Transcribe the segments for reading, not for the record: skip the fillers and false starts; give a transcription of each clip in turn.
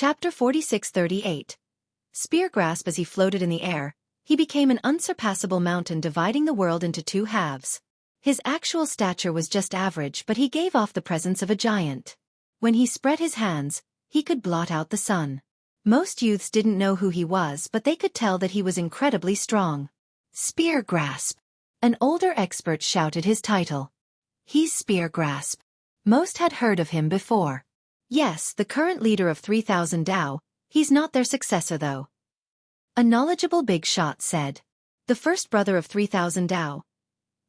Chapter 46-38. Spear grasp. As he floated in the air, he became an unsurpassable mountain dividing the world into two halves. His actual stature was just average, but he gave off the presence of a giant. When he spread his hands, he could blot out the sun. Most youths didn't know who he was, but they could tell that he was incredibly strong. Spear grasp. An older expert shouted his title. He's Spear grasp. Most had heard of him before. Yes, the current leader of 3000 Dao, he's not their successor though. A knowledgeable big shot said. The first brother of 3000 Dao.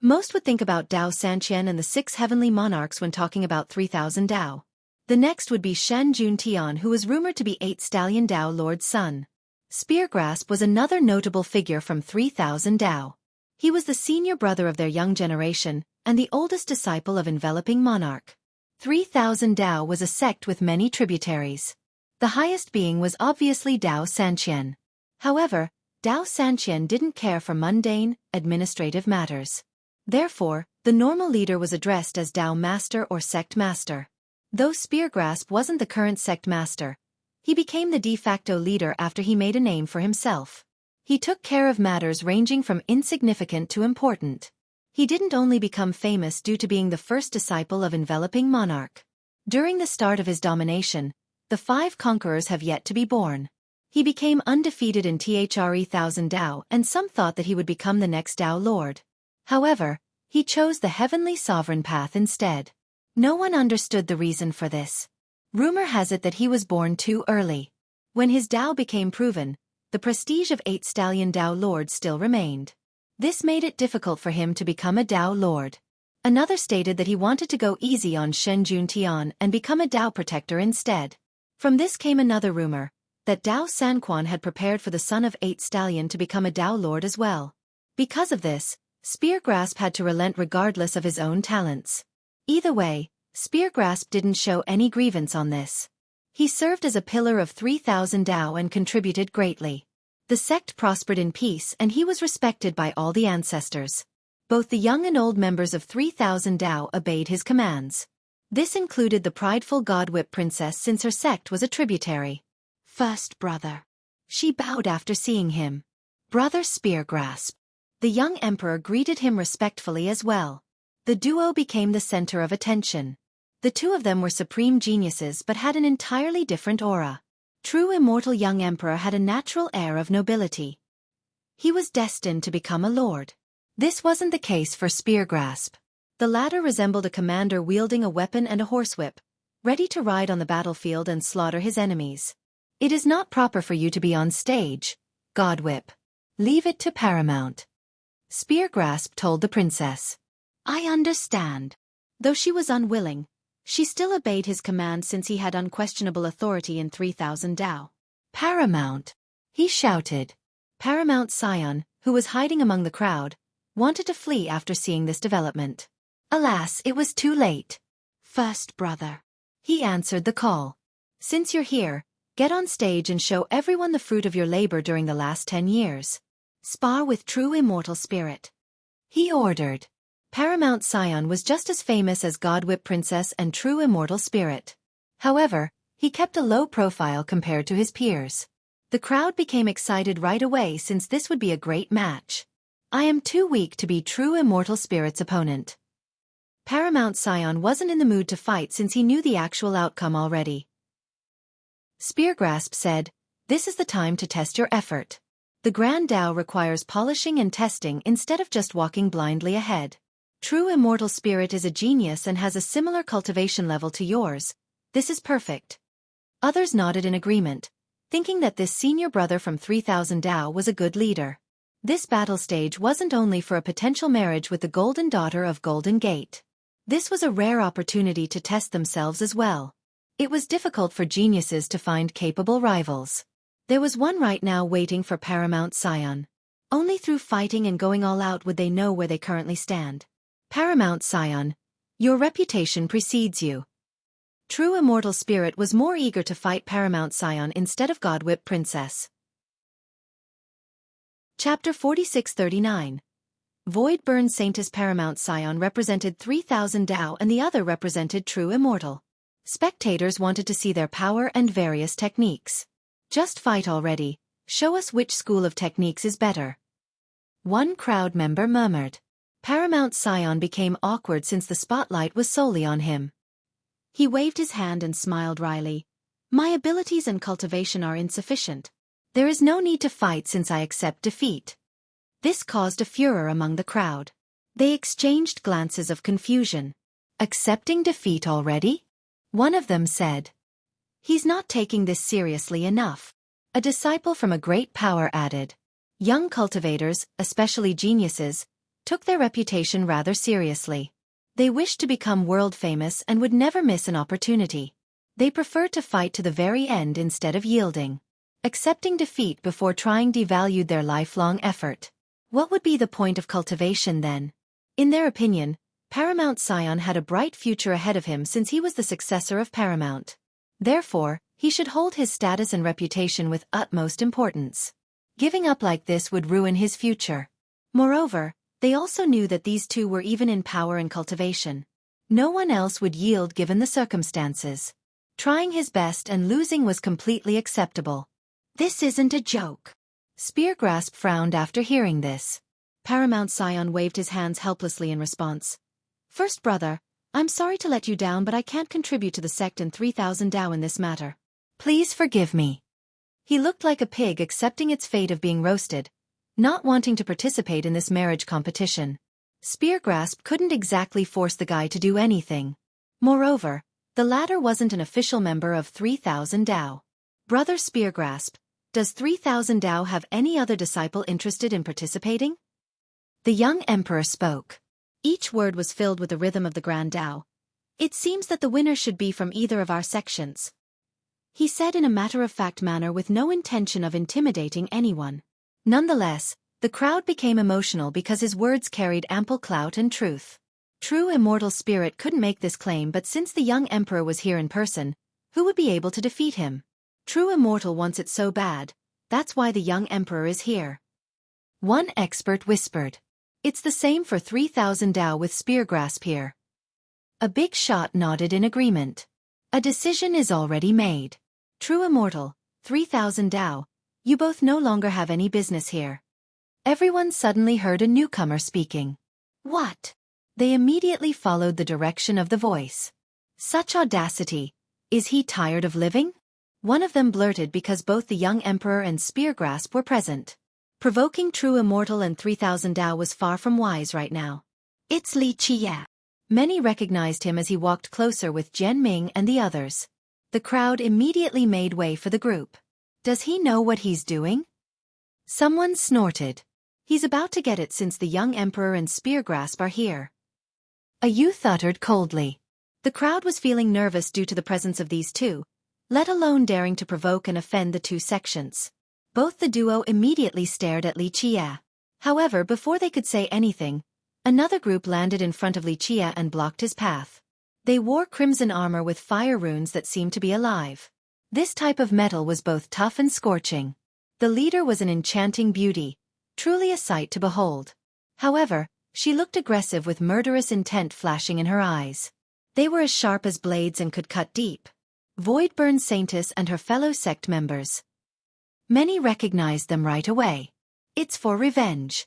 Most would think about Dao Sanqian and the 6 heavenly monarchs when talking about 3000 Dao. The next would be Shen Juntian, who was rumored to be 8 Stallion Dao Lord's son. Spear grasp was another notable figure from 3000 Dao. He was the senior brother of their young generation, and the oldest disciple of enveloping monarch. 3000 Dao was a sect with many tributaries. The highest being was obviously Dao Sanqian. However, Dao Sanqian didn't care for mundane, administrative matters. Therefore, the normal leader was addressed as Dao Master or Sect Master. Though Spear grasp wasn't the current sect master, he became the de facto leader after he made a name for himself. He took care of matters ranging from insignificant to important. He didn't only become famous due to being the first disciple of enveloping monarch. During the start of his domination, the 5 conquerors have yet to be born. He became undefeated in 1000 Dao, and some thought that he would become the next Dao Lord. However, he chose the heavenly sovereign path instead. No one understood the reason for this. Rumor has it that he was born too early. When his Dao became proven, the prestige of 8 Stallion Dao Lords still remained. This made it difficult for him to become a Dao Lord. Another stated that he wanted to go easy on Shen Juntian and become a Dao protector instead. From this came another rumor, that Dao Sanquan had prepared for the son of 8 Stallion to become a Dao Lord as well. Because of this, Spear grasp had to relent regardless of his own talents. Either way, Spear grasp didn't show any grievance on this. He served as a pillar of 3000 Dao and contributed greatly. The sect prospered in peace and he was respected by all the ancestors. Both the young and old members of 3000 Dao obeyed his commands. This included the prideful God-whip princess since her sect was a tributary. First brother. She bowed after seeing him. Brother Spear grasp. The young emperor greeted him respectfully as well. The duo became the center of attention. The two of them were supreme geniuses but had an entirely different aura. True immortal young emperor had a natural air of nobility. He was destined to become a lord. This wasn't the case for Spear grasp. The latter resembled a commander wielding a weapon and a horsewhip, ready to ride on the battlefield and slaughter his enemies. It is not proper for you to be on stage, God-whip. Leave it to Paramount. Spear grasp told the princess. I understand. Though she was unwilling, she still obeyed his command since he had unquestionable authority in 3000 Dao. Paramount! He shouted. Paramount Scion, who was hiding among the crowd, wanted to flee after seeing this development. Alas, it was too late. First brother. He answered the call. Since you're here, get on stage and show everyone the fruit of your labor during the last 10 years. Spar with true immortal spirit. He ordered. Paramount Scion was just as famous as God-whip Princess and true immortal spirit. However, he kept a low profile compared to his peers. The crowd became excited right away since this would be a great match. I am too weak to be true immortal spirit's opponent. Paramount Scion wasn't in the mood to fight since he knew the actual outcome already. Spear grasp said, this is the time to test your effort. The Grand Dao requires polishing and testing instead of just walking blindly ahead. True immortal spirit is a genius and has a similar cultivation level to yours. This is perfect. Others nodded in agreement, thinking that this senior brother from 3000 Dao was a good leader. This battle stage wasn't only for a potential marriage with the golden daughter of Golden Gate. This was a rare opportunity to test themselves as well. It was difficult for geniuses to find capable rivals. There was one right now waiting for Paramount Scion. Only through fighting and going all out would they know where they currently stand. Paramount Scion, your reputation precedes you. True immortal spirit was more eager to fight Paramount Scion instead of God-whip Princess. Chapter 46-39. Void-burn Saintess. Paramount Scion represented 3000 Dao and the other represented true immortal. Spectators wanted to see their power and various techniques. Just fight already, show us which school of techniques is better. One crowd member murmured. Paramount Scion became awkward since the spotlight was solely on him. He waved his hand and smiled wryly. My abilities and cultivation are insufficient. There is no need to fight since I accept defeat. This caused a furor among the crowd. They exchanged glances of confusion. Accepting defeat already? One of them said. He's not taking this seriously enough. A disciple from a great power added. Young cultivators, especially geniuses, took their reputation rather seriously. They wished to become world famous and would never miss an opportunity. They preferred to fight to the very end instead of yielding. Accepting defeat before trying devalued their lifelong effort. What would be the point of cultivation then? In their opinion, Paramount Scion had a bright future ahead of him since he was the successor of Paramount. Therefore, he should hold his status and reputation with utmost importance. Giving up like this would ruin his future. Moreover, they also knew that these two were even in power and cultivation. No one else would yield given the circumstances. Trying his best and losing was completely acceptable. This isn't a joke. Speargrasp frowned after hearing this. Paramount Scion waved his hands helplessly in response. First brother, I'm sorry to let you down, but I can't contribute to the sect and 3,000 Dao in this matter. Please forgive me. He looked like a pig accepting its fate of being roasted, not wanting to participate in this marriage competition. Speargrasp couldn't exactly force the guy to do anything. Moreover, the latter wasn't an official member of 3,000 Dao. Brother Speargrasp, does 3,000 Dao have any other disciple interested in participating? The young emperor spoke. Each word was filled with the rhythm of the Grand Dao. It seems that the winner should be from either of our sections. He said in a matter-of-fact manner with no intention of intimidating anyone. Nonetheless, the crowd became emotional because his words carried ample clout and truth. True immortal spirit couldn't make this claim, but since the young emperor was here in person, who would be able to defeat him? True immortal wants it so bad, that's why the young emperor is here. One expert whispered. It's the same for 3,000 Dao with Speargrasp here. A big shot nodded in agreement. A decision is already made. True immortal, 3,000 Dao, you both no longer have any business here. Everyone suddenly heard a newcomer speaking. What? They immediately followed the direction of the voice. Such audacity! Is he tired of living? One of them blurted because both the young emperor and Speargrasp were present. Provoking True Immortal and 3,000 Dao was far from wise right now. It's Li Qie. Many recognized him as he walked closer with Jian Ming and the others. The crowd immediately made way for the group. Does he know what he's doing? Someone snorted. He's about to get it since the young emperor and Speargrasp are here. A youth uttered coldly. The crowd was feeling nervous due to the presence of these two, let alone daring to provoke and offend the two sections. Both the duo immediately stared at Li Qie. However, before they could say anything, another group landed in front of Li Qie and blocked his path. They wore crimson armor with fire runes that seemed to be alive. This type of metal was both tough and scorching. The leader was an enchanting beauty, truly a sight to behold. However, she looked aggressive with murderous intent flashing in her eyes. They were as sharp as blades and could cut deep. Voidburn Saintess and her fellow sect members. Many recognized them right away. It's for revenge.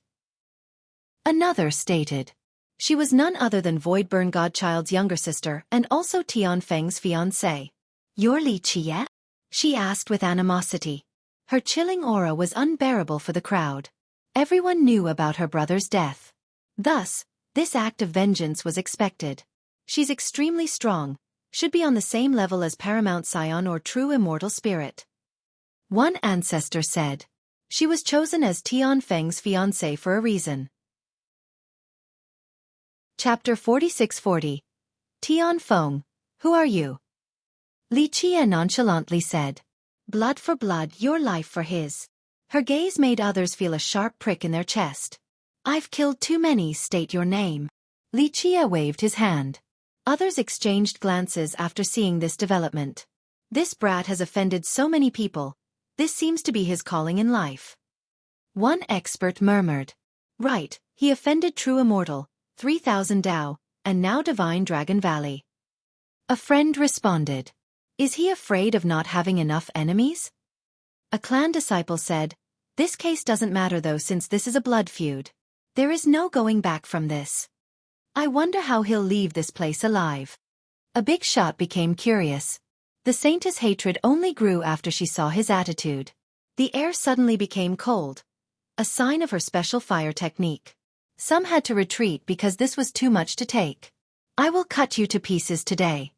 Another stated. She was none other than Voidburn Godchild's younger sister and also Tian Feng's fiancée. You're Li Qie? She asked with animosity. Her chilling aura was unbearable for the crowd. Everyone knew about her brother's death. Thus, this act of vengeance was expected. She's extremely strong, should be on the same level as Paramount Scion or True Immortal Spirit. One ancestor said. She was chosen as Tian Feng's fiancée for a reason. Chapter 4640. Tian Feng, who are you? Li Qie nonchalantly said. Blood for blood, your life for his. Her gaze made others feel a sharp prick in their chest. I've killed too many, state your name. Li Qie waved his hand. Others exchanged glances after seeing this development. This brat has offended so many people. This seems to be his calling in life. One expert murmured. Right, he offended True Immortal, 3,000 Dao, and now Divine Dragon Valley. A friend responded. Is he afraid of not having enough enemies? A clan disciple said, this case doesn't matter though since this is a blood feud. There is no going back from this. I wonder how he'll leave this place alive. A big shot became curious. The saintess' hatred only grew after she saw his attitude. The air suddenly became cold, a sign of her special fire technique. Some had to retreat because this was too much to take. I will cut you to pieces today,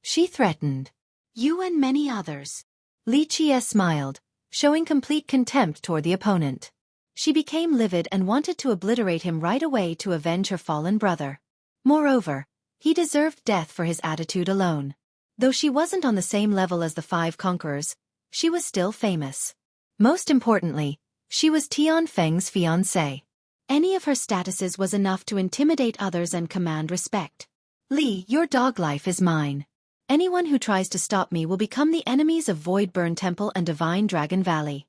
she threatened. You and many others. Xueqi smiled, showing complete contempt toward the opponent. She became livid and wanted to obliterate him right away to avenge her fallen brother. Moreover, he deserved death for his attitude alone. Though she wasn't on the same level as the 5 conquerors, she was still famous. Most importantly, she was Tianfeng's fiancée. Any of her statuses was enough to intimidate others and command respect. Li, your dog life is mine. Anyone who tries to stop me will become the enemies of Voidburn Temple and Divine Dragon Valley,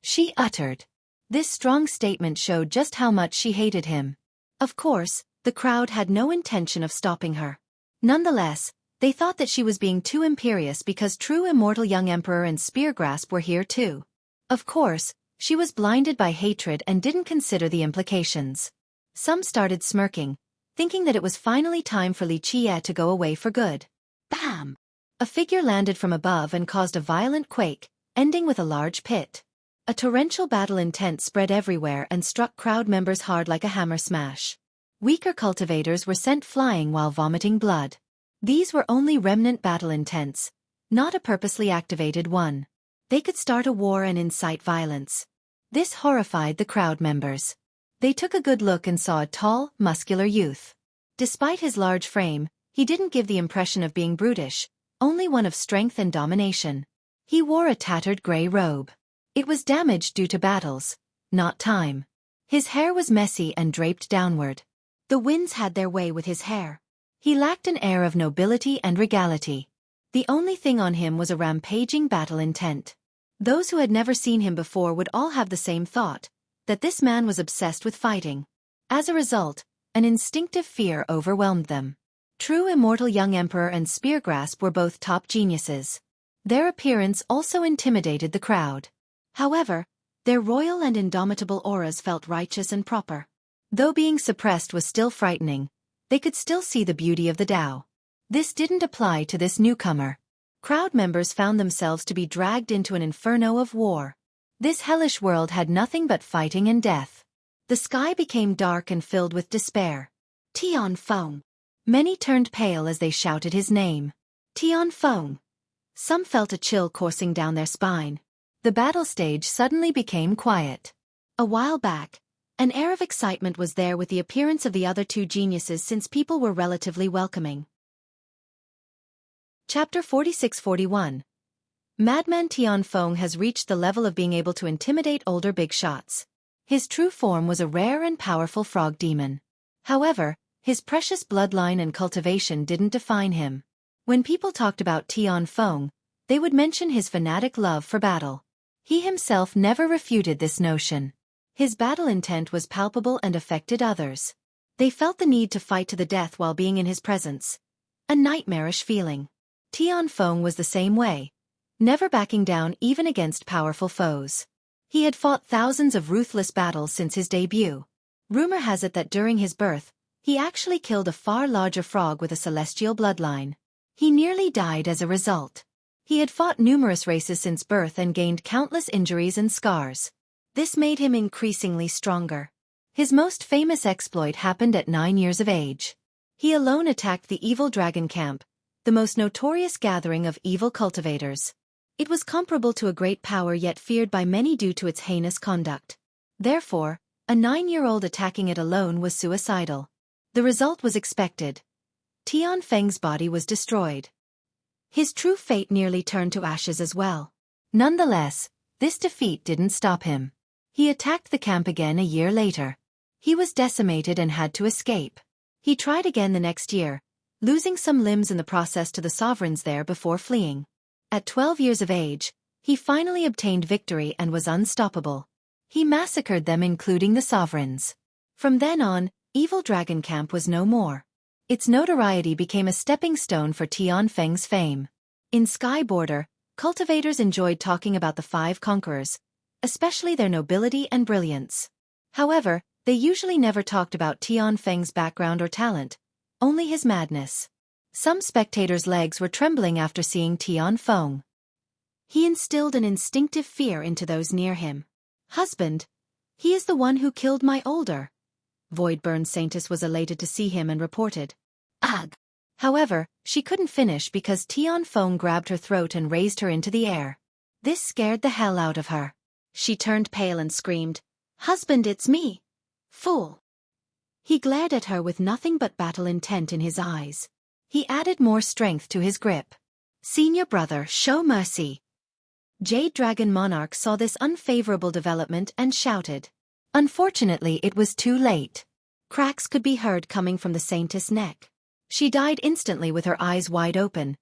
she uttered. This strong statement showed just how much she hated him. Of course, the crowd had no intention of stopping her. Nonetheless, they thought that she was being too imperious because true immortal young emperor and Speargrasp were here too. Of course, she was blinded by hatred and didn't consider the implications. Some started smirking, thinking that it was finally time for Xueqi to go away for good. Bam! A figure landed from above and caused a violent quake, ending with a large pit. A torrential battle intent spread everywhere and struck crowd members hard like a hammer smash. Weaker cultivators were sent flying while vomiting blood. These were only remnant battle intents, not a purposely activated one. They could start a war and incite violence. This horrified the crowd members. They took a good look and saw a tall, muscular youth. Despite his large frame, he didn't give the impression of being brutish, only one of strength and domination. He wore a tattered gray robe. It was damaged due to battles, not time. His hair was messy and draped downward. The winds had their way with his hair. He lacked an air of nobility and regality. The only thing on him was a rampaging battle intent. Those who had never seen him before would all have the same thought, that this man was obsessed with fighting. As a result, an instinctive fear overwhelmed them. True immortal young emperor and Speargrasp were both top geniuses. Their appearance also intimidated the crowd. However, their royal and indomitable auras felt righteous and proper. Though being suppressed was still frightening, they could still see the beauty of the Tao. This didn't apply to this newcomer. Crowd members found themselves to be dragged into an inferno of war. This hellish world had nothing but fighting and death. The sky became dark and filled with despair. Tianfeng. Many turned pale as they shouted his name. Tianfeng. Some felt a chill coursing down their spine. The battle stage suddenly became quiet. A while back, an air of excitement was there with the appearance of the other 2 geniuses since people were relatively welcoming. Chapter 46-41. Madman Tianfeng has reached the level of being able to intimidate older big shots. His true form was a rare and powerful frog demon. However, his precious bloodline and cultivation didn't define him. When people talked about Tianfeng, they would mention his fanatic love for battle. He himself never refuted this notion. His battle intent was palpable and affected others. They felt the need to fight to the death while being in his presence. A nightmarish feeling. Tianfeng was the same way, never backing down even against powerful foes. He had fought thousands of ruthless battles since his debut. Rumor has it that during his birth, he actually killed a far larger frog with a celestial bloodline. He nearly died as a result. He had fought numerous races since birth and gained countless injuries and scars. This made him increasingly stronger. His most famous exploit happened at 9 years of age. He alone attacked the evil dragon camp, the most notorious gathering of evil cultivators. It was comparable to a great power yet feared by many due to its heinous conduct. Therefore, a 9-year-old attacking it alone was suicidal. The result was expected. Tianfeng's body was destroyed. His true fate nearly turned to ashes as well. Nonetheless, this defeat didn't stop him. He attacked the camp again a year later. He was decimated and had to escape. He tried again the next year, losing some limbs in the process to the sovereigns there before fleeing. At 12 years of age, he finally obtained victory and was unstoppable. He massacred them including the sovereigns. From then on, Evil Dragon Camp was no more. Its notoriety became a stepping stone for Tianfeng's fame. In Sky Border, cultivators enjoyed talking about the 5 conquerors, especially their nobility and brilliance. However, they usually never talked about Tianfeng's background or talent, only his madness. Some spectators' legs were trembling after seeing Tianfeng. He instilled an instinctive fear into those near him. "Husband, he is the one who killed my older." Voidburn Saintess was elated to see him and reported, "Ugh." However, she couldn't finish because Tianfeng grabbed her throat and raised her into the air. This scared the hell out of her. She turned pale and screamed, "Husband, it's me. Fool." He glared at her with nothing but battle intent in his eyes. He added more strength to his grip. "Senior brother, show mercy." Jade Dragon Monarch saw this unfavorable development and shouted. Unfortunately, it was too late. Cracks could be heard coming from the Saintess' neck. She died instantly with her eyes wide open,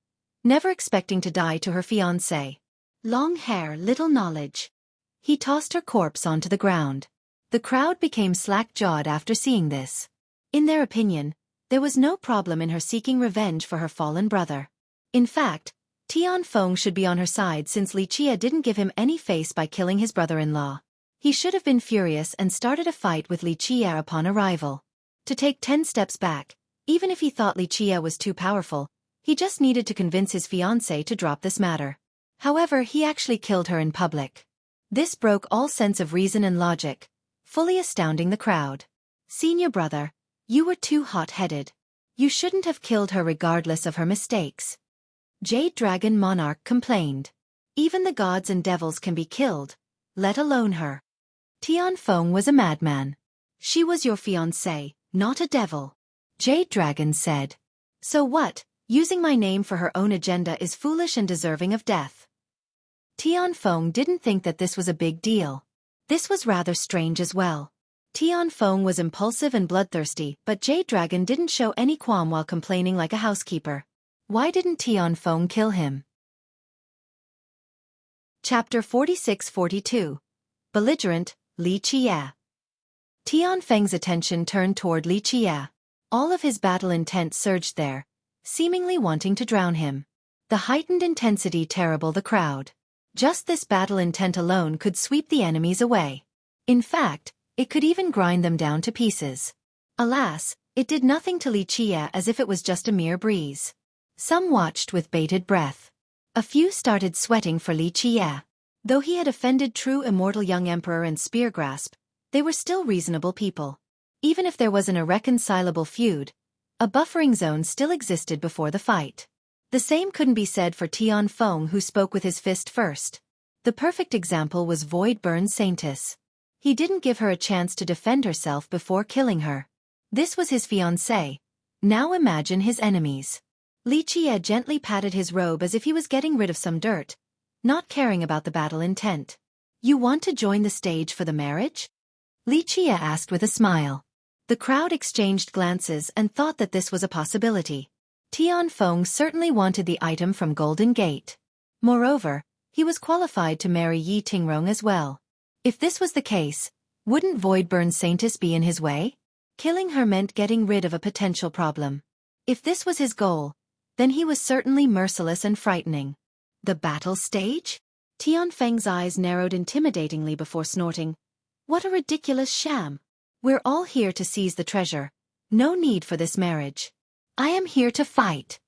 never expecting to die to her fiancé. Long hair, little knowledge. He tossed her corpse onto the ground. The crowd became slack-jawed after seeing this. In their opinion, there was no problem in her seeking revenge for her fallen brother. In fact, Tianfeng should be on her side since Li Chia didn't give him any face by killing his brother-in-law. He should have been furious and started a fight with Li Chia upon arrival. To take 10 steps back, even if he thought Li Chia was too powerful, he just needed to convince his fiancé to drop this matter. However, he actually killed her in public. This broke all sense of reason and logic, fully astounding the crowd. "Senior brother, you were too hot-headed. You shouldn't have killed her regardless of her mistakes." Jade Dragon Monarch complained. "Even the gods and devils can be killed, let alone her." Tianfeng was a madman. "She was your fiancé, not a devil." Jade Dragon said. "So what? Using my name for her own agenda is foolish and deserving of death." Tianfeng didn't think that this was a big deal. This was rather strange as well. Tianfeng was impulsive and bloodthirsty, but Jade Dragon didn't show any qualm while complaining like a housekeeper. Why didn't Tianfeng kill him? Chapter 46-42. Belligerent, Li Chia. Tianfeng's attention turned toward Li Chia. All of his battle intent surged there, seemingly wanting to drown him. The heightened intensity terrified the crowd. Just this battle intent alone could sweep the enemies away. In fact, it could even grind them down to pieces. Alas, it did nothing to Li Chia as if it was just a mere breeze. Some watched with bated breath. A few started sweating for Li Chia. Though he had offended true immortal young emperor and spear grasp, they were still reasonable people. Even if there was an irreconcilable feud, a buffering zone still existed before the fight. The same couldn't be said for Tianfeng, who spoke with his fist first. The perfect example was Voidburn Saintess. He didn't give her a chance to defend herself before killing her. This was his fiancée. Now imagine his enemies. Li Chia gently patted his robe as if he was getting rid of some dirt, not caring about the battle intent. "You want to join the stage for the marriage?" Li Chia asked with a smile. The crowd exchanged glances and thought that this was a possibility. Tianfeng certainly wanted the item from Golden Gate. Moreover, he was qualified to marry Yi Tingrong as well. If this was the case, wouldn't Voidburn Saintess be in his way? Killing her meant getting rid of a potential problem. If this was his goal, then he was certainly merciless and frightening. The battle stage? Tianfeng's eyes narrowed intimidatingly before snorting. "What a ridiculous sham. We're all here to seize the treasure. No need for this marriage. I am here to fight."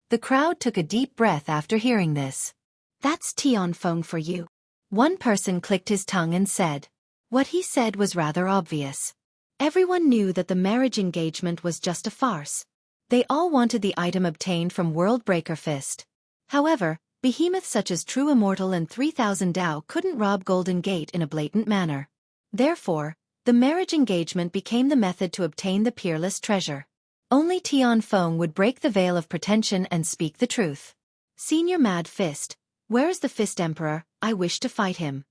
The crowd took a deep breath after hearing this. "That's Tianfeng for you." One person clicked his tongue and said. What he said was rather obvious. Everyone knew that the marriage engagement was just a farce. They all wanted the item obtained from World Breaker Fist. However, behemoths such as True Immortal and 3000 Dao couldn't rob Golden Gate in a blatant manner. Therefore, the marriage engagement became the method to obtain the peerless treasure. Only Tianfeng would break the veil of pretension and speak the truth. "Senior Mad Fist, where is the Fist Emperor? I wish to fight him."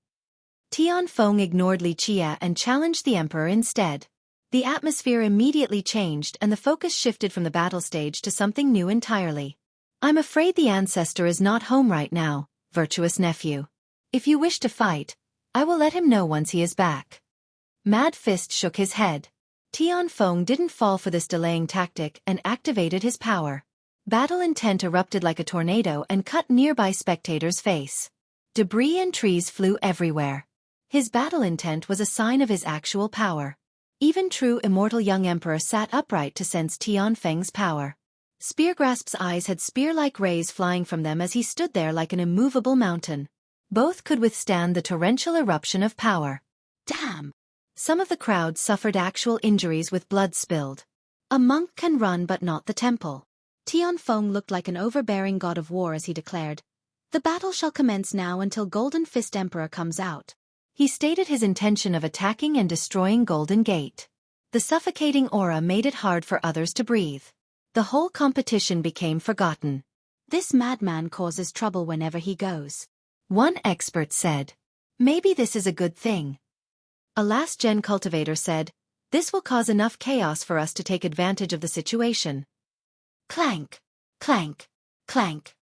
Tianfeng ignored Li Chia and challenged the Emperor instead. The atmosphere immediately changed and the focus shifted from the battle stage to something new entirely. "I'm afraid the ancestor is not home right now, virtuous nephew. If you wish to fight, I will let him know once he is back." Mad Fist shook his head. Tianfeng didn't fall for this delaying tactic and activated his power. Battle intent erupted like a tornado and cut nearby spectators' face. Debris and trees flew everywhere. His battle intent was a sign of his actual power. Even true immortal young emperor sat upright to sense Tianfeng's power. Speargrasp's eyes had spear-like rays flying from them as he stood there like an immovable mountain. Both could withstand the torrential eruption of power. Damn! Some of the crowd suffered actual injuries with blood spilled. A monk can run but not the temple. Tianfeng looked like an overbearing god of war as he declared, "The battle shall commence now until Golden Fist Emperor comes out." He stated his intention of attacking and destroying Golden Gate. The suffocating aura made it hard for others to breathe. The whole competition became forgotten. "This madman causes trouble whenever he goes," one expert said. "Maybe this is a good thing." A last-gen cultivator said, "This will cause enough chaos for us to take advantage of the situation." Clank, clank, clank.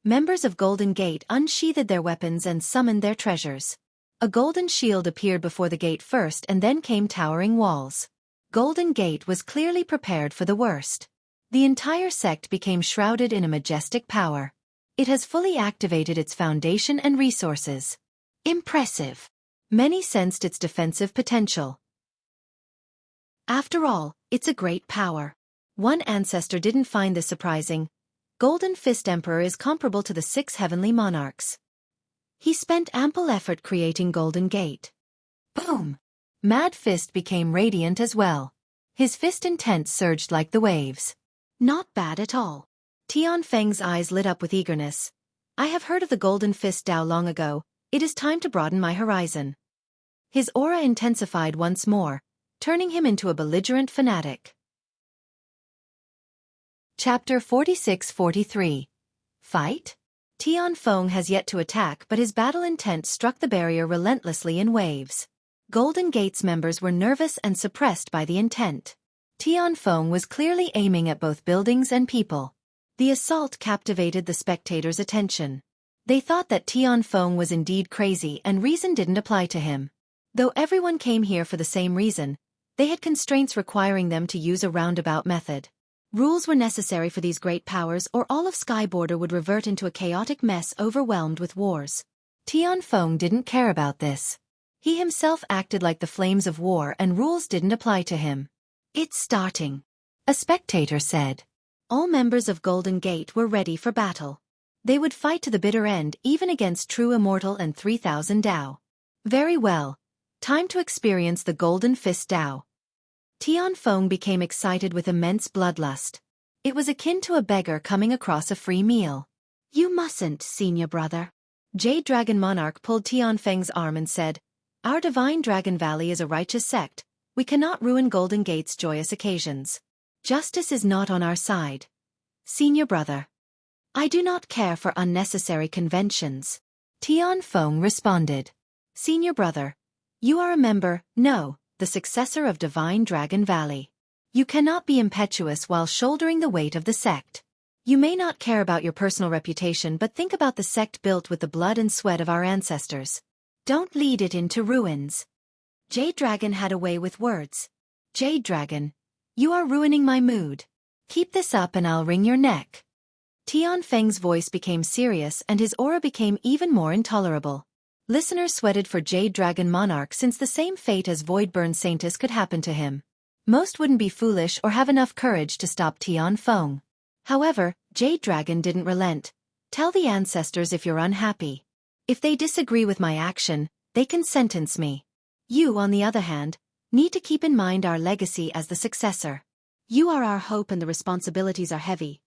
Members of Golden Gate unsheathed their weapons and summoned their treasures. A golden shield appeared before the gate first and then came towering walls. Golden Gate was clearly prepared for the worst. The entire sect became shrouded in a majestic power. It has fully activated its foundation and resources. Impressive. Many sensed its defensive potential. After all, it's a great power. One ancestor didn't find this surprising. Golden Fist Emperor is comparable to the 6 heavenly monarchs. He spent ample effort creating Golden Gate. Boom! Mad Fist became radiant as well. His fist intent surged like the waves. Not bad at all. Tianfeng's eyes lit up with eagerness. "I have heard of the Golden Fist Tao long ago. It is time to broaden my horizon." His aura intensified once more, turning him into a belligerent fanatic. Chapter 46-43. Fight? Tianfeng has yet to attack, but his battle intent struck the barrier relentlessly in waves. Golden Gate's members were nervous and suppressed by the intent. Tianfeng was clearly aiming at both buildings and people. The assault captivated the spectators' attention. They thought that Tianfeng was indeed crazy and reason didn't apply to him. Though everyone came here for the same reason, they had constraints requiring them to use a roundabout method. Rules were necessary for these great powers, or all of Sky Border would revert into a chaotic mess overwhelmed with wars. Tianfeng didn't care about this. He himself acted like the flames of war and rules didn't apply to him. "It's starting," a spectator said. All members of Golden Gate were ready for battle. They would fight to the bitter end even against True Immortal and 3000 Dao. Very well. Time to experience the Golden Fist Dao. Tianfeng became excited with immense bloodlust. It was akin to a beggar coming across a free meal. "You mustn't, senior brother." Jade Dragon Monarch pulled Tianfeng's arm and said, "Our Divine Dragon Valley is a righteous sect. We cannot ruin Golden Gate's joyous occasions. Justice is not on our side. Senior brother. I do not care for unnecessary conventions." Tianfeng responded. "Senior brother. You are a member, no, the successor of Divine Dragon Valley. You cannot be impetuous while shouldering the weight of the sect. You may not care about your personal reputation, but think about the sect built with the blood and sweat of our ancestors. Don't lead it into ruins." Jade Dragon had a way with words. "Jade Dragon, you are ruining my mood. Keep this up and I'll wring your neck." Tianfeng's voice became serious and his aura became even more intolerable. Listeners sweated for Jade Dragon Monarch since the same fate as Voidburn Saintus could happen to him. Most wouldn't be foolish or have enough courage to stop Tianfeng. However, Jade Dragon didn't relent. "Tell the ancestors if you're unhappy. If they disagree with my action, they can sentence me. You, on the other hand, need to keep in mind our legacy as the successor. You are our hope and the responsibilities are heavy."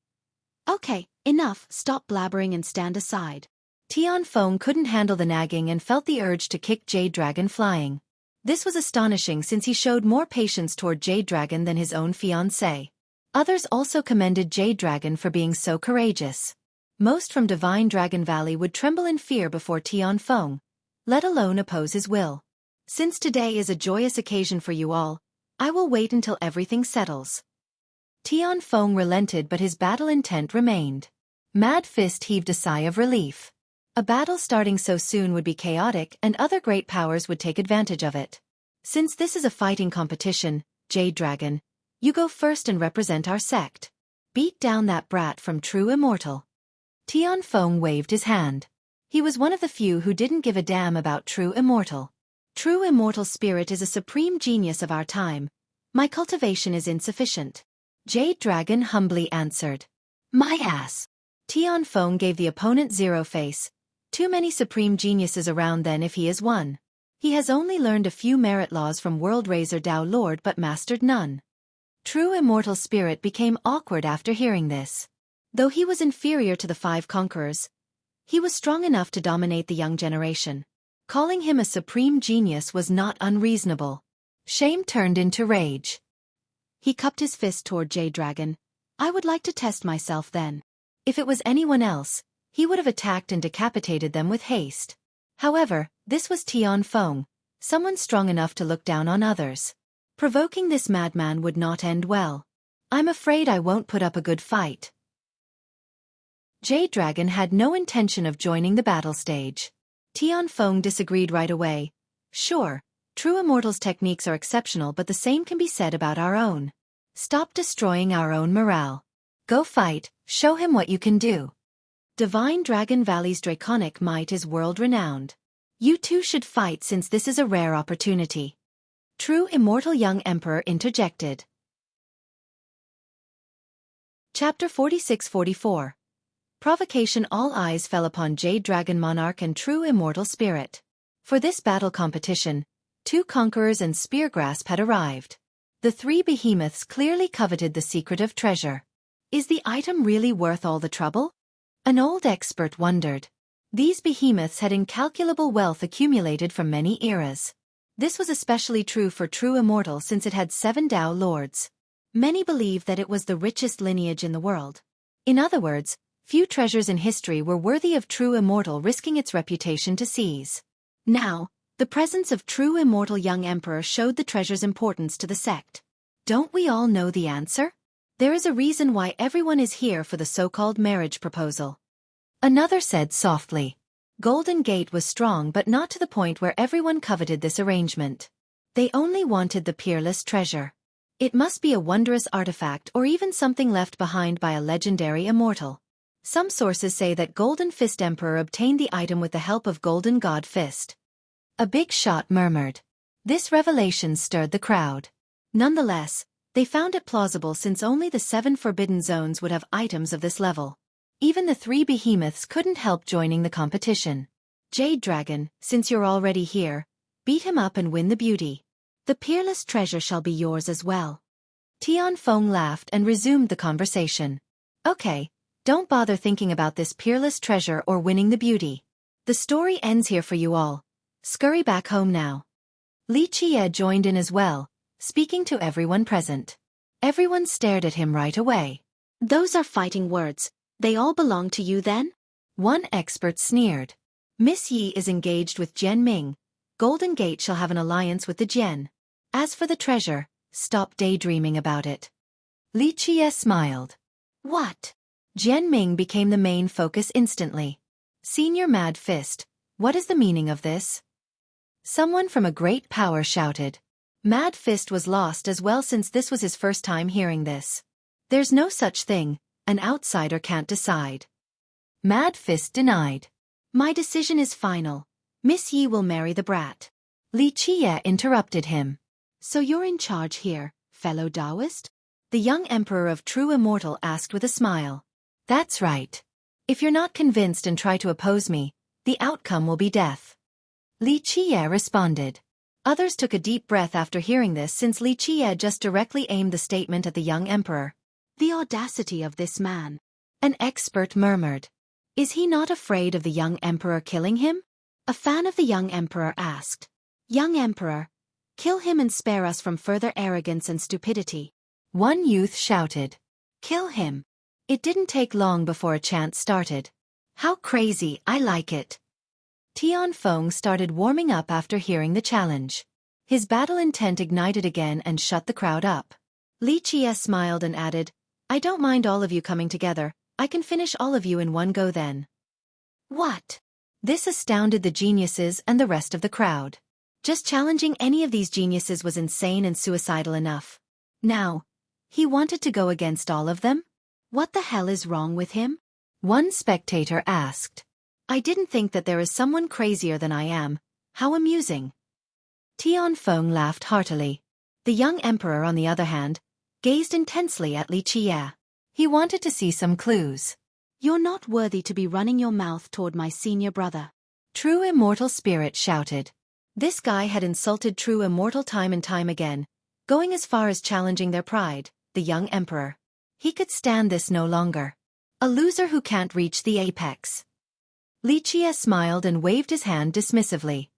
"Okay, enough, stop blabbering and stand aside." Tianfeng couldn't handle the nagging and felt the urge to kick Jade Dragon flying. This was astonishing since he showed more patience toward Jade Dragon than his own fiancée. Others also commended Jade Dragon for being so courageous. Most from Divine Dragon Valley would tremble in fear before Tianfeng, let alone oppose his will. "Since today is a joyous occasion for you all, I will wait until everything settles." Tianfeng relented, but his battle intent remained. Mad Fist heaved a sigh of relief. A battle starting so soon would be chaotic and other great powers would take advantage of it. Since this is a fighting competition, Jade Dragon, you go first and represent our sect. Beat down that brat from True Immortal. Tian Feng waved his hand. He was one of the few who didn't give a damn about True Immortal. True Immortal Spirit is a supreme genius of our time. My cultivation is insufficient. Jade Dragon humbly answered. My ass. Tian Feng gave the opponent zero face. Too many supreme geniuses around then if he is one. He has only learned a few merit laws from World Razor Dao Lord but mastered none. True Immortal Spirit became awkward after hearing this. Though he was inferior to the 5 conquerors, he was strong enough to dominate the young generation. Calling him a supreme genius was not unreasonable. Shame turned into rage. He cupped his fist toward Jade Dragon. I would like to test myself then. If it was anyone else, he would have attacked and decapitated them with haste. However, this was Tian Feng, someone strong enough to look down on others. Provoking this madman would not end well. I'm afraid I won't put up a good fight. Jade Dragon had no intention of joining the battle stage. Tian Feng disagreed right away. Sure, True Immortal's techniques are exceptional, but the same can be said about our own. Stop destroying our own morale. Go fight, show him what you can do. Divine Dragon Valley's draconic might is world-renowned. You two should fight since this is a rare opportunity. True Immortal Young Emperor interjected. Chapter 46-44. Provocation. All eyes fell upon Jade Dragon Monarch and True Immortal Spirit. For this battle competition, 2 conquerors and Speargrasp had arrived. The 3 behemoths clearly coveted the secretive treasure. Is the item really worth all the trouble? An old expert wondered. These behemoths had incalculable wealth accumulated from many eras. This was especially true for True Immortal since it had 7 Dao Lords. Many believed that it was the richest lineage in the world. In other words, few treasures in history were worthy of True Immortal risking its reputation to seize. Now, the presence of True Immortal Young Emperor showed the treasure's importance to the sect. Don't we all know the answer? There is a reason why everyone is here for the so-called marriage proposal. Another said softly. Golden Gate was strong but not to the point where everyone coveted this arrangement. They only wanted the peerless treasure. It must be a wondrous artifact or even something left behind by a legendary immortal. Some sources say that Golden Fist Emperor obtained the item with the help of Golden God Fist. A big shot murmured. This revelation stirred the crowd. Nonetheless, they found it plausible since only the 7 Forbidden Zones would have items of this level. Even the 3 behemoths couldn't help joining the competition. Jade Dragon, since you're already here, beat him up and win the beauty. The peerless treasure shall be yours as well. Tian Feng laughed and resumed the conversation. Okay. Don't bother thinking about this peerless treasure or winning the beauty. The story ends here for you all. Scurry back home now. Li Qie joined in as well, speaking to everyone present. Everyone stared at him right away. Those are fighting words. They all belong to you then? One expert sneered. Miss Yi is engaged with Jian Ming. Golden Gate shall have an alliance with the Jian. As for the treasure, stop daydreaming about it. Li Qie smiled. What? Jian Ming became the main focus instantly. Senior Mad Fist, what is the meaning of this? Someone from a great power shouted. Mad Fist was lost as well since this was his first time hearing this. There's no such thing, an outsider can't decide. Mad Fist denied. My decision is final. Miss Yi will marry the brat. Li Qie interrupted him. So you're in charge here, fellow Taoist? The young emperor of True Immortal asked with a smile. That's right. If you're not convinced and try to oppose me, the outcome will be death. Li Qie responded. Others took a deep breath after hearing this since Li Qie just directly aimed the statement at the young emperor. The audacity of this man. An expert murmured. Is he not afraid of the young emperor killing him? A fan of the young emperor asked. Young emperor, kill him and spare us from further arrogance and stupidity. One youth shouted. Kill him. It didn't take long before a chant started. How crazy, I like it. Tian Feng started warming up after hearing the challenge. His battle intent ignited again and shut the crowd up. Li Qie smiled and added, I don't mind all of you coming together, I can finish all of you in one go then. What? This astounded the geniuses and the rest of the crowd. Just challenging any of these geniuses was insane and suicidal enough. Now, he wanted to go against all of them? What the hell is wrong with him? One spectator asked. I didn't think that there is someone crazier than I am. How amusing. Tianfeng laughed heartily. The young emperor, on the other hand, gazed intensely at Li Qie. He wanted to see some clues. You're not worthy to be running your mouth toward my senior brother. True Immortal Spirit shouted. This guy had insulted True Immortal time and time again, going as far as challenging their pride, the young emperor. He could stand this no longer. A loser who can't reach the apex. Li Qie smiled and waved his hand dismissively.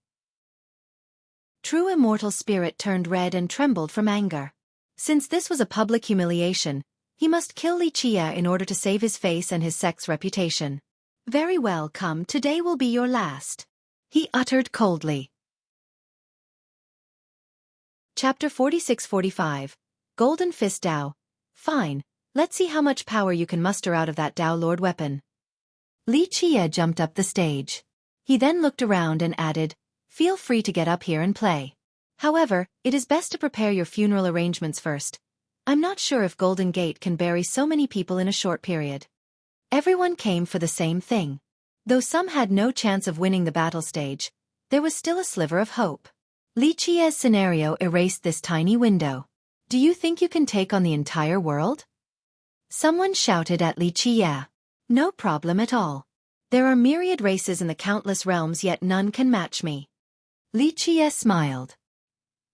True Immortal Spirit turned red and trembled from anger. Since this was a public humiliation, he must kill Li Qie in order to save his face and his sect's reputation. Very well, come, today will be your last, he uttered coldly. Chapter 46-45, Golden Fist Dao. Fine, let's see how much power you can muster out of that Dao Lord weapon. Li Qie jumped up the stage. He then looked around and added, feel free to get up here and play. However, it is best to prepare your funeral arrangements first. I'm not sure if Golden Gate can bury so many people in a short period. Everyone came for the same thing. Though some had no chance of winning the battle stage, there was still a sliver of hope. Li Qie's scenario erased this tiny window. Do you think you can take on the entire world? Someone shouted at Li Qie. No problem at all. There are myriad races in the countless realms, yet none can match me. Li Qie smiled.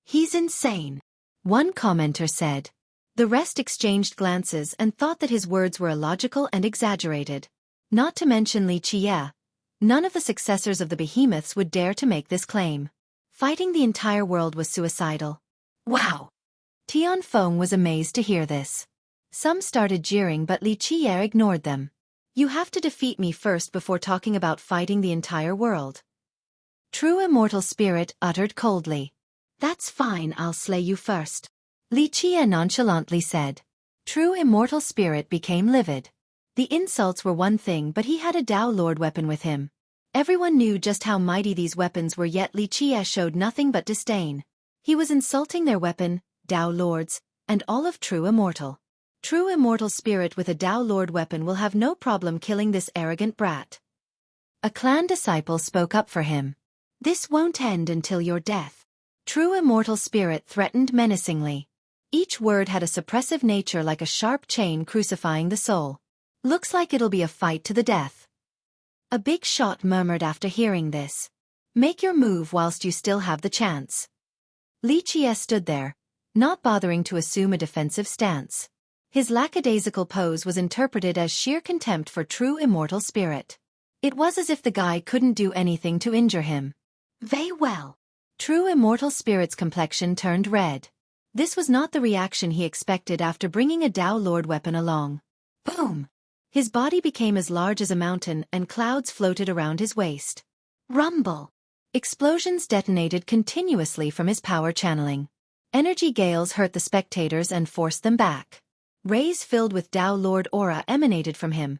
He's insane, one commenter said. The rest exchanged glances and thought that his words were illogical and exaggerated. Not to mention Li Qie, none of the successors of the behemoths would dare to make this claim. Fighting the entire world was suicidal. Wow! Tianfeng was amazed to hear this. Some started jeering, but Li Qie ignored them. You have to defeat me first before talking about fighting the entire world. True Immortal Spirit uttered coldly. That's fine, I'll slay you first. Li Qie nonchalantly said. True Immortal Spirit became livid. The insults were one thing, but he had a Dao Lord weapon with him. Everyone knew just how mighty these weapons were, yet Li Qie showed nothing but disdain. He was insulting their weapon, Dao Lords, and all of True Immortal. True Immortal Spirit with a Dao Lord weapon will have no problem killing this arrogant brat. A clan disciple spoke up for him. This won't end until your death. True Immortal Spirit threatened menacingly. Each word had a suppressive nature, like a sharp chain crucifying the soul. Looks like it'll be a fight to the death. A big shot murmured after hearing this. Make your move whilst you still have the chance. Li Qie stood there, not bothering to assume a defensive stance. His lackadaisical pose was interpreted as sheer contempt for True Immortal Spirit. It was as if the guy couldn't do anything to injure him. Very well. True Immortal Spirit's complexion turned red. This was not the reaction he expected after bringing a Dao Lord weapon along. Boom! His body became as large as a mountain and clouds floated around his waist. Rumble! Explosions detonated continuously from his power channeling. Energy gales hurt the spectators and forced them back. Rays filled with Dao Lord aura emanated from him,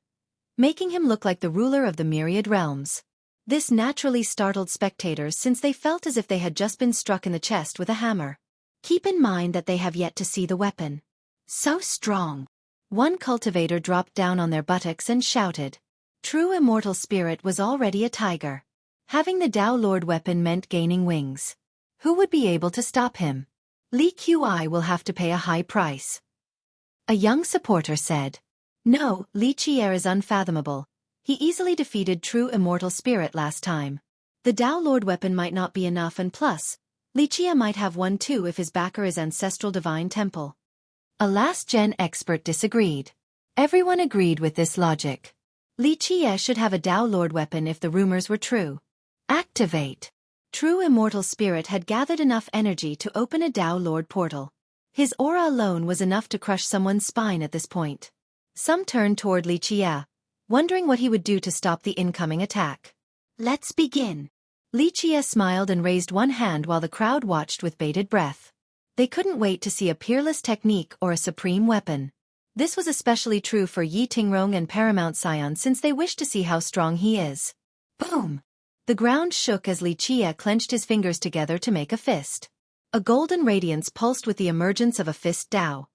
making him look like the ruler of the myriad realms. This naturally startled spectators, since they felt as if they had just been struck in the chest with a hammer. Keep in mind that they have yet to see the weapon. So strong. One cultivator dropped down on their buttocks and shouted. True Immortal Spirit was already a tiger. Having the Dao Lord weapon meant gaining wings. Who would be able to stop him? Li Qie will have to pay a high price. A young supporter said. No, Li Qie is unfathomable. He easily defeated True Immortal Spirit last time. The Dao Lord weapon might not be enough, and plus, Li Qie might have one too if his backer is Ancestral Divine Temple. A last-gen expert disagreed. Everyone agreed with this logic. Li Qie should have a Dao Lord weapon if the rumors were true. Activate! True Immortal Spirit had gathered enough energy to open a Dao Lord portal. His aura alone was enough to crush someone's spine at this point. Some turned toward Li Qie, wondering what he would do to stop the incoming attack. Let's begin. Li Qie smiled and raised one hand while the crowd watched with bated breath. They couldn't wait to see a peerless technique or a supreme weapon. This was especially true for Yi Tingrong and Paramount Scion, since they wished to see how strong he is. Boom! The ground shook as Li Qie clenched his fingers together to make a fist. A golden radiance pulsed with the emergence of a fist Dao.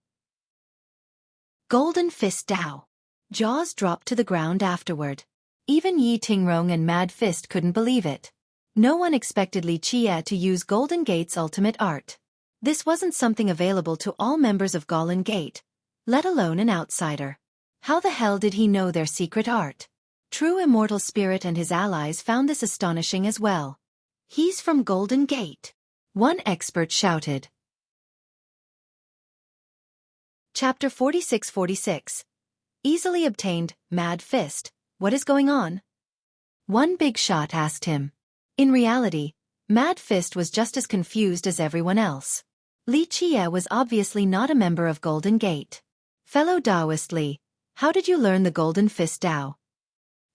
Golden Fist Dao. Jaws dropped to the ground afterward. Even Yi Tingrong and Mad Fist couldn't believe it. No one expected Li Qie to use Golden Gate's ultimate art. This wasn't something available to all members of Golden Gate, let alone an outsider. How the hell did he know their secret art? True Immortal Spirit and his allies found this astonishing as well. He's from Golden Gate. One expert shouted. Chapter 46-46. Easily obtained, Mad Fist. What is going on? One big shot asked him. In reality, Mad Fist was just as confused as everyone else. Li Qie was obviously not a member of Golden Gate. Fellow Daoist Li, how did you learn the Golden Fist Dao?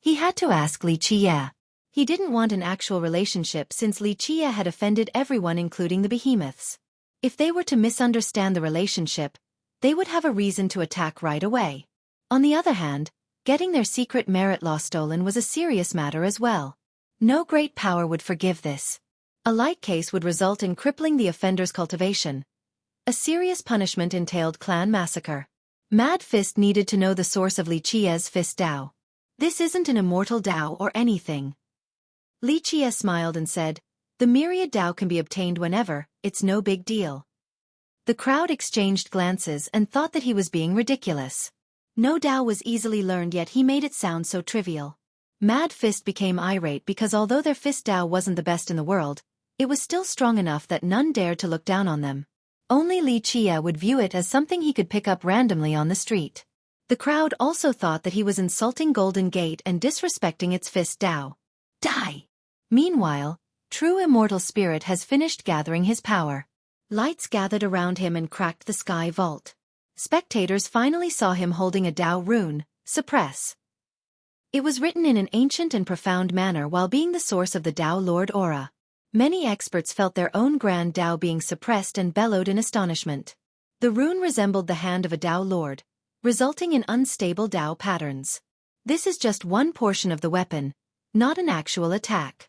He had to ask Li Qie. He didn't want an actual relationship since Li Qie had offended everyone including the behemoths. If they were to misunderstand the relationship, they would have a reason to attack right away. On the other hand, getting their secret merit law stolen was a serious matter as well. No great power would forgive this. A light case would result in crippling the offender's cultivation. A serious punishment entailed clan massacre. Mad Fist needed to know the source of Li Qie's Fist Dao. This isn't an immortal Dao or anything. Li Qie smiled and said, the myriad Dao can be obtained whenever, it's no big deal. The crowd exchanged glances and thought that he was being ridiculous. No Dao was easily learned, yet he made it sound so trivial. Mad Fist became irate because although their Fist Dao wasn't the best in the world, it was still strong enough that none dared to look down on them. Only Li Qie would view it as something he could pick up randomly on the street. The crowd also thought that he was insulting Golden Gate and disrespecting its Fist Dao. Die! Meanwhile, True Immortal Spirit has finished gathering his power. Lights gathered around him and cracked the sky vault. Spectators finally saw him holding a Dao rune, Suppress. It was written in an ancient and profound manner while being the source of the Dao Lord aura. Many experts felt their own grand Dao being suppressed and bellowed in astonishment. The rune resembled the hand of a Dao Lord, resulting in unstable Dao patterns. This is just one portion of the weapon, not an actual attack.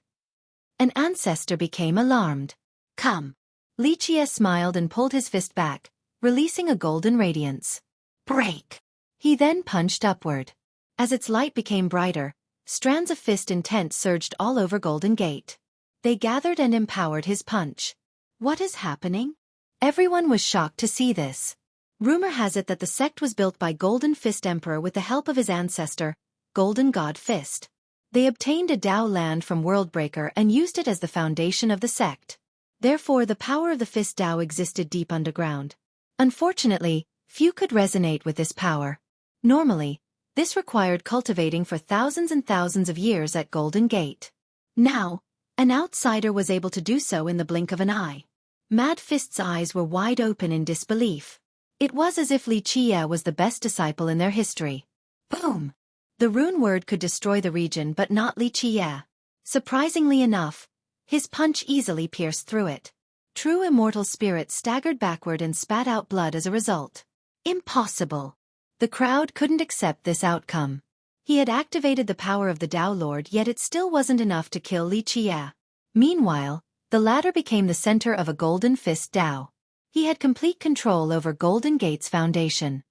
An ancestor became alarmed. Come. Li Qie smiled and pulled his fist back, releasing a golden radiance. Break! He then punched upward. As its light became brighter, strands of fist intent surged all over Golden Gate. They gathered and empowered his punch. What is happening? Everyone was shocked to see this. Rumor has it that the sect was built by Golden Fist Emperor with the help of his ancestor, Golden God Fist. They obtained a Dao land from Worldbreaker and used it as the foundation of the sect. Therefore the power of the Fist Dao existed deep underground. Unfortunately, few could resonate with this power. Normally, this required cultivating for thousands and thousands of years at Golden Gate. Now, an outsider was able to do so in the blink of an eye. Mad Fist's eyes were wide open in disbelief. It was as if Li Qie was the best disciple in their history. Boom! The rune word could destroy the region but not Li Qie. Surprisingly enough, his punch easily pierced through it. True Immortal Spirit staggered backward and spat out blood as a result. Impossible! The crowd couldn't accept this outcome. He had activated the power of the Dao Lord, yet it still wasn't enough to kill Li Qie. Meanwhile, the latter became the center of a Golden Fist Dao. He had complete control over Golden Gate's foundation.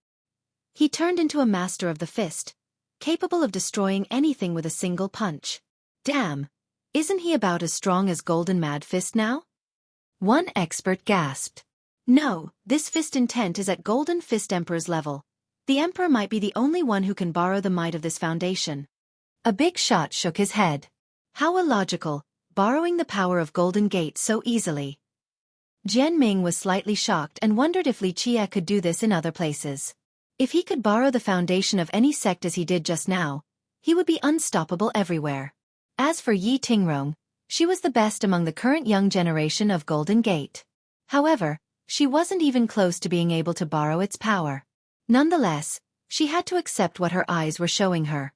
He turned into a master of the fist, capable of destroying anything with a single punch. Damn! Isn't he about as strong as Golden Mad Fist now? One expert gasped. No, this fist intent is at Golden Fist Emperor's level. The Emperor might be the only one who can borrow the might of this foundation. A big shot shook his head. How illogical, borrowing the power of Golden Gate so easily. Jian Ming was slightly shocked and wondered if Li Qie could do this in other places. If he could borrow the foundation of any sect as he did just now, he would be unstoppable everywhere. As for Yi Tingrong, she was the best among the current young generation of Golden Gate. However, she wasn't even close to being able to borrow its power. Nonetheless, she had to accept what her eyes were showing her.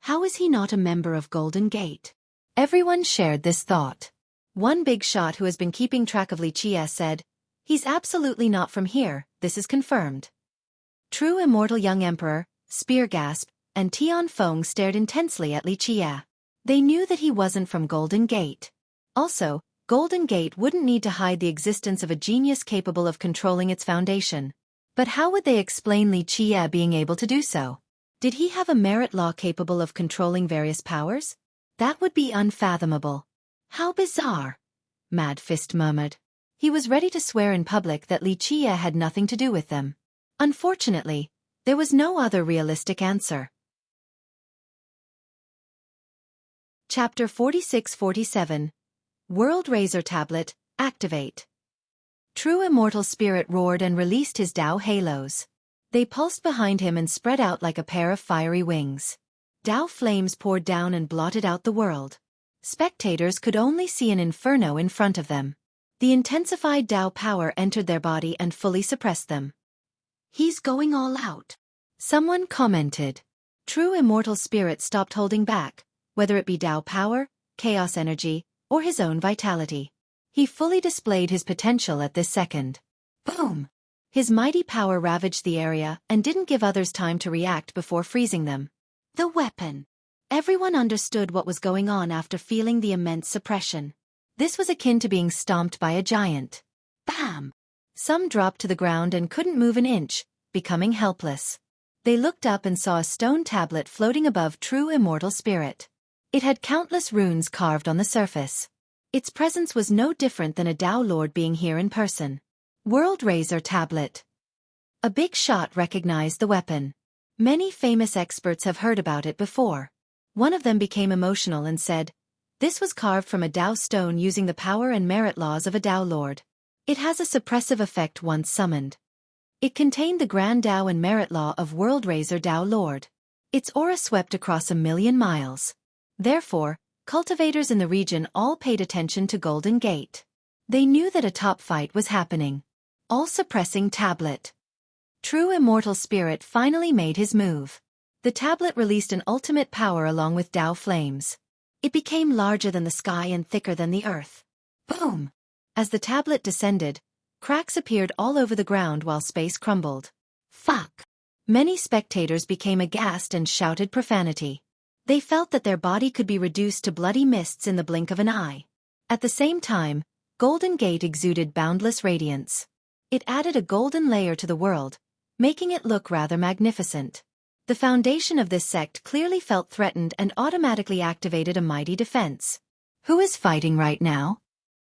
How is he not a member of Golden Gate? Everyone shared this thought. One big shot who has been keeping track of Li Qie said, he's absolutely not from here, this is confirmed. True Immortal Young Emperor, Spear Gasp, and Tian Feng stared intensely at Li Qie. They knew that he wasn't from Golden Gate. Also, Golden Gate wouldn't need to hide the existence of a genius capable of controlling its foundation. But how would they explain Li Qie being able to do so? Did he have a merit law capable of controlling various powers? That would be unfathomable. How bizarre, Mad Fist murmured. He was ready to swear in public that Li Qie had nothing to do with them. Unfortunately, there was no other realistic answer. Chapter 46-47 World Razor Tablet, Activate. True Immortal Spirit roared and released his Tao halos. They pulsed behind him and spread out like a pair of fiery wings. Tao flames poured down and blotted out the world. Spectators could only see an inferno in front of them. The intensified Tao power entered their body and fully suppressed them. He's going all out, someone commented. True Immortal Spirit stopped holding back, whether it be Tao power, chaos energy, or his own vitality. He fully displayed his potential at this second. Boom! His mighty power ravaged the area and didn't give others time to react before freezing them. The weapon. Everyone understood what was going on after feeling the immense suppression. This was akin to being stomped by a giant. Bam! Some dropped to the ground and couldn't move an inch, becoming helpless. They looked up and saw a stone tablet floating above True Immortal Spirit. It had countless runes carved on the surface. Its presence was no different than a Tao Lord being here in person. World Razor Tablet. A big shot recognized the weapon. Many famous experts have heard about it before. One of them became emotional and said, "This was carved from a Tao stone using the power and merit laws of a Tao Lord. It has a suppressive effect once summoned." It contained the grand Tao and merit law of World Razor Tao Lord. Its aura swept across 1,000,000 miles. Therefore, cultivators in the region all paid attention to Golden Gate. They knew that a top fight was happening. All-suppressing tablet. True Immortal Spirit finally made his move. The tablet released an ultimate power along with Tao flames. It became larger than the sky and thicker than the earth. Boom! As the tablet descended, cracks appeared all over the ground while space crumbled. Fuck! Many spectators became aghast and shouted profanity. They felt that their body could be reduced to bloody mists in the blink of an eye. At the same time, Golden Gate exuded boundless radiance. It added a golden layer to the world, making it look rather magnificent. The foundation of this sect clearly felt threatened and automatically activated a mighty defense. Who is fighting right now?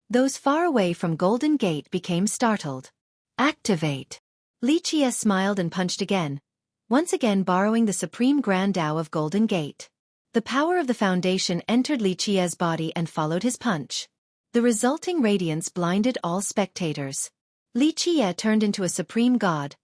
Those far away from Golden Gate became startled. Activate. Li Qie smiled and punched again, once again borrowing the supreme grand Tao of Golden Gate. The power of the foundation entered Li Qie's body and followed his punch. The resulting radiance blinded all spectators. Li Qie turned into a supreme god,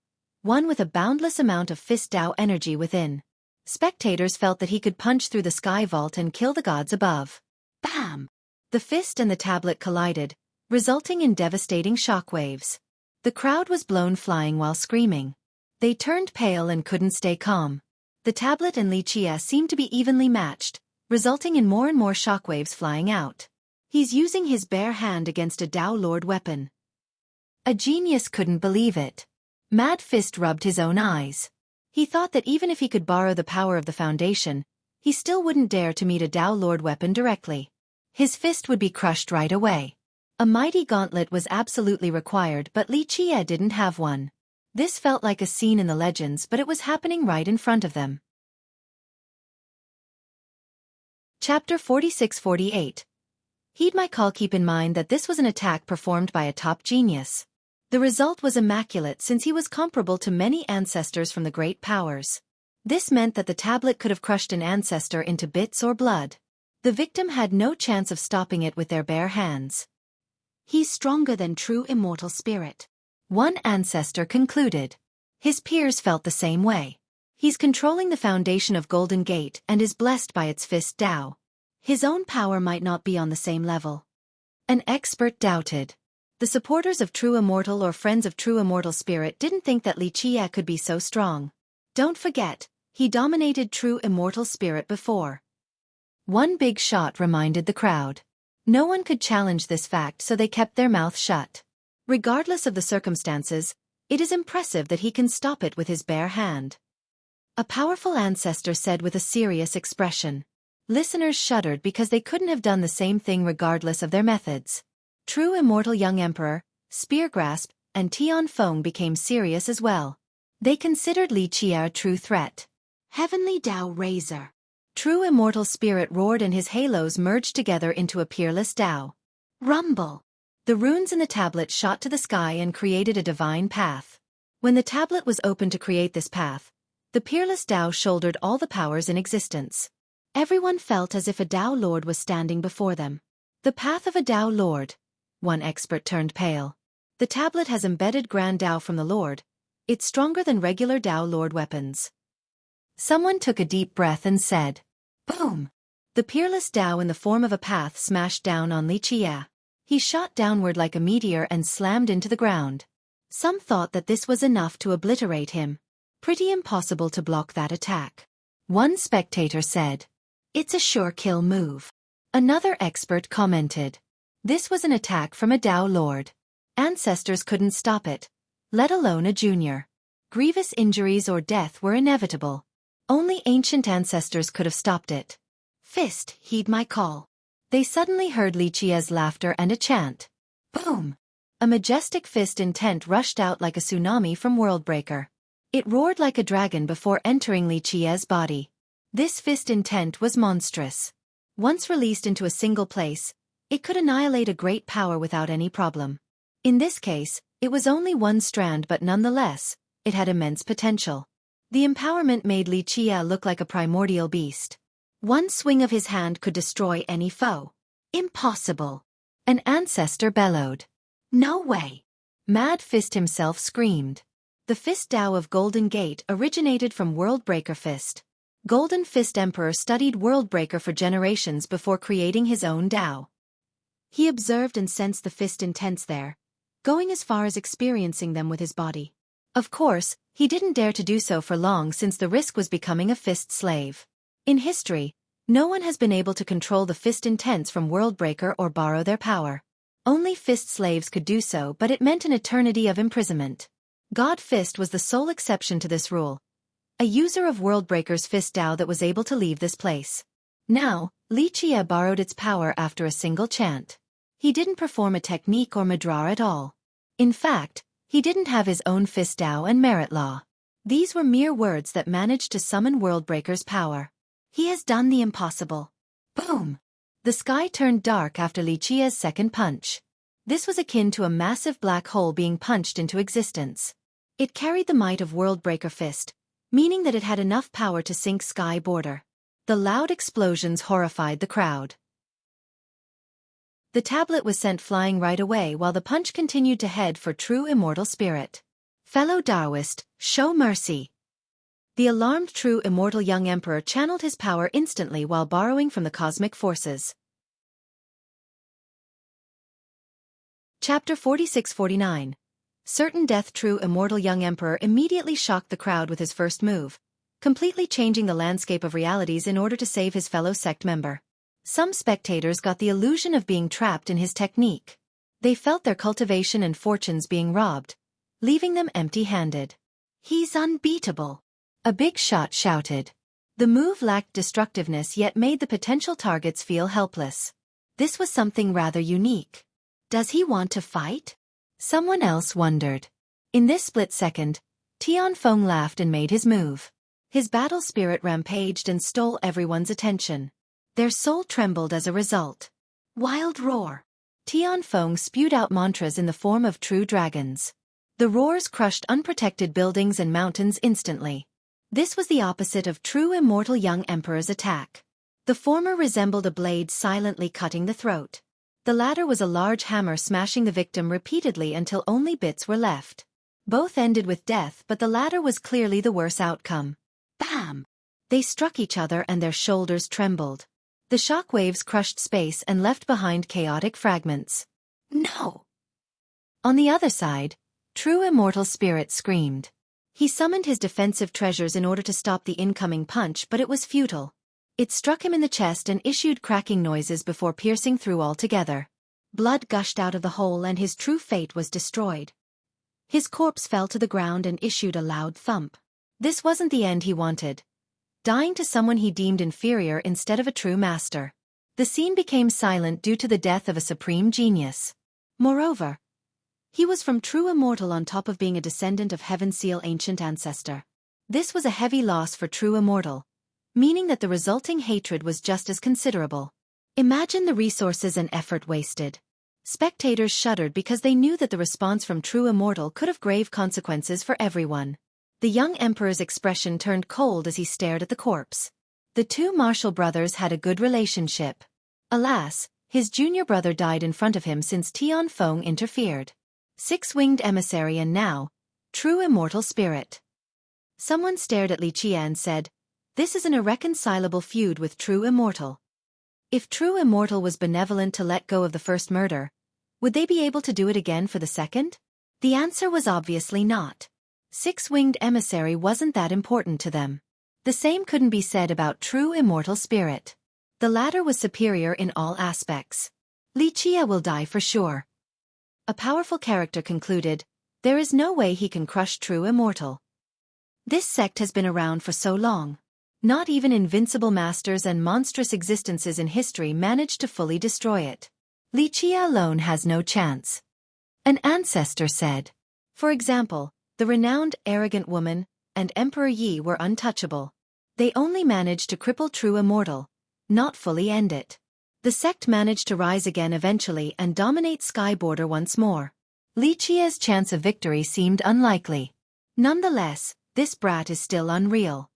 one with a boundless amount of fist Tao energy within. Spectators felt that he could punch through the sky vault and kill the gods above. Bam! The fist and the tablet collided, resulting in devastating shockwaves. The crowd was blown flying while screaming. They turned pale and couldn't stay calm. The tablet and Li Qie seemed to be evenly matched, resulting in more and more shockwaves flying out. He's using his bare hand against a Tao Lord weapon. A genius couldn't believe it. Mad Fist rubbed his own eyes. He thought that even if he could borrow the power of the foundation, he still wouldn't dare to meet a Tao Lord weapon directly. His fist would be crushed right away. A mighty gauntlet was absolutely required, but Li Qie didn't have one. This felt like a scene in the legends, but it was happening right in front of them. Chapter 46-48. Heed my call. Keep in mind that this was an attack performed by a top genius. The result was immaculate since he was comparable to many ancestors from the great powers. This meant that the tablet could have crushed an ancestor into bits or blood. The victim had no chance of stopping it with their bare hands. He's stronger than True Immortal Spirit, one ancestor concluded. His peers felt the same way. He's controlling the foundation of Golden Gate and is blessed by its fist Tao. His own power might not be on the same level. An expert doubted. The supporters of True Immortal or friends of True Immortal Spirit didn't think that Li Qie could be so strong. Don't forget, he dominated True Immortal Spirit before. One big shot reminded the crowd. No one could challenge this fact, so they kept their mouth shut. Regardless of the circumstances, it is impressive that he can stop it with his bare hand. A powerful ancestor said with a serious expression. Listeners shuddered because they couldn't have done the same thing regardless of their methods. True Immortal Young Emperor, Speargrasp, and Tianfeng became serious as well. They considered Li Qia a true threat. Heavenly Tao Razor. True Immortal Spirit roared and his halos merged together into a peerless Tao. Rumble. The runes in the tablet shot to the sky and created a divine path. When the tablet was opened to create this path, the peerless Tao shouldered all the powers in existence. Everyone felt as if a Tao Lord was standing before them. The path of a Tao Lord. One expert turned pale. The tablet has embedded Grand Tao from the Lord. It's stronger than regular Tao Lord weapons. Someone took a deep breath and said, "Boom!" The peerless Tao in the form of a path smashed down on Li Qia. He shot downward like a meteor and slammed into the ground. Some thought that this was enough to obliterate him. Pretty impossible to block that attack. One spectator said, "It's a sure kill move." Another expert commented, "This was an attack from a Tao Lord. Ancestors couldn't stop it, let alone a junior. Grievous injuries or death were inevitable. Only ancient ancestors could have stopped it. Fist, heed my call." They suddenly heard Li Qia's laughter and a chant. Boom! A majestic fist intent rushed out like a tsunami from Worldbreaker. It roared like a dragon before entering Li Qia's body. This fist intent was monstrous. Once released into a single place, it could annihilate a great power without any problem. In this case, it was only one strand, but nonetheless, it had immense potential. The empowerment made Li Qia look like a primordial beast. One swing of his hand could destroy any foe. Impossible! An ancestor bellowed. No way! Mad Fist himself screamed. The Fist Tao of Golden Gate originated from Worldbreaker Fist. Golden Fist Emperor studied Worldbreaker for generations before creating his own Tao. He observed and sensed the fist intents there, going as far as experiencing them with his body. Of course, he didn't dare to do so for long since the risk was becoming a fist slave. In history, no one has been able to control the fist intents from Worldbreaker or borrow their power. Only fist slaves could do so, but it meant an eternity of imprisonment. God Fist was the sole exception to this rule. A user of Worldbreaker's Fist Tao that was able to leave this place. Now, Li Qia borrowed its power after a single chant. He didn't perform a technique or madra at all. In fact, he didn't have his own Fist Tao and merit law. These were mere words that managed to summon Worldbreaker's power. He has done the impossible. Boom! The sky turned dark after Li Qia's second punch. This was akin to a massive black hole being punched into existence. It carried the might of Worldbreaker Fist, meaning that it had enough power to sink sky border. The loud explosions horrified the crowd. The tablet was sent flying right away while the punch continued to head for True Immortal Spirit. Fellow Taoist, show mercy. The alarmed True Immortal Young Emperor channeled his power instantly while borrowing from the cosmic forces. Chapter 46-49. Certain Death. True Immortal Young Emperor immediately shocked the crowd with his first move, completely changing the landscape of realities in order to save his fellow sect member. Some spectators got the illusion of being trapped in his technique. They felt their cultivation and fortunes being robbed, leaving them empty-handed. He's unbeatable! A big shot shouted. The move lacked destructiveness yet made the potential targets feel helpless. This was something rather unique. Does he want to fight? Someone else wondered. In this split second, Tianfeng laughed and made his move. His battle spirit rampaged and stole everyone's attention. Their soul trembled as a result. Wild roar. Tianfeng spewed out mantras in the form of true dragons. The roars crushed unprotected buildings and mountains instantly. This was the opposite of True Immortal Young Emperor's attack. The former resembled a blade silently cutting the throat. The latter was a large hammer smashing the victim repeatedly until only bits were left. Both ended with death, but the latter was clearly the worse outcome. Bam! They struck each other and their shoulders trembled. The shock waves crushed space and left behind chaotic fragments. No! On the other side, True Immortal Spirit screamed. He summoned his defensive treasures in order to stop the incoming punch, but it was futile. It struck him in the chest and issued cracking noises before piercing through altogether. Blood gushed out of the hole and his true fate was destroyed. His corpse fell to the ground and issued a loud thump. This wasn't the end he wanted. dying to someone he deemed inferior instead of a true master. The scene became silent due to the death of a supreme genius. Moreover, he was from true immortal on top of being a descendant of Heaven Seal ancient ancestor. This was a heavy loss for true immortal, meaning that the resulting hatred was just as considerable. Imagine the resources and effort wasted. Spectators shuddered because they knew that the response from true immortal could have grave consequences for everyone. The young emperor's expression turned cold as he stared at the corpse. The two Marshall brothers had a good relationship. Alas, his junior brother died in front of him since Tianfeng interfered. Six-winged emissary and now, true immortal spirit. Someone stared at Li Qia and said, "This is an irreconcilable feud with true immortal." If true immortal was benevolent to let go of the first murder, would they be able to do it again for the second? The answer was obviously not. Six-winged emissary wasn't that important to them. The same couldn't be said about true immortal spirit. The latter was superior in all aspects. Li Qia will die for sure. A powerful character concluded, there is no way he can crush true immortal. This sect has been around for so long. Not even invincible masters and monstrous existences in history managed to fully destroy it. Li Qia alone has no chance. An ancestor said. For example, the renowned arrogant woman and Emperor Yi were untouchable. They only managed to cripple true immortal, not fully end it. The sect managed to rise again eventually and dominate Sky Border once more. Li Qia's chance of victory seemed unlikely. Nonetheless, this brat is still unreal.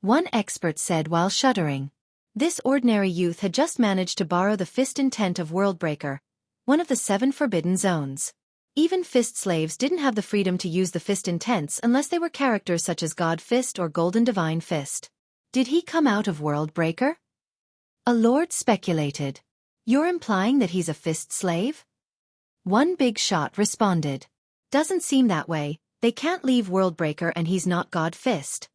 One expert said while shuddering. This ordinary youth had just managed to borrow the fist intent of Worldbreaker, one of the 7 forbidden zones. Even fist slaves didn't have the freedom to use the fist intents unless they were characters such as God Fist or Golden Divine Fist. Did he come out of Worldbreaker? A lord speculated. You're implying that he's a fist slave? One big shot responded. Doesn't seem that way, they can't leave Worldbreaker and he's not God Fist.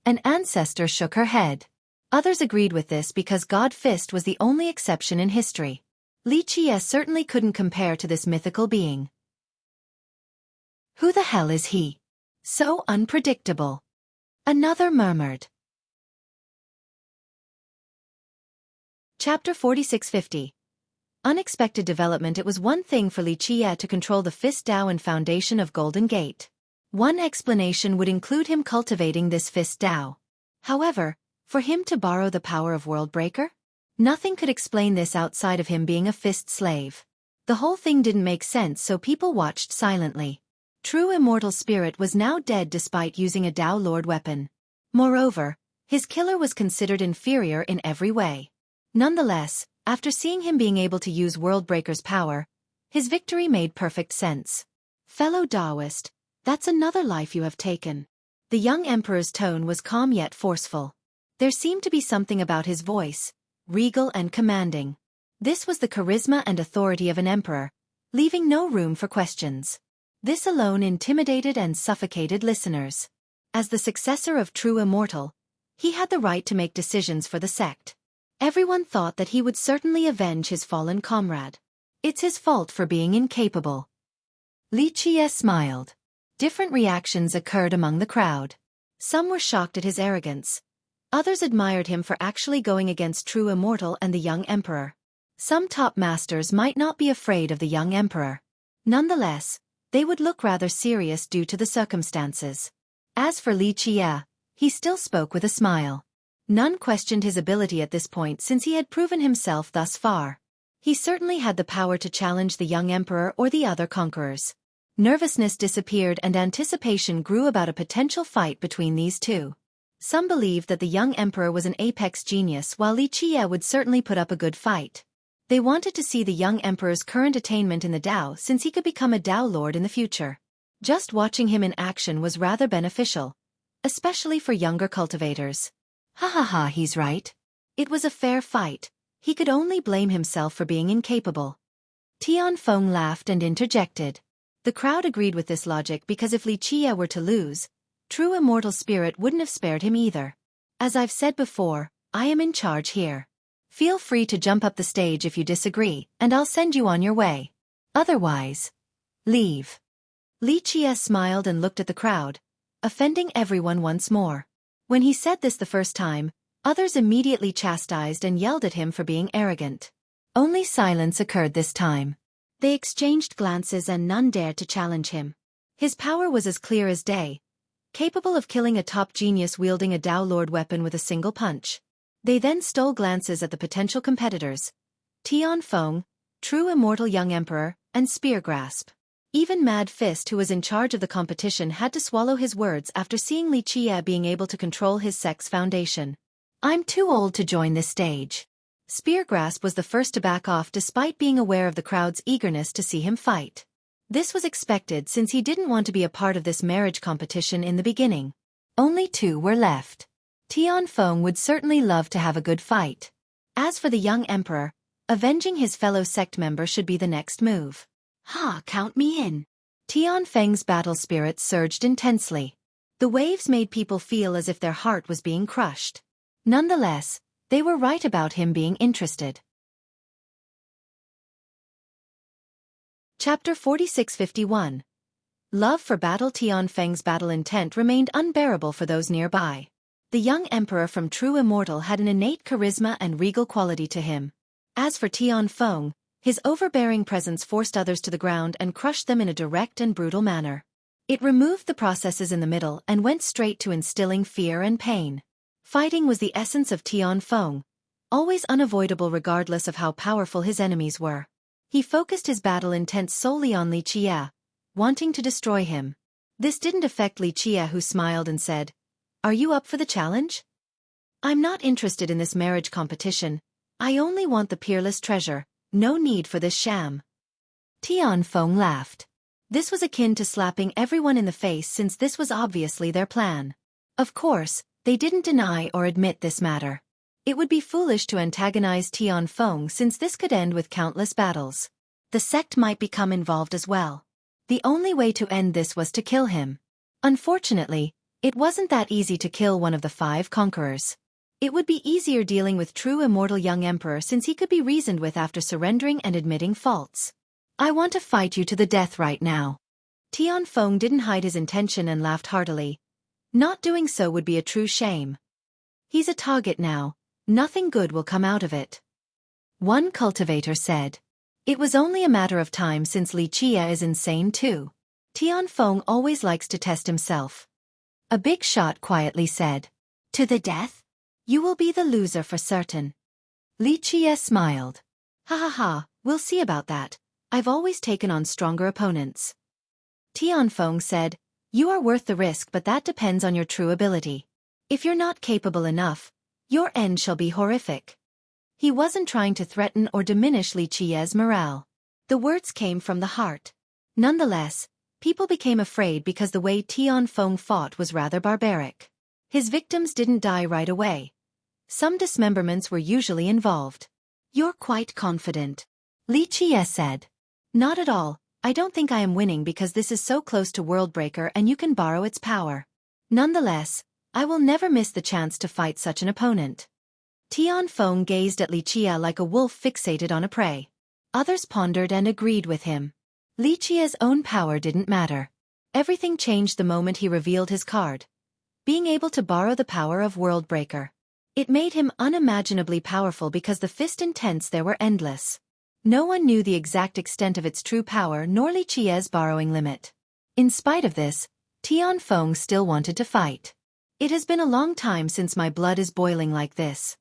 An ancestor shook her head. Others agreed with this because God Fist was the only exception in history. Li Qia certainly couldn't compare to this mythical being. Who the hell is he? So unpredictable. Another murmured. Chapter 4650. Unexpected development. It was one thing for Li Qia to control the Fist Dao and foundation of Golden Gate. One explanation would include him cultivating this Fist Dao. However, for him to borrow the power of Worldbreaker? Nothing could explain this outside of him being a fist slave. The whole thing didn't make sense, so people watched silently. True immortal spirit was now dead despite using a Dao Lord weapon. Moreover, his killer was considered inferior in every way. Nonetheless, after seeing him being able to use Worldbreaker's power, his victory made perfect sense. Fellow Daoist, that's another life you have taken. The young emperor's tone was calm yet forceful. There seemed to be something about his voice, regal and commanding. This was the charisma and authority of an emperor, leaving no room for questions. This alone intimidated and suffocated listeners. As the successor of true immortal, he had the right to make decisions for the sect. Everyone thought that he would certainly avenge his fallen comrade. It's his fault for being incapable. Li Qia smiled. Different reactions occurred among the crowd. Some were shocked at his arrogance. Others admired him for actually going against true immortal and the young emperor. Some top masters might not be afraid of the young emperor. Nonetheless, they would look rather serious due to the circumstances. As for Li Qia, he still spoke with a smile. None questioned his ability at this point since he had proven himself thus far. He certainly had the power to challenge the young emperor or the other conquerors. Nervousness disappeared and anticipation grew about a potential fight between these two. Some believed that the young emperor was an apex genius while Li Qia would certainly put up a good fight. They wanted to see the young emperor's current attainment in the Dao since he could become a Dao Lord in the future. Just watching him in action was rather beneficial, especially for younger cultivators. Ha, he's right. It was a fair fight. He could only blame himself for being incapable. Tianfeng laughed and interjected. The crowd agreed with this logic because if Li Qia were to lose, true immortal spirit wouldn't have spared him either. As I've said before, I am in charge here. Feel free to jump up the stage if you disagree, and I'll send you on your way. Otherwise, leave. Li Qia smiled and looked at the crowd, offending everyone once more. When he said this the first time, others immediately chastised and yelled at him for being arrogant. Only silence occurred this time. They exchanged glances and none dared to challenge him. His power was as clear as day, capable of killing a top genius wielding a Tao Lord weapon with a single punch. They then stole glances at the potential competitors: Tian Feng, true immortal young emperor, and Spear Grasp. Even Mad Fist, who was in charge of the competition, had to swallow his words after seeing Li Qie being able to control his sex foundation. "I'm too old to join this stage." Spear Grasp was the first to back off despite being aware of the crowd's eagerness to see him fight. This was expected since he didn't want to be a part of this marriage competition in the beginning. Only 2 were left. Tian Feng would certainly love to have a good fight. As for the young emperor, avenging his fellow sect member should be the next move. Count me in. Tian Feng's battle spirit surged intensely. The waves made people feel as if their heart was being crushed. Nonetheless, they were right about him being interested. Chapter 4651. Love for battle. Tian Feng's battle intent remained unbearable for those nearby. The young emperor from True Immortal had an innate charisma and regal quality to him. As for Tian Feng, his overbearing presence forced others to the ground and crushed them in a direct and brutal manner. It removed the processes in the middle and went straight to instilling fear and pain. Fighting was the essence of Tian Feng, always unavoidable regardless of how powerful his enemies were. He focused his battle intent solely on Li Qie, wanting to destroy him. This didn't affect Li Qie, who smiled and said, "Are you up for the challenge?" "I'm not interested in this marriage competition. I only want the peerless treasure. No need for this sham." Tian Feng laughed. This was akin to slapping everyone in the face since this was obviously their plan. Of course, they didn't deny or admit this matter. It would be foolish to antagonize Tian Feng since this could end with countless battles. The sect might become involved as well. The only way to end this was to kill him. Unfortunately, it wasn't that easy to kill one of the 5 conquerors. It would be easier dealing with True Immortal young emperor since he could be reasoned with after surrendering and admitting faults. "I want to fight you to the death right now." Tian Feng didn't hide his intention and laughed heartily. Not doing so would be a true shame. He's a target now. Nothing good will come out of it. One cultivator said. It was only a matter of time since Li Qie is insane too. Tian Feng always likes to test himself. A big shot quietly said. "To the death? You will be the loser for certain." Li Qie smiled. "Ha, we'll see about that. I've always taken on stronger opponents." Tian Feng said, "You are worth the risk, but that depends on your true ability. If you're not capable enough, your end shall be horrific." He wasn't trying to threaten or diminish Li Qie's morale. The words came from the heart. Nonetheless, people became afraid because the way Tian Feng fought was rather barbaric. His victims didn't die right away. Some dismemberments were usually involved. "You're quite confident," Li Qie said. "Not at all. I don't think I am winning because this is so close to Worldbreaker and you can borrow its power. Nonetheless, I will never miss the chance to fight such an opponent." Tian Feng gazed at Li Qie like a wolf fixated on a prey. Others pondered and agreed with him. Li Qie's own power didn't matter. Everything changed the moment he revealed his card. Being able to borrow the power of Worldbreaker. It made him unimaginably powerful because the fist intents there were endless. No one knew the exact extent of its true power nor Li Qie's borrowing limit. In spite of this, Tian Feng still wanted to fight. "It has been a long time since my blood is boiling like this,"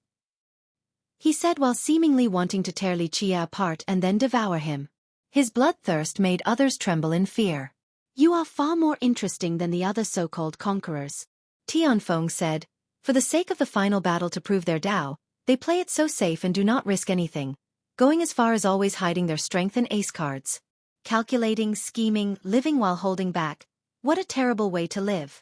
he said while seemingly wanting to tear Li Qie apart and then devour him. His bloodthirst made others tremble in fear. "You are far more interesting than the other so-called conquerors," Tian Feng said. For the sake of the final battle to prove their Tao, they play it so safe and do not risk anything, going as far as always hiding their strength and ace cards. Calculating, scheming, living while holding back. What a terrible way to live.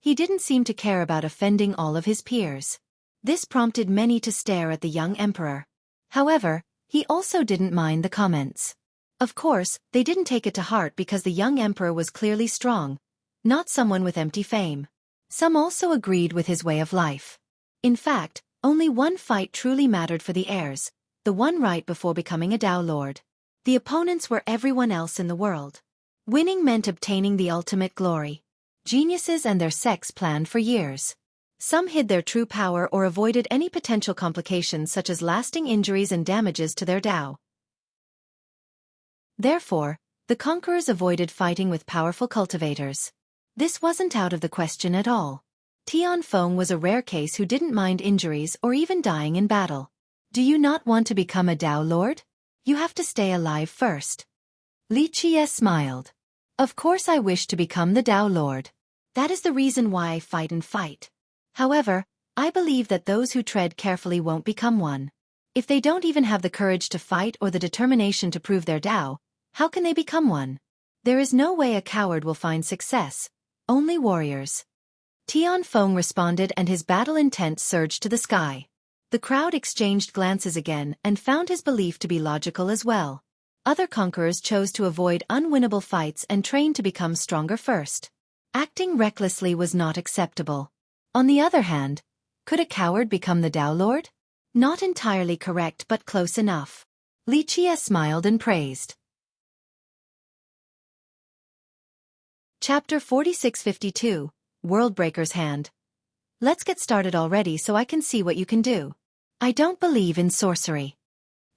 He didn't seem to care about offending all of his peers. This prompted many to stare at the young emperor. However, he also didn't mind the comments. Of course, they didn't take it to heart because the young emperor was clearly strong, not someone with empty fame. Some also agreed with his way of life. In fact, only one fight truly mattered for the heirs, the one right before becoming a Tao Lord. The opponents were everyone else in the world. Winning meant obtaining the ultimate glory. Geniuses and their sects planned for years. Some hid their true power or avoided any potential complications such as lasting injuries and damages to their Dao. Therefore, the conquerors avoided fighting with powerful cultivators. This wasn't out of the question at all. Tianfeng was a rare case who didn't mind injuries or even dying in battle. Do you not want to become a Dao Lord? You have to stay alive first. Li Qie smiled. Of course I wish to become the Dao Lord. That is the reason why I fight and fight. However, I believe that those who tread carefully won't become one. If they don't even have the courage to fight or the determination to prove their Dao, how can they become one? There is no way a coward will find success, only warriors. Tianfeng responded and his battle intent surged to the sky. The crowd exchanged glances again and found his belief to be logical as well. Other conquerors chose to avoid unwinnable fights and train to become stronger first. Acting recklessly was not acceptable. On the other hand, could a coward become the Dao Lord? Not entirely correct but close enough. Li Qie smiled and praised. Chapter 4652, Worldbreaker's Hand. Let's get started already so I can see what you can do. I don't believe in sorcery.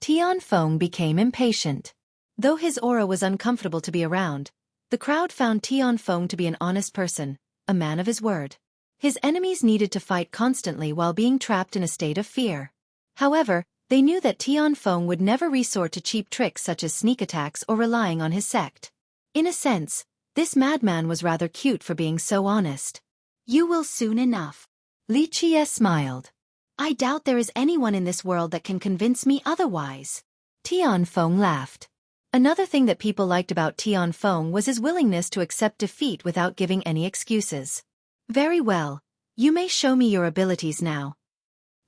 Tianfeng became impatient. Though his aura was uncomfortable to be around, the crowd found Tianfeng to be an honest person, a man of his word. His enemies needed to fight constantly while being trapped in a state of fear. However, they knew that Tianfeng would never resort to cheap tricks such as sneak attacks or relying on his sect. In a sense, this madman was rather cute for being so honest. You will soon enough. Li Qie smiled. I doubt there is anyone in this world that can convince me otherwise. Tianfeng laughed. Another thing that people liked about Tianfeng was his willingness to accept defeat without giving any excuses. Very well, you may show me your abilities now.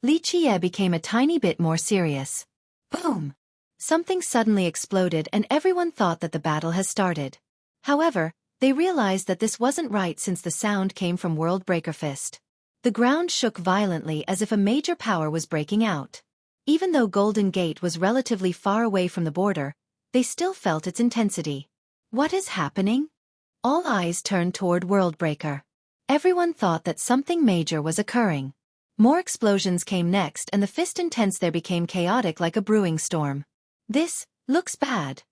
Li Qie became a tiny bit more serious. Boom! Something suddenly exploded and everyone thought that the battle has started. However, they realized that this wasn't right since the sound came from Worldbreaker Fist. The ground shook violently as if a major power was breaking out. Even though Golden Gate was relatively far away from the border, they still felt its intensity. What is happening? All eyes turned toward Worldbreaker. Everyone thought that something major was occurring. More explosions came next and the fist intense there became chaotic like a brewing storm. This looks bad,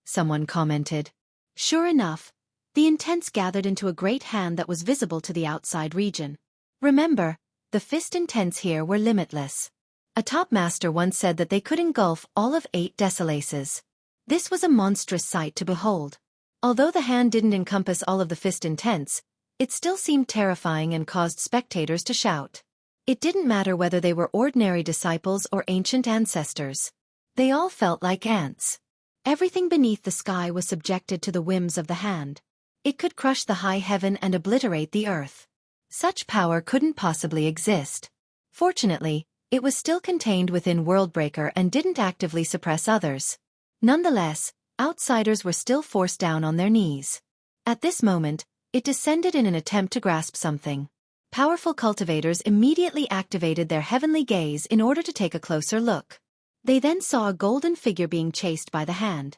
someone commented. Sure enough, the intense gathered into a great hand that was visible to the outside region. Remember, the fist intense here were limitless. A top master once said that they could engulf all of 8 desolaces. This was a monstrous sight to behold. Although the hand didn't encompass all of the fist intense, it still seemed terrifying and caused spectators to shout. It didn't matter whether they were ordinary disciples or ancient ancestors. They all felt like ants. Everything beneath the sky was subjected to the whims of the hand. It could crush the high heaven and obliterate the earth. Such power couldn't possibly exist. Fortunately, it was still contained within Worldbreaker and didn't actively suppress others. Nonetheless, outsiders were still forced down on their knees. At this moment, it descended in an attempt to grasp something. Powerful cultivators immediately activated their heavenly gaze in order to take a closer look. They then saw a golden figure being chased by the hand.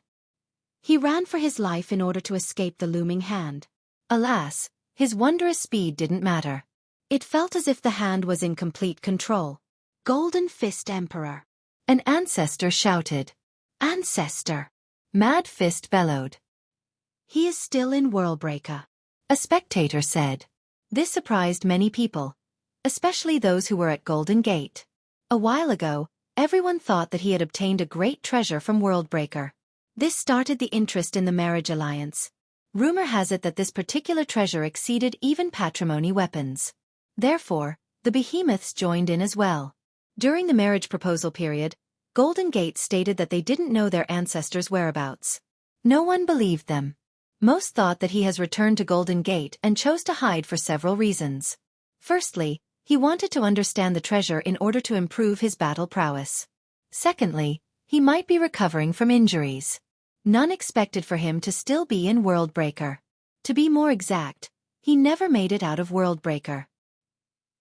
He ran for his life in order to escape the looming hand. Alas, his wondrous speed didn't matter. It felt as if the hand was in complete control. Golden Fist Emperor. An ancestor shouted. Ancestor! Mad Fist bellowed. He is still in Worldbreaker. A spectator said. This surprised many people, especially those who were at Golden Gate. A while ago, everyone thought that he had obtained a great treasure from Worldbreaker. This started the interest in the marriage alliance. Rumor has it that this particular treasure exceeded even patrimony weapons. Therefore, the behemoths joined in as well. During the marriage proposal period, Golden Gate stated that they didn't know their ancestors' whereabouts. No one believed them. Most thought that he has returned to Golden Gate and chose to hide for several reasons. Firstly, he wanted to understand the treasure in order to improve his battle prowess. Secondly, he might be recovering from injuries. None expected for him to still be in Worldbreaker. To be more exact, he never made it out of Worldbreaker.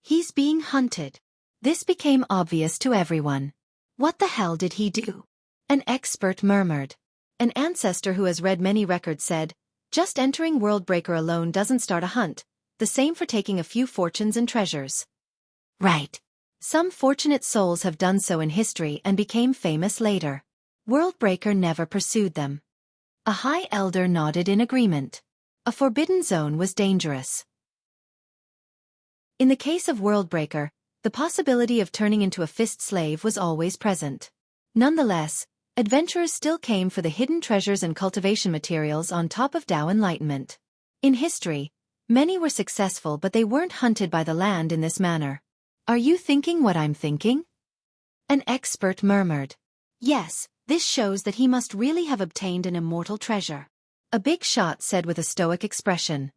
He's being hunted. This became obvious to everyone. What the hell did he do? An expert murmured. An ancestor who has read many records said, just entering Worldbreaker alone doesn't start a hunt, the same for taking a few fortunes and treasures. Right. Some fortunate souls have done so in history and became famous later. Worldbreaker never pursued them. A high elder nodded in agreement. A forbidden zone was dangerous. In the case of Worldbreaker, the possibility of turning into a fist slave was always present. Nonetheless, adventurers still came for the hidden treasures and cultivation materials on top of Tao enlightenment. In history, many were successful, but they weren't hunted by the land in this manner. Are you thinking what I'm thinking? An expert murmured. Yes, this shows that he must really have obtained an immortal treasure. A big shot said with a stoic expression.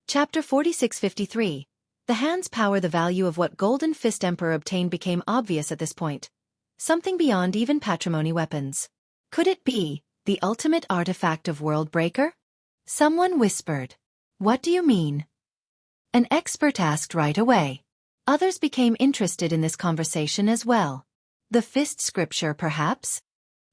Chapter 4653. The hand's power. The value of what Golden Fist Emperor obtained became obvious at this point. Something beyond even patrimony weapons. Could it be the ultimate artifact of Worldbreaker? Someone whispered. What do you mean? An expert asked right away. Others became interested in this conversation as well. The fist scripture, perhaps?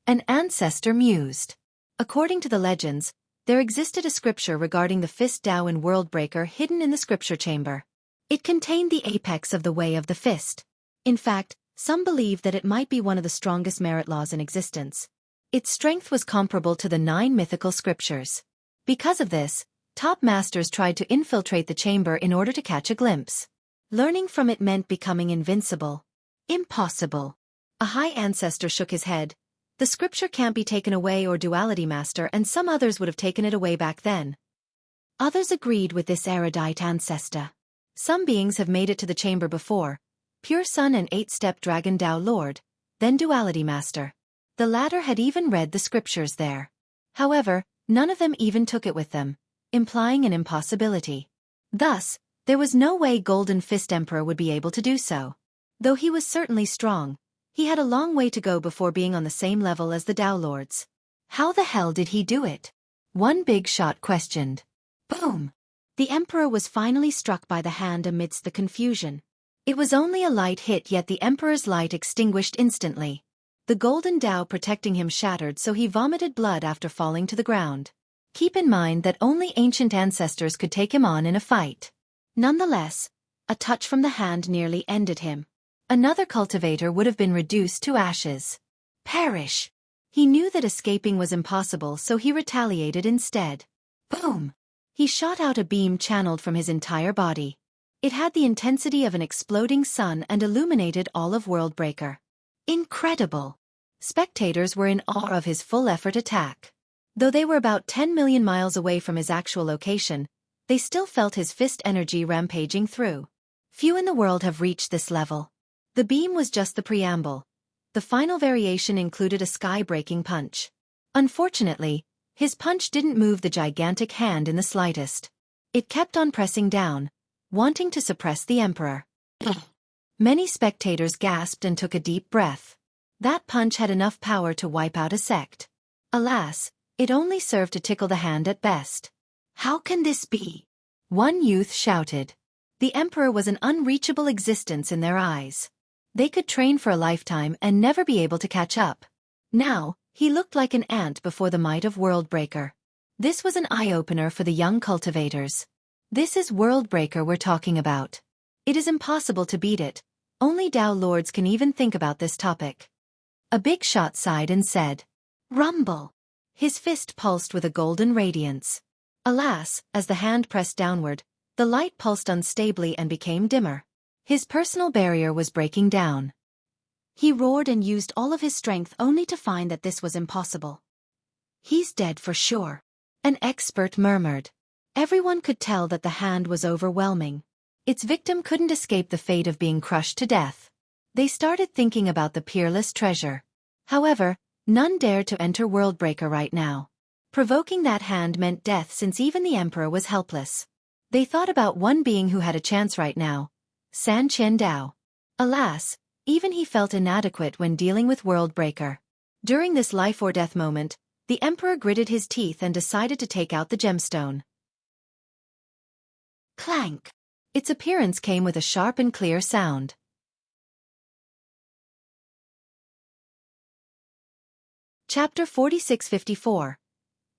An ancestor mused. According to the legends, there existed a scripture regarding the fist Tao in Worldbreaker hidden in the scripture chamber. It contained the apex of the way of the fist. In fact, some believed that it might be one of the strongest merit laws in existence. Its strength was comparable to the 9 mythical scriptures. Because of this, top masters tried to infiltrate the chamber in order to catch a glimpse. Learning from it meant becoming invincible. Impossible. A high ancestor shook his head. The scripture can't be taken away, or duality master, and some others would have taken it away back then. Others agreed with this erudite ancestor. Some beings have made it to the chamber before. Pure Sun and 8-step Dragon Tao Lord, then duality master. The latter had even read the scriptures there. However, none of them even took it with them, implying an impossibility. Thus, there was no way Golden Fist Emperor would be able to do so. Though he was certainly strong, he had a long way to go before being on the same level as the Tao Lords. How the hell did he do it? One big shot questioned. Boom! The Emperor was finally struck by the hand amidst the confusion. It was only a light hit, yet the Emperor's light extinguished instantly. The golden Tao protecting him shattered, so he vomited blood after falling to the ground. Keep in mind that only ancient ancestors could take him on in a fight. Nonetheless, a touch from the hand nearly ended him. Another cultivator would have been reduced to ashes. Perish! He knew that escaping was impossible, so he retaliated instead. Boom! He shot out a beam channeled from his entire body. It had the intensity of an exploding sun and illuminated all of Worldbreaker. Incredible! Spectators were in awe of his full-effort attack. Though they were about 10 million miles away from his actual location, they still felt his fist energy rampaging through. Few in the world have reached this level. The beam was just the preamble. The final variation included a sky-breaking punch. Unfortunately, his punch didn't move the gigantic hand in the slightest. It kept on pressing down, wanting to suppress the Emperor. Many spectators gasped and took a deep breath. That punch had enough power to wipe out a sect. Alas, it only served to tickle the hand at best. How can this be? One youth shouted. The Emperor was an unreachable existence in their eyes. They could train for a lifetime and never be able to catch up. Now, he looked like an ant before the might of Worldbreaker. This was an eye-opener for the young cultivators. This is Worldbreaker we're talking about. It is impossible to beat it. Only Tao Lords can even think about this topic. A big shot sighed and said, Rumble! His fist pulsed with a golden radiance. Alas, as the hand pressed downward, the light pulsed unstably and became dimmer. His personal barrier was breaking down. He roared and used all of his strength only to find that this was impossible. He's dead for sure. An expert murmured. Everyone could tell that the hand was overwhelming. Its victim couldn't escape the fate of being crushed to death. They started thinking about the peerless treasure. However, none dared to enter Worldbreaker right now. Provoking that hand meant death, since even the Emperor was helpless. They thought about one being who had a chance right now, San Chen Dao. Alas, even he felt inadequate when dealing with Worldbreaker. During this life-or-death moment, the Emperor gritted his teeth and decided to take out the gemstone. Clank! Its appearance came with a sharp and clear sound. Chapter 4654.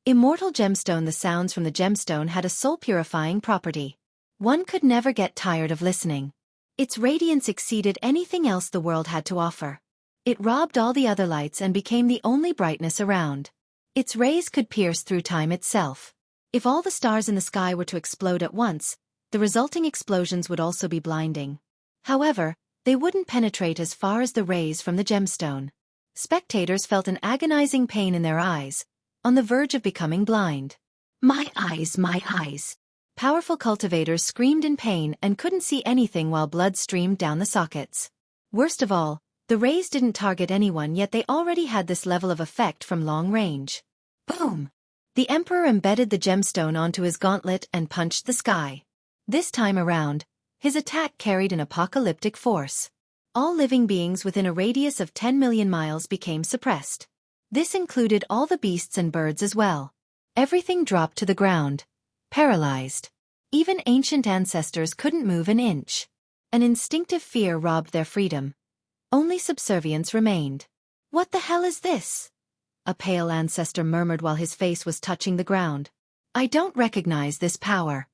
Immortal Gemstone. The sounds from the gemstone had a soul-purifying property. One could never get tired of listening. Its radiance exceeded anything else the world had to offer. It robbed all the other lights and became the only brightness around. Its rays could pierce through time itself. If all the stars in the sky were to explode at once, the resulting explosions would also be blinding. However, they wouldn't penetrate as far as the rays from the gemstone. Spectators felt an agonizing pain in their eyes, on the verge of becoming blind. "My eyes, my eyes!" Powerful cultivators screamed in pain and couldn't see anything while blood streamed down the sockets. Worst of all, the rays didn't target anyone, yet they already had this level of effect from long range. Boom! The Emperor embedded the gemstone onto his gauntlet and punched the sky. This time around, his attack carried an apocalyptic force. All living beings within a radius of 10 million miles became suppressed. This included all the beasts and birds as well. Everything dropped to the ground, paralyzed. Even ancient ancestors couldn't move an inch. An instinctive fear robbed their freedom. Only subservience remained. "What the hell is this?" a pale ancestor murmured while his face was touching the ground. "I don't recognize this power."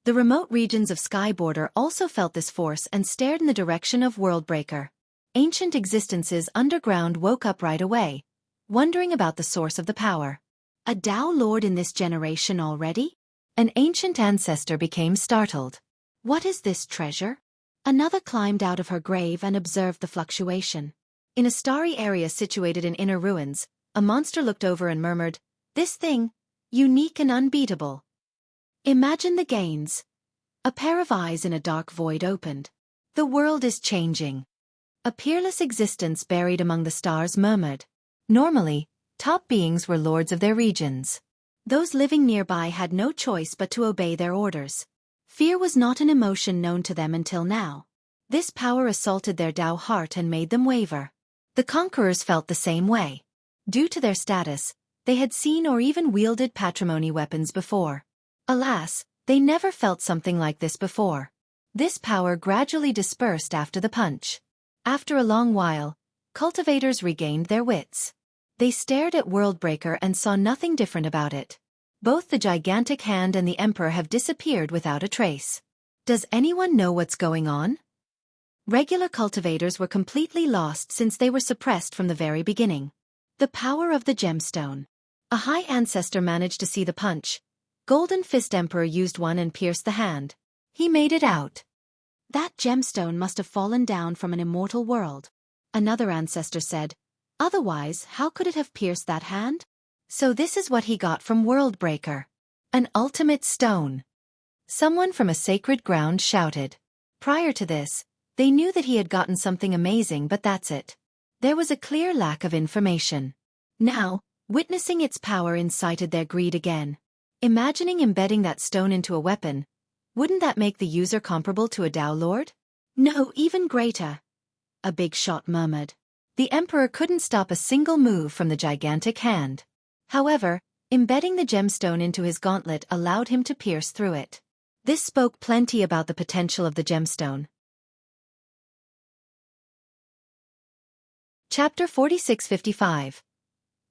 The remote regions of Sky Border also felt this force and stared in the direction of Worldbreaker. Ancient existences underground woke up right away, wondering about the source of the power. "A Tao Lord in this generation already?" An ancient ancestor became startled. "What is this treasure?" Another climbed out of her grave and observed the fluctuation. In a starry area situated in inner ruins, a monster looked over and murmured, "This thing, unique and unbeatable. Imagine the gains." A pair of eyes in a dark void opened. "The world is changing." A peerless existence buried among the stars murmured. Normally, top beings were lords of their regions. Those living nearby had no choice but to obey their orders. Fear was not an emotion known to them until now. This power assaulted their Tao heart and made them waver. The conquerors felt the same way. Due to their status, they had seen or even wielded patrimony weapons before. Alas, they never felt something like this before. This power gradually dispersed after the punch. After a long while, cultivators regained their wits. They stared at Worldbreaker and saw nothing different about it. Both the gigantic hand and the Emperor have disappeared without a trace. Does anyone know what's going on? Regular cultivators were completely lost since they were suppressed from the very beginning. The power of the gemstone. A high ancestor managed to see the punch. Golden Fist Emperor used one and pierced the hand. He made it out. "That gemstone must have fallen down from an immortal world," another ancestor said. "Otherwise, how could it have pierced that hand?" "So this is what he got from Worldbreaker. An ultimate stone." Someone from a sacred ground shouted. Prior to this, they knew that he had gotten something amazing, but that's it. There was a clear lack of information. Now, witnessing its power incited their greed again. Imagining embedding that stone into a weapon, wouldn't that make the user comparable to a Tao Lord? "No, even greater," a big shot murmured. The Emperor couldn't stop a single move from the gigantic hand. However, embedding the gemstone into his gauntlet allowed him to pierce through it. This spoke plenty about the potential of the gemstone. Chapter 4655.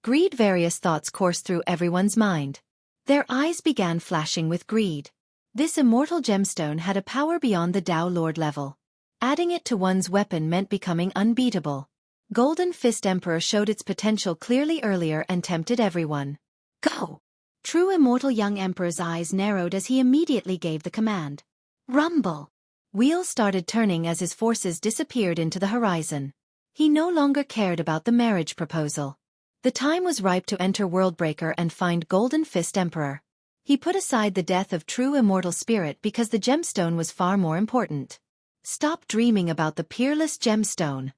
Greed. Various thoughts coursed through everyone's mind. Their eyes began flashing with greed. This immortal gemstone had a power beyond the Tao Lord level. Adding it to one's weapon meant becoming unbeatable. Golden Fist Emperor showed its potential clearly earlier and tempted everyone. "Go!" True immortal young Emperor's eyes narrowed as he immediately gave the command. "Rumble!" Wheels started turning as his forces disappeared into the horizon. He no longer cared about the marriage proposal. The time was ripe to enter Worldbreaker and find Golden Fist Emperor. He put aside the death of true immortal spirit because the gemstone was far more important. Stop dreaming about the peerless gemstone.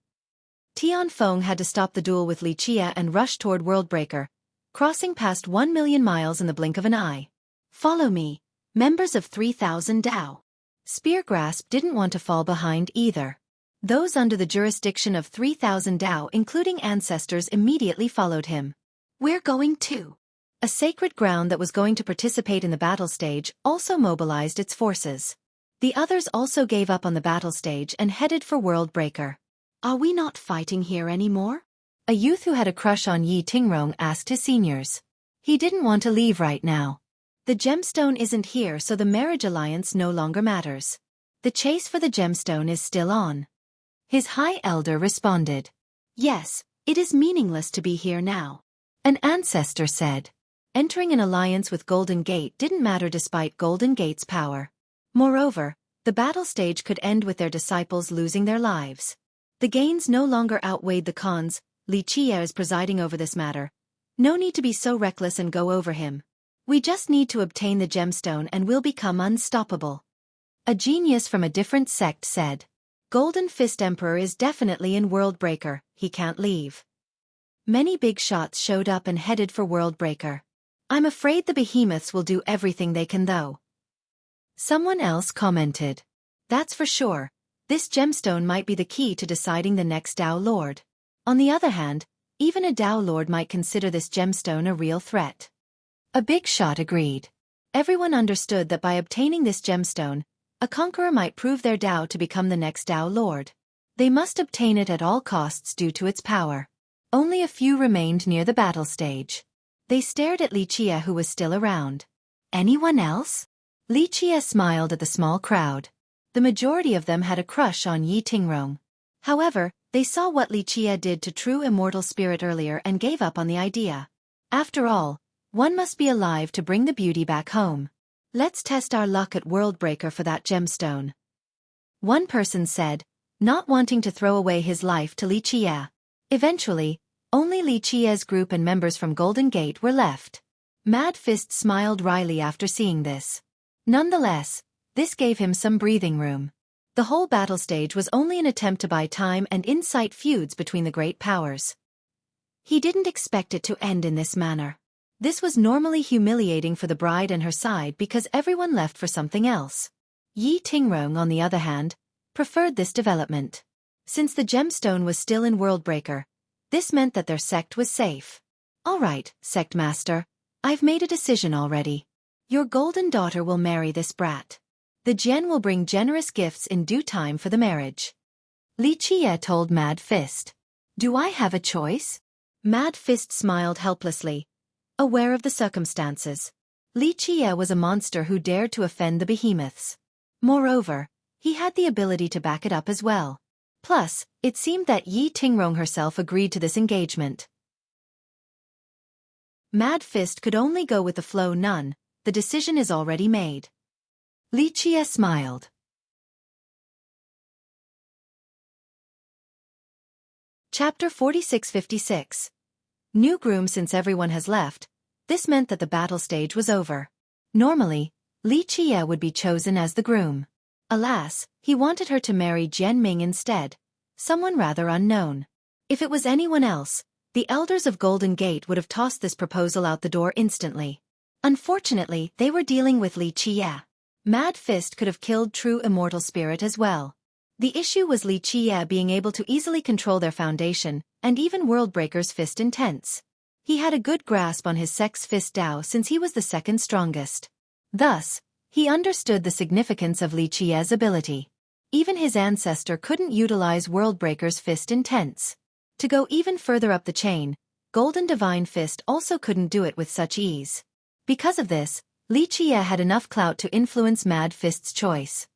Tian Feng had to stop the duel with Li Chia and rush toward Worldbreaker, crossing past 1 million miles in the blink of an eye. "Follow me, members of 3,000 Tao." Spear Grasp didn't want to fall behind either. Those under the jurisdiction of 3,000 Tao, including ancestors, immediately followed him. "We're going too." A sacred ground that was going to participate in the battle stage also mobilized its forces. The others also gave up on the battle stage and headed for Worldbreaker. "Are we not fighting here anymore?" A youth who had a crush on Yi Tingrong asked his seniors. He didn't want to leave right now. The gemstone isn't here, so the marriage alliance no longer matters. The chase for the gemstone is still on. His high elder responded. Yes, it is meaningless to be here now. An ancestor said. Entering an alliance with Golden Gate didn't matter despite Golden Gate's power. Moreover, the battle stage could end with their disciples losing their lives. The gains no longer outweighed the cons. Li Qie is presiding over this matter. No need to be so reckless and go over him. We just need to obtain the gemstone and we'll become unstoppable. A genius from a different sect said. Golden Fist Emperor is definitely in Worldbreaker, he can't leave. Many big shots showed up and headed for Worldbreaker. I'm afraid the behemoths will do everything they can though. Someone else commented. That's for sure. This gemstone might be the key to deciding the next Dao Lord. On the other hand, even a Dao Lord might consider this gemstone a real threat. A big shot agreed. Everyone understood that by obtaining this gemstone, a conqueror might prove their Dao to become the next Dao Lord. They must obtain it at all costs due to its power. Only a few remained near the battle stage. They stared at Li Qie, who was still around. Anyone else? Li Qie smiled at the small crowd. The majority of them had a crush on Yi Tingrong. However, they saw what Li Qie did to true immortal spirit earlier and gave up on the idea. After all, one must be alive to bring the beauty back home. Let's test our luck at Worldbreaker for that gemstone. One person said, not wanting to throw away his life to Li Qie. Eventually, only Li Qie's group and members from Golden Gate were left. Mad Fist smiled wryly after seeing this. Nonetheless, this gave him some breathing room. The whole battle stage was only an attempt to buy time and incite feuds between the great powers. He didn't expect it to end in this manner. This was normally humiliating for the bride and her side because everyone left for something else. Yi Tingrong, on the other hand, preferred this development. Since the gemstone was still in Worldbreaker, this meant that their sect was safe. All right, sect master, I've made a decision already. Your golden daughter will marry this brat. The Jian will bring generous gifts in due time for the marriage. Li Qie told Mad Fist. Do I have a choice? Mad Fist smiled helplessly, aware of the circumstances. Li Qie was a monster who dared to offend the behemoths. Moreover, he had the ability to back it up as well. Plus, it seemed that Yi Tingrong herself agreed to this engagement. Mad Fist could only go with the flow. None, the decision is already made. Li Qie smiled. Chapter 46-56. New groom. Since everyone has left, this meant that the battle stage was over. Normally, Li Qie would be chosen as the groom. Alas, he wanted her to marry Jian Ming instead, someone rather unknown. If it was anyone else, the elders of Golden Gate would have tossed this proposal out the door instantly. Unfortunately, they were dealing with Li Qie. Mad Fist could have killed true immortal spirit as well. The issue was Li Qie being able to easily control their foundation, and even Worldbreaker's fist intense. He had a good grasp on his sect's fist Dao since he was the second strongest. Thus, he understood the significance of Li Qie's ability. Even his ancestor couldn't utilize Worldbreaker's fist intense. To go even further up the chain, Golden Divine Fist also couldn't do it with such ease. Because of this, Li Qie had enough clout to influence Mad Fist's choice.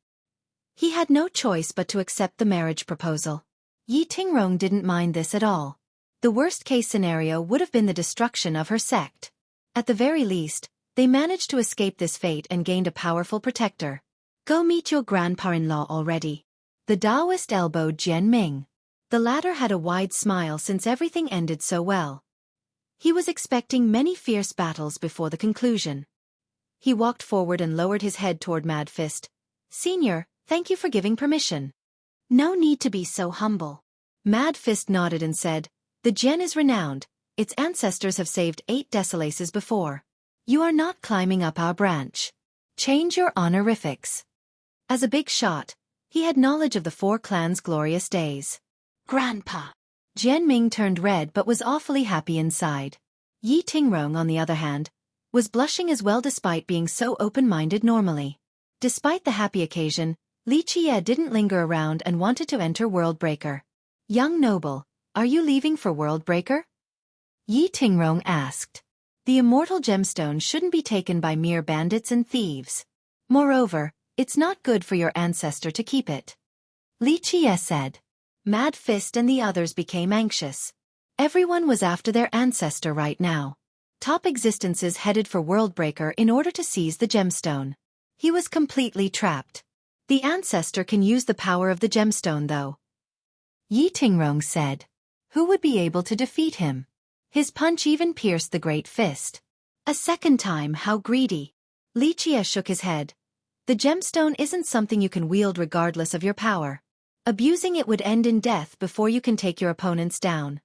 He had no choice but to accept the marriage proposal. Yi Tingrong didn't mind this at all. The worst-case scenario would have been the destruction of her sect. At the very least, they managed to escape this fate and gained a powerful protector. Go meet your grandpa-in-law already. The Taoist elbowed Jian Ming. The latter had a wide smile since everything ended so well. He was expecting many fierce battles before the conclusion. He walked forward and lowered his head toward Mad Fist. Senior, thank you for giving permission. No need to be so humble. Mad Fist nodded and said, the Jian is renowned. Its ancestors have saved 8 Desolaces before. You are not climbing up our branch. Change your honorifics. As a big shot, he had knowledge of the 4 clans' glorious days. Grandpa. Jian Ming turned red but was awfully happy inside. Yi Tingrong, on the other hand, was blushing as well despite being so open-minded normally. Despite the happy occasion, Li Qie didn't linger around and wanted to enter Worldbreaker. Young noble, are you leaving for Worldbreaker? Yi Tingrong asked. The immortal gemstone shouldn't be taken by mere bandits and thieves. Moreover, it's not good for your ancestor to keep it. Xueqi said. Mad Fist and the others became anxious. Everyone was after their ancestor right now. Top existences headed for Worldbreaker in order to seize the gemstone. He was completely trapped. The ancestor can use the power of the gemstone though. Yi Tingrong said. Who would be able to defeat him? His punch even pierced the Great Fist. A second time, how greedy. Xueqi shook his head. The gemstone isn't something you can wield regardless of your power. Abusing it would end in death before you can take your opponents down.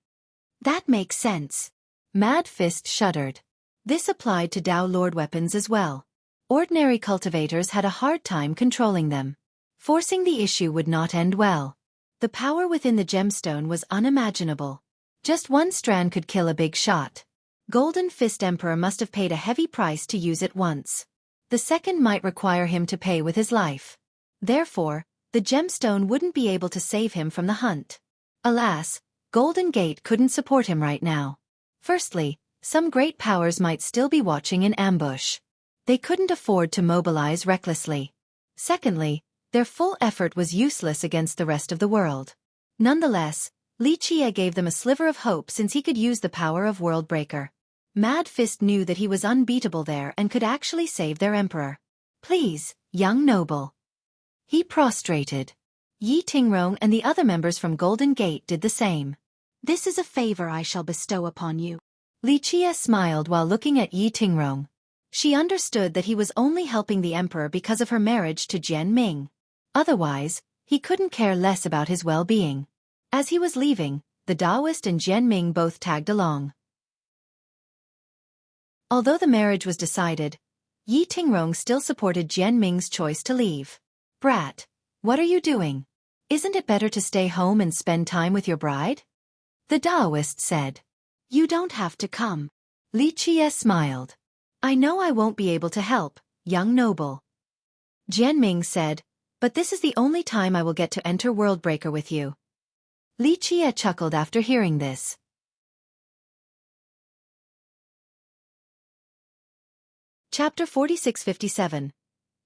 That makes sense. Mad Fist shuddered. This applied to Dao Lord weapons as well. Ordinary cultivators had a hard time controlling them. Forcing the issue would not end well. The power within the gemstone was unimaginable. Just one strand could kill a big shot. Golden Fist Emperor must have paid a heavy price to use it once. The second might require him to pay with his life. Therefore, the gemstone wouldn't be able to save him from the hunt. Alas, Golden Gate couldn't support him right now. Firstly, some great powers might still be watching in ambush. They couldn't afford to mobilize recklessly. Secondly, their full effort was useless against the rest of the world. Nonetheless, Xueqi gave them a sliver of hope since he could use the power of Worldbreaker. Mad Fist knew that he was unbeatable there and could actually save their emperor. Please, young noble. He prostrated. Yi Tingrong and the other members from Golden Gate did the same. This is a favor I shall bestow upon you. Xueqi smiled while looking at Yi Tingrong. She understood that he was only helping the emperor because of her marriage to Jian Ming. Otherwise, he couldn't care less about his well-being. As he was leaving, the Taoist and Jian Ming both tagged along. Although the marriage was decided, Yi Tingrong still supported Jian Ming's choice to leave. Brat, what are you doing? Isn't it better to stay home and spend time with your bride? The Taoist said. You don't have to come. Xueqi smiled. I know I won't be able to help, young noble. Jian Ming said, but this is the only time I will get to enter Worldbreaker with you. Xueqi chuckled after hearing this. Chapter 4657.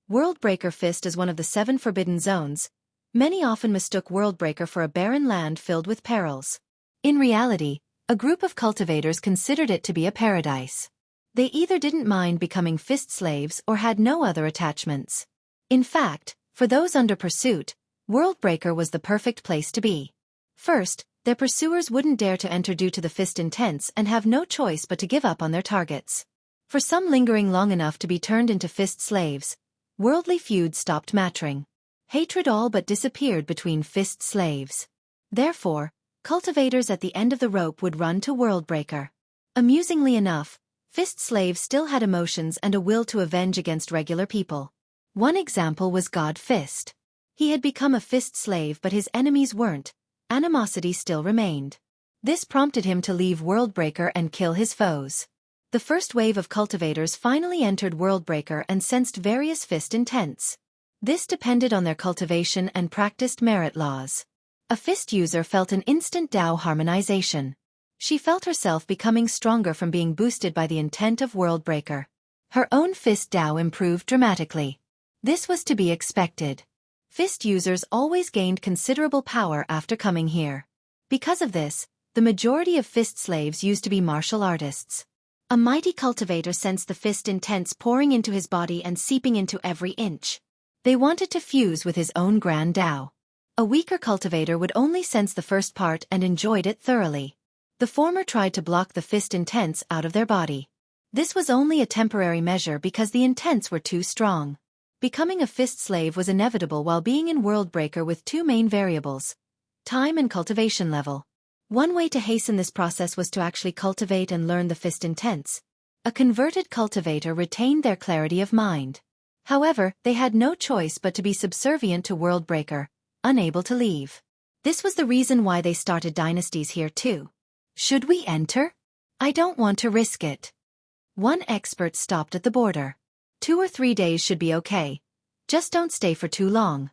Worldbreaker Fist is one of the 7 forbidden zones. Many often mistook Worldbreaker for a barren land filled with perils. In reality, a group of cultivators considered it to be a paradise. They either didn't mind becoming fist slaves or had no other attachments. In fact, for those under pursuit, Worldbreaker was the perfect place to be. First, their pursuers wouldn't dare to enter due to the fist intense and have no choice but to give up on their targets. For some lingering long enough to be turned into fist slaves, worldly feuds stopped mattering. Hatred all but disappeared between fist slaves. Therefore, cultivators at the end of the rope would run to Worldbreaker. Amusingly enough, fist slaves still had emotions and a will to avenge against regular people. One example was God Fist. He had become a fist slave but his enemies weren't. Animosity still remained. This prompted him to leave Worldbreaker and kill his foes. The first wave of cultivators finally entered Worldbreaker and sensed various fist intents. This depended on their cultivation and practiced merit laws. A fist user felt an instant Dao harmonization. She felt herself becoming stronger from being boosted by the intent of Worldbreaker. Her own fist Dao improved dramatically. This was to be expected. Fist users always gained considerable power after coming here. Because of this, the majority of fist slaves used to be martial artists. A mighty cultivator sensed the fist intents pouring into his body and seeping into every inch. They wanted to fuse with his own grand Dao. A weaker cultivator would only sense the first part and enjoyed it thoroughly. The former tried to block the fist intents out of their body. This was only a temporary measure because the intents were too strong. Becoming a fist slave was inevitable while being in Worldbreaker with 2 main variables: time and cultivation level. One way to hasten this process was to actually cultivate and learn the fist intents. A converted cultivator retained their clarity of mind. However, they had no choice but to be subservient to Worldbreaker, unable to leave. This was the reason why they started dynasties here too. Should we enter? I don't want to risk it. One expert stopped at the border. 2 or 3 days should be okay. Just don't stay for too long.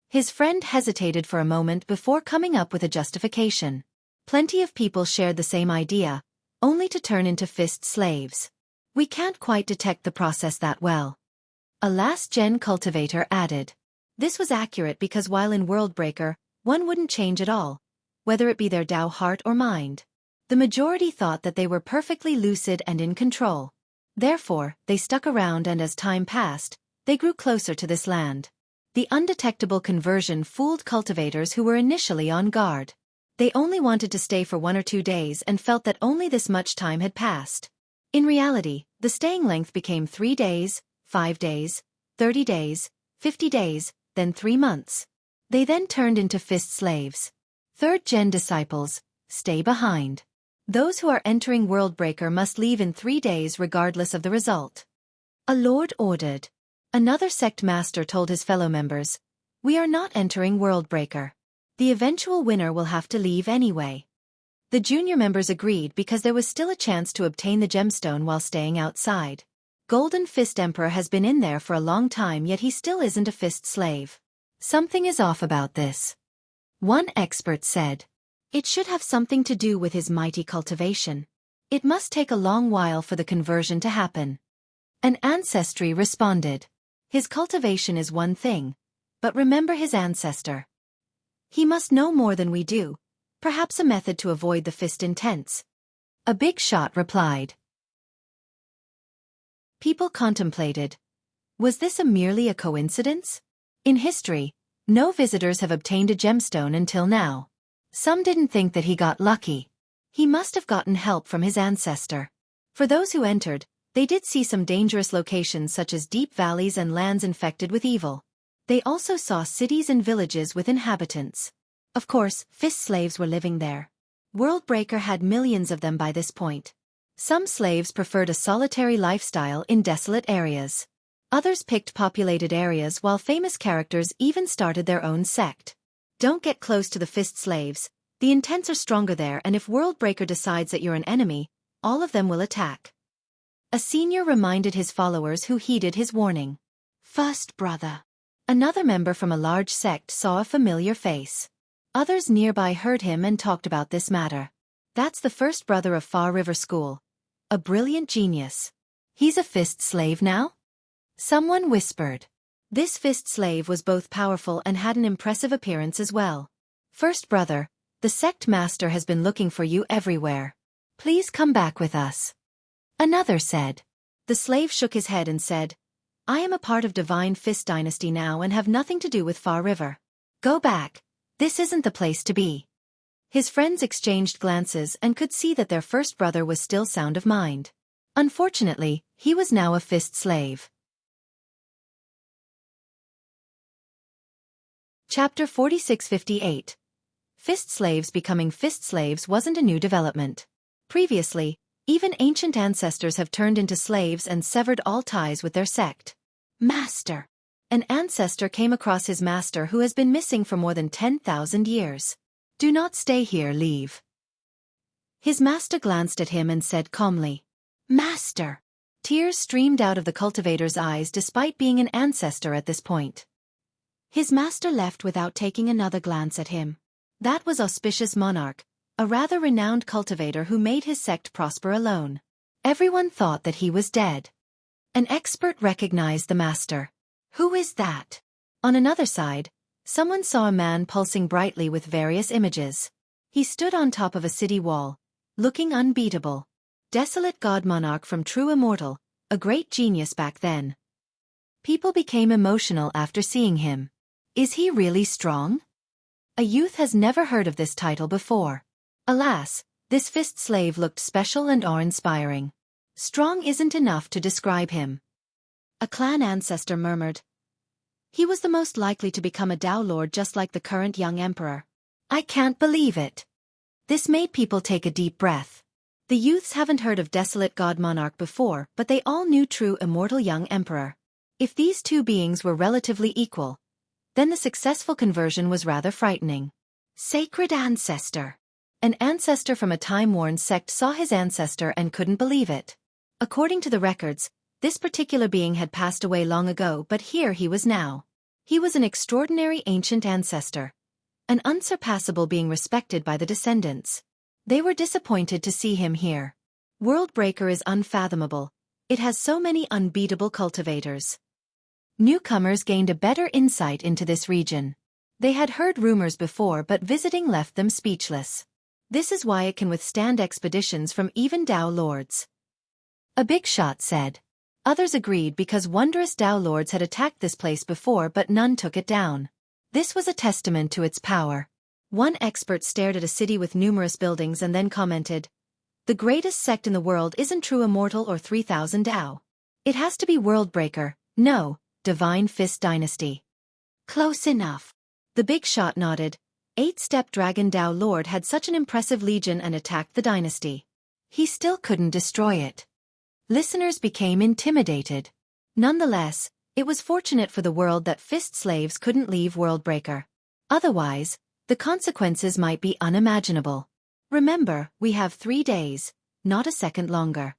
His friend hesitated for a moment before coming up with a justification. Plenty of people shared the same idea. only to turn into fist slaves. We can't quite detect the process that well. A last-gen cultivator added. This was accurate because while in Worldbreaker, one wouldn't change at all, whether it be their Dao heart or mind. The majority thought that they were perfectly lucid and in control. Therefore, they stuck around, and as time passed, they grew closer to this land. The undetectable conversion fooled cultivators who were initially on guard. They only wanted to stay for 1 or 2 days and felt that only this much time had passed. In reality, the staying length became 3 days, 5 days, 30 days, 50 days, then 3 months. They then turned into fist slaves. 3rd-gen disciples, stay behind. Those who are entering Worldbreaker must leave in 3 days regardless of the result. A lord ordered. Another sect master told his fellow members, we are not entering Worldbreaker. The eventual winner will have to leave anyway. The junior members agreed because there was still a chance to obtain the gemstone while staying outside. Golden Fist Emperor has been in there for a long time, yet he still isn't a fist slave. Something is off about this. One expert said. It should have something to do with his mighty cultivation. It must take a long while for the conversion to happen. An ancestry responded. His cultivation is one thing, but remember his ancestor. He must know more than we do, perhaps a method to avoid the fist intents. A big shot replied. People contemplated. Was this merely a coincidence? In history, no visitors have obtained a gemstone until now. Some didn't think that he got lucky. He must have gotten help from his ancestor. For those who entered, they did see some dangerous locations such as deep valleys and lands infected with evil. They also saw cities and villages with inhabitants. Of course, fist slaves were living there. Worldbreaker had millions of them by this point. Some slaves preferred a solitary lifestyle in desolate areas. Others picked populated areas, while famous characters even started their own sect. Don't get close to the fist slaves. The intents are stronger there, and if Worldbreaker decides that you're an enemy, all of them will attack. A senior reminded his followers who heeded his warning. First brother. Another member from a large sect saw a familiar face. Others nearby heard him and talked about this matter. That's the first brother of Far River School. A brilliant genius. He's a fist slave now? Someone whispered. This fist slave was both powerful and had an impressive appearance as well. First brother, the sect master has been looking for you everywhere. Please come back with us. Another said. The slave shook his head and said, I am a part of Divine Fist Dynasty now and have nothing to do with Far River. Go back. This isn't the place to be. His friends exchanged glances and could see that their first brother was still sound of mind. Unfortunately, he was now a fist slave. Chapter 4658. Fist slaves becoming fist slaves wasn't a new development. Previously, even ancient ancestors have turned into slaves and severed all ties with their sect. Master. An ancestor came across his master who has been missing for more than 10,000 years. Do not stay here, leave. His master glanced at him and said calmly, Master. Tears streamed out of the cultivator's eyes despite being an ancestor at this point. His master left without taking another glance at him. That was Auspicious Monarch, a rather renowned cultivator who made his sect prosper alone. Everyone thought that he was dead. An expert recognized the master. Who is that? On another side, someone saw a man pulsing brightly with various images. He stood on top of a city wall, looking unbeatable. Desolate God Monarch from True Immortal, a great genius back then. People became emotional after seeing him. Is he really strong? A youth has never heard of this title before. Alas, this fist slave looked special and awe-inspiring. Strong isn't enough to describe him. A clan ancestor murmured. He was the most likely to become a Dao Lord just like the current young emperor. I can't believe it. This made people take a deep breath. The youths haven't heard of Desolate God Monarch before, but they all knew True Immortal Young Emperor. If these two beings were relatively equal, then the successful conversion was rather frightening. Sacred Ancestor. An ancestor from a time-worn sect saw his ancestor and couldn't believe it. According to the records, this particular being had passed away long ago, but here he was now. He was an extraordinary ancient ancestor, an unsurpassable being respected by the descendants. They were disappointed to see him here. Worldbreaker is unfathomable. It has so many unbeatable cultivators. Newcomers gained a better insight into this region. They had heard rumors before, but visiting left them speechless. This is why it can withstand expeditions from even Dao Lords. A big shot said. Others agreed because wondrous Dao Lords had attacked this place before, but none took it down. This was a testament to its power. One expert stared at a city with numerous buildings and then commented, "The greatest sect in the world isn't true immortal or 3,000 Dao. It has to be Worldbreaker, no, Divine Fist Dynasty." Close enough. The big shot nodded. 8-step Dragon Dao Lord had such an impressive legion and attacked the dynasty. He still couldn't destroy it. Listeners became intimidated. Nonetheless, it was fortunate for the world that Fist slaves couldn't leave Worldbreaker. Otherwise, the consequences might be unimaginable. Remember, we have 3 days, not a second longer.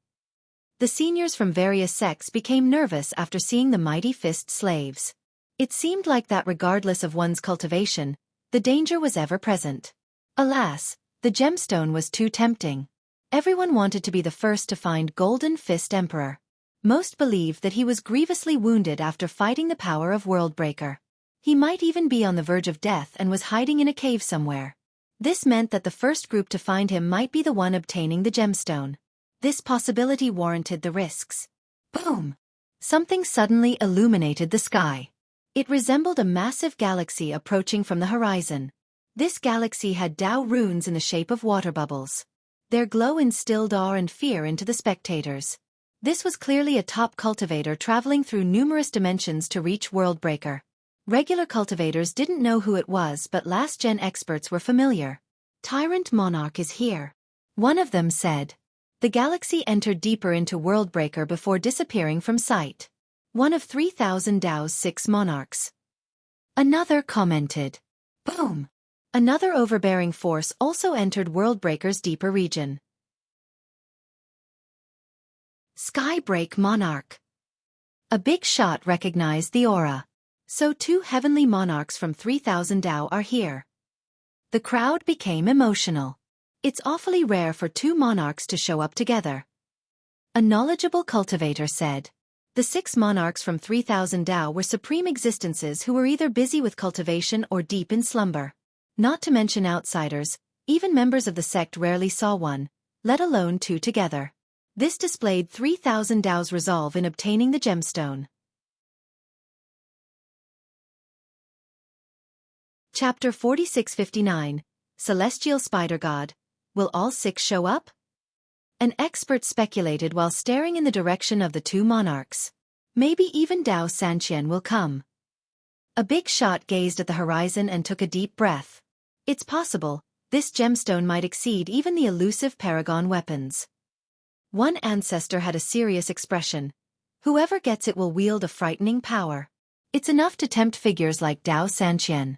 The seniors from various sects became nervous after seeing the mighty Fist slaves. It seemed like that regardless of one's cultivation, the danger was ever present. Alas, the gemstone was too tempting. Everyone wanted to be the first to find Golden Fist Emperor. Most believed that he was grievously wounded after fighting the power of Worldbreaker. He might even be on the verge of death and was hiding in a cave somewhere. This meant that the first group to find him might be the one obtaining the gemstone. This possibility warranted the risks. Boom! Something suddenly illuminated the sky. It resembled a massive galaxy approaching from the horizon. This galaxy had Dao runes in the shape of water bubbles. Their glow instilled awe and fear into the spectators. This was clearly a top cultivator traveling through numerous dimensions to reach Worldbreaker. Regular cultivators didn't know who it was, but last-gen experts were familiar. Tyrant Monarch is here. One of them said. The galaxy entered deeper into Worldbreaker before disappearing from sight. One of 3,000 Dao's 6 monarchs. Another commented. Boom! Another overbearing force also entered Worldbreaker's deeper region. Skybreak Monarch. A big shot recognized the aura. So 2 heavenly monarchs from 3,000 Dao are here. The crowd became emotional. It's awfully rare for 2 monarchs to show up together. A knowledgeable cultivator said. The 6 monarchs from 3,000 Dao were supreme existences who were either busy with cultivation or deep in slumber. Not to mention outsiders, even members of the sect rarely saw one, let alone 2 together. This displayed 3,000 Dao's resolve in obtaining the gemstone. Chapter 4659, Celestial Spider God. Will all 6 show up? An expert speculated while staring in the direction of the 2 monarchs. Maybe even Dao Sanqian will come. A big shot gazed at the horizon and took a deep breath. It's possible, this gemstone might exceed even the elusive paragon weapons. One ancestor had a serious expression. Whoever gets it will wield a frightening power. It's enough to tempt figures like Dao Sanqian.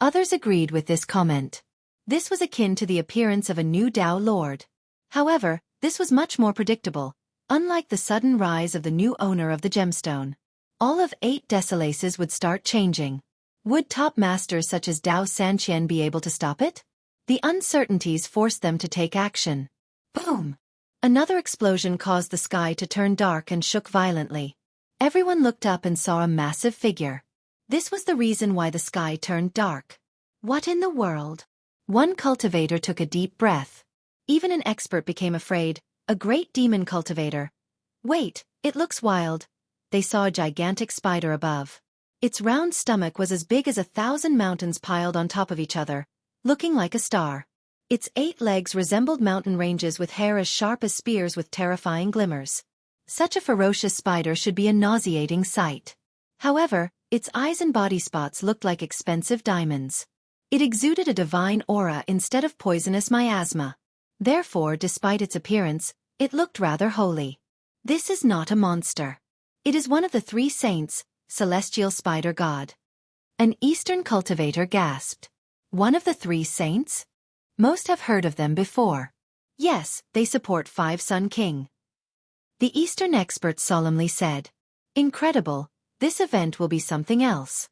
Others agreed with this comment. This was akin to the appearance of a new Dao Lord. However, this was much more predictable, unlike the sudden rise of the new owner of the gemstone. All of 8 Desolaces would start changing. Would top masters such as Dao Sanqian be able to stop it? The uncertainties forced them to take action. Boom! Another explosion caused the sky to turn dark and shook violently. Everyone looked up and saw a massive figure. This was the reason why the sky turned dark. What in the world? One cultivator took a deep breath. Even an expert became afraid, a great demon cultivator. Wait, it looks wild. They saw a gigantic spider above. Its round stomach was as big as 1,000 mountains piled on top of each other, looking like a star. Its 8 legs resembled mountain ranges with hair as sharp as spears with terrifying glimmers. Such a ferocious spider should be a nauseating sight. However, its eyes and body spots looked like expensive diamonds. It exuded a divine aura instead of poisonous miasma. Therefore, despite its appearance, it looked rather holy. This is not a monster. It is one of the 3 saints, Celestial Spider God. An Eastern cultivator gasped. One of the 3 saints? Most have heard of them before. Yes, they support 5 Sun King. The Eastern expert solemnly said. Incredible, this event will be something else.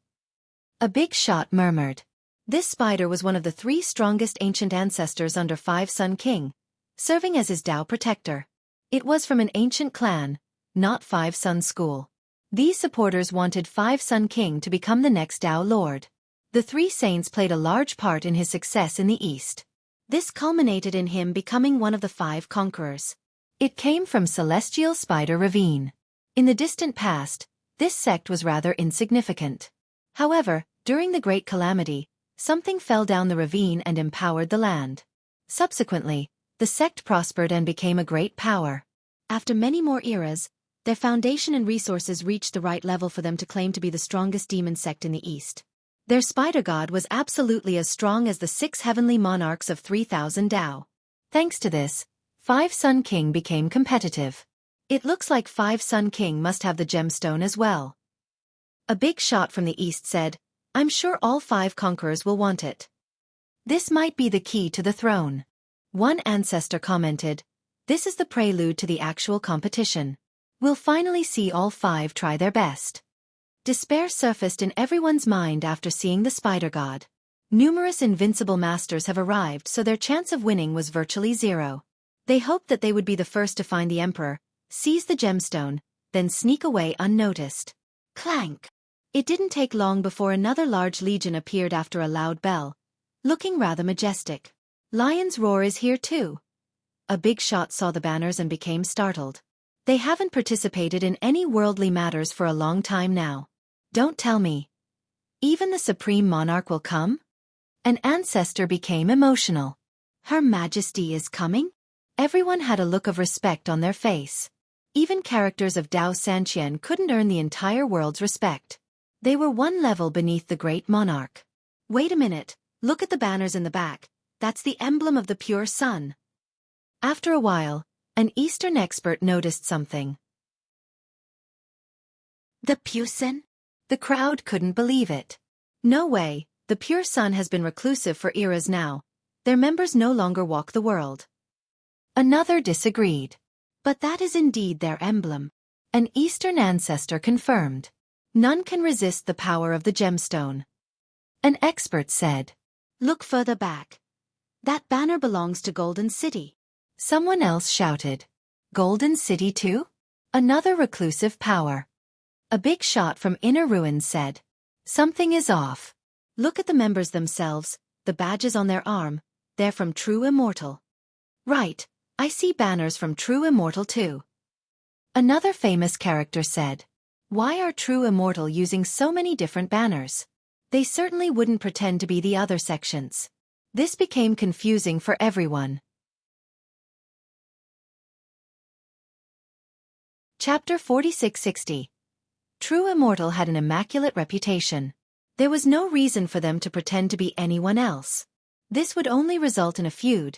A big shot murmured. This spider was one of the 3 strongest ancient ancestors under 5 Sun King, serving as his Dao protector. It was from an ancient clan, not Five Sun School. These supporters wanted Five Sun King to become the next Tao Lord. The three saints played a large part in his success in the East. This culminated in him becoming one of the five conquerors. It came from Celestial Spider Ravine. In the distant past, this sect was rather insignificant. However, during the Great Calamity, something fell down the ravine and empowered the land. Subsequently, the sect prospered and became a great power. After many more eras, their foundation and resources reached the right level for them to claim to be the strongest demon sect in the East. Their spider god was absolutely as strong as the 6 heavenly monarchs of 3,000 Tao. Thanks to this, Five Sun King became competitive. It looks like Five Sun King must have the gemstone as well. A big shot from the East said, "I'm sure all 5 conquerors will want it. This might be the key to the throne." One ancestor commented, "This is the prelude to the actual competition. We'll finally see all 5 try their best." Despair surfaced in everyone's mind after seeing the spider god. Numerous invincible masters have arrived, so their chance of winning was virtually zero. They hoped that they would be the first to find the emperor, seize the gemstone, then sneak away unnoticed. Clank! It didn't take long before another large legion appeared after a loud bell, looking rather majestic. Lion's Roar is here too. A big shot saw the banners and became startled. They haven't participated in any worldly matters for a long time now. Don't tell me. Even the Supreme Monarch will come? An ancestor became emotional. Her Majesty is coming? Everyone had a look of respect on their face. Even characters of Dao Sanqian couldn't earn the entire world's respect. They were one level beneath the great monarch. Wait a minute, look at the banners in the back. That's the emblem of the pure sun. After a while, an Eastern expert noticed something. The pure sun? The crowd couldn't believe it. No way, the pure sun has been reclusive for eras now. Their members no longer walk the world. Another disagreed. But that is indeed their emblem. An Eastern ancestor confirmed. None can resist the power of the gemstone. An expert said, "Look further back. That banner belongs to Golden City." Someone else shouted, "Golden City too?" Another reclusive power. A big shot from Inner Ruins said, "Something is off. Look at the members themselves, the badges on their arm, they're from True Immortal." "Right, I see banners from True Immortal too." Another famous character said, "Why are True Immortal using so many different banners? They certainly wouldn't pretend to be the other sections." This became confusing for everyone. Chapter 4660. True Immortal had an immaculate reputation. There was no reason for them to pretend to be anyone else. This would only result in a feud.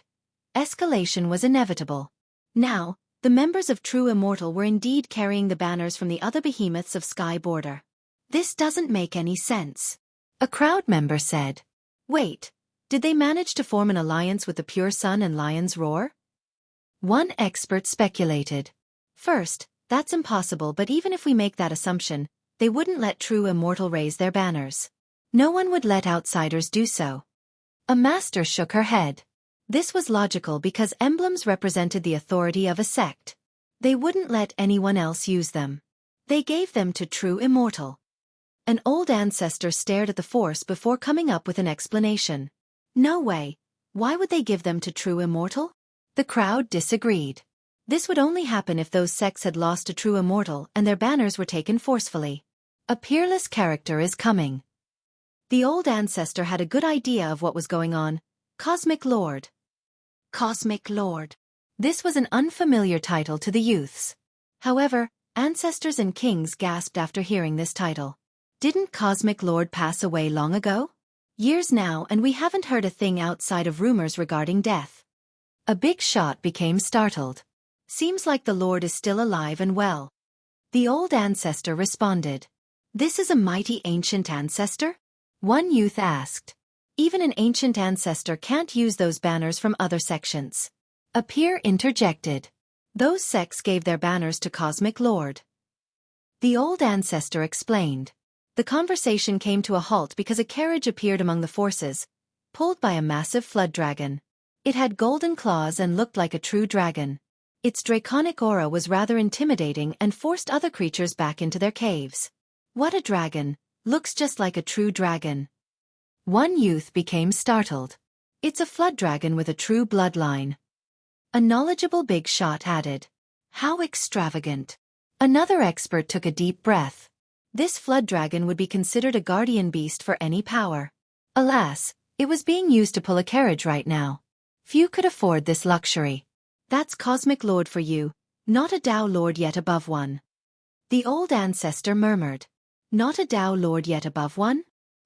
Escalation was inevitable. Now, the members of True Immortal were indeed carrying the banners from the other behemoths of Sky Border. This doesn't make any sense. A crowd member said, "Wait, did they manage to form an alliance with the Pure Sun and Lion's Roar?" One expert speculated. "First, that's impossible, but even if we make that assumption, they wouldn't let True Immortal raise their banners. No one would let outsiders do so." A master shook her head. This was logical because emblems represented the authority of a sect. They wouldn't let anyone else use them. They gave them to True Immortal. An old ancestor stared at the force before coming up with an explanation. "No way. Why would they give them to True Immortal?" The crowd disagreed. This would only happen if those sects had lost to True Immortal and their banners were taken forcefully. A peerless character is coming. The old ancestor had a good idea of what was going on. Cosmic Lord. Cosmic Lord. This was an unfamiliar title to the youths. However, ancestors and kings gasped after hearing this title. Didn't Cosmic Lord pass away long ago? Years now, and we haven't heard a thing outside of rumors regarding death. A big shot became startled. Seems like the Lord is still alive and well. The old ancestor responded. "This is a mighty ancient ancestor?" One youth asked. "Even an ancient ancestor can't use those banners from other sections." A peer interjected. "Those sects gave their banners to Cosmic Lord." The old ancestor explained. The conversation came to a halt because a carriage appeared among the forces, pulled by a massive flood dragon. It had golden claws and looked like a true dragon. Its draconic aura was rather intimidating and forced other creatures back into their caves. What a dragon! Looks just like a true dragon. One youth became startled. It's a flood dragon with a true bloodline. A knowledgeable big shot added. How extravagant. Another expert took a deep breath. This flood dragon would be considered a guardian beast for any power. Alas, it was being used to pull a carriage right now. Few could afford this luxury. That's Cosmic Lord for you, not a Tao Lord yet above one. The old ancestor murmured. Not a Tao Lord yet above one?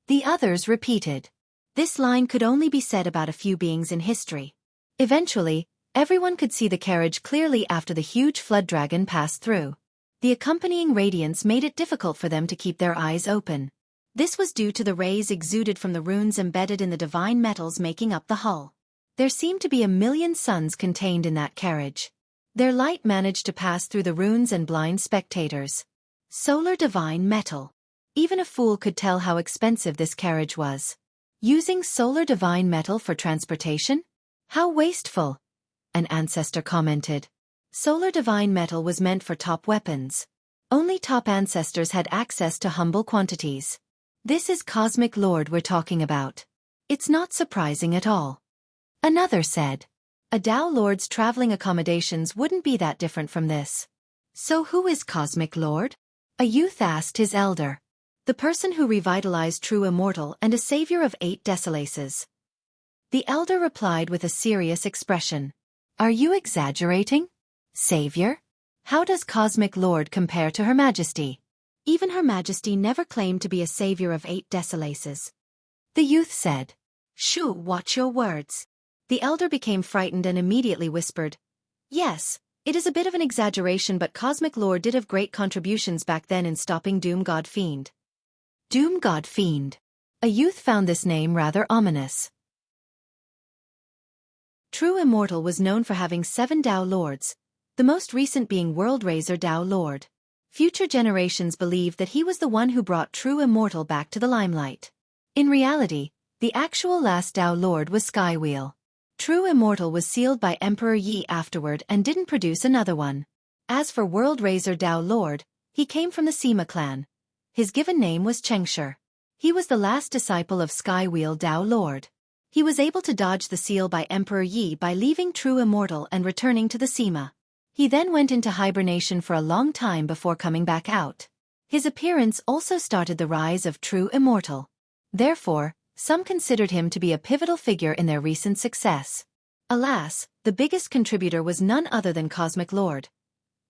The others repeated. This line could only be said about a few beings in history. Eventually, everyone could see the carriage clearly after the huge flood dragon passed through. The accompanying radiance made it difficult for them to keep their eyes open. This was due to the rays exuded from the runes embedded in the divine metals making up the hull. There seemed to be 1,000,000 suns contained in that carriage. Their light managed to pass through the runes and blind spectators. Solar divine metal. Even a fool could tell how expensive this carriage was. Using solar divine metal for transportation? How wasteful, an ancestor commented. Solar divine metal was meant for top weapons. Only top ancestors had access to humble quantities. This is Cosmic Lord we're talking about. It's not surprising at all. Another said. A Tao Lord's traveling accommodations wouldn't be that different from this. So who is Cosmic Lord? A youth asked his elder. The person who revitalized true immortal and a savior of 8 desolaces. The elder replied with a serious expression. Are you exaggerating? Savior? How does Cosmic Lord compare to Her Majesty? Even Her Majesty never claimed to be a savior of 8 desolaces. The youth said. Shoo, watch your words. The elder became frightened and immediately whispered. Yes, it is a bit of an exaggeration, but Cosmic Lord did have great contributions back then in stopping Doom God Fiend. Doom God Fiend. A youth found this name rather ominous. True Immortal was known for having 7 Tao Lords, the most recent being World Razor Tao Lord. Future generations believed that he was the one who brought True Immortal back to the limelight. In reality, the actual last Tao Lord was Skywheel. True Immortal was sealed by Emperor Yi afterward and didn't produce another one. As for World Razor Tao Lord, he came from the Sima clan. His given name was Chengshi. He was the last disciple of Skywheel Tao Lord. He was able to dodge the seal by Emperor Yi by leaving True Immortal and returning to the Sima. He then went into hibernation for a long time before coming back out. His appearance also started the rise of True Immortal. Therefore, some considered him to be a pivotal figure in their recent success. Alas, the biggest contributor was none other than Cosmic Lord.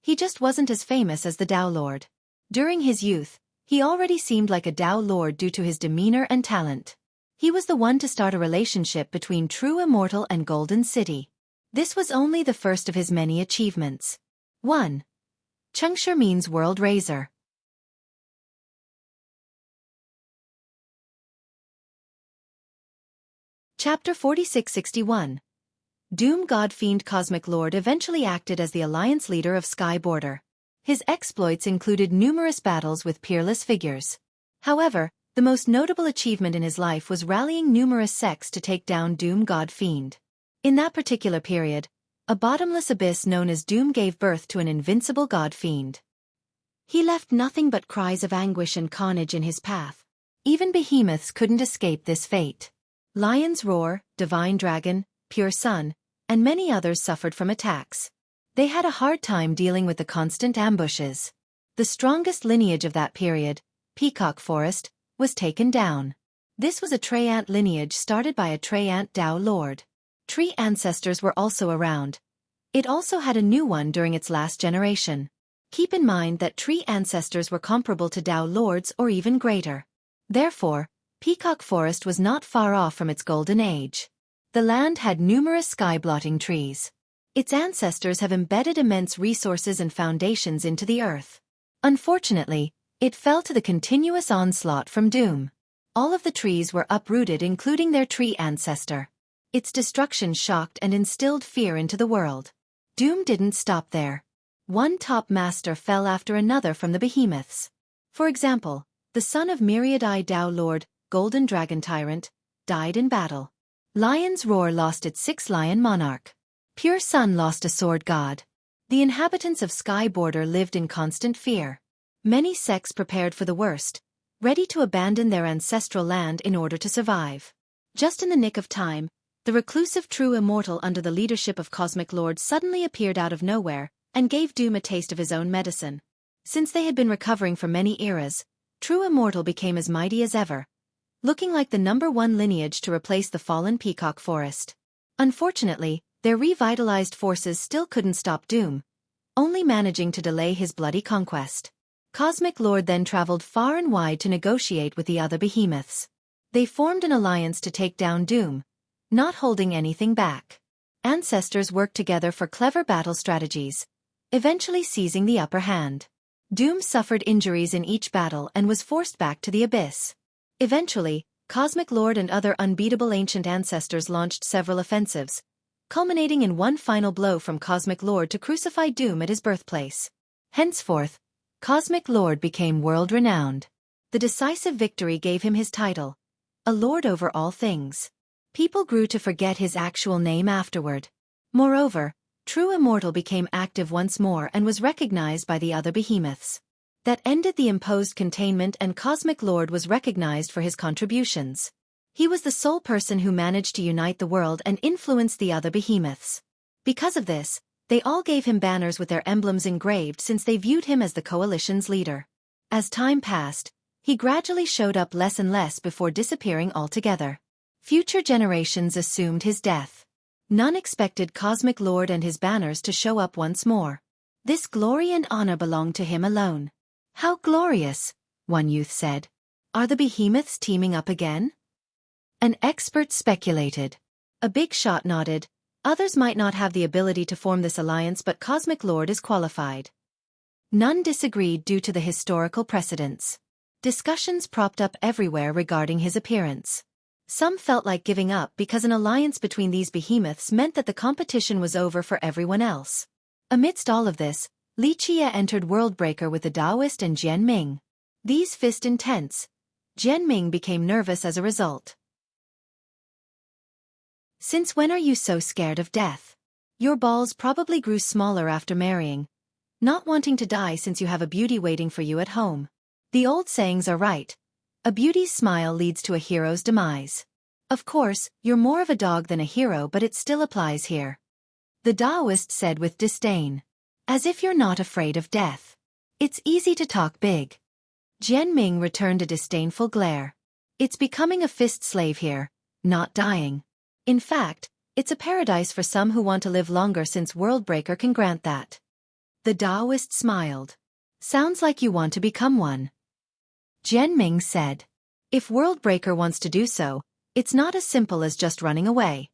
He just wasn't as famous as the Tao Lord. During his youth, he already seemed like a Tao Lord due to his demeanor and talent. He was the one to start a relationship between True Immortal and Golden City. This was only the first of his many achievements. 1. Chengshi means World Razor. Chapter 4661. Doom God Fiend Cosmic Lord eventually acted as the alliance leader of Sky Border. His exploits included numerous battles with peerless figures. However, the most notable achievement in his life was rallying numerous sects to take down Doom God Fiend. In that particular period, a bottomless abyss known as Doom gave birth to an invincible God Fiend. He left nothing but cries of anguish and carnage in his path. Even behemoths couldn't escape this fate. Lion's Roar, Divine Dragon, Pure Sun, and many others suffered from attacks. They had a hard time dealing with the constant ambushes. The strongest lineage of that period, Peacock Forest, was taken down. This was a Treant lineage started by a Treant Tao Lord. Tree ancestors were also around. It also had a new one during its last generation. Keep in mind that tree ancestors were comparable to Tao Lords or even greater. Therefore, Peacock Forest was not far off from its golden age. The land had numerous sky-blotting trees. Its ancestors have embedded immense resources and foundations into the earth. Unfortunately, it fell to the continuous onslaught from Doom. All of the trees were uprooted, including their tree ancestor. Its destruction shocked and instilled fear into the world. Doom didn't stop there. One top master fell after another from the behemoths. For example, the son of Myriad-Eye Tao Lord, Golden Dragon Tyrant, died in battle. Lion's Roar lost its 6th Lion Monarch. Pure Sun lost a Sword God. The inhabitants of Sky Border lived in constant fear. Many sects prepared for the worst, ready to abandon their ancestral land in order to survive. Just in the nick of time, the reclusive True Immortal under the leadership of Cosmic Lord suddenly appeared out of nowhere and gave Doom a taste of his own medicine. Since they had been recovering from many eras, True Immortal became as mighty as ever, looking like the #1 lineage to replace the fallen Peacock Forest. Unfortunately, their revitalized forces still couldn't stop Doom, only managing to delay his bloody conquest. Cosmic Lord then traveled far and wide to negotiate with the other behemoths. They formed an alliance to take down Doom, not holding anything back. Ancestors worked together for clever battle strategies, eventually seizing the upper hand. Doom suffered injuries in each battle and was forced back to the abyss. Eventually, Cosmic Lord and other unbeatable ancient ancestors launched several offensives, culminating in one final blow from Cosmic Lord to crucify Doom at his birthplace. Henceforth, Cosmic Lord became world-renowned. The decisive victory gave him his title, a lord over all things. People grew to forget his actual name afterward. Moreover, True Immortal became active once more and was recognized by the other behemoths. That ended the imposed containment, and Cosmic Lord was recognized for his contributions. He was the sole person who managed to unite the world and influence the other behemoths. Because of this, they all gave him banners with their emblems engraved since they viewed him as the coalition's leader. As time passed, he gradually showed up less and less before disappearing altogether. Future generations assumed his death. None expected Cosmic Lord and his banners to show up once more. This glory and honor belonged to him alone. "How glorious," one youth said. "Are the behemoths teaming up again?" An expert speculated. A big shot nodded. Others might not have the ability to form this alliance, but Cosmic Lord is qualified. None disagreed due to the historical precedents. Discussions propped up everywhere regarding his appearance. Some felt like giving up because an alliance between these behemoths meant that the competition was over for everyone else. Amidst all of this, Li Qie entered Worldbreaker with the Taoist and Jian Ming. These fist intense. Jian Ming became nervous as a result. "Since when are you so scared of death? Your balls probably grew smaller after marrying. Not wanting to die since you have a beauty waiting for you at home. The old sayings are right. A beauty's smile leads to a hero's demise. Of course, you're more of a dog than a hero, but it still applies here," the Taoist said with disdain. "As if you're not afraid of death. It's easy to talk big." Jian Ming returned a disdainful glare. "It's becoming a fist slave here, not dying. In fact, it's a paradise for some who want to live longer, since Worldbreaker can grant that." The Taoist smiled. "Sounds like you want to become one." Jian Ming said. "If Worldbreaker wants to do so, it's not as simple as just running away."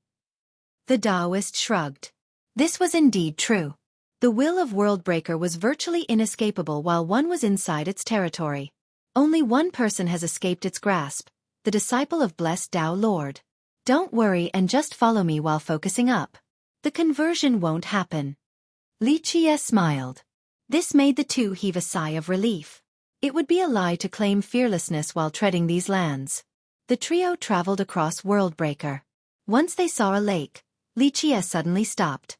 The Taoist shrugged. This was indeed true. The will of Worldbreaker was virtually inescapable while one was inside its territory. Only one person has escaped its grasp, the disciple of Blessed Tao Lord. "Don't worry and just follow me while focusing up. The conversion won't happen." Li Qie smiled. This made the two heave a sigh of relief. It would be a lie to claim fearlessness while treading these lands. The trio traveled across Worldbreaker. Once they saw a lake, Li Qie suddenly stopped.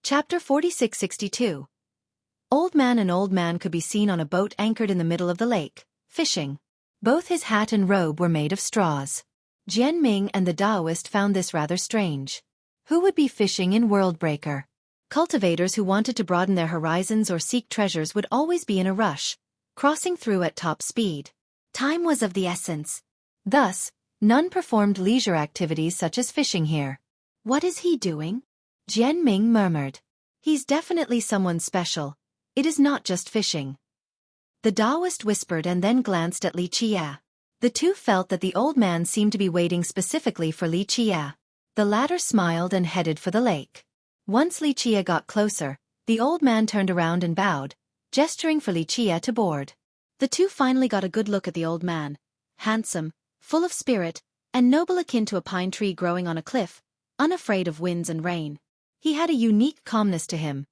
Chapter 4662. Old Man. An old man could be seen on a boat anchored in the middle of the lake, fishing. Both his hat and robe were made of straws. Jian Ming and the Taoist found this rather strange. Who would be fishing in Worldbreaker? Cultivators who wanted to broaden their horizons or seek treasures would always be in a rush, crossing through at top speed. Time was of the essence. Thus, none performed leisure activities such as fishing here. "What is he doing?" Jian Ming murmured. "He's definitely someone special. It is not just fishing." The Taoist whispered and then glanced at Li Qie. The two felt that the old man seemed to be waiting specifically for Li Qie. The latter smiled and headed for the lake. Once Li Qie got closer, the old man turned around and bowed, gesturing for Li Qie to board. The two finally got a good look at the old man. Handsome, full of spirit, and noble, akin to a pine tree growing on a cliff, unafraid of winds and rain. He had a unique calmness to him,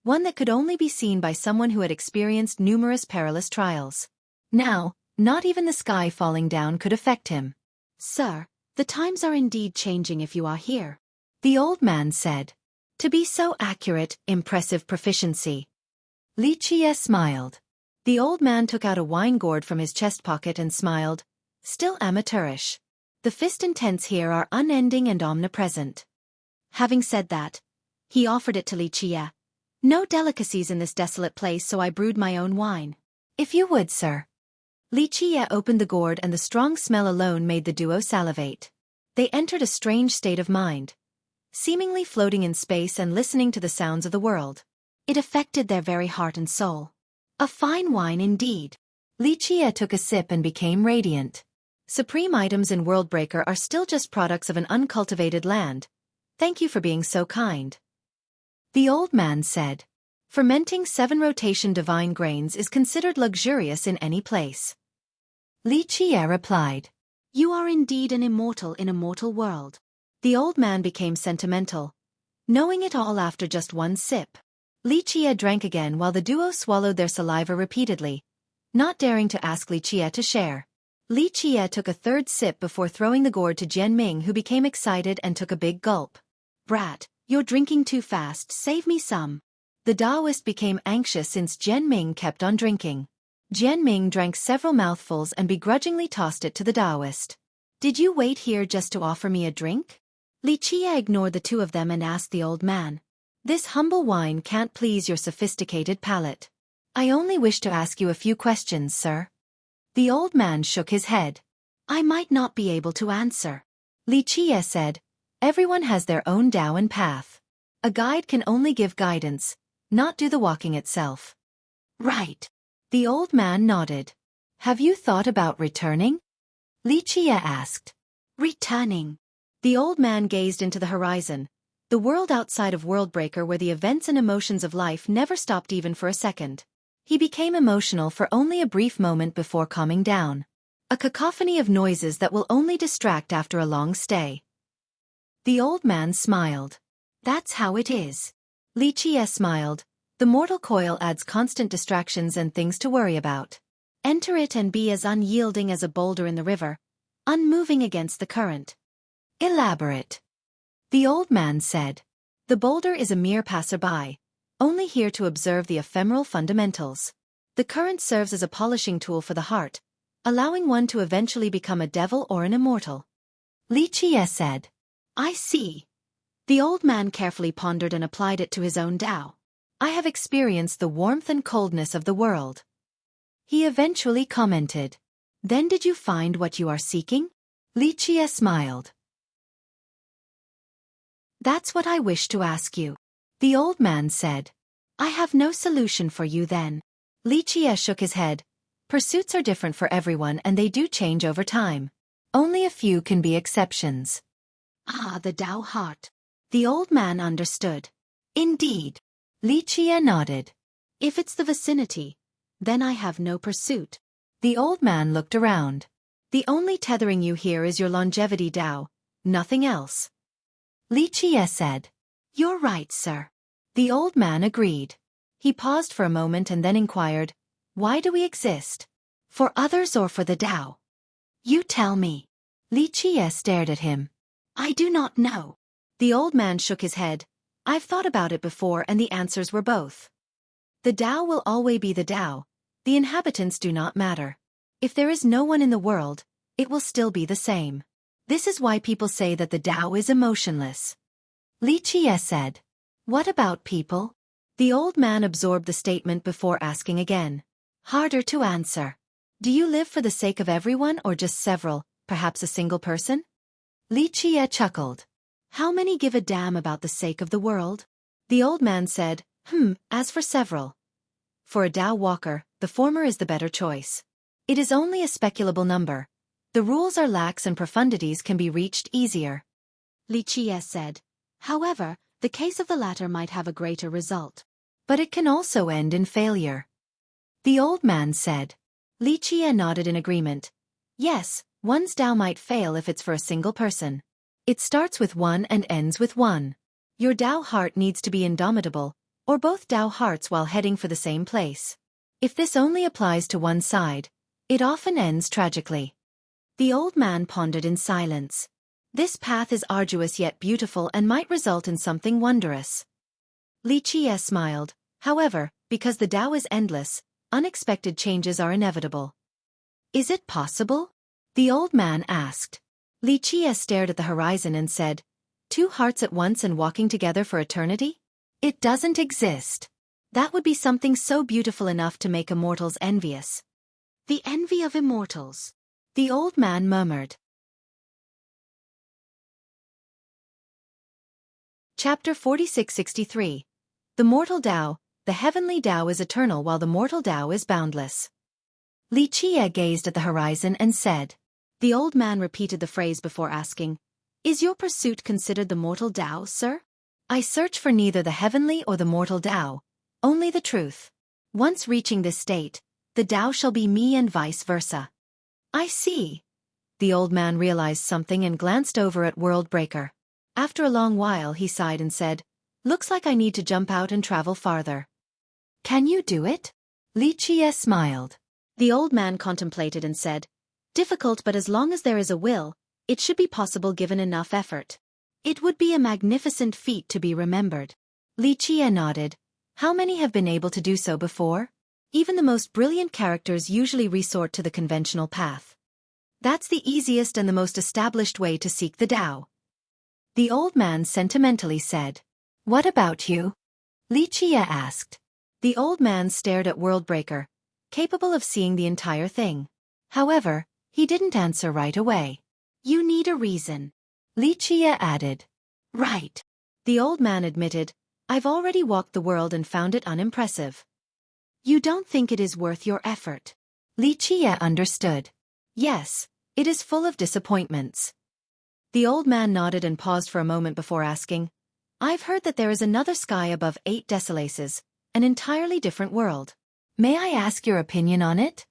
one that could only be seen by someone who had experienced numerous perilous trials. Now, not even the sky falling down could affect him. "Sir, the times are indeed changing if you are here," The old man said. To be so accurate, impressive proficiency. Li Qie smiled. The old man took out a wine gourd from his chest pocket and smiled. Still amateurish. The fist intents here are unending and omnipresent. Having said that, he offered it to Li Qie. No delicacies in this desolate place, so I brewed my own wine. If you would, sir. Li Qie opened the gourd and the strong smell alone made the duo salivate. They entered a strange state of mind, seemingly floating in space and listening to the sounds of the world. It affected their very heart and soul. A fine wine indeed. Li Qie took a sip and became radiant. Supreme items in Worldbreaker are still just products of an uncultivated land. Thank you for being so kind. The old man said. Fermenting 7 rotation divine grains is considered luxurious in any place. Li Qie replied. You are indeed an immortal in a mortal world. The old man became sentimental, knowing it all after just one sip. Li Qie drank again while the duo swallowed their saliva repeatedly, not daring to ask Li Qie to share. Li Qie took a third sip before throwing the gourd to Jianming, who became excited and took a big gulp. Brat, you're drinking too fast, save me some. The Taoist became anxious since Jianming kept on drinking. Jianming drank several mouthfuls and begrudgingly tossed it to the Taoist. Did you wait here just to offer me a drink? Li Qie ignored the two of them and asked the old man. This humble wine can't please your sophisticated palate. I only wish to ask you a few questions, sir. The old man shook his head. I might not be able to answer. Li Qie said. Everyone has their own Tao and path. A guide can only give guidance, not do the walking itself. Right. The old man nodded. Have you thought about returning? Li Qie asked. Returning. The old man gazed into the horizon, the world outside of Worldbreaker where the events and emotions of life never stopped even for a second. He became emotional for only a brief moment before calming down. A cacophony of noises that will only distract after a long stay. The old man smiled. That's how it is. Li Qie smiled. The mortal coil adds constant distractions and things to worry about. Enter it and be as unyielding as a boulder in the river, unmoving against the current. Elaborate. The old man said. The boulder is a mere passerby, only here to observe the ephemeral fundamentals. The current serves as a polishing tool for the heart, allowing one to eventually become a devil or an immortal. Li Qie said. I see. The old man carefully pondered and applied it to his own Tao. I have experienced the warmth and coldness of the world. He eventually commented. Then did you find what you are seeking? Li Qie smiled. That's what I wish to ask you. The old man said. I have no solution for you then. Li Qie shook his head. Pursuits are different for everyone and they do change over time. Only a few can be exceptions. Ah, the Tao heart. The old man understood. Indeed. Li Qie nodded. If it's the vicinity, then I have no pursuit. The old man looked around. The only tethering you here is your longevity Tao, nothing else. Li Qie said. You're right, sir. The old man agreed. He paused for a moment and then inquired, why do we exist? For others or for the Tao? You tell me. Li Qie stared at him. I do not know. The old man shook his head. I've thought about it before and the answers were both. The Tao will always be the Tao. The inhabitants do not matter. If there is no one in the world, it will still be the same. This is why people say that the Tao is emotionless. Li Qie said. What about people? The old man absorbed the statement before asking again. Harder to answer. Do you live for the sake of everyone or just several, perhaps a single person? Li Qie chuckled. How many give a damn about the sake of the world? The old man said, as for several. For a Tao walker, the former is the better choice. It is only a speculable number. The rules are lax and profundities can be reached easier. Li Qie said. However, the case of the latter might have a greater result. But it can also end in failure. The old man said. Li Qie nodded in agreement. Yes, one's Tao might fail if it's for a single person. It starts with one and ends with one. Your Tao heart needs to be indomitable, or both Tao hearts while heading for the same place. If this only applies to one side, it often ends tragically. The old man pondered in silence. This path is arduous yet beautiful and might result in something wondrous. Li Qie smiled. However, because the Tao is endless, unexpected changes are inevitable. Is it possible? The old man asked. Li Qie stared at the horizon and said, two hearts at once and walking together for eternity? It doesn't exist. That would be something so beautiful enough to make immortals envious. The envy of immortals. The old man murmured. Chapter 46-63. The mortal Tao. The heavenly Tao is eternal while the mortal Tao is boundless. Li Qie gazed at the horizon and said. The old man repeated the phrase before asking, is your pursuit considered the mortal Tao, sir? I search for neither the heavenly or the mortal Tao, only the truth. Once reaching this state, the Tao shall be me and vice versa. I see. The old man realized something and glanced over at World Breaker. After a long while he sighed and said, looks like I need to jump out and travel farther. Can you do it? Li Qie smiled. The old man contemplated and said, difficult, but as long as there is a will, it should be possible given enough effort. It would be a magnificent feat to be remembered. Li Qie nodded. How many have been able to do so before? Even the most brilliant characters usually resort to the conventional path. That's the easiest and the most established way to seek the Tao. The old man sentimentally said. What about you? Li Qie asked. The old man stared at Worldbreaker, capable of seeing the entire thing. However, he didn't answer right away. You need a reason. Li Qie added. Right. The old man admitted, I've already walked the world and found it unimpressive. You don't think it is worth your effort? Li Qie understood. Yes, it is full of disappointments. The old man nodded and paused for a moment before asking, I've heard that there is another sky above 8 decimalaces, an entirely different world. May I ask your opinion on it?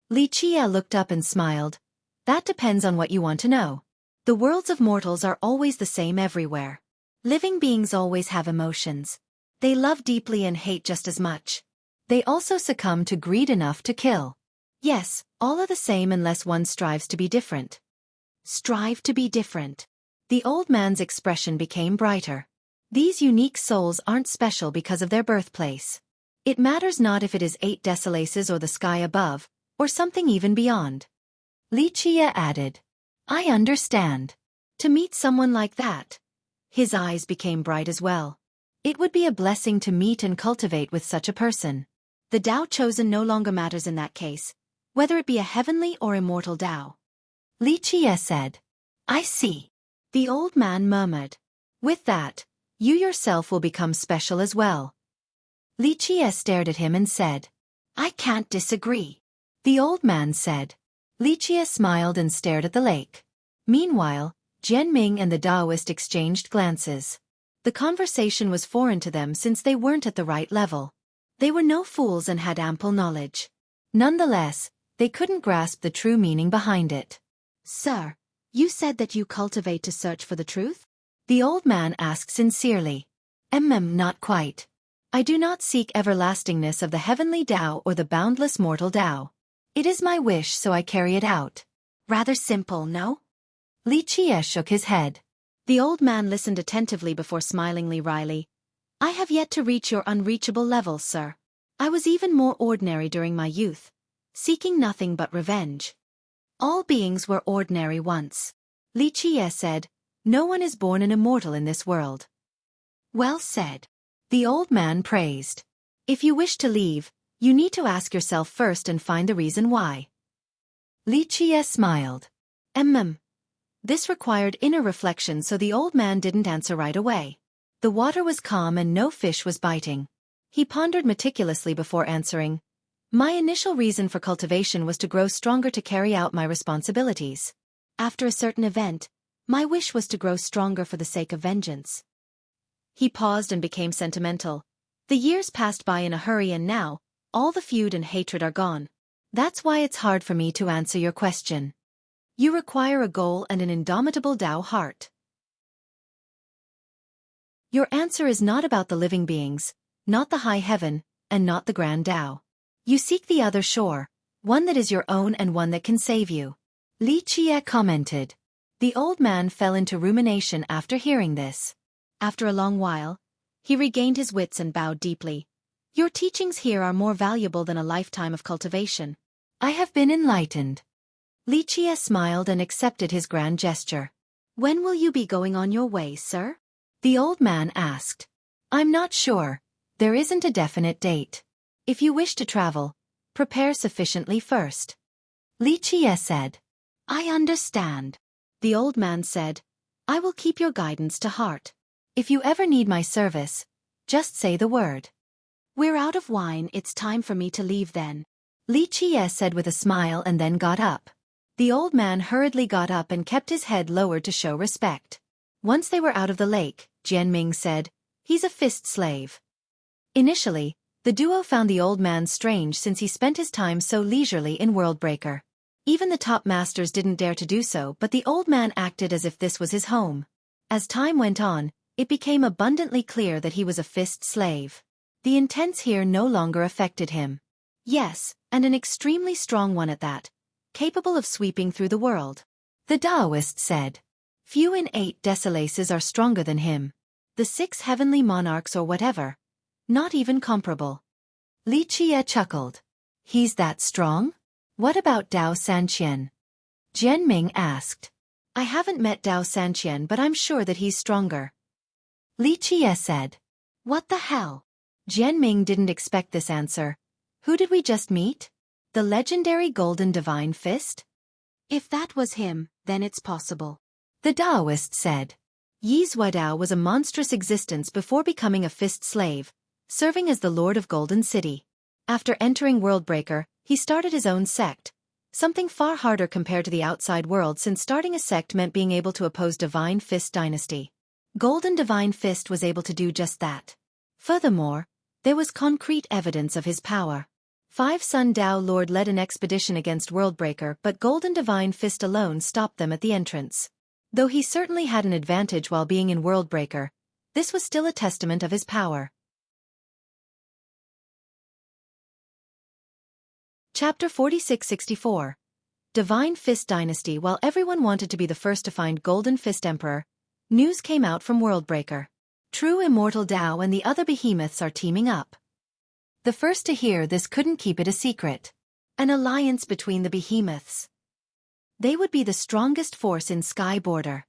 Li Qie looked up and smiled. That depends on what you want to know. The worlds of mortals are always the same everywhere. Living beings always have emotions. They love deeply and hate just as much. They also succumb to greed enough to kill. Yes, all are the same unless one strives to be different. Strive to be different. The old man's expression became brighter. These unique souls aren't special because of their birthplace. It matters not if it is 8 decimalaces or the sky above, or something even beyond. Li Qie added. I understand. To meet someone like that. His eyes became bright as well. It would be a blessing to meet and cultivate with such a person. The Tao chosen no longer matters in that case, whether it be a heavenly or immortal Tao. Li Qie said. I see. The old man murmured. With that, you yourself will become special as well. Li Qie stared at him and said. I can't disagree. The old man said. Li Qie smiled and stared at the lake. Meanwhile, Jian Ming and the Taoist exchanged glances. The conversation was foreign to them since they weren't at the right level. They were no fools and had ample knowledge. Nonetheless, they couldn't grasp the true meaning behind it. Sir, you said that you cultivate to search for the truth? The old man asked sincerely. Not quite. I do not seek everlastingness of the heavenly Tao or the boundless mortal Tao. It is my wish, so I carry it out. Rather simple, no? Li Qie shook his head. The old man listened attentively before smilingly wryly. I have yet to reach your unreachable level, sir. I was even more ordinary during my youth, seeking nothing but revenge. All beings were ordinary once. Li Qie said, no one is born an immortal in this world. Well said. The old man praised. If you wish to leave, you need to ask yourself first and find the reason why. Li Qie smiled. This required inner reflection, so the old man didn't answer right away. The water was calm and no fish was biting. He pondered meticulously before answering. My initial reason for cultivation was to grow stronger to carry out my responsibilities. After a certain event, my wish was to grow stronger for the sake of vengeance. He paused and became sentimental. The years passed by in a hurry and now, all the feud and hatred are gone. That's why it's hard for me to answer your question. You require a goal and an indomitable Tao heart. Your answer is not about the living beings, not the high heaven, and not the grand Tao. You seek the other shore, one that is your own and one that can save you. Li Qie commented. The old man fell into rumination after hearing this. After a long while, he regained his wits and bowed deeply. Your teachings here are more valuable than a lifetime of cultivation. I have been enlightened. Lichie smiled and accepted his grand gesture. When will you be going on your way, sir? The old man asked. I'm not sure. There isn't a definite date. If you wish to travel, prepare sufficiently first. Lichie said. I understand. The old man said, I will keep your guidance to heart. If you ever need my service, just say the word. We're out of wine, it's time for me to leave then. Lichie said with a smile and then got up. The old man hurriedly got up and kept his head lowered to show respect. Once they were out of the lake, Jianming said, He's a fist slave. Initially, the duo found the old man strange since he spent his time so leisurely in Worldbreaker. Even the top masters didn't dare to do so, but the old man acted as if this was his home. As time went on, it became abundantly clear that he was a fist slave. The intense here no longer affected him. Yes, and an extremely strong one at that, capable of sweeping through the world. The Taoist said. Few in 8 Desolaces are stronger than him. The 6 heavenly monarchs or whatever. Not even comparable. Lichie chuckled. He's that strong? What about Dao Sanqian? Jianming asked. I haven't met Dao Sanqian, but I'm sure that he's stronger. Lichie said. What the hell? Jianming didn't expect this answer. Who did we just meet? The legendary Golden Divine Fist? If that was him, then it's possible. The Taoist said. Yi Zuodao was a monstrous existence before becoming a fist slave, serving as the Lord of Golden City. After entering Worldbreaker, he started his own sect, something far harder compared to the outside world since starting a sect meant being able to oppose Divine Fist dynasty. Golden Divine Fist was able to do just that. Furthermore, there was concrete evidence of his power. 5 Sun Dao Lord led an expedition against Worldbreaker, but Golden Divine Fist alone stopped them at the entrance. Though he certainly had an advantage while being in Worldbreaker, this was still a testament of his power. Chapter 46-64. Divine Fist Dynasty. While everyone wanted to be the first to find Golden Fist Emperor, news came out from Worldbreaker. True Immortal Dao and the other behemoths are teaming up. The first to hear this couldn't keep it a secret. An alliance between the behemoths. They would be the strongest force in Sky Border.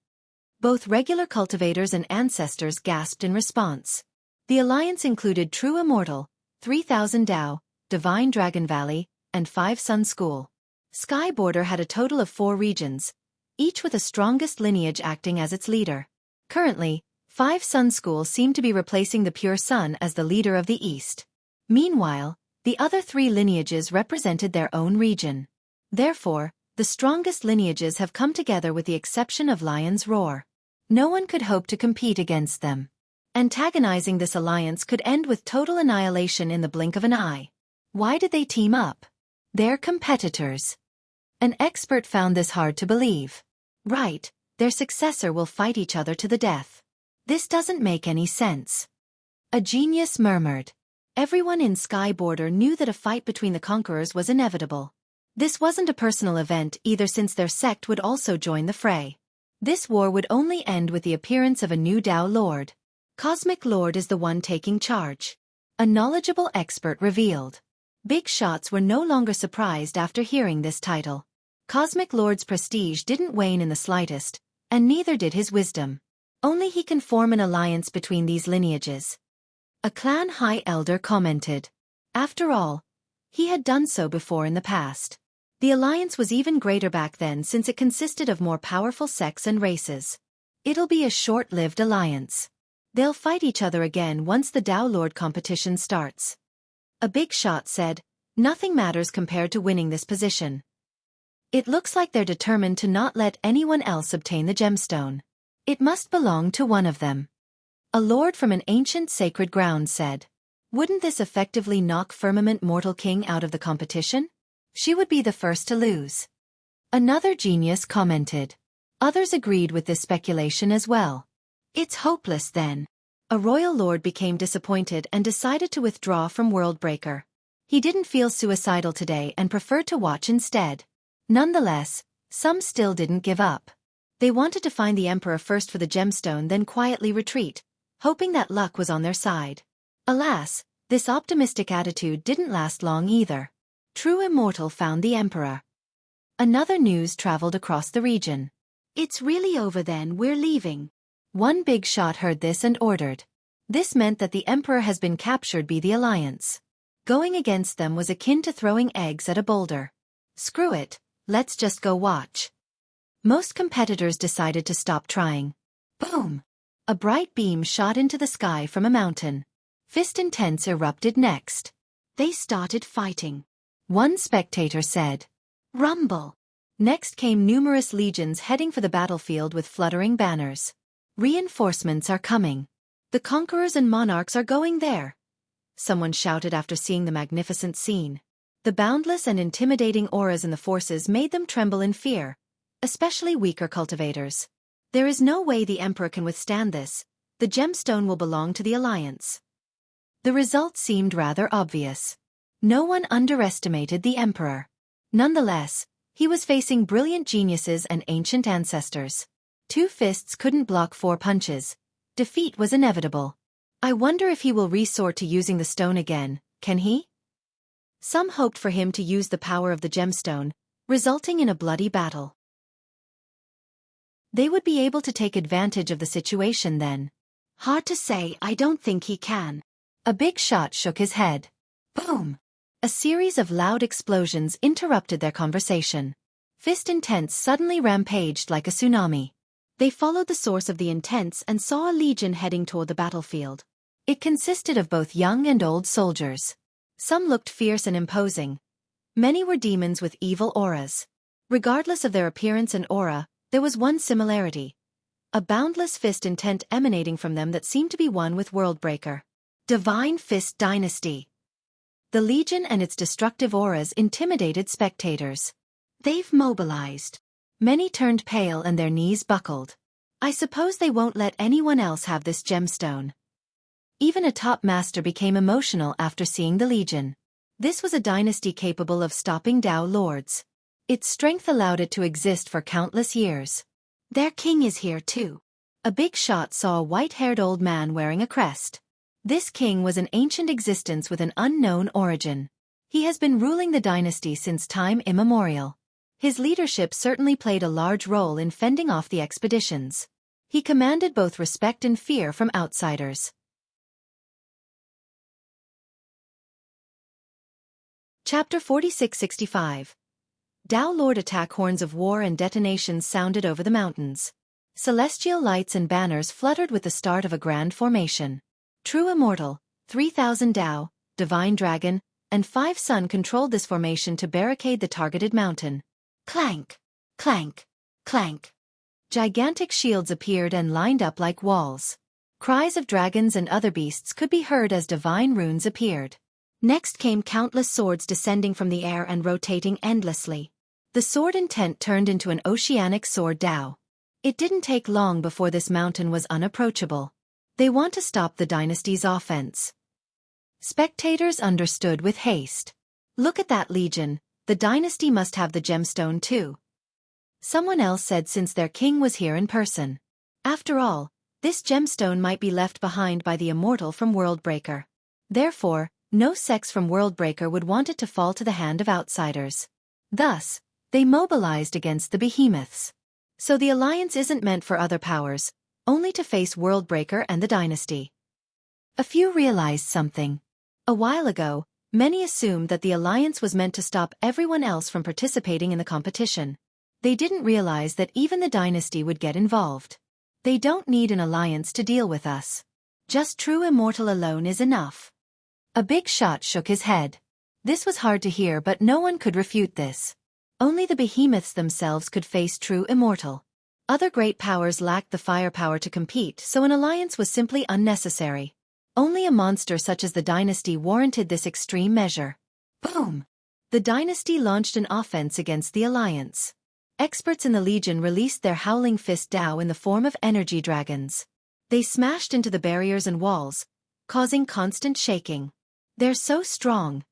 Both regular cultivators and ancestors gasped in response. The alliance included True Immortal, 3000 Dao, Divine Dragon Valley, and 5 Sun School. Sky Border had a total of 4 regions, each with a strongest lineage acting as its leader. Currently, 5 Sun School seemed to be replacing the Pure Sun as the leader of the East. Meanwhile, the other 3 lineages represented their own region. Therefore, the strongest lineages have come together with the exception of Lion's Roar. No one could hope to compete against them. Antagonizing this alliance could end with total annihilation in the blink of an eye. Why did they team up? They're competitors. An expert found this hard to believe. Right, their successor will fight each other to the death. This doesn't make any sense. A genius murmured. Everyone in Sky Border knew that a fight between the conquerors was inevitable. This wasn't a personal event either, since their sect would also join the fray. This war would only end with the appearance of a new Dao Lord. Cosmic Lord is the one taking charge. A knowledgeable expert revealed. Big shots were no longer surprised after hearing this title. Cosmic Lord's prestige didn't wane in the slightest, and neither did his wisdom. Only he can form an alliance between these lineages. A clan high elder commented. After all, he had done so before in the past. The alliance was even greater back then since it consisted of more powerful sects and races. It'll be a short-lived alliance. They'll fight each other again once the Dao Lord competition starts. A big shot said, nothing matters compared to winning this position. It looks like they're determined to not let anyone else obtain the gemstone. It must belong to one of them. A lord from an ancient sacred ground said. Wouldn't this effectively knock Firmament Mortal King out of the competition? She would be the first to lose. Another genius commented. Others agreed with this speculation as well. It's hopeless then. A royal lord became disappointed and decided to withdraw from Worldbreaker. He didn't feel suicidal today and preferred to watch instead. Nonetheless, some still didn't give up. They wanted to find the Emperor first for the gemstone, then quietly retreat, hoping that luck was on their side. Alas, this optimistic attitude didn't last long either. True Immortal found the Emperor. Another news traveled across the region. "It's really over then, we're leaving." One big shot heard this and ordered. This meant that the Emperor has been captured by the Alliance. Going against them was akin to throwing eggs at a boulder. Screw it, let's just go watch. Most competitors decided to stop trying. Boom! A bright beam shot into the sky from a mountain. Fist Intense erupted next. They started fighting. One spectator said, "Rumble." Next came numerous legions heading for the battlefield with fluttering banners. "Reinforcements are coming. The conquerors and monarchs are going there," someone shouted after seeing the magnificent scene. The boundless and intimidating auras in the forces made them tremble in fear, especially weaker cultivators. There is no way the Emperor can withstand this. The gemstone will belong to the Alliance. The result seemed rather obvious. No one underestimated the Emperor. Nonetheless, he was facing brilliant geniuses and ancient ancestors. 2 fists couldn't block 4 punches. Defeat was inevitable. I wonder if he will resort to using the stone again, can he? Some hoped for him to use the power of the gemstone, resulting in a bloody battle. They would be able to take advantage of the situation then. Hard to say, I don't think he can. A big shot shook his head. Boom! A series of loud explosions interrupted their conversation. Fist Intense suddenly rampaged like a tsunami. They followed the source of the intense and saw a legion heading toward the battlefield. It consisted of both young and old soldiers. Some looked fierce and imposing. Many were demons with evil auras. Regardless of their appearance and aura, there was one similarity. A boundless fist intent emanating from them that seemed to be one with Worldbreaker. Divine Fist Dynasty. The Legion and its destructive auras intimidated spectators. They've mobilized. Many turned pale and their knees buckled. I suppose they won't let anyone else have this gemstone. Even a top master became emotional after seeing the Legion. This was a dynasty capable of stopping Tao lords. Its strength allowed it to exist for countless years. Their king is here too. A big shot saw a white-haired old man wearing a crest. This king was an ancient existence with an unknown origin. He has been ruling the dynasty since time immemorial. His leadership certainly played a large role in fending off the expeditions. He commanded both respect and fear from outsiders. Chapter 4665. Tao Lord attack. Horns of war and detonations sounded over the mountains. Celestial lights and banners fluttered with the start of a grand formation. True Immortal, 3,000 Tao, Divine Dragon, and 5 Sun controlled this formation to barricade the targeted mountain. Clank! Clank! Clank! Gigantic shields appeared and lined up like walls. Cries of dragons and other beasts could be heard as divine runes appeared. Next came countless swords descending from the air and rotating endlessly. The sword intent turned into an oceanic sword Tao. It didn't take long before this mountain was unapproachable. They want to stop the dynasty's offense. Spectators understood with haste. Look at that legion, the dynasty must have the gemstone too. Someone else said since their king was here in person. After all, this gemstone might be left behind by the immortal from Worldbreaker. Therefore, no sex from Worldbreaker would want it to fall to the hand of outsiders. Thus, they mobilized against the behemoths. So the alliance isn't meant for other powers, only to face Worldbreaker and the dynasty. A few realized something. A while ago, many assumed that the alliance was meant to stop everyone else from participating in the competition. They didn't realize that even the dynasty would get involved. They don't need an alliance to deal with us. Just True Immortal alone is enough. A big shot shook his head. This was hard to hear, but no one could refute this. Only the behemoths themselves could face True Immortal. Other great powers lacked the firepower to compete, so an alliance was simply unnecessary. Only a monster such as the dynasty warranted this extreme measure. Boom! The dynasty launched an offense against the alliance. Experts in the Legion released their howling fist Tao in the form of energy dragons. They smashed into the barriers and walls, causing constant shaking. They're so strong.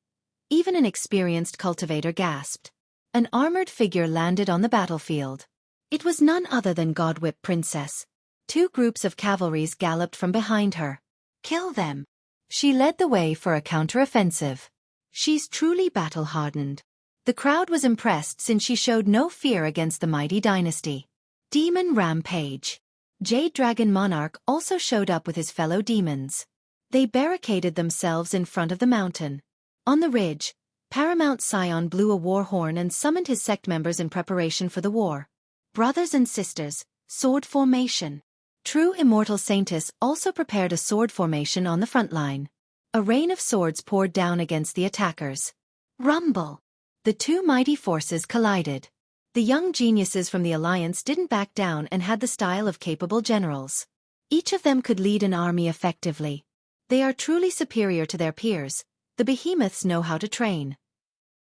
Even an experienced cultivator gasped. An armored figure landed on the battlefield. It was none other than God-whip Princess. 2 groups of cavalries galloped from behind her. Kill them. She led the way for a counteroffensive. She's truly battle-hardened. The crowd was impressed since she showed no fear against the mighty dynasty. Demon Rampage. Jade Dragon Monarch also showed up with his fellow demons. They barricaded themselves in front of the mountain. On the ridge, Paramount Scion blew a war horn and summoned his sect members in preparation for the war. Brothers and sisters, sword formation. True Immortal Saintess also prepared a sword formation on the front line. A rain of swords poured down against the attackers. Rumble. The 2 mighty forces collided. The young geniuses from the Alliance didn't back down and had the style of capable generals. Each of them could lead an army effectively. They are truly superior to their peers. The behemoths know how to train.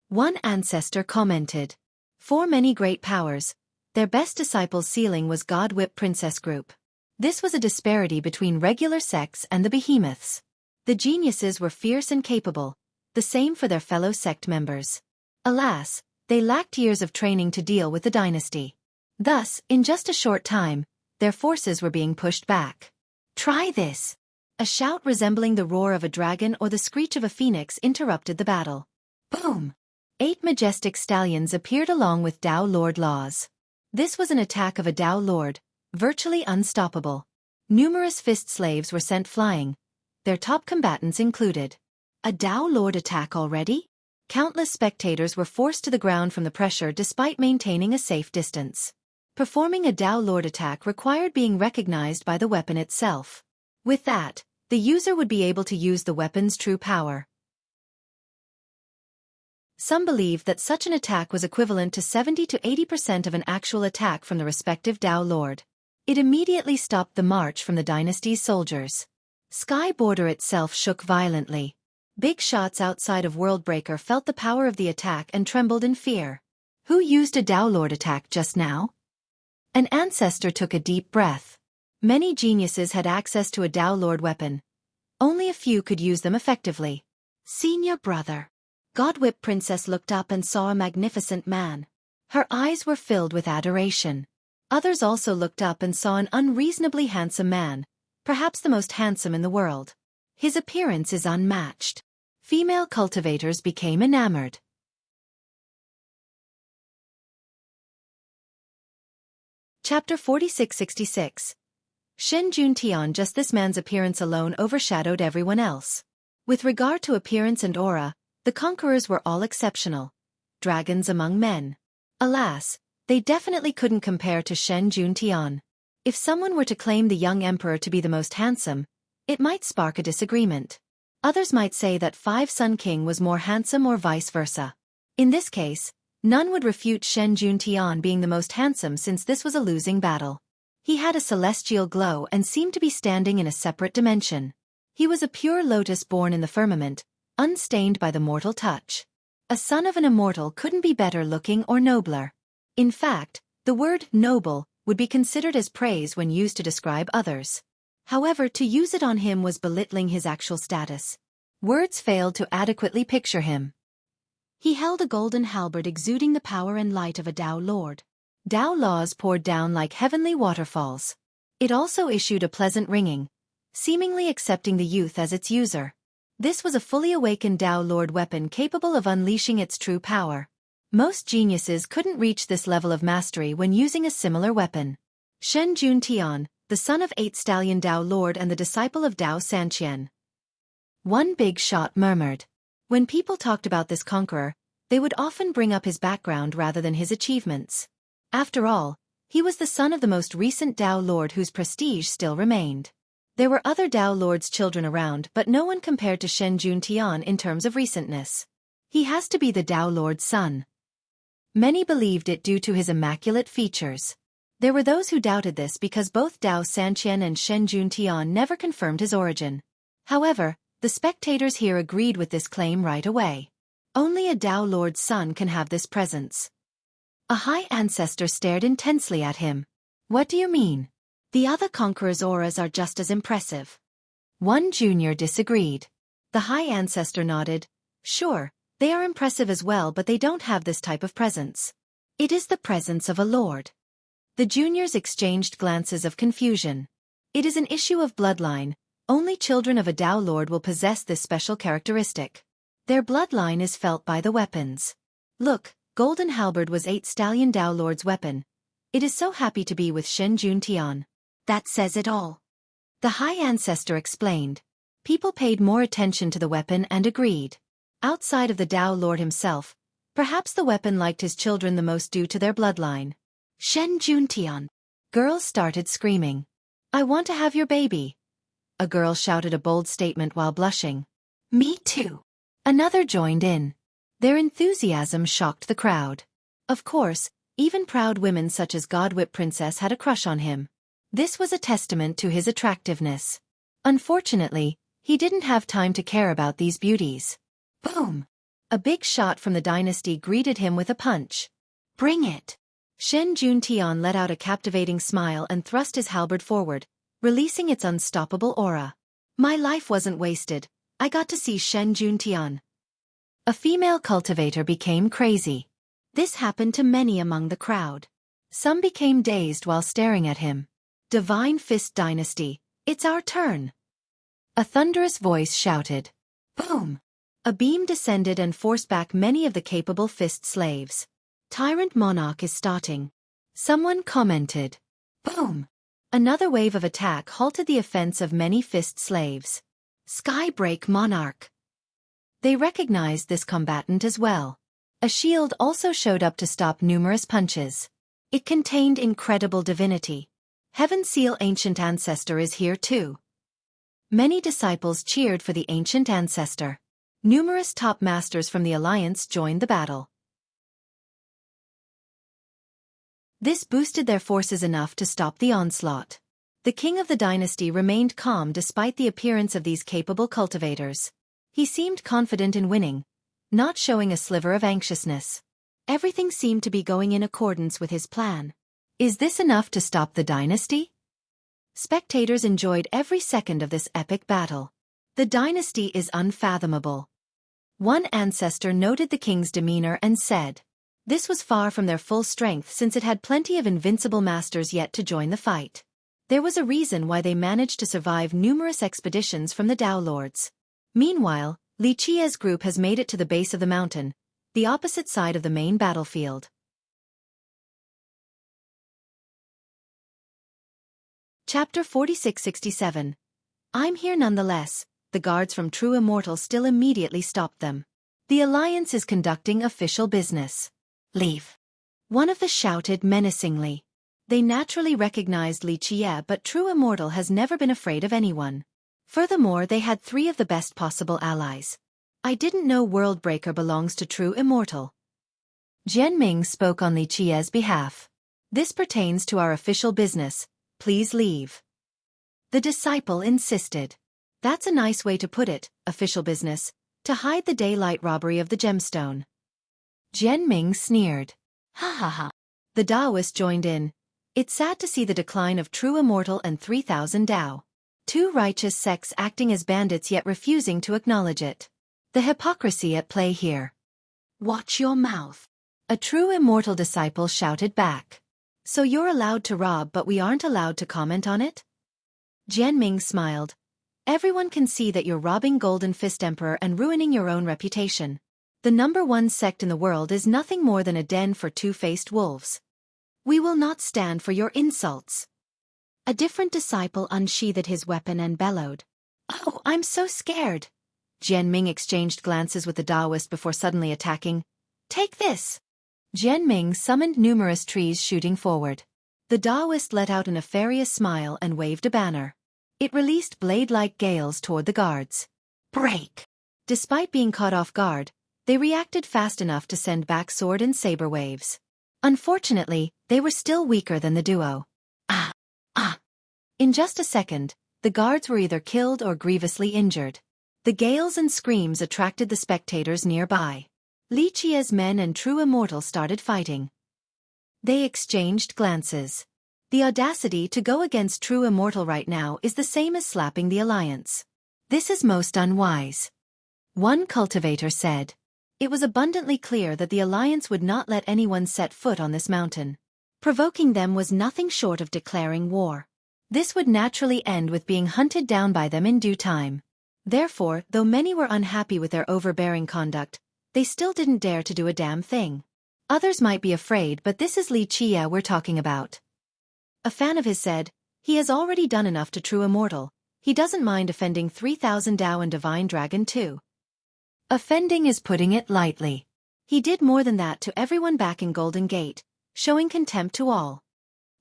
One ancestor commented. For many great powers, their best disciples' ceiling was God-whip Princess Group. This was a disparity between regular sects and the behemoths. The geniuses were fierce and capable, the same for their fellow sect members. Alas, they lacked years of training to deal with the dynasty. Thus, in just a short time, their forces were being pushed back. Try this! A shout resembling the roar of a dragon or the screech of a phoenix interrupted the battle. Boom! 8 majestic stallions appeared along with Tao Lord Laws. This was an attack of a Tao Lord, virtually unstoppable. Numerous fist slaves were sent flying. Their top combatants included. A Tao Lord attack already? Countless spectators were forced to the ground from the pressure despite maintaining a safe distance. Performing a Tao Lord attack required being recognized by the weapon itself. With that, the user would be able to use the weapon's true power. Some believe that such an attack was equivalent to 70 to 80% of an actual attack from the respective Tao Lord. It immediately stopped the march from the dynasty's soldiers. Sky Border itself shook violently. Big shots outside of Worldbreaker felt the power of the attack and trembled in fear. Who used a Tao Lord attack just now? An ancestor took a deep breath. Many geniuses had access to a Tao Lord weapon. Only a few could use them effectively. Senior brother. God-whip Princess looked up and saw a magnificent man. Her eyes were filled with adoration. Others also looked up and saw an unreasonably handsome man, perhaps the most handsome in the world. His appearance is unmatched. Female cultivators became enamored. Chapter 4666. Shen Juntian. Just this man's appearance alone overshadowed everyone else. With regard to appearance and aura, the conquerors were all exceptional. Dragons among men. Alas, they definitely couldn't compare to Shen Juntian. If someone were to claim the young emperor to be the most handsome, it might spark a disagreement. Others might say that Five Sun King was more handsome or vice versa. In this case, none would refute Shen Juntian being the most handsome since this was a losing battle. He had a celestial glow and seemed to be standing in a separate dimension. He was a pure lotus born in the firmament, unstained by the mortal touch. A son of an immortal couldn't be better looking or nobler. In fact, the word noble would be considered as praise when used to describe others. However, to use it on him was belittling his actual status. Words failed to adequately picture him. He held a golden halberd exuding the power and light of a Tao Lord. Tao laws poured down like heavenly waterfalls. It also issued a pleasant ringing, seemingly accepting the youth as its user. This was a fully awakened Tao Lord weapon capable of unleashing its true power. Most geniuses couldn't reach this level of mastery when using a similar weapon. Shen Juntian, the son of 8 Stallion Tao Lord and the disciple of Tao Sanqian. One big shot murmured. When people talked about this conqueror, they would often bring up his background rather than his achievements. After all, he was the son of the most recent Tao Lord whose prestige still remained. There were other Tao Lord's children around, but no one compared to Shen Juntian in terms of recentness. He has to be the Tao Lord's son. Many believed it due to his immaculate features. There were those who doubted this because both Tao Sanqian and Shen Juntian never confirmed his origin. However, the spectators here agreed with this claim right away. Only a Tao Lord's son can have this presence. A high ancestor stared intensely at him. What do you mean? The other conquerors' auras are just as impressive. One junior disagreed. The high ancestor nodded. Sure, they are impressive as well, but they don't have this type of presence. It is the presence of a lord. The juniors exchanged glances of confusion. It is an issue of bloodline. Only children of a Dao Lord will possess this special characteristic. Their bloodline is felt by the weapons. Look, Golden Halberd was 8 Stallion Dao Lord's weapon. It is so happy to be with Shen Juntian. That says it all. The High Ancestor explained. People paid more attention to the weapon and agreed. Outside of the Dao Lord himself, perhaps the weapon liked his children the most due to their bloodline. Shen Juntian. Girls started screaming. I want to have your baby. A girl shouted a bold statement while blushing. Me too. Another joined in. Their enthusiasm shocked the crowd. Of course, even proud women such as Godwhip Princess had a crush on him. This was a testament to his attractiveness. Unfortunately, he didn't have time to care about these beauties. Boom! A big shot from the dynasty greeted him with a punch. Bring it! Shen Juntian let out a captivating smile and thrust his halberd forward, releasing its unstoppable aura. My life wasn't wasted. I got to see Shen Juntian. A female cultivator became crazy. This happened to many among the crowd. Some became dazed while staring at him. Divine Fist Dynasty, it's our turn. A thunderous voice shouted. Boom! A beam descended and forced back many of the capable fist slaves. Tyrant Monarch is starting. Someone commented. Boom! Another wave of attack halted the offense of many fist slaves. Skybreak Monarch. They recognized this combatant as well. A shield also showed up to stop numerous punches. It contained incredible divinity. Heaven Seal Ancient Ancestor is here too. Many disciples cheered for the Ancient Ancestor. Numerous top masters from the Alliance joined the battle. This boosted their forces enough to stop the onslaught. The king of the dynasty remained calm despite the appearance of these capable cultivators. He seemed confident in winning, not showing a sliver of anxiousness. Everything seemed to be going in accordance with his plan. Is this enough to stop the dynasty? Spectators enjoyed every second of this epic battle. The dynasty is unfathomable. One ancestor noted the king's demeanor and said, this was far from their full strength since it had plenty of invincible masters yet to join the fight. There was a reason why they managed to survive numerous expeditions from the Dao Lords. Meanwhile, Li Chie's group has made it to the base of the mountain, the opposite side of the main battlefield. Chapter 46-67. I'm here nonetheless. The guards from True Immortal still immediately stopped them. The Alliance is conducting official business. Leave. One of them shouted menacingly. They naturally recognized Li Chie, but True Immortal has never been afraid of anyone. Furthermore, they had 3 of the best possible allies. I didn't know Worldbreaker belongs to True Immortal. Jianming spoke on Li Chie's behalf. This pertains to our official business. Please leave. The disciple insisted. That's a nice way to put it, official business, to hide the daylight robbery of the gemstone. Jianming sneered. Ha ha ha. The Taoist joined in. It's sad to see the decline of True Immortal and 3000 Dao. 2 righteous sects acting as bandits yet refusing to acknowledge it. The hypocrisy at play here. Watch your mouth. A True Immortal disciple shouted back. So you're allowed to rob but we aren't allowed to comment on it? Jianming smiled. Everyone can see that you're robbing Golden Fist Emperor and ruining your own reputation. The #1 sect in the world is nothing more than a den for two-faced wolves. We will not stand for your insults. A different disciple unsheathed his weapon and bellowed. Oh, I'm so scared. Jianming exchanged glances with the Taoist before suddenly attacking. Take this. Jianming summoned numerous trees shooting forward. The Taoist let out a nefarious smile and waved a banner. It released blade-like gales toward the guards. Break! Despite being caught off guard, they reacted fast enough to send back sword and saber waves. Unfortunately, they were still weaker than the duo. Ah! Ah! In just a second, the guards were either killed or grievously injured. The gales and screams attracted the spectators nearby. Li Chie's men and True Immortal started fighting. They exchanged glances. The audacity to go against True Immortal right now is the same as slapping the Alliance. This is most unwise. One cultivator said. It was abundantly clear that the Alliance would not let anyone set foot on this mountain. Provoking them was nothing short of declaring war. This would naturally end with being hunted down by them in due time. Therefore, though many were unhappy with their overbearing conduct, they still didn't dare to do a damn thing. Others might be afraid, but this is Li Qie we're talking about. A fan of his said, "He has already done enough to true immortal. He doesn't mind offending 3,000 Dao and Divine Dragon too." Offending is putting it lightly. He did more than that to everyone back in Golden Gate, showing contempt to all.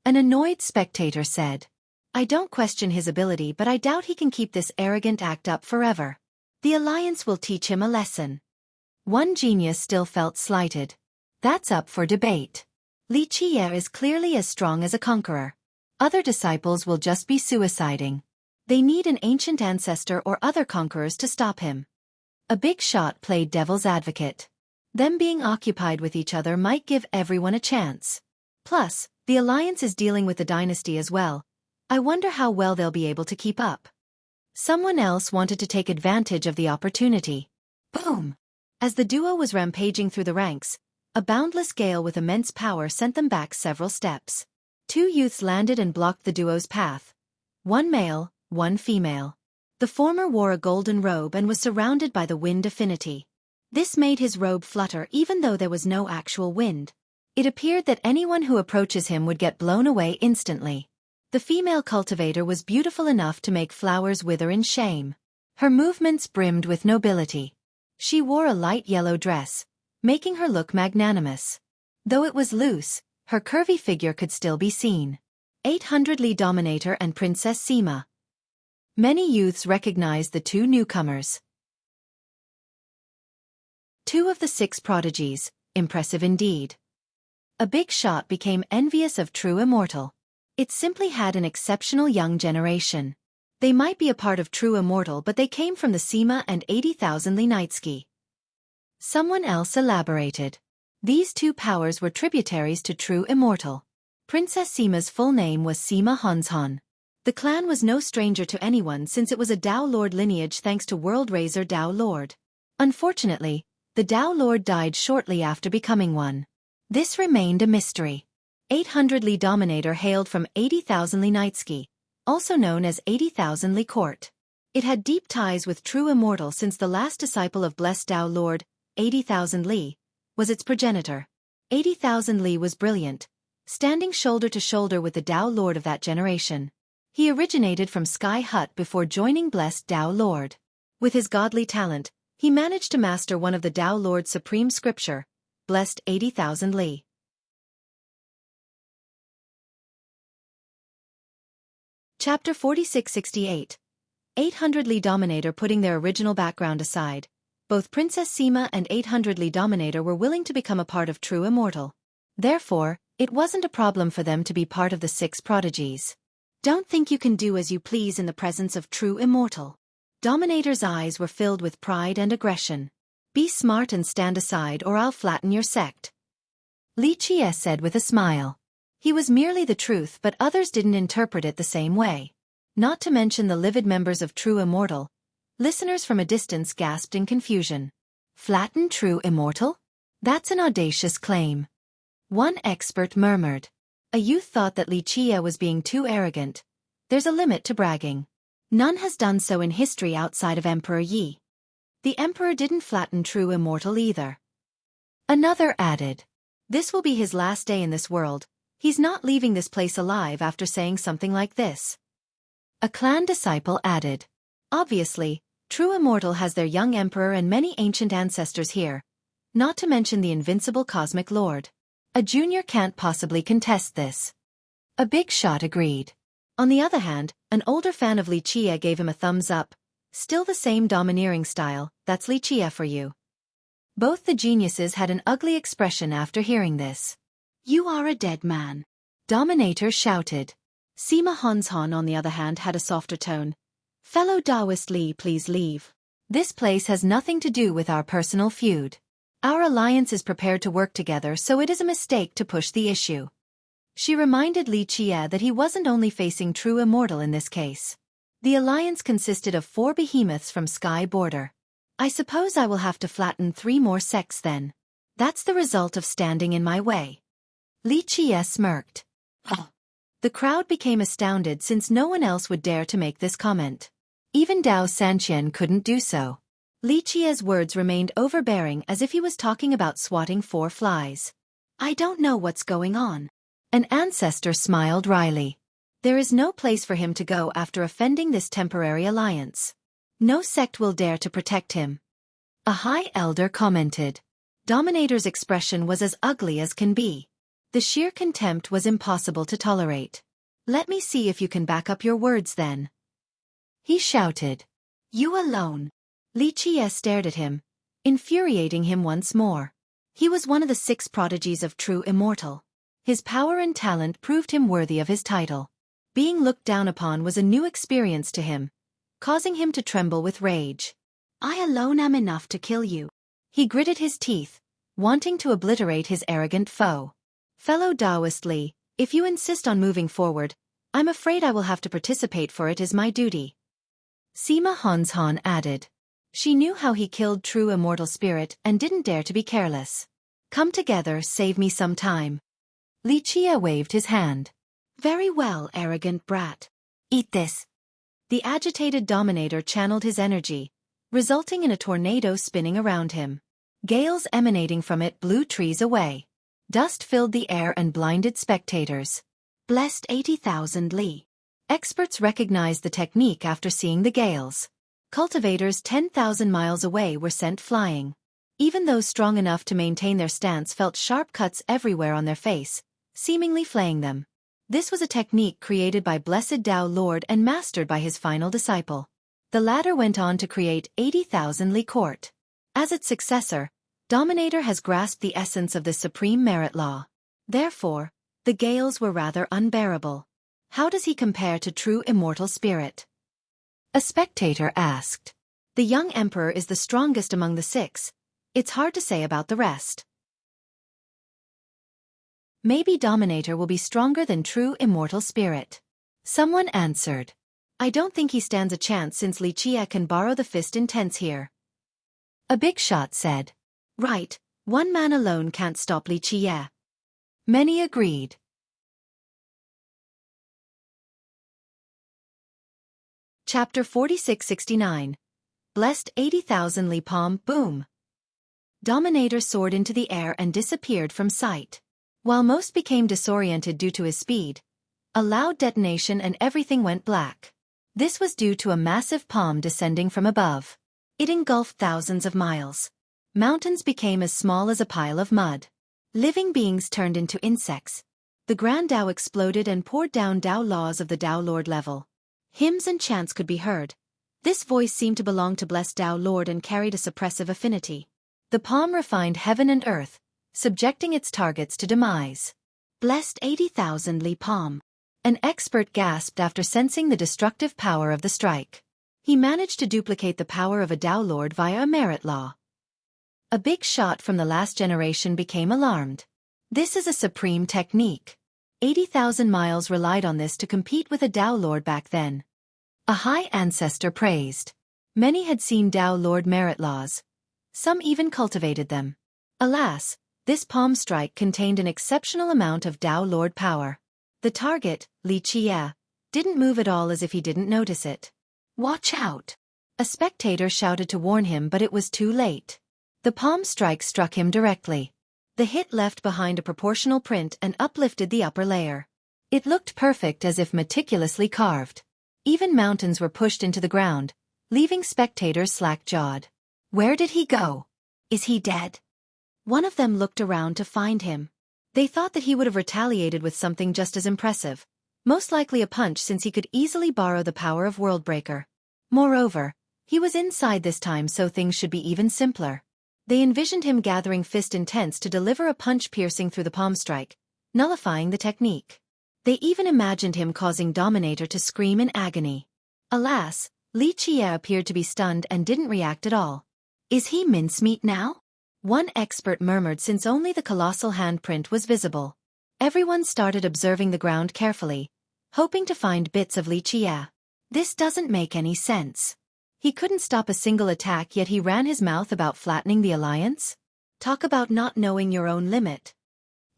An annoyed spectator said, "I don't question his ability, but I doubt he can keep this arrogant act up forever. The Alliance will teach him a lesson." One genius still felt slighted. That's up for debate. Li Qie is clearly as strong as a conqueror. Other disciples will just be suiciding. They need an ancient ancestor or other conquerors to stop him. A big shot played devil's advocate. Them being occupied with each other might give everyone a chance. Plus, the Alliance is dealing with the dynasty as well. I wonder how well they'll be able to keep up. Someone else wanted to take advantage of the opportunity. Boom! As the duo was rampaging through the ranks, a boundless gale with immense power sent them back several steps. Two youths landed and blocked the duo's path. One male, one female. The former wore a golden robe and was surrounded by the wind affinity. This made his robe flutter even though there was no actual wind. It appeared that anyone who approaches him would get blown away instantly. The female cultivator was beautiful enough to make flowers wither in shame. Her movements brimmed with nobility. She wore a light yellow dress, making her look magnanimous. Though it was loose, her curvy figure could still be seen. 800 Li Dominator and Princess Sima. Many youths recognized the two newcomers. Two of the 6 prodigies, impressive indeed. A big shot became envious of True Immortal. It simply had an exceptional young generation. They might be a part of True Immortal, but they came from the Sima and 80,000 Li Nightsky. Someone else elaborated. These two powers were tributaries to True Immortal. Princess Sima's full name was Sima Hanshan. The clan was no stranger to anyone since it was a Dao Lord lineage thanks to World Razor Dao Lord. Unfortunately, the Dao Lord died shortly after becoming one. This remained a mystery. 800 Li Dominator hailed from 80,000 Li Nightsky, also known as 80,000 Li Court. It had deep ties with True Immortal since the last disciple of Blessed Dao Lord, 80,000 Li, was its progenitor. 80,000 Li was brilliant, standing shoulder to shoulder with the Dao Lord of that generation. He originated from Sky Hut before joining Blessed Dao Lord. With his godly talent, he managed to master one of the Dao Lord's supreme scripture, Blessed 80,000 Li. Chapter 4668. 800 Li Dominator. Putting their original background aside, both Princess Sima and 800 Li Dominator were willing to become a part of True Immortal. Therefore, it wasn't a problem for them to be part of the 6 prodigies. Don't think you can do as you please in the presence of True Immortal. Dominator's eyes were filled with pride and aggression. Be smart and stand aside or I'll flatten your sect. Li Qie said with a smile. He was merely the truth, but others didn't interpret it the same way. Not to mention the livid members of True Immortal. Listeners from a distance gasped in confusion. Flatten True Immortal? That's an audacious claim. One expert murmured. A youth thought that Li Qie was being too arrogant. There's a limit to bragging. None has done so in history outside of Emperor Yi. The Emperor didn't flatten True Immortal either. Another added. This will be his last day in this world. He's not leaving this place alive after saying something like this. A clan disciple added. Obviously, True Immortal has their young emperor and many ancient ancestors here, not to mention the invincible Cosmic Lord. A junior can't possibly contest this. A big shot agreed. On the other hand, an older fan of Li Qie gave him a thumbs up. Still the same domineering style, that's Li Qie for you. Both the geniuses had an ugly expression after hearing this. You are a dead man. Dominator shouted. Sima Hanshan on the other hand had a softer tone. Fellow Taoist Li, please leave. This place has nothing to do with our personal feud. Our alliance is prepared to work together, so it is a mistake to push the issue. She reminded Li Qie that he wasn't only facing True Immortal in this case. The alliance consisted of 4 behemoths from Sky Border. I suppose I will have to flatten 3 more sects then. That's the result of standing in my way. Li Qiye smirked. The crowd became astounded since no one else would dare to make this comment. Even Dao Sanqian couldn't do so. Li Qiye's words remained overbearing as if he was talking about swatting 4 flies. I don't know what's going on. An ancestor smiled wryly. There is no place for him to go after offending this temporary alliance. No sect will dare to protect him. A high elder commented. Dominator's expression was as ugly as can be. The sheer contempt was impossible to tolerate. Let me see if you can back up your words then. He shouted. You alone. Li Qiye stared at him, infuriating him once more. He was one of the 6 prodigies of true immortal. His power and talent proved him worthy of his title. Being looked down upon was a new experience to him, causing him to tremble with rage. I alone am enough to kill you. He gritted his teeth, wanting to obliterate his arrogant foe. Fellow Taoist Li, if you insist on moving forward, I'm afraid I will have to participate, for it is my duty. Sima Hanshan added. She knew how he killed true immortal spirit and didn't dare to be careless. Come together, save me some time. Li Qiye waved his hand. Very well, arrogant brat. Eat this. The agitated dominator channeled his energy, resulting in a tornado spinning around him. Gales emanating from it blew trees away. Dust filled the air and blinded spectators. Blessed 80,000 li. Experts recognized the technique after seeing the gales. Cultivators 10,000 miles away were sent flying. Even those strong enough to maintain their stance felt sharp cuts everywhere on their face, seemingly flaying them. This was a technique created by Blessed Tao Lord and mastered by his final disciple. The latter went on to create 80,000 li court. As its successor, Dominator has grasped the essence of the supreme merit law. Therefore, the gales were rather unbearable. How does he compare to true immortal spirit? A spectator asked. The young emperor is the strongest among the 6. It's hard to say about the rest. Maybe Dominator will be stronger than true immortal spirit. Someone answered. I don't think he stands a chance since Li Qiye can borrow the fist intense here. A big shot said. Right, one man alone can't stop Li Qiye. Many agreed. Chapter 4669. Blessed 80,000 li palm, boom. Dominator soared into the air and disappeared from sight. While most became disoriented due to his speed, a loud detonation and everything went black. This was due to a massive palm descending from above. It engulfed thousands of miles. Mountains became as small as a pile of mud. Living beings turned into insects. The Grand Tao exploded and poured down Tao laws of the Tao Lord level. Hymns and chants could be heard. This voice seemed to belong to Blessed Tao Lord and carried a suppressive affinity. The palm refined heaven and earth, subjecting its targets to demise. Blessed 80,000 li palm. An expert gasped after sensing the destructive power of the strike. He managed to duplicate the power of a Tao Lord via a merit law. A big shot from the last generation became alarmed. This is a supreme technique. 80,000 miles relied on this to compete with a Tao Lord back then. A high ancestor praised. Many had seen Tao Lord merit laws. Some even cultivated them. Alas, this palm strike contained an exceptional amount of Tao Lord power. The target, Li Qiye, didn't move at all, as if he didn't notice it. Watch out! A spectator shouted to warn him, but it was too late. The palm strike struck him directly. The hit left behind a proportional print and uplifted the upper layer. It looked perfect, as if meticulously carved. Even mountains were pushed into the ground, leaving spectators slack-jawed. Where did he go? Is he dead? One of them looked around to find him. They thought that he would have retaliated with something just as impressive, most likely a punch, since he could easily borrow the power of Worldbreaker. Moreover, he was inside this time, so things should be even simpler. They envisioned him gathering fist intense to deliver a punch piercing through the palm strike, nullifying the technique. They even imagined him causing Dominator to scream in agony. Alas, Li Qiye appeared to be stunned and didn't react at all. Is he mincemeat now? One expert murmured, since only the colossal handprint was visible. Everyone started observing the ground carefully, hoping to find bits of Li Qiye. This doesn't make any sense. He couldn't stop a single attack, yet he ran his mouth about flattening the alliance? Talk about not knowing your own limit.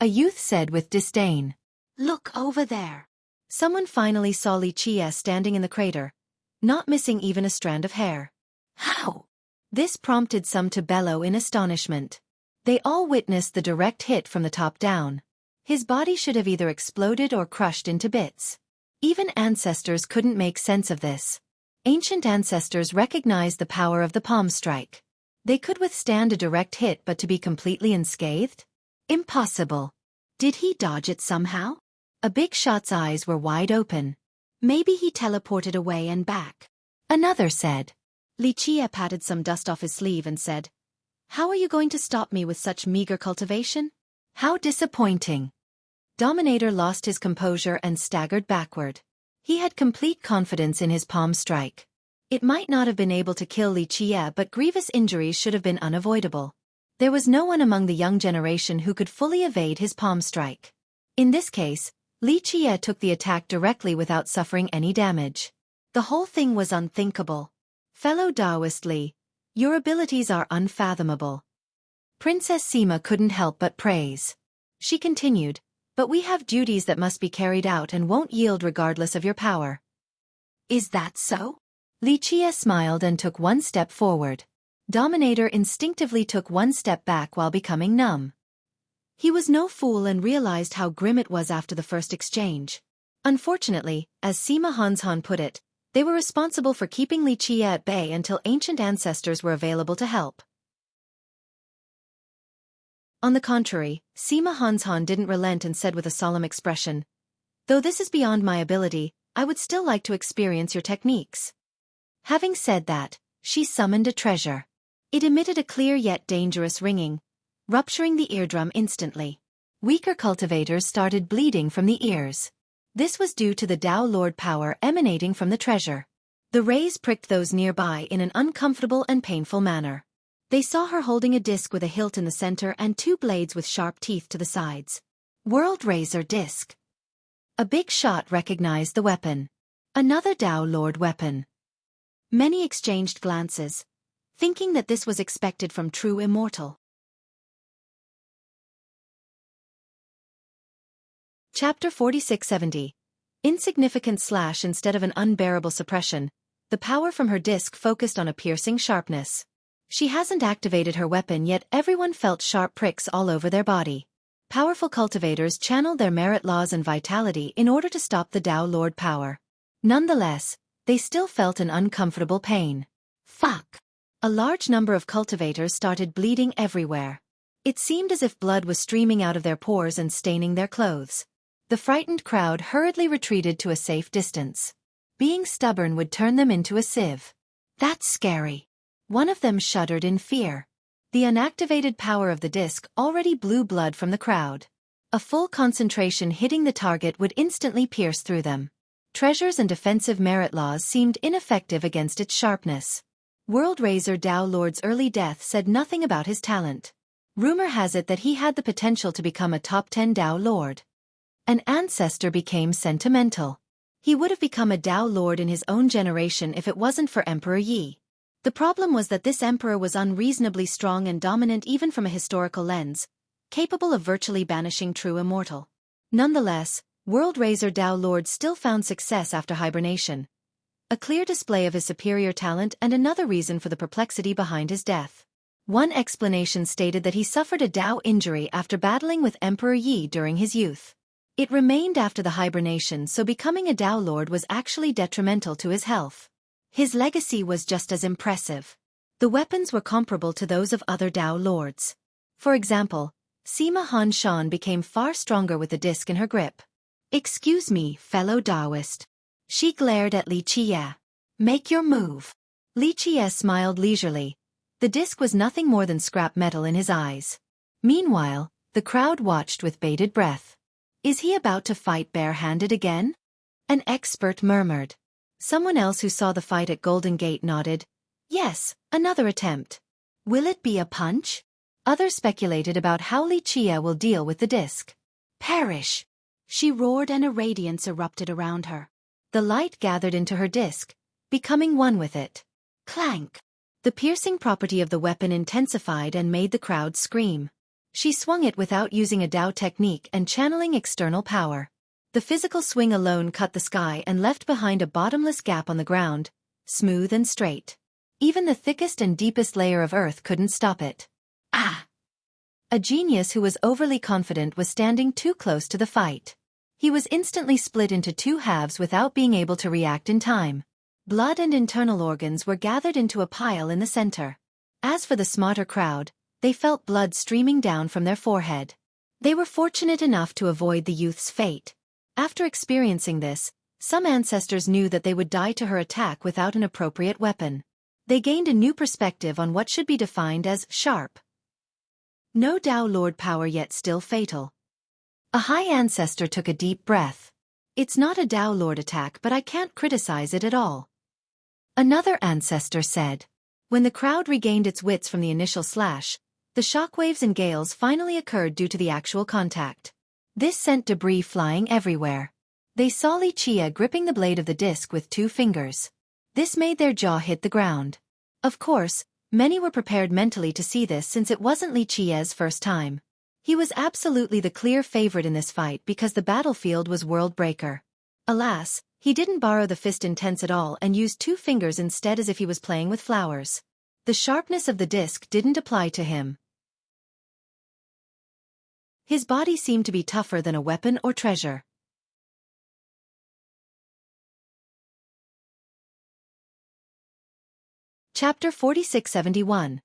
a youth said with disdain. Look over there. Someone finally saw Li Qie standing in the crater, not missing even a strand of hair. How? This prompted some to bellow in astonishment. They all witnessed the direct hit from the top down. His body should have either exploded or crushed into bits. Even ancestors couldn't make sense of this. Ancient ancestors recognized the power of the palm strike. They could withstand a direct hit, but to be completely unscathed? Impossible. Did he dodge it somehow? A big shot's eyes were wide open. Maybe he teleported away and back. Another said. Li Qie patted some dust off his sleeve and said, How are you going to stop me with such meager cultivation? How disappointing. Dominator lost his composure and staggered backward. He had complete confidence in his palm strike. It might not have been able to kill Li Qie, but grievous injuries should have been unavoidable. There was no one among the young generation who could fully evade his palm strike. In this case, Li Qie took the attack directly without suffering any damage. The whole thing was unthinkable. Fellow Taoist Li, your abilities are unfathomable. Princess Sima couldn't help but praise. She continued, But we have duties that must be carried out and won't yield regardless of your power. Is that so? Li Qie smiled and took one step forward. Dominator instinctively took one step back while becoming numb. He was no fool and realized how grim it was after the first exchange. Unfortunately, as Sima Hanshan put it, they were responsible for keeping Li Qie at bay until ancient ancestors were available to help. On the contrary, Sima Hanshan didn't relent and said with a solemn expression, Though this is beyond my ability, I would still like to experience your techniques. Having said that, she summoned a treasure. It emitted a clear yet dangerous ringing, rupturing the eardrum instantly. Weaker cultivators started bleeding from the ears. This was due to the Tao Lord power emanating from the treasure. The rays pricked those nearby in an uncomfortable and painful manner. They saw her holding a disc with a hilt in the center and two blades with sharp teeth to the sides. World Razor Disc. A big shot recognized the weapon. Another Tao Lord weapon. Many exchanged glances, thinking that this was expected from true immortal. Chapter 4670. Insignificant slash instead of an unbearable suppression. The power from her disc focused on a piercing sharpness. She hasn't activated her weapon yet everyone felt sharp pricks all over their body. Powerful cultivators channeled their merit laws and vitality in order to stop the Tao Lord power. Nonetheless, they still felt an uncomfortable pain. Fuck! A large number of cultivators started bleeding everywhere. It seemed as if blood was streaming out of their pores and staining their clothes. The frightened crowd hurriedly retreated to a safe distance. Being stubborn would turn them into a sieve. That's scary. One of them shuddered in fear. The unactivated power of the disc already blew blood from the crowd. A full concentration hitting the target would instantly pierce through them. Treasures and defensive merit laws seemed ineffective against its sharpness. World Razor Tao Lord's early death said nothing about his talent. Rumor has it that he had the potential to become a top 10 Tao Lord. An ancestor became sentimental. He would have become a Tao Lord in his own generation if it wasn't for Emperor Yi. The problem was that this emperor was unreasonably strong and dominant even from a historical lens, capable of virtually banishing true immortal. Nonetheless, World Razor Tao Lord still found success after hibernation. A clear display of his superior talent and another reason for the perplexity behind his death. One explanation stated that he suffered a Tao injury after battling with Emperor Yi during his youth. It remained after the hibernation, so becoming a Tao Lord was actually detrimental to his health. His legacy was just as impressive. The weapons were comparable to those of other Tao Lords. For example, Sima Hanshan became far stronger with the disc in her grip. Excuse me, fellow Taoist. She glared at Li Qie. Make your move. Li Qie smiled leisurely. The disc was nothing more than scrap metal in his eyes. Meanwhile, the crowd watched with bated breath. Is he about to fight bare-handed again? An expert murmured. Someone else who saw the fight at Golden Gate nodded. Yes, another attempt. Will it be a punch? Others speculated about how Li Qie will deal with the disc. Perish! She roared and a radiance erupted around her. The light gathered into her disc, becoming one with it. Clank! The piercing property of the weapon intensified and made the crowd scream. She swung it without using a Dao technique and channeling external power. The physical swing alone cut the sky and left behind a bottomless gap on the ground, smooth and straight. Even the thickest and deepest layer of earth couldn't stop it. Ah! A genius who was overly confident was standing too close to the fight. He was instantly split into two halves without being able to react in time. Blood and internal organs were gathered into a pile in the center. As for the smarter crowd, they felt blood streaming down from their forehead. They were fortunate enough to avoid the youth's fate. After experiencing this, some ancestors knew that they would die to her attack without an appropriate weapon. They gained a new perspective on what should be defined as sharp. No Dao Lord power yet still fatal. A high ancestor took a deep breath. It's not a Dao Lord attack, but I can't criticize it at all. Another ancestor said. When the crowd regained its wits from the initial slash, the shockwaves and gales finally occurred due to the actual contact. This sent debris flying everywhere. They saw Li Chia gripping the blade of the disc with 2 fingers. This made their jaw hit the ground. Of course, many were prepared mentally to see this since it wasn't Li Chia's first time. He was absolutely the clear favorite in this fight because the battlefield was world breaker. Alas, he didn't borrow the fist intense at all and used 2 fingers instead as if he was playing with flowers. The sharpness of the disc didn't apply to him. His body seemed to be tougher than a weapon or treasure. Chapter 4671.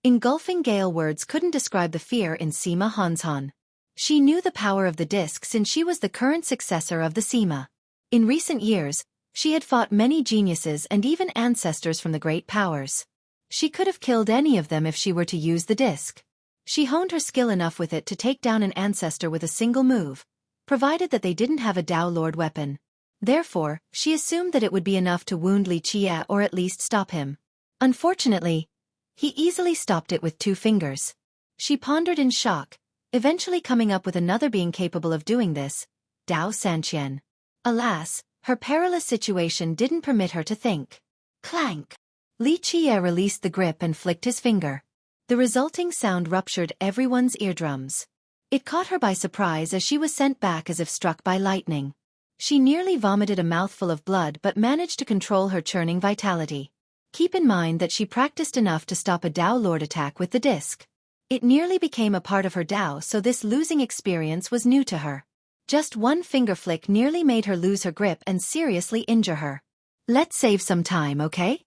Engulfing gale. Words couldn't describe the fear in Sima Hanzhan. She knew the power of the disc since she was the current successor of the Sima. In recent years, she had fought many geniuses and even ancestors from the great powers. She could have killed any of them if she were to use the disc. She honed her skill enough with it to take down an ancestor with a single move, provided that they didn't have a Dao Lord weapon. Therefore, she assumed that it would be enough to wound Li Chia or at least stop him. Unfortunately, he easily stopped it with 2 fingers. She pondered in shock, eventually coming up with another being capable of doing this, Dao Sanqian. Alas, her perilous situation didn't permit her to think. Clank! Li Chia released the grip and flicked his finger. The resulting sound ruptured everyone's eardrums. It caught her by surprise as she was sent back as if struck by lightning. She nearly vomited a mouthful of blood but managed to control her churning vitality. Keep in mind that she practiced enough to stop a Dao Lord attack with the disc. It nearly became a part of her Dao, so this losing experience was new to her. Just 1 finger flick nearly made her lose her grip and seriously injure her. Let's save some time, okay?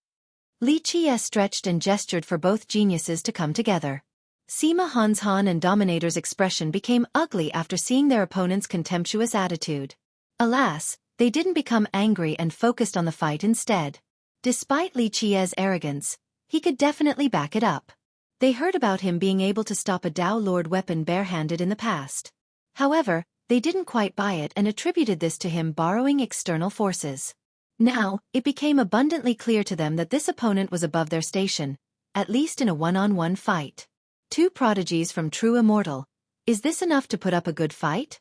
Li Chia stretched and gestured for both geniuses to come together. Sima Hanzhan and Dominator's expression became ugly after seeing their opponent's contemptuous attitude. Alas, they didn't become angry and focused on the fight instead. Despite Li Chia's arrogance, he could definitely back it up. They heard about him being able to stop a Dao Lord weapon barehanded in the past. However, they didn't quite buy it and attributed this to him borrowing external forces. Now, it became abundantly clear to them that this opponent was above their station, at least in a one-on-one fight. 2 prodigies from true immortal. Is this enough to put up a good fight?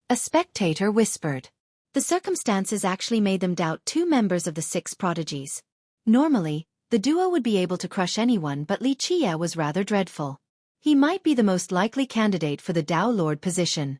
A spectator whispered. The circumstances actually made them doubt 2 members of the 6 prodigies. Normally, the duo would be able to crush anyone, but Li Chia was rather dreadful. He might be the most likely candidate for the Dao Lord position.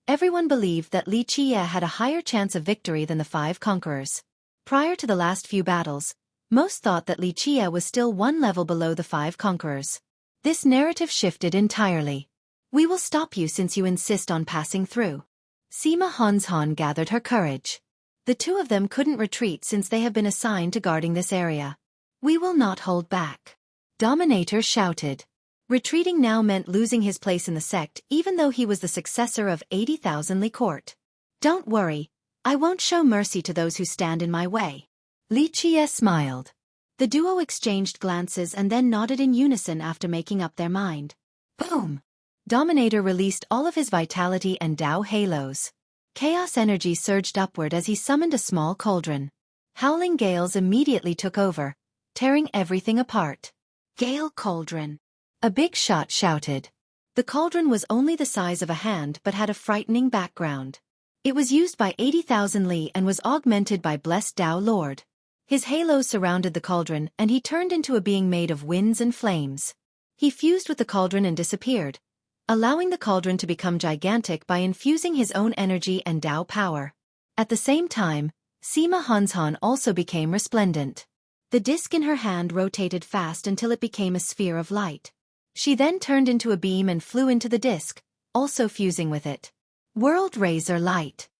Everyone believed that Li Chia had a higher chance of victory than the 5 conquerors. Prior to the last few battles, most thought that Li Chia was still 1 level below the 5 conquerors. This narrative shifted entirely. We will stop you since you insist on passing through. Sima Hanzhan gathered her courage. The 2 of them couldn't retreat since they have been assigned to guarding this area. We will not hold back. Dominator shouted. Retreating now meant losing his place in the sect even though he was the successor of 80,000 Li Court. Don't worry, I won't show mercy to those who stand in my way. Li Chia smiled. The duo exchanged glances and then nodded in unison after making up their mind. Boom! Dominator released all of his vitality and Dao halos. Chaos energy surged upward as he summoned a small cauldron. Howling gales immediately took over, tearing everything apart. Gale cauldron! A big shot shouted. The cauldron was only the size of a hand but had a frightening background. It was used by 80,000 Li and was augmented by blessed Dao Lord. His halos surrounded the cauldron and he turned into a being made of winds and flames. He fused with the cauldron and disappeared, allowing the cauldron to become gigantic by infusing his own energy and Tao power. At the same time, Sima Hanzhan also became resplendent. The disc in her hand rotated fast until it became a sphere of light. She then turned into a beam and flew into the disc, also fusing with it. World Razor Light.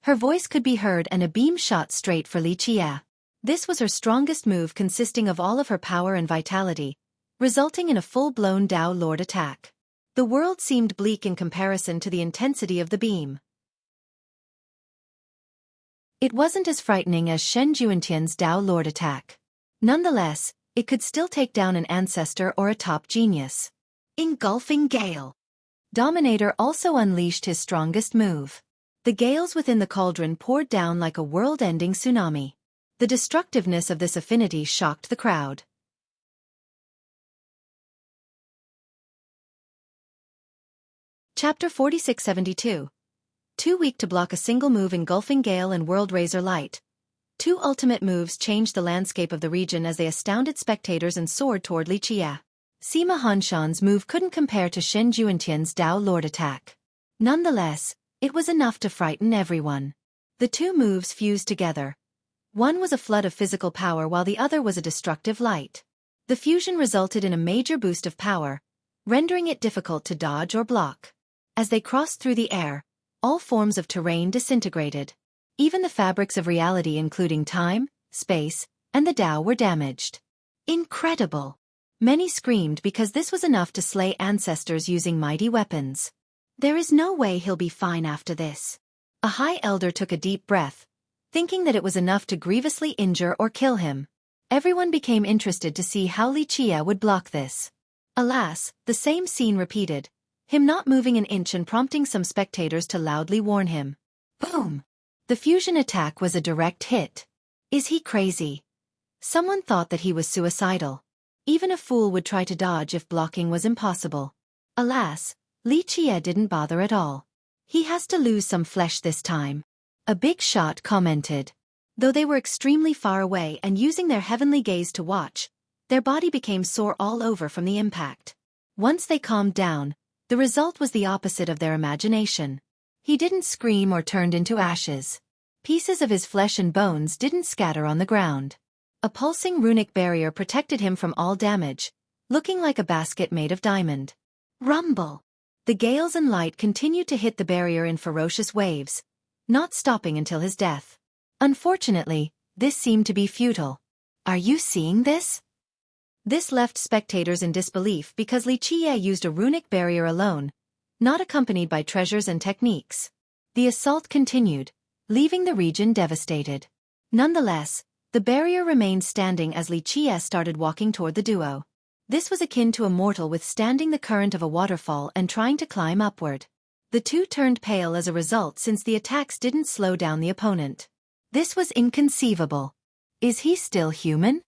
Her voice could be heard and a beam shot straight for Li Qie. This was her strongest move, consisting of all of her power and vitality, resulting in a full-blown Tao Lord attack. The world seemed bleak in comparison to the intensity of the beam. It wasn't as frightening as Shen Juentian's Tao Lord attack. Nonetheless, it could still take down an ancestor or a top genius. Engulfing Gale. Dominator also unleashed his strongest move. The gales within the cauldron poured down like a world-ending tsunami. The destructiveness of this affinity shocked the crowd. Chapter 4672. Too weak to block a single move. Engulfing Gale and World Razor Light. Two ultimate moves changed the landscape of the region as they astounded spectators and soared toward Li Qie. Sima Hanzhan's move couldn't compare to Shen Juentian's Tao Lord attack. Nonetheless, it was enough to frighten everyone. The two moves fused together. One was a flood of physical power while the other was a destructive light. The fusion resulted in a major boost of power, rendering it difficult to dodge or block. As they crossed through the air, all forms of terrain disintegrated. Even the fabrics of reality, including time, space, and the Tao, were damaged. Incredible! Many screamed because this was enough to slay ancestors using mighty weapons. There is no way he'll be fine after this. A high elder took a deep breath, thinking that it was enough to grievously injure or kill him. Everyone became interested to see how Li Qie would block this. Alas, the same scene repeated, him not moving an inch and prompting some spectators to loudly warn him. Boom! The fusion attack was a direct hit. Is he crazy? Someone thought that he was suicidal. Even a fool would try to dodge if blocking was impossible. Alas, Li Qie didn't bother at all. He has to lose some flesh this time. A big shot commented. Though they were extremely far away and using their heavenly gaze to watch, their body became sore all over from the impact. Once they calmed down, the result was the opposite of their imagination. He didn't scream or turned into ashes. Pieces of his flesh and bones didn't scatter on the ground. A pulsing runic barrier protected him from all damage, looking like a basket made of diamond. Rumble! The gales and light continued to hit the barrier in ferocious waves, not stopping until his death. Unfortunately, this seemed to be futile. Are you seeing this? This left spectators in disbelief because Li Qie used a runic barrier alone, not accompanied by treasures and techniques. The assault continued, leaving the region devastated. Nonetheless, the barrier remained standing as Li Qie started walking toward the duo. This was akin to a mortal withstanding the current of a waterfall and trying to climb upward. The two turned pale as a result since the attacks didn't slow down the opponent. This was inconceivable. Is he still human?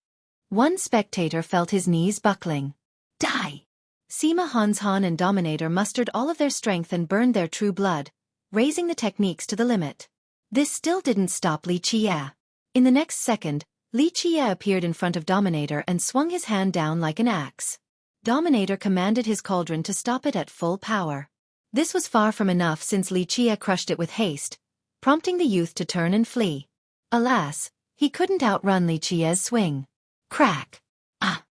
One spectator felt his knees buckling. Die! Sima Hanzhan and Dominator mustered all of their strength and burned their true blood, raising the techniques to the limit. This still didn't stop Li Qie. In the next second, Li Qie appeared in front of Dominator and swung his hand down like an axe. Dominator commanded his cauldron to stop it at full power. This was far from enough since Li Qie crushed it with haste, prompting the youth to turn and flee. Alas, he couldn't outrun Li Qie's swing. Crack! Ah!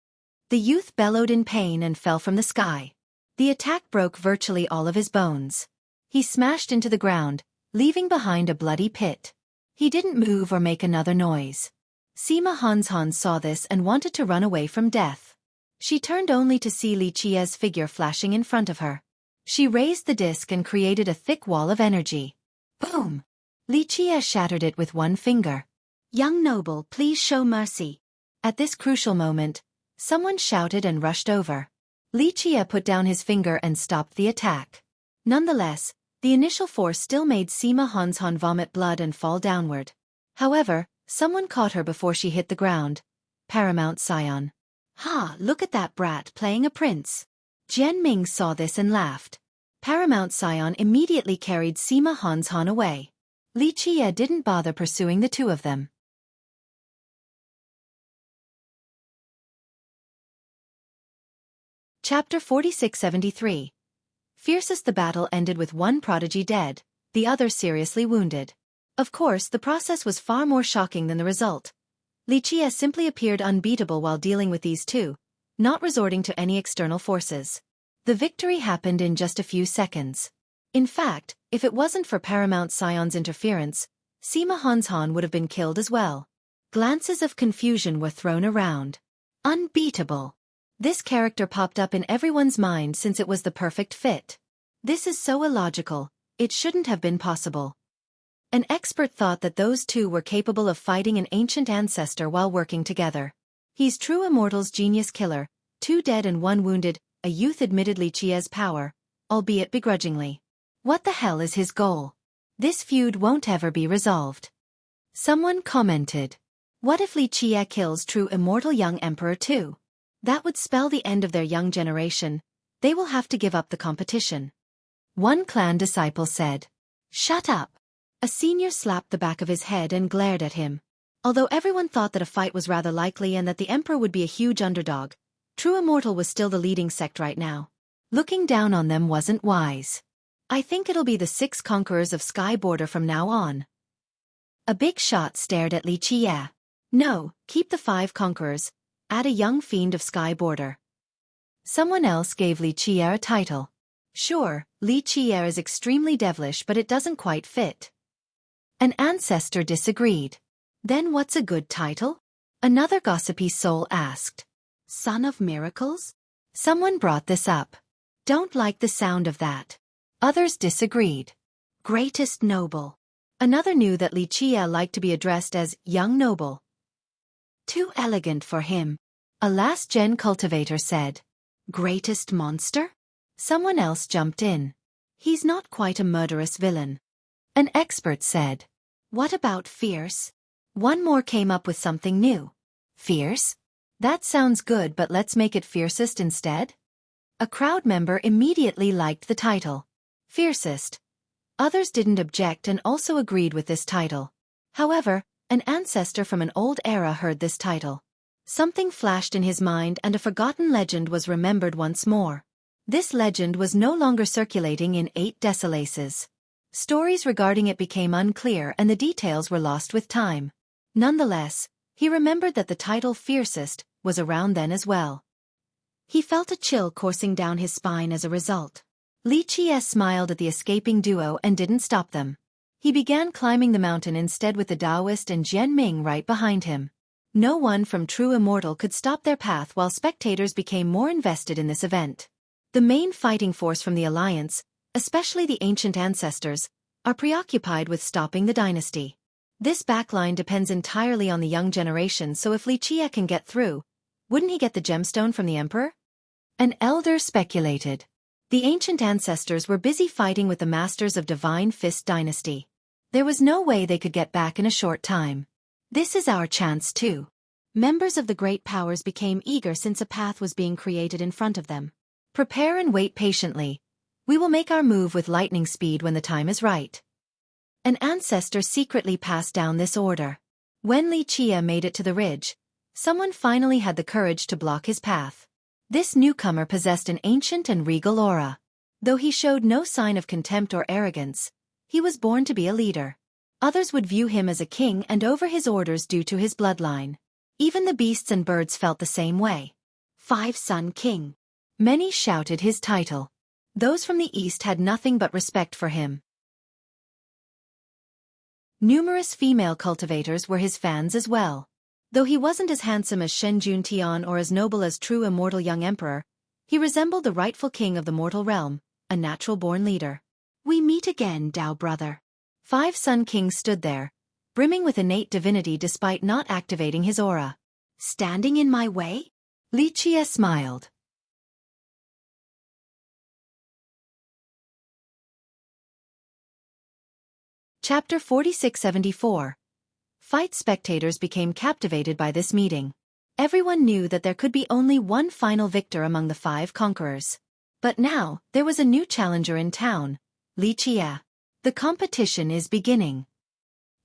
The youth bellowed in pain and fell from the sky. The attack broke virtually all of his bones. He smashed into the ground, leaving behind a bloody pit. He didn't move or make another noise. Sima Hanzhan saw this and wanted to run away from death. She turned only to see Li Qie's figure flashing in front of her. She raised the disc and created a thick wall of energy. Boom! Li Qie shattered it with one finger. Young noble, please show mercy. At this crucial moment, someone shouted and rushed over. Li Qie put down his finger and stopped the attack. Nonetheless, the initial force still made Sima Hanzhan vomit blood and fall downward. However, someone caught her before she hit the ground. Paramount Scion. Ha, look at that brat playing a prince. Jian Ming saw this and laughed. Paramount Scion immediately carried Sima Hanzhan away. Li Qie didn't bother pursuing the two of them. Chapter 4673. Fiercest. The battle ended with one prodigy dead, the other seriously wounded. Of course, the process was far more shocking than the result. Xueqi simply appeared unbeatable while dealing with these two, not resorting to any external forces. The victory happened in just a few seconds. In fact, if it wasn't for Paramount Scion's interference, Sima Hanshan would have been killed as well. Glances of confusion were thrown around. Unbeatable. This character popped up in everyone's mind since it was the perfect fit. This is so illogical, it shouldn't have been possible. An expert thought that those two were capable of fighting an ancient ancestor while working together. He's true immortal's genius killer, 2 dead and 1 wounded, a youth admitted Xueqi's power, albeit begrudgingly. What the hell is his goal? This feud won't ever be resolved. Someone commented. What if Xueqi kills true immortal young emperor too? That would spell the end of their young generation. They will have to give up the competition. One clan disciple said. Shut up. A senior slapped the back of his head and glared at him. Although everyone thought that a fight was rather likely and that the emperor would be a huge underdog, true immortal was still the leading sect right now. Looking down on them wasn't wise. I think it'll be the 6 conquerors of Sky Border from now on. A big shot stared at Xueqi. No, keep the 5 conquerors. Add a young fiend of Sky Border. Someone else gave Xueqi a title. Sure, Xueqi is extremely devilish, but it doesn't quite fit. An ancestor disagreed. Then what's a good title? Another gossipy soul asked. Son of Miracles? Someone brought this up. Don't like the sound of that. Others disagreed. Greatest Noble. Another knew that Xueqi liked to be addressed as Young Noble. Too elegant for him. A last-gen cultivator said. Greatest Monster? Someone else jumped in. He's not quite a murderous villain. An expert said. What about Fierce? One more came up with something new. Fierce? That sounds good, but let's make it Fiercest instead? A crowd member immediately liked the title. Fiercest. Others didn't object and also agreed with this title. However, an ancestor from an old era heard this title. Something flashed in his mind and a forgotten legend was remembered once more. This legend was no longer circulating in 8 Desolaces. Stories regarding it became unclear and the details were lost with time. Nonetheless, he remembered that the title Fiercest was around then as well. He felt a chill coursing down his spine as a result. Xueqi smiled at the escaping duo and didn't stop them. He began climbing the mountain instead with the Taoist and Jian Ming right behind him. No one from True Immortal could stop their path while spectators became more invested in this event. The main fighting force from the Alliance, especially the ancient ancestors, are preoccupied with stopping the dynasty. This backline depends entirely on the young generation, so if Xueqi can get through, wouldn't he get the gemstone from the emperor? An elder speculated. The ancient ancestors were busy fighting with the masters of Divine Fist dynasty. There was no way they could get back in a short time. This is our chance too. Members of the great powers became eager since a path was being created in front of them. Prepare and wait patiently. We will make our move with lightning speed when the time is right. An ancestor secretly passed down this order. When Xueqi made it to the ridge, someone finally had the courage to block his path. This newcomer possessed an ancient and regal aura. Though he showed no sign of contempt or arrogance, he was born to be a leader. Others would view him as a king and over his orders due to his bloodline. Even the beasts and birds felt the same way. 5-Sun King. Many shouted his title. Those from the east had nothing but respect for him. Numerous female cultivators were his fans as well. Though he wasn't as handsome as Shen Juntian or as noble as true immortal young emperor, he resembled the rightful king of the mortal realm, a natural-born leader. We meet again, Dao brother. 5-Sun King stood there, brimming with innate divinity despite not activating his aura. Standing in my way? Xueqi smiled. Chapter 4674. Fight. Spectators became captivated by this meeting. Everyone knew that there could be only one final victor among the 5 conquerors. But now, there was a new challenger in town, Xueqi. The competition is beginning.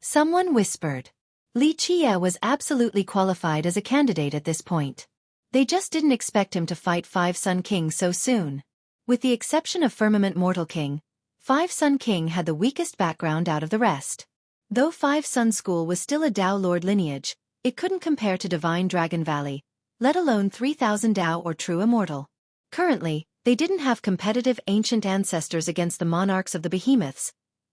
Someone whispered. Xueqi was absolutely qualified as a candidate at this point. They just didn't expect him to fight Five Sun King so soon. With the exception of Firmament Mortal King, Five Sun King had the weakest background out of the rest. Though Five Sun School was still a Tao Lord lineage, it couldn't compare to Divine Dragon Valley, let alone 3,000 Tao or True Immortal. Currently, they didn't have competitive ancient ancestors against the monarchs of the behemoths,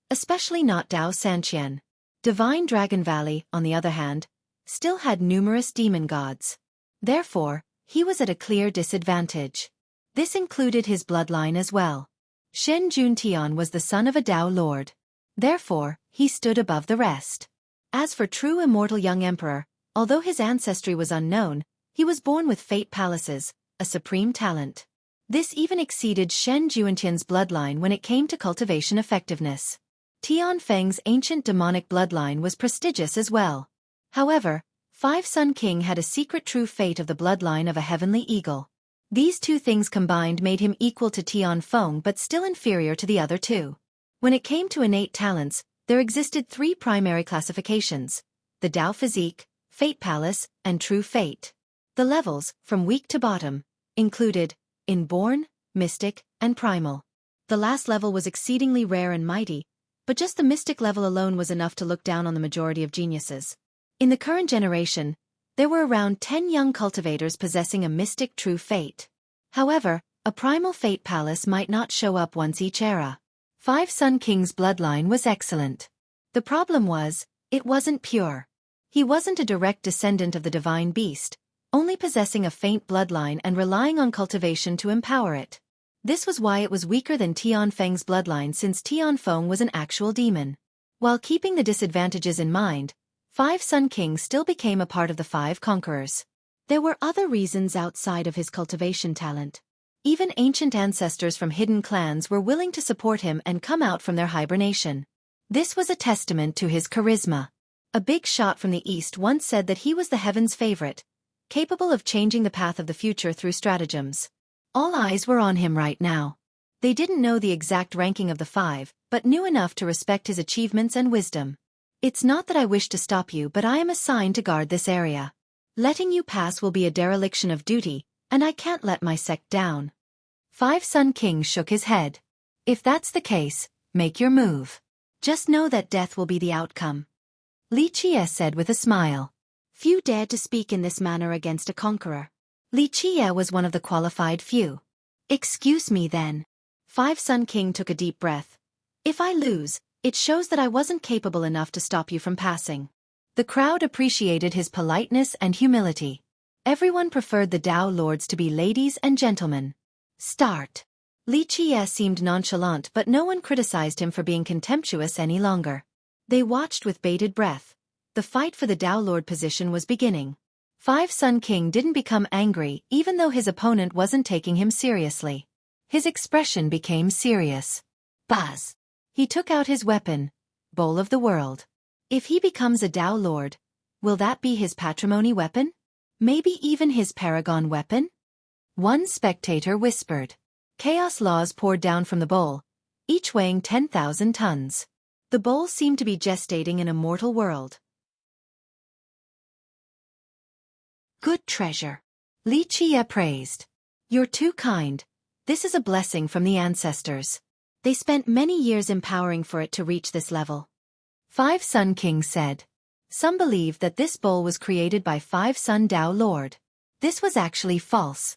especially not Tao Sanqian. Divine Dragon Valley, on the other hand, still had numerous demon gods. Therefore, he was at a clear disadvantage. This included his bloodline as well. Shen Juntian was the son of a Tao Lord. Therefore, he stood above the rest. As for True Immortal Young Emperor, although his ancestry was unknown, he was born with Fate Palaces, a supreme talent. This even exceeded Shen Juntian's bloodline when it came to cultivation effectiveness. Tian Feng's ancient demonic bloodline was prestigious as well. However, Five Sun King had a secret true fate of the bloodline of a heavenly eagle. These two things combined made him equal to Tian Feng but still inferior to the other two. When it came to innate talents, there existed three primary classifications: the Tao Physique, Fate Palace, and True Fate. The levels, from weak to bottom, included Inborn, Mystic, and Primal. The last level was exceedingly rare and mighty, but just the Mystic level alone was enough to look down on the majority of geniuses. In the current generation, there were around 10 young cultivators possessing a Mystic True Fate. However, a Primal Fate Palace might not show up once each era. Five Sun King's bloodline was excellent. The problem was, it wasn't pure. He wasn't a direct descendant of the divine beast, only possessing a faint bloodline and relying on cultivation to empower it. This was why it was weaker than Tian Feng's bloodline, since Tian Feng was an actual demon. While keeping the disadvantages in mind, Five Sun King still became a part of the Five Conquerors. There were other reasons outside of his cultivation talent. Even ancient ancestors from hidden clans were willing to support him and come out from their hibernation. This was a testament to his charisma. A big shot from the east once said that he was the heaven's favorite, capable of changing the path of the future through stratagems. All eyes were on him right now. They didn't know the exact ranking of the five, but knew enough to respect his achievements and wisdom. It's not that I wish to stop you, but I am assigned to guard this area. Letting you pass will be a dereliction of duty, and I can't let my sect down. Five Sun King shook his head. If that's the case, make your move. Just know that death will be the outcome. Li Qie said with a smile. Few dared to speak in this manner against a conqueror. Li Qie was one of the qualified few. Excuse me then. Five Sun King took a deep breath. If I lose, it shows that I wasn't capable enough to stop you from passing. The crowd appreciated his politeness and humility. Everyone preferred the Tao Lords to be ladies and gentlemen. Start. Li Qie seemed nonchalant, but no one criticized him for being contemptuous any longer. They watched with bated breath. The fight for the Tao Lord position was beginning. Five Sun King didn't become angry even though his opponent wasn't taking him seriously. His expression became serious. Buzz. He took out his weapon, Bowl of the World. If he becomes a Tao Lord, will that be his patrimony weapon? Maybe even his paragon weapon? One spectator whispered. Chaos laws poured down from the bowl, each weighing 10,000 tons. The bowl seemed to be gestating in a mortal world. Good treasure. Li Qie praised. You're too kind. This is a blessing from the ancestors. They spent many years empowering for it to reach this level. Five Sun King said. Some believe that this bowl was created by Five Sun Tao Lord. This was actually false.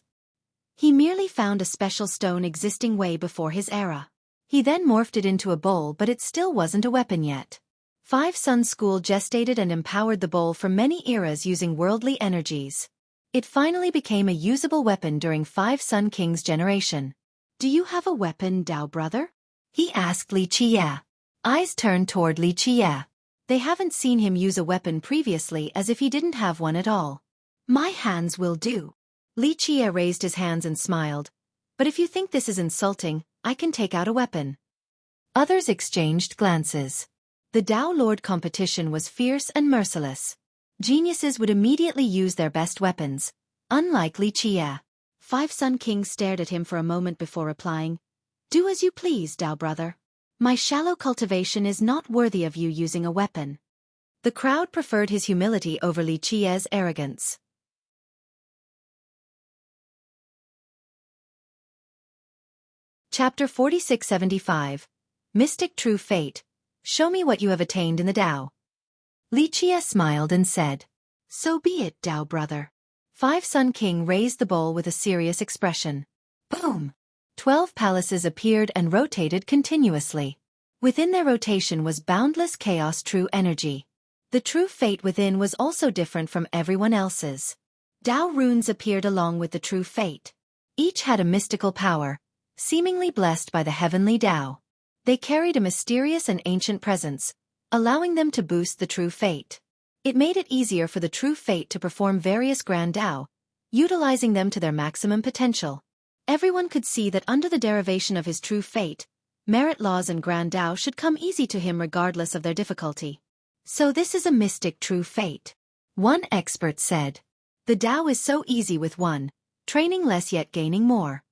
He merely found a special stone existing way before his era. He then morphed it into a bowl, but it still wasn't a weapon yet. Five Sun School gestated and empowered the bowl for many eras using worldly energies. It finally became a usable weapon during Five Sun King's generation. Do you have a weapon, Tao brother? He asked Li Qie. Eyes turned toward Li Qie. They haven't seen him use a weapon previously, as if he didn't have one at all. My hands will do. Li Qie raised his hands and smiled. But if you think this is insulting, I can take out a weapon. Others exchanged glances. The Tao Lord competition was fierce and merciless. Geniuses would immediately use their best weapons, unlike Li Qie. Five Sun King stared at him for a moment before replying. Do as you please, Tao brother. My shallow cultivation is not worthy of you using a weapon. The crowd preferred his humility over Li Qie's arrogance. Chapter 4675. Mystic True Fate. Show me what you have attained in the Tao. Li Jie smiled and said, "So be it, Tao brother." Five Sun King raised the bowl with a serious expression. Boom! 12 palaces appeared and rotated continuously. Within their rotation was boundless chaos true energy. The true fate within was also different from everyone else's. Tao runes appeared along with the true fate. Each had a mystical power, seemingly blessed by the heavenly Tao. They carried a mysterious and ancient presence, allowing them to boost the true fate. It made it easier for the true fate to perform various grand Tao, utilizing them to their maximum potential. Everyone could see that under the derivation of his true fate, merit laws and grand Tao should come easy to him regardless of their difficulty. So this is a mystic true fate. One expert said. The Tao is so easy with one, training less yet gaining more.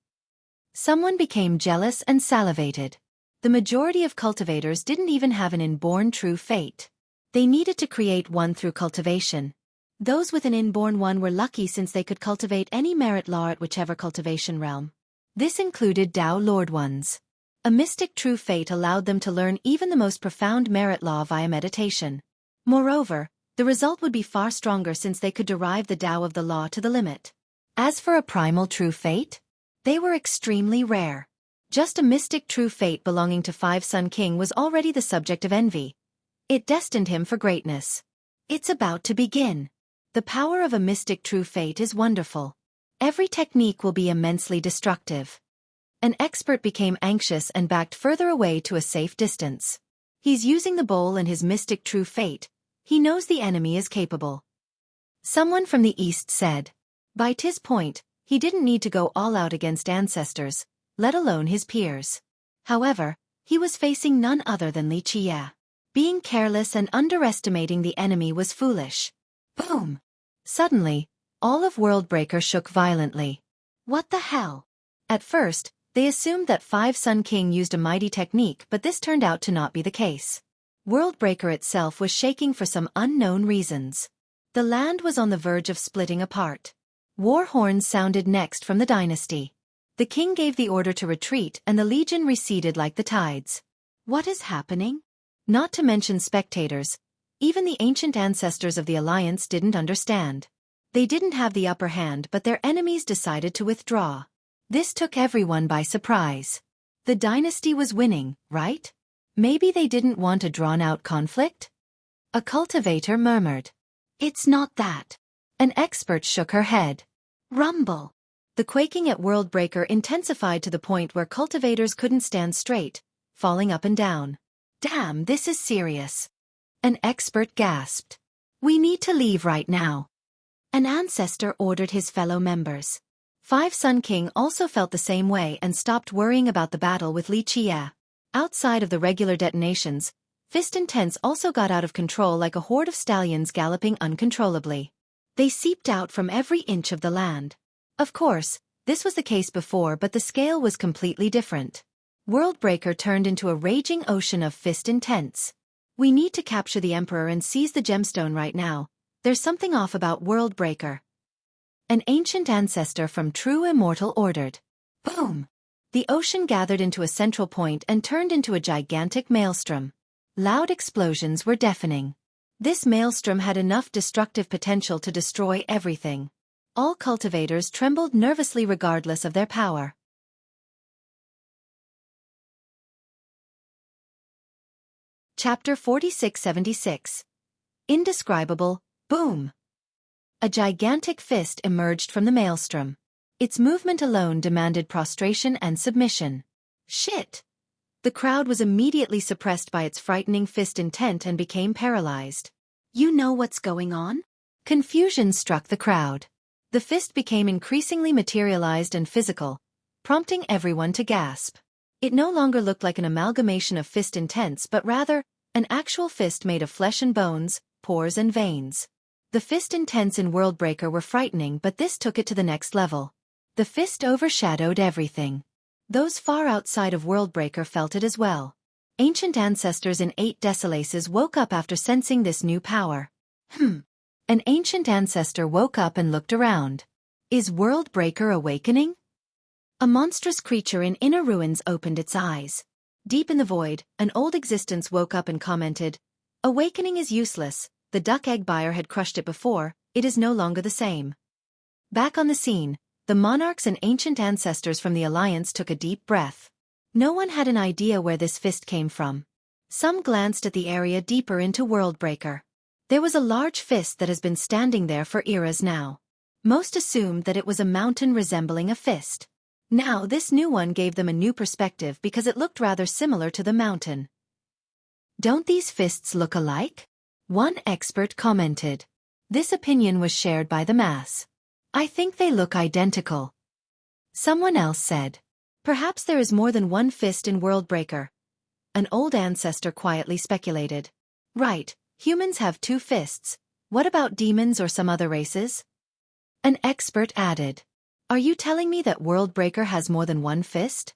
Someone became jealous and salivated. The majority of cultivators didn't even have an inborn true fate. They needed to create one through cultivation. Those with an inborn one were lucky since they could cultivate any merit law at whichever cultivation realm. This included Tao Lord ones. A mystic true fate allowed them to learn even the most profound merit law via meditation. Moreover, the result would be far stronger since they could derive the Tao of the law to the limit. As for a primal true fate, they were extremely rare. Just a mystic true fate belonging to Five Sun King was already the subject of envy. It destined him for greatness. It's about to begin. The power of a mystic true fate is wonderful. Every technique will be immensely destructive. An expert became anxious and backed further away to a safe distance. He's using the bowl and his mystic true fate. He knows the enemy is capable. Someone from the east said. By Tis point, he didn't need to go all out against ancestors, let alone his peers. However, he was facing none other than Li Jie. Being careless and underestimating the enemy was foolish. Boom! Suddenly, all of Worldbreaker shook violently. What the hell? At first, they assumed that Five Sun King used a mighty technique, but this turned out to not be the case. Worldbreaker itself was shaking for some unknown reasons. The land was on the verge of splitting apart. War horns sounded next from the dynasty. The king gave the order to retreat and the legion receded like the tides. What is happening? Not to mention spectators. Even the ancient ancestors of the alliance didn't understand. They didn't have the upper hand, but their enemies decided to withdraw. This took everyone by surprise. The dynasty was winning, right? Maybe they didn't want a drawn-out conflict? A cultivator murmured. It's not that. An expert shook her head. Rumble. The quaking at Worldbreaker intensified to the point where cultivators couldn't stand straight, falling up and down. Damn, this is serious. An expert gasped. We need to leave right now. An ancestor ordered his fellow members. Five Sun King also felt the same way and stopped worrying about the battle with Li Jie. Outside of the regular detonations, Fist and Tents also got out of control like a horde of stallions galloping uncontrollably. They seeped out from every inch of the land. Of course, this was the case before, but the scale was completely different. Worldbreaker turned into a raging ocean of Fist and Tents. We need to capture the Emperor and seize the gemstone right now. There's something off about Worldbreaker. An ancient ancestor from True Immortal ordered. Boom! The ocean gathered into a central point and turned into a gigantic maelstrom. Loud explosions were deafening. This maelstrom had enough destructive potential to destroy everything. All cultivators trembled nervously regardless of their power. Chapter 4676. Indescribable, boom! A gigantic fist emerged from the maelstrom. Its movement alone demanded prostration and submission. Shit! The crowd was immediately suppressed by its frightening fist intent and became paralyzed. You know what's going on? Confusion struck the crowd. The fist became increasingly materialized and physical, prompting everyone to gasp. It no longer looked like an amalgamation of fist intents but rather, an actual fist made of flesh and bones, pores and veins. The fist intents in Worldbreaker were frightening, but this took it to the next level. The fist overshadowed everything. Those far outside of Worldbreaker felt it as well. Ancient ancestors in 8 Desolaces woke up after sensing this new power. An ancient ancestor woke up and looked around. Is Worldbreaker awakening? A monstrous creature in inner ruins opened its eyes. Deep in the void, an old existence woke up and commented, "Awakening is useless, the duck egg buyer had crushed it before, it is no longer the same." Back on the scene, the monarchs and ancient ancestors from the Alliance took a deep breath. No one had an idea where this fist came from. Some glanced at the area deeper into Worldbreaker. There was a large fist that has been standing there for eras now. Most assumed that it was a mountain resembling a fist. Now this new one gave them a new perspective because it looked rather similar to the mountain. "Don't these fists look alike?" one expert commented. This opinion was shared by the mass. "I think they look identical." Someone else said, "Perhaps there is more than one fist in Worldbreaker." An old ancestor quietly speculated. "Right, humans have two fists. What about demons or some other races?" An expert added, "Are you telling me that Worldbreaker has more than one fist?"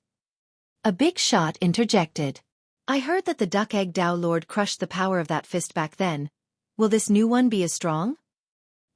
A big shot interjected, "I heard that the Duck Egg Dao Lord crushed the power of that fist back then. Will this new one be as strong?"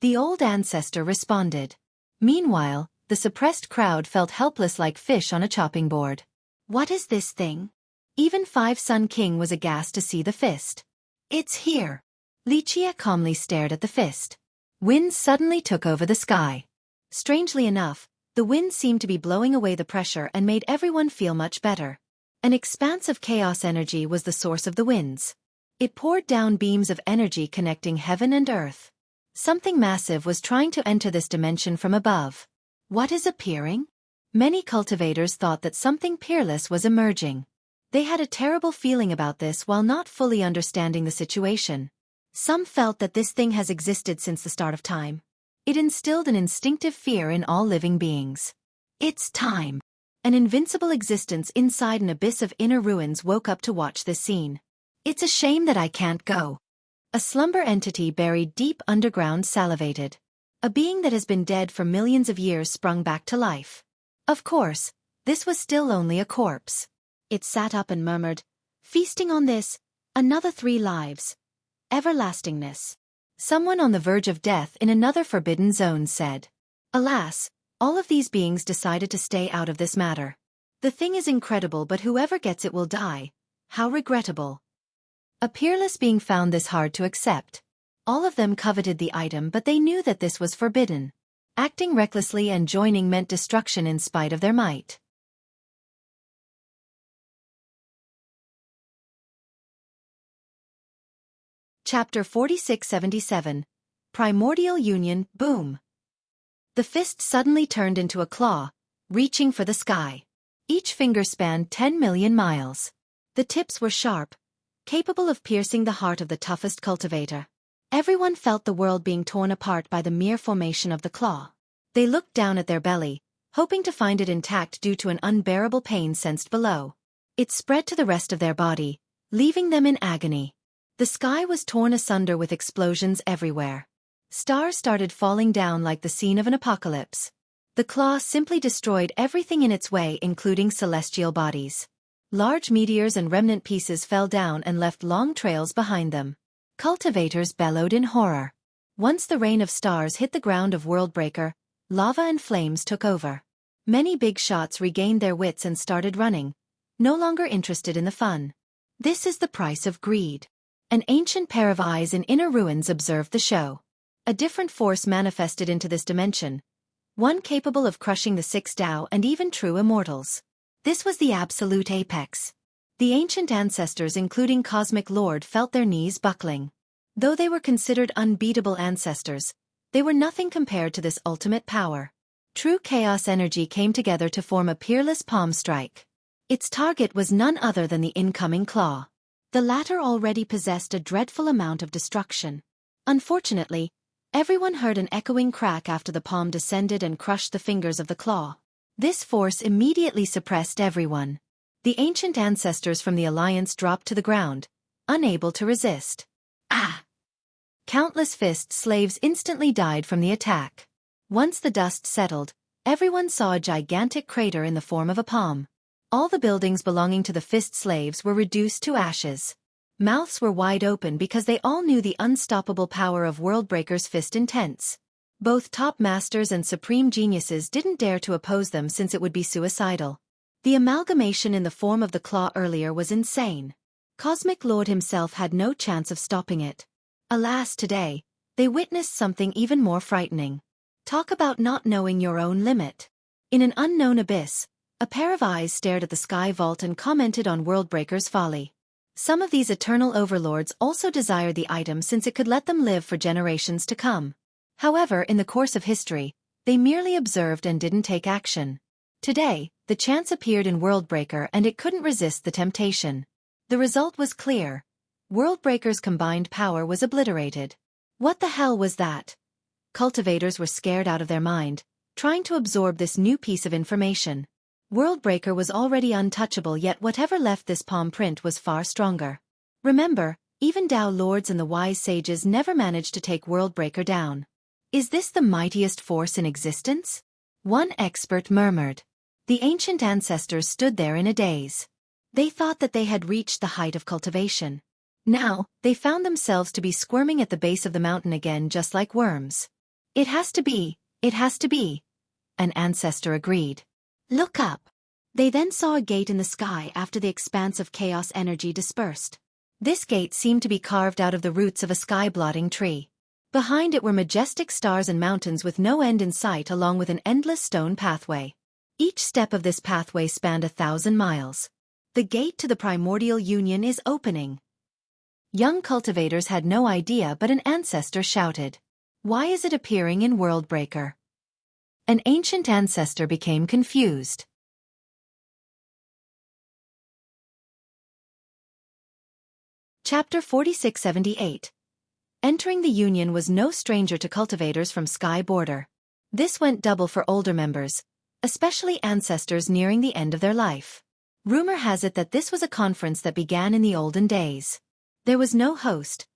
The old ancestor responded. Meanwhile, the suppressed crowd felt helpless like fish on a chopping board. "What is this thing?" Even Five Sun King was aghast to see the fist. "It's here." Lichia calmly stared at the fist. Wind suddenly took over the sky. Strangely enough, the wind seemed to be blowing away the pressure and made everyone feel much better. An expanse of chaos energy was the source of the winds. It poured down beams of energy connecting heaven and earth. Something massive was trying to enter this dimension from above. What is appearing? Many cultivators thought that something peerless was emerging. They had a terrible feeling about this while not fully understanding the situation. Some felt that this thing has existed since the start of time. It instilled an instinctive fear in all living beings. It's time. An invincible existence inside an abyss of inner ruins woke up to watch this scene. "It's a shame that I can't go." A slumber entity buried deep underground salivated. A being that has been dead for millions of years sprung back to life. Of course, this was still only a corpse. It sat up and murmured, "Feasting on this, another 3 lives. Everlastingness." Someone on the verge of death in another forbidden zone said, "Alas, all of these beings decided to stay out of this matter. The thing is incredible, but whoever gets it will die. How regrettable." A peerless being found this hard to accept. All of them coveted the item, but they knew that this was forbidden. Acting recklessly and joining meant destruction in spite of their might. Chapter 4677. Primordial Union, Boom. The fist suddenly turned into a claw, reaching for the sky. Each finger spanned 10 million miles. The tips were sharp, capable of piercing the heart of the toughest cultivator. Everyone felt the world being torn apart by the mere formation of the claw. They looked down at their belly, hoping to find it intact due to an unbearable pain sensed below. It spread to the rest of their body, leaving them in agony. The sky was torn asunder with explosions everywhere. Stars started falling down like the scene of an apocalypse. The claw simply destroyed everything in its way, including celestial bodies. Large meteors and remnant pieces fell down and left long trails behind them. Cultivators bellowed in horror. Once the rain of stars hit the ground of Worldbreaker, lava and flames took over. Many big shots regained their wits and started running, no longer interested in the fun. This is the price of greed. An ancient pair of eyes in inner ruins observed the show. A different force manifested into this dimension, one capable of crushing the 6 Tao and even true immortals. This was the absolute apex. The ancient ancestors, including Cosmic Lord, felt their knees buckling. Though they were considered unbeatable ancestors, they were nothing compared to this ultimate power. True chaos energy came together to form a peerless palm strike. Its target was none other than the incoming claw. The latter already possessed a dreadful amount of destruction. Unfortunately, everyone heard an echoing crack after the palm descended and crushed the fingers of the claw. This force immediately suppressed everyone. The ancient ancestors from the Alliance dropped to the ground, unable to resist. Ah! Countless fist slaves instantly died from the attack. Once the dust settled, everyone saw a gigantic crater in the form of a palm. All the buildings belonging to the fist slaves were reduced to ashes. Mouths were wide open because they all knew the unstoppable power of Worldbreaker's fist intense. Both top masters and supreme geniuses didn't dare to oppose them since it would be suicidal. The amalgamation in the form of the claw earlier was insane. Cosmic Lord himself had no chance of stopping it. Alas, today, they witnessed something even more frightening. Talk about not knowing your own limit. In an unknown abyss, a pair of eyes stared at the sky vault and commented on Worldbreaker's folly. Some of these eternal overlords also desired the item since it could let them live for generations to come. However, in the course of history, they merely observed and didn't take action. Today, the chance appeared in Worldbreaker and it couldn't resist the temptation. The result was clear. Worldbreaker's combined power was obliterated. What the hell was that? Cultivators were scared out of their mind, trying to absorb this new piece of information. Worldbreaker was already untouchable, yet whatever left this palm print was far stronger. Remember, even Tao Lords and the wise sages never managed to take Worldbreaker down. Is this the mightiest force in existence? One expert murmured. The ancient ancestors stood there in a daze. They thought that they had reached the height of cultivation. Now, they found themselves to be squirming at the base of the mountain again, just like worms. It has to be, an ancestor agreed. Look up. They then saw a gate in the sky after the expanse of chaos energy dispersed. This gate seemed to be carved out of the roots of a sky-blotting tree. Behind it were majestic stars and mountains with no end in sight, along with an endless stone pathway. Each step of this pathway spanned 1,000 miles. The gate to the primordial union is opening. Young cultivators had no idea, but an ancestor shouted. Why is it appearing in Worldbreaker? An ancient ancestor became confused. Chapter 4678. Entering the Union was no stranger to cultivators from Sky Border. This went double for older members, especially ancestors nearing the end of their life. Rumor has it that this was a conference that began in the olden days. There was no host.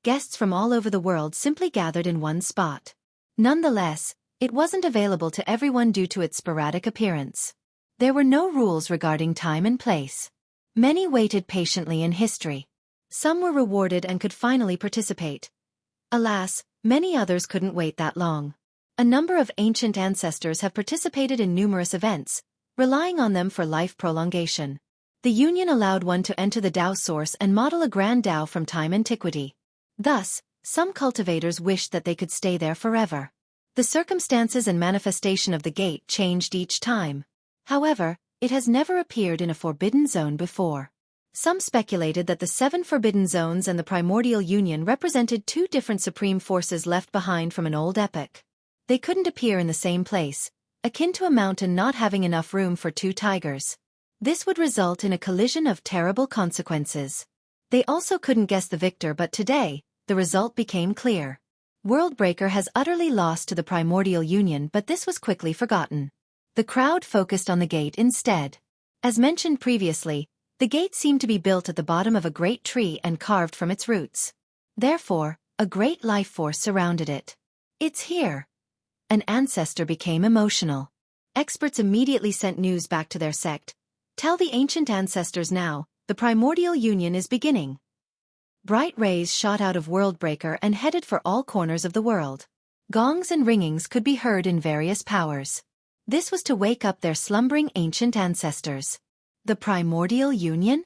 Guests from all over the world simply gathered in one spot. Nonetheless, it wasn't available to everyone due to its sporadic appearance. There were no rules regarding time and place. Many waited patiently in history. Some were rewarded and could finally participate. Alas, many others couldn't wait that long. A number of ancient ancestors have participated in numerous events, relying on them for life prolongation. The Union allowed one to enter the Tao source and model a grand Tao from time antiquity. Thus, some cultivators wished that they could stay there forever. The circumstances and manifestation of the gate changed each time. However, it has never appeared in a forbidden zone before. Some speculated that the 7 forbidden zones and the primordial union represented 2 different supreme forces left behind from an old epoch. They couldn't appear in the same place, akin to a mountain not having enough room for 2 tigers. This would result in a collision of terrible consequences. They also couldn't guess the victor, but today, the result became clear. Worldbreaker has utterly lost to the primordial union, but this was quickly forgotten. The crowd focused on the gate instead. As mentioned previously, the gate seemed to be built at the bottom of a great tree and carved from its roots. Therefore, a great life force surrounded it. It's here. An ancestor became emotional. Experts immediately sent news back to their sect. Tell the ancient ancestors now, the primordial union is beginning. Bright rays shot out of Worldbreaker and headed for all corners of the world. Gongs and ringings could be heard in various powers. This was to wake up their slumbering ancient ancestors. The primordial union?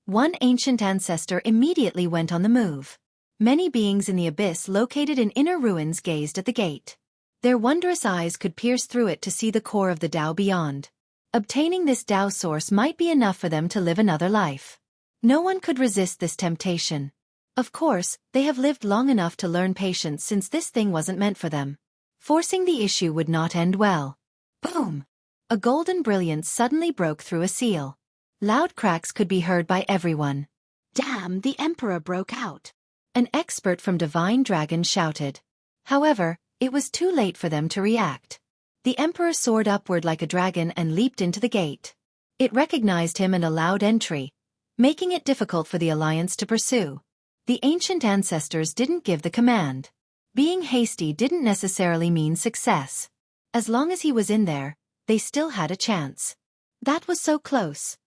One ancient ancestor immediately went on the move. Many beings in the abyss located in inner ruins gazed at the gate. Their wondrous eyes could pierce through it to see the core of the Tao beyond. Obtaining this Tao source might be enough for them to live another life. No one could resist this temptation. Of course, they have lived long enough to learn patience since this thing wasn't meant for them. Forcing the issue would not end well. Boom! A golden brilliance suddenly broke through a seal. Loud cracks could be heard by everyone. Damn, the Emperor broke out! An expert from Divine Dragon shouted. However, it was too late for them to react. The Emperor soared upward like a dragon and leaped into the gate. It recognized him and allowed entry, making it difficult for the Alliance to pursue. The ancient ancestors didn't give the command. Being hasty didn't necessarily mean success. As long as he was in there, they still had a chance. That was so close.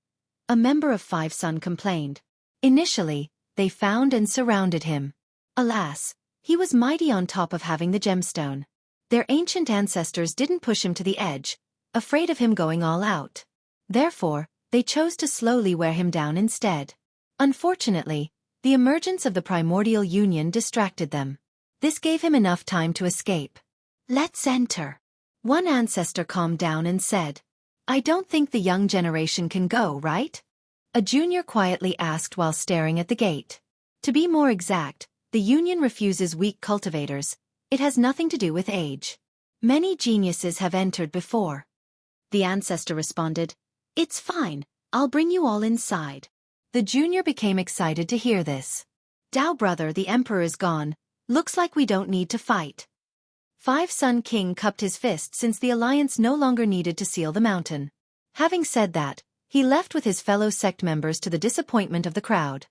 A member of Five Sun complained. Initially, they found and surrounded him. Alas, he was mighty on top of having the gemstone. Their ancient ancestors didn't push him to the edge, afraid of him going all out. Therefore, they chose to slowly wear him down instead. Unfortunately, the emergence of the primordial union distracted them. This gave him enough time to escape. "Let's enter." One ancestor calmed down and said. "I don't think the young generation can go, right?" A junior quietly asked while staring at the gate. To be more exact, the union refuses weak cultivators. It has nothing to do with age. Many geniuses have entered before. The ancestor responded, "It's fine, I'll bring you all inside." The junior became excited to hear this. "Dao brother, the emperor is gone. Looks like we don't need to fight." Five-Sun King cupped his fist since the alliance no longer needed to seal the mountain. Having said that, he left with his fellow sect members to the disappointment of the crowd.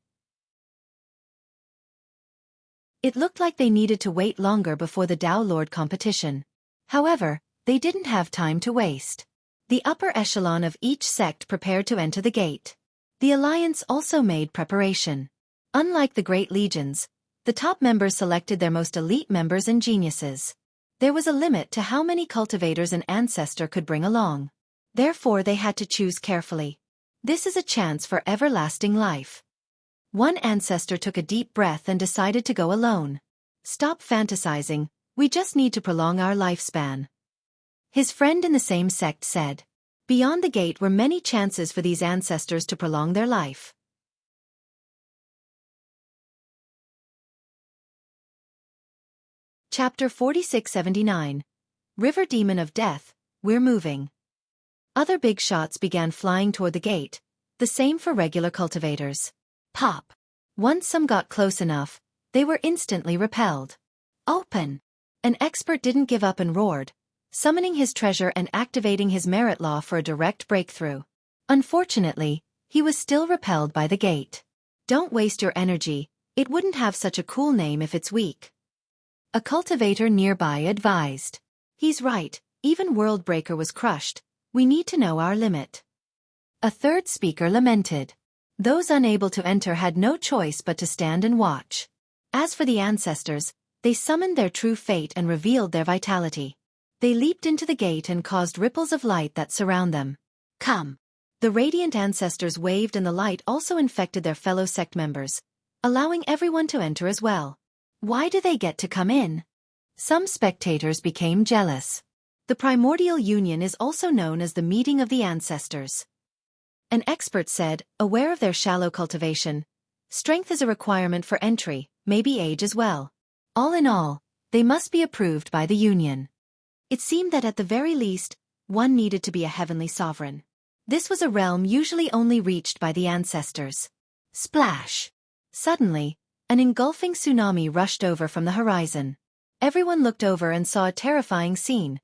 It looked like they needed to wait longer before the Dao Lord competition. However, they didn't have time to waste. The upper echelon of each sect prepared to enter the gate. The alliance also made preparation. Unlike the great legions, the top members selected their most elite members and geniuses. There was a limit to how many cultivators an ancestor could bring along. Therefore they had to choose carefully. This is a chance for everlasting life. One ancestor took a deep breath and decided to go alone. "Stop fantasizing, we just need to prolong our lifespan." His friend in the same sect said. Beyond the gate were many chances for these ancestors to prolong their life. Chapter 4679. River Demon of Death, We're Moving. Other big shots began flying toward the gate, the same for regular cultivators. Pop. Once some got close enough, they were instantly repelled. "Open!" An expert didn't give up and roared, summoning his treasure and activating his merit law for a direct breakthrough. Unfortunately, he was still repelled by the gate. "Don't waste your energy, it wouldn't have such a cool name if it's weak." A cultivator nearby advised. "He's right, even Worldbreaker was crushed, we need to know our limit." A third speaker lamented. Those unable to enter had no choice but to stand and watch. As for the ancestors, they summoned their true fate and revealed their vitality. They leaped into the gate and caused ripples of light that surround them. "Come!" The radiant ancestors waved and the light also infected their fellow sect members, allowing everyone to enter as well. Why do they get to come in? Some spectators became jealous. The primordial union is also known as the meeting of the ancestors. An expert said, aware of their shallow cultivation, strength is a requirement for entry, maybe age as well. All in all, they must be approved by the union. It seemed that at the very least, one needed to be a heavenly sovereign. This was a realm usually only reached by the ancestors. Splash! Suddenly, an engulfing tsunami rushed over from the horizon. Everyone looked over and saw a terrifying scene.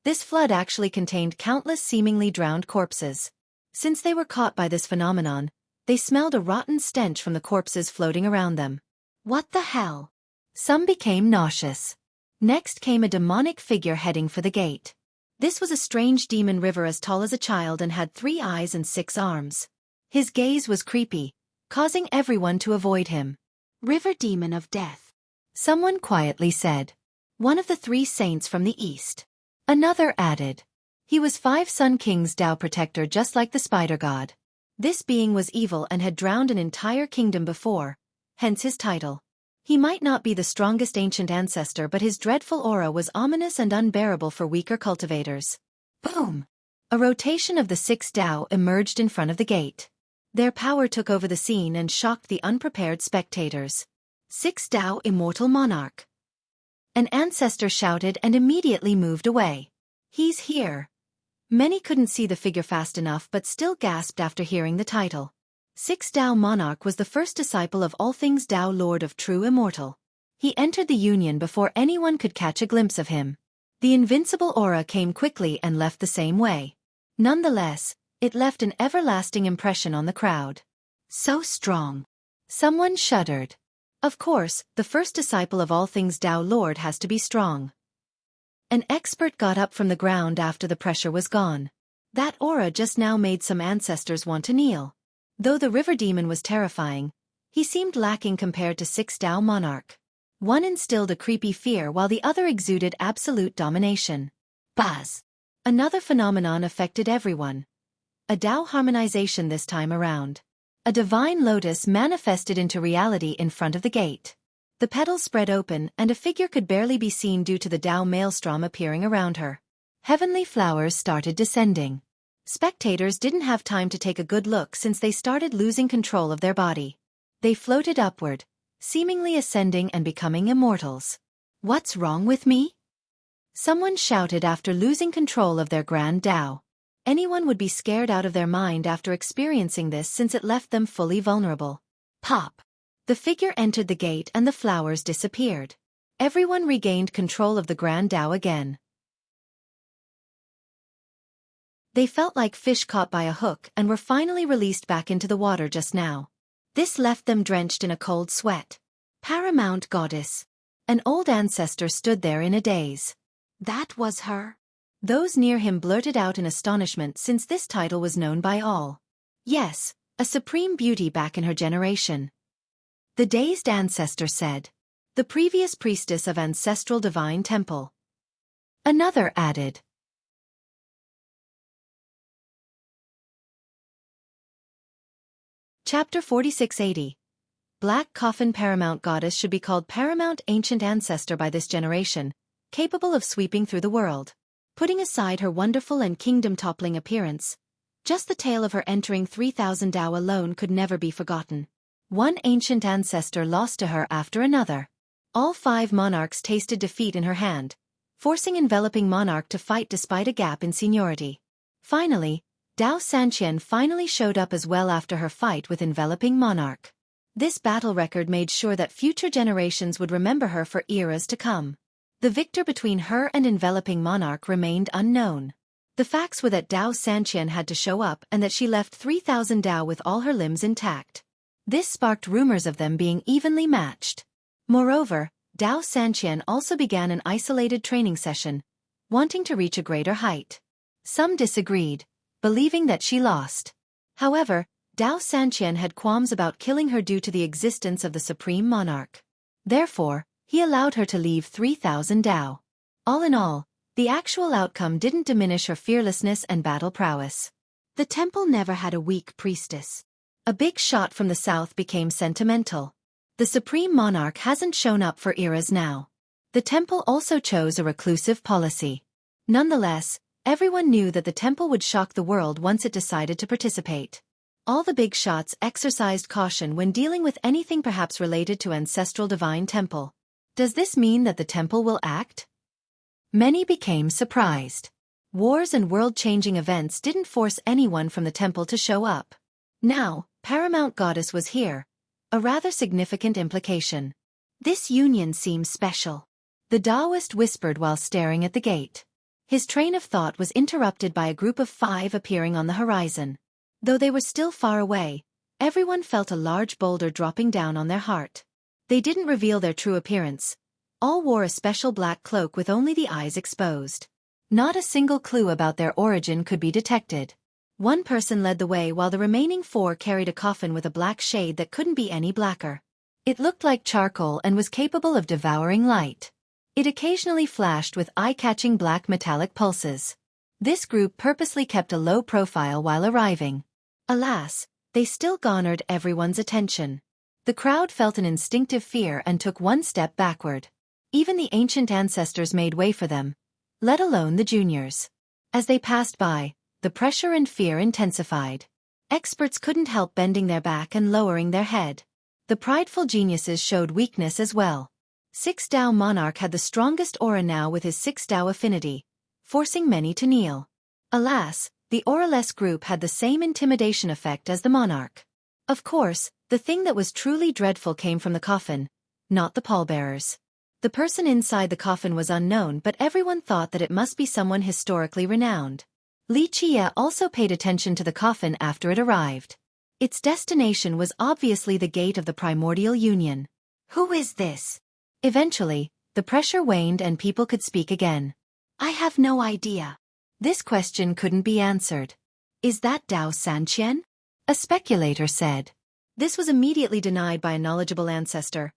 This flood actually contained countless seemingly drowned corpses. Since they were caught by this phenomenon, they smelled a rotten stench from the corpses floating around them. What the hell? Some became nauseous. Next came a demonic figure heading for the gate. This was a strange demon river as tall as a child and had 3 eyes and 6 arms. His gaze was creepy, causing everyone to avoid him. "River Demon of Death," someone quietly said. "One of the 3 saints from the east." Another added. He was Five-Sun King's Tao protector just like the spider god. This being was evil and had drowned an entire kingdom before, hence his title. He might not be the strongest ancient ancestor but his dreadful aura was ominous and unbearable for weaker cultivators. Boom! A rotation of the 6 Tao emerged in front of the gate. Their power took over the scene and shocked the unprepared spectators. 6 Tao Immortal Monarch. An ancestor shouted and immediately moved away. "He's here." Many couldn't see the figure fast enough but still gasped after hearing the title. 6 Tao Monarch was the first disciple of all things Tao, Lord of True Immortal. He entered the union before anyone could catch a glimpse of him. The invincible aura came quickly and left the same way. Nonetheless, it left an everlasting impression on the crowd. So strong. Someone shuddered. Of course, the first disciple of all things Tao Lord has to be strong. An expert got up from the ground after the pressure was gone. That aura just now made some ancestors want to kneel. Though the river demon was terrifying, he seemed lacking compared to 6 Tao Monarch. One instilled a creepy fear while the other exuded absolute domination. Buzz! Another phenomenon affected everyone. A Tao harmonization this time around. A divine lotus manifested into reality in front of the gate. The petals spread open and a figure could barely be seen due to the Tao maelstrom appearing around her. Heavenly flowers started descending. Spectators didn't have time to take a good look since they started losing control of their body. They floated upward, seemingly ascending and becoming immortals. What's wrong with me? Someone shouted after losing control of their grand Tao. Anyone would be scared out of their mind after experiencing this since it left them fully vulnerable. Pop! The figure entered the gate and the flowers disappeared. Everyone regained control of the grand Tao again. They felt like fish caught by a hook and were finally released back into the water just now. This left them drenched in a cold sweat. Paramount Goddess. An old ancestor stood there in a daze. That was her? Those near him blurted out in astonishment since this title was known by all. Yes, a supreme beauty back in her generation. The dazed ancestor said. The previous priestess of ancestral divine temple. Another added. Chapter 4680. Black Coffin Paramount Goddess should be called Paramount Ancient Ancestor by this generation, capable of sweeping through the world. Putting aside her wonderful and kingdom-toppling appearance, just the tale of her entering 3,000 Tao alone could never be forgotten. One ancient ancestor lost to her after another. All 5 monarchs tasted defeat in her hand, forcing enveloping monarch to fight despite a gap in seniority. Finally, Tao Sanqian finally showed up as well after her fight with enveloping monarch. This battle record made sure that future generations would remember her for eras to come. The victor between her and enveloping monarch remained unknown. The facts were that Tao Sanqian had to show up and that she left 3,000 Tao with all her limbs intact. This sparked rumors of them being evenly matched. Moreover, Tao Sanqian also began an isolated training session, wanting to reach a greater height. Some disagreed, believing that she lost. However, Tao Sanqian had qualms about killing her due to the existence of the supreme monarch. Therefore, he allowed her to leave 3,000 Tao. All in all, the actual outcome didn't diminish her fearlessness and battle prowess. The temple never had a weak priestess. A big shot from the south became sentimental. The supreme monarch hasn't shown up for eras now. The temple also chose a reclusive policy. Nonetheless, everyone knew that the temple would shock the world once it decided to participate. All the big shots exercised caution when dealing with anything perhaps related to ancestral divine temple. Does this mean that the temple will act? Many became surprised. Wars and world-changing events didn't force anyone from the temple to show up. Now, Paramount Goddess was here, a rather significant implication. This union seems special. The Taoist whispered while staring at the gate. His train of thought was interrupted by a group of 5 appearing on the horizon. Though they were still far away, everyone felt a large boulder dropping down on their heart. They didn't reveal their true appearance. All wore a special black cloak with only the eyes exposed. Not a single clue about their origin could be detected. One person led the way while the remaining 4 carried a coffin with a black shade that couldn't be any blacker. It looked like charcoal and was capable of devouring light. It occasionally flashed with eye-catching black metallic pulses. This group purposely kept a low profile while arriving. Alas, they still garnered everyone's attention. The crowd felt an instinctive fear and took one step backward. Even the ancient ancestors made way for them, let alone the juniors. As they passed by, the pressure and fear intensified. Experts couldn't help bending their back and lowering their head. The prideful geniuses showed weakness as well. 6 Tao Monarch had the strongest aura now with his 6 Tao affinity, forcing many to kneel. Alas, the auraless group had the same intimidation effect as the monarch. Of course, the thing that was truly dreadful came from the coffin, not the pallbearers. The person inside the coffin was unknown, but everyone thought that it must be someone historically renowned. Li Qie also paid attention to the coffin after it arrived. Its destination was obviously the gate of the primordial union. Who is this? Eventually, the pressure waned and people could speak again. I have no idea. This question couldn't be answered. Is that Tao Sanqian? A speculator said. This was immediately denied by a knowledgeable ancestor.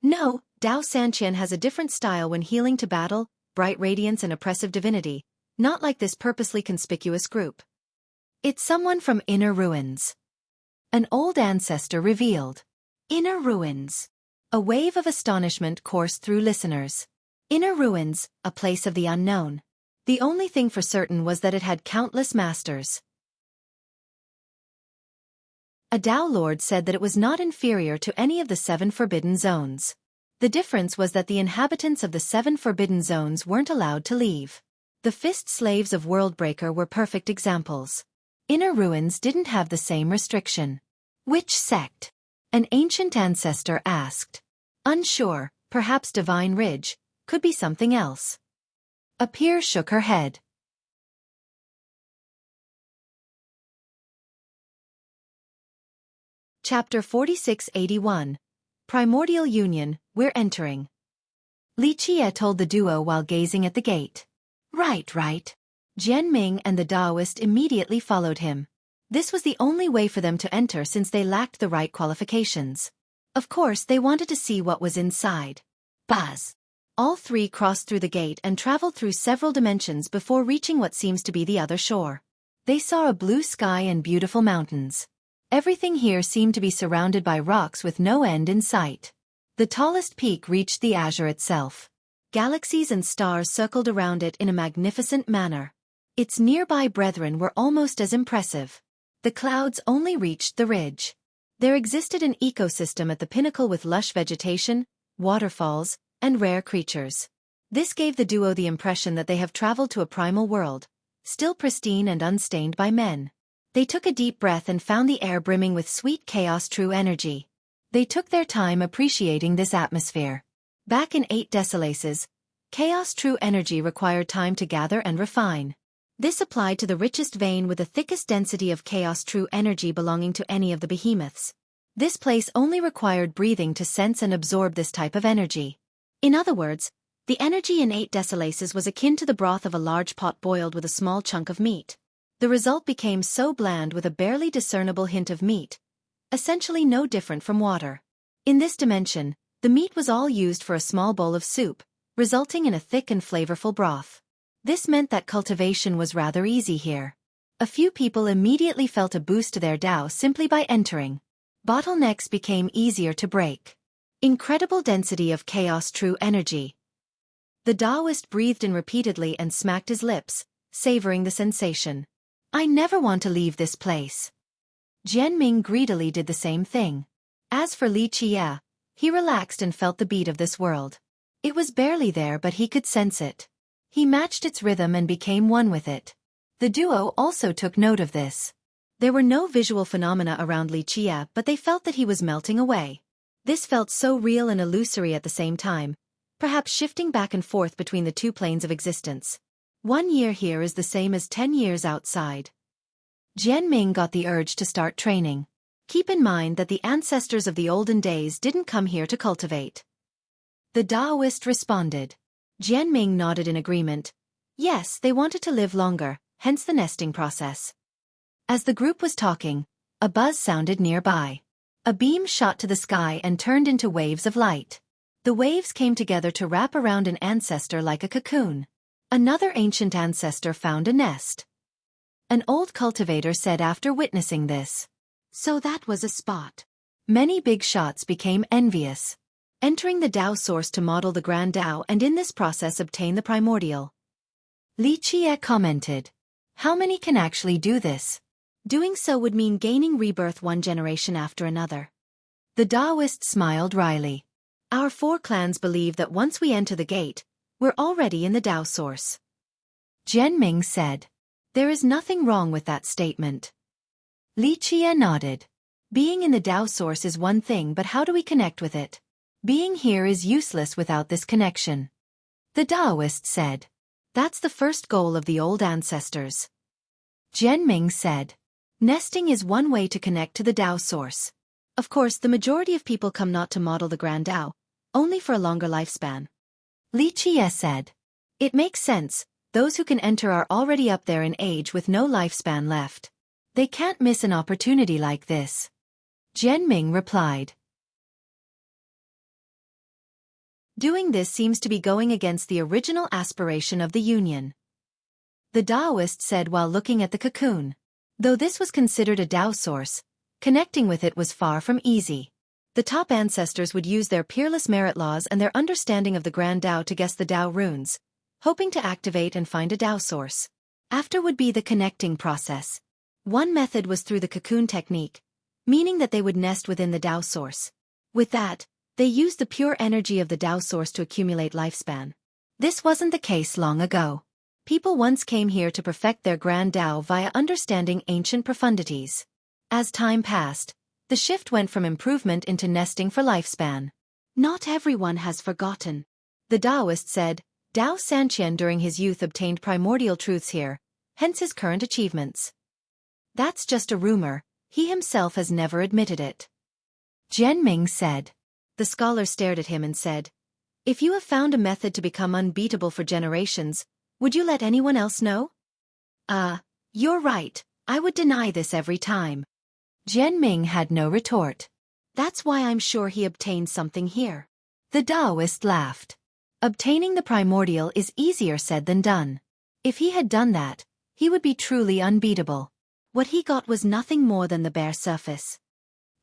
No, Dao Sanqian has a different style when healing to battle, bright radiance and oppressive divinity, not like this purposely conspicuous group. It's someone from Inner Ruins. An old ancestor revealed. Inner Ruins. A wave of astonishment coursed through listeners. Inner Ruins, a place of the unknown. The only thing for certain was that it had countless masters. A Dao Lord said that it was not inferior to any of the 7 forbidden zones. The difference was that the inhabitants of the 7 forbidden zones weren't allowed to leave. The fist slaves of Worldbreaker were perfect examples. Inner Ruins didn't have the same restriction. Which sect? An ancient ancestor asked. Unsure, perhaps Divine Ridge, could be something else. A peer shook her head. Chapter 4681. Primordial Union, we're entering. Li Qie told the duo while gazing at the gate. Right. Jian Ming and the Daoist immediately followed him. This was the only way for them to enter since they lacked the right qualifications. Of course, they wanted to see what was inside. Buzz. All 3 crossed through the gate and traveled through several dimensions before reaching what seems to be the other shore. They saw a blue sky and beautiful mountains. Everything here seemed to be surrounded by rocks with no end in sight. The tallest peak reached the azure itself. Galaxies and stars circled around it in a magnificent manner. Its nearby brethren were almost as impressive. The clouds only reached the ridge. There existed an ecosystem at the pinnacle with lush vegetation, waterfalls, and rare creatures. This gave the duo the impression that they have traveled to a primal world, still pristine and unstained by men. They took a deep breath and found the air brimming with sweet chaos true energy. They took their time appreciating this atmosphere. Back in 8 Desolaces, chaos true energy required time to gather and refine. This applied to the richest vein with the thickest density of chaos true energy belonging to any of the behemoths. This place only required breathing to sense and absorb this type of energy. In other words, the energy in 8 Desolaces was akin to the broth of a large pot boiled with a small chunk of meat. The result became so bland with a barely discernible hint of meat, essentially no different from water. In this dimension, the meat was all used for a small bowl of soup, resulting in a thick and flavorful broth. This meant that cultivation was rather easy here. A few people immediately felt a boost to their Dao simply by entering. Bottlenecks became easier to break. Incredible density of chaos true energy. The Daoist breathed in repeatedly and smacked his lips, savoring the sensation. I never want to leave this place. Jian Ming greedily did the same thing. As for Li Qie, he relaxed and felt the beat of this world. It was barely there but he could sense it. He matched its rhythm and became one with it. The duo also took note of this. There were no visual phenomena around Li Qie but they felt that he was melting away. This felt so real and illusory at the same time, perhaps shifting back and forth between the 2 planes of existence. 1 year here is the same as 10 years outside. Jian Ming got the urge to start training. Keep in mind that the ancestors of the olden days didn't come here to cultivate. The Daoist responded. Jian Ming nodded in agreement. Yes, they wanted to live longer, hence the nesting process. As the group was talking, a buzz sounded nearby. A beam shot to the sky and turned into waves of light. The waves came together to wrap around an ancestor like a cocoon. Another ancient ancestor found a nest. An old cultivator said after witnessing this. So that was a spot. Many big shots became envious. Entering the Dao source to model the Grand Dao and in this process obtain the primordial. Li Qie commented. How many can actually do this? Doing so would mean gaining rebirth 1 generation after another. The Daoist smiled wryly. Our 4 clans believe that once we enter the gate, we're already in the Dao source. Jian Ming said. There is nothing wrong with that statement. Li Qie nodded. Being in the Dao source is one thing but how do we connect with it? Being here is useless without this connection. The Daoist said. That's the first goal of the old ancestors. Jian Ming said. Nesting is one way to connect to the Dao source. Of course, the majority of people come not to model the Grand Dao, only for a longer lifespan. Li Qie said. It makes sense, those who can enter are already up there in age with no lifespan left. They can't miss an opportunity like this. Jian Ming replied. Doing this seems to be going against the original aspiration of the Union, the Taoist said while looking at the cocoon. Though this was considered a Tao source, connecting with it was far from easy. The top ancestors would use their peerless merit laws and their understanding of the Grand Tao to guess the Tao runes, hoping to activate and find a Tao source. After would be the connecting process. One method was through the cocoon technique, meaning that they would nest within the Tao source. With that, they used the pure energy of the Tao source to accumulate lifespan. This wasn't the case long ago. People once came here to perfect their Grand Tao via understanding ancient profundities. As time passed, the shift went from improvement into nesting for lifespan. Not everyone has forgotten. The Taoist said, Tao Sanqian during his youth obtained primordial truths here, hence his current achievements. That's just a rumor, he himself has never admitted it. Jianming said. The scholar stared at him and said, if you have found a method to become unbeatable for generations, would you let anyone else know? You're right, I would deny this every time. Jianming had no retort. That's why I'm sure he obtained something here. The Taoist laughed. Obtaining the primordial is easier said than done. If he had done that, he would be truly unbeatable. What he got was nothing more than the bare surface.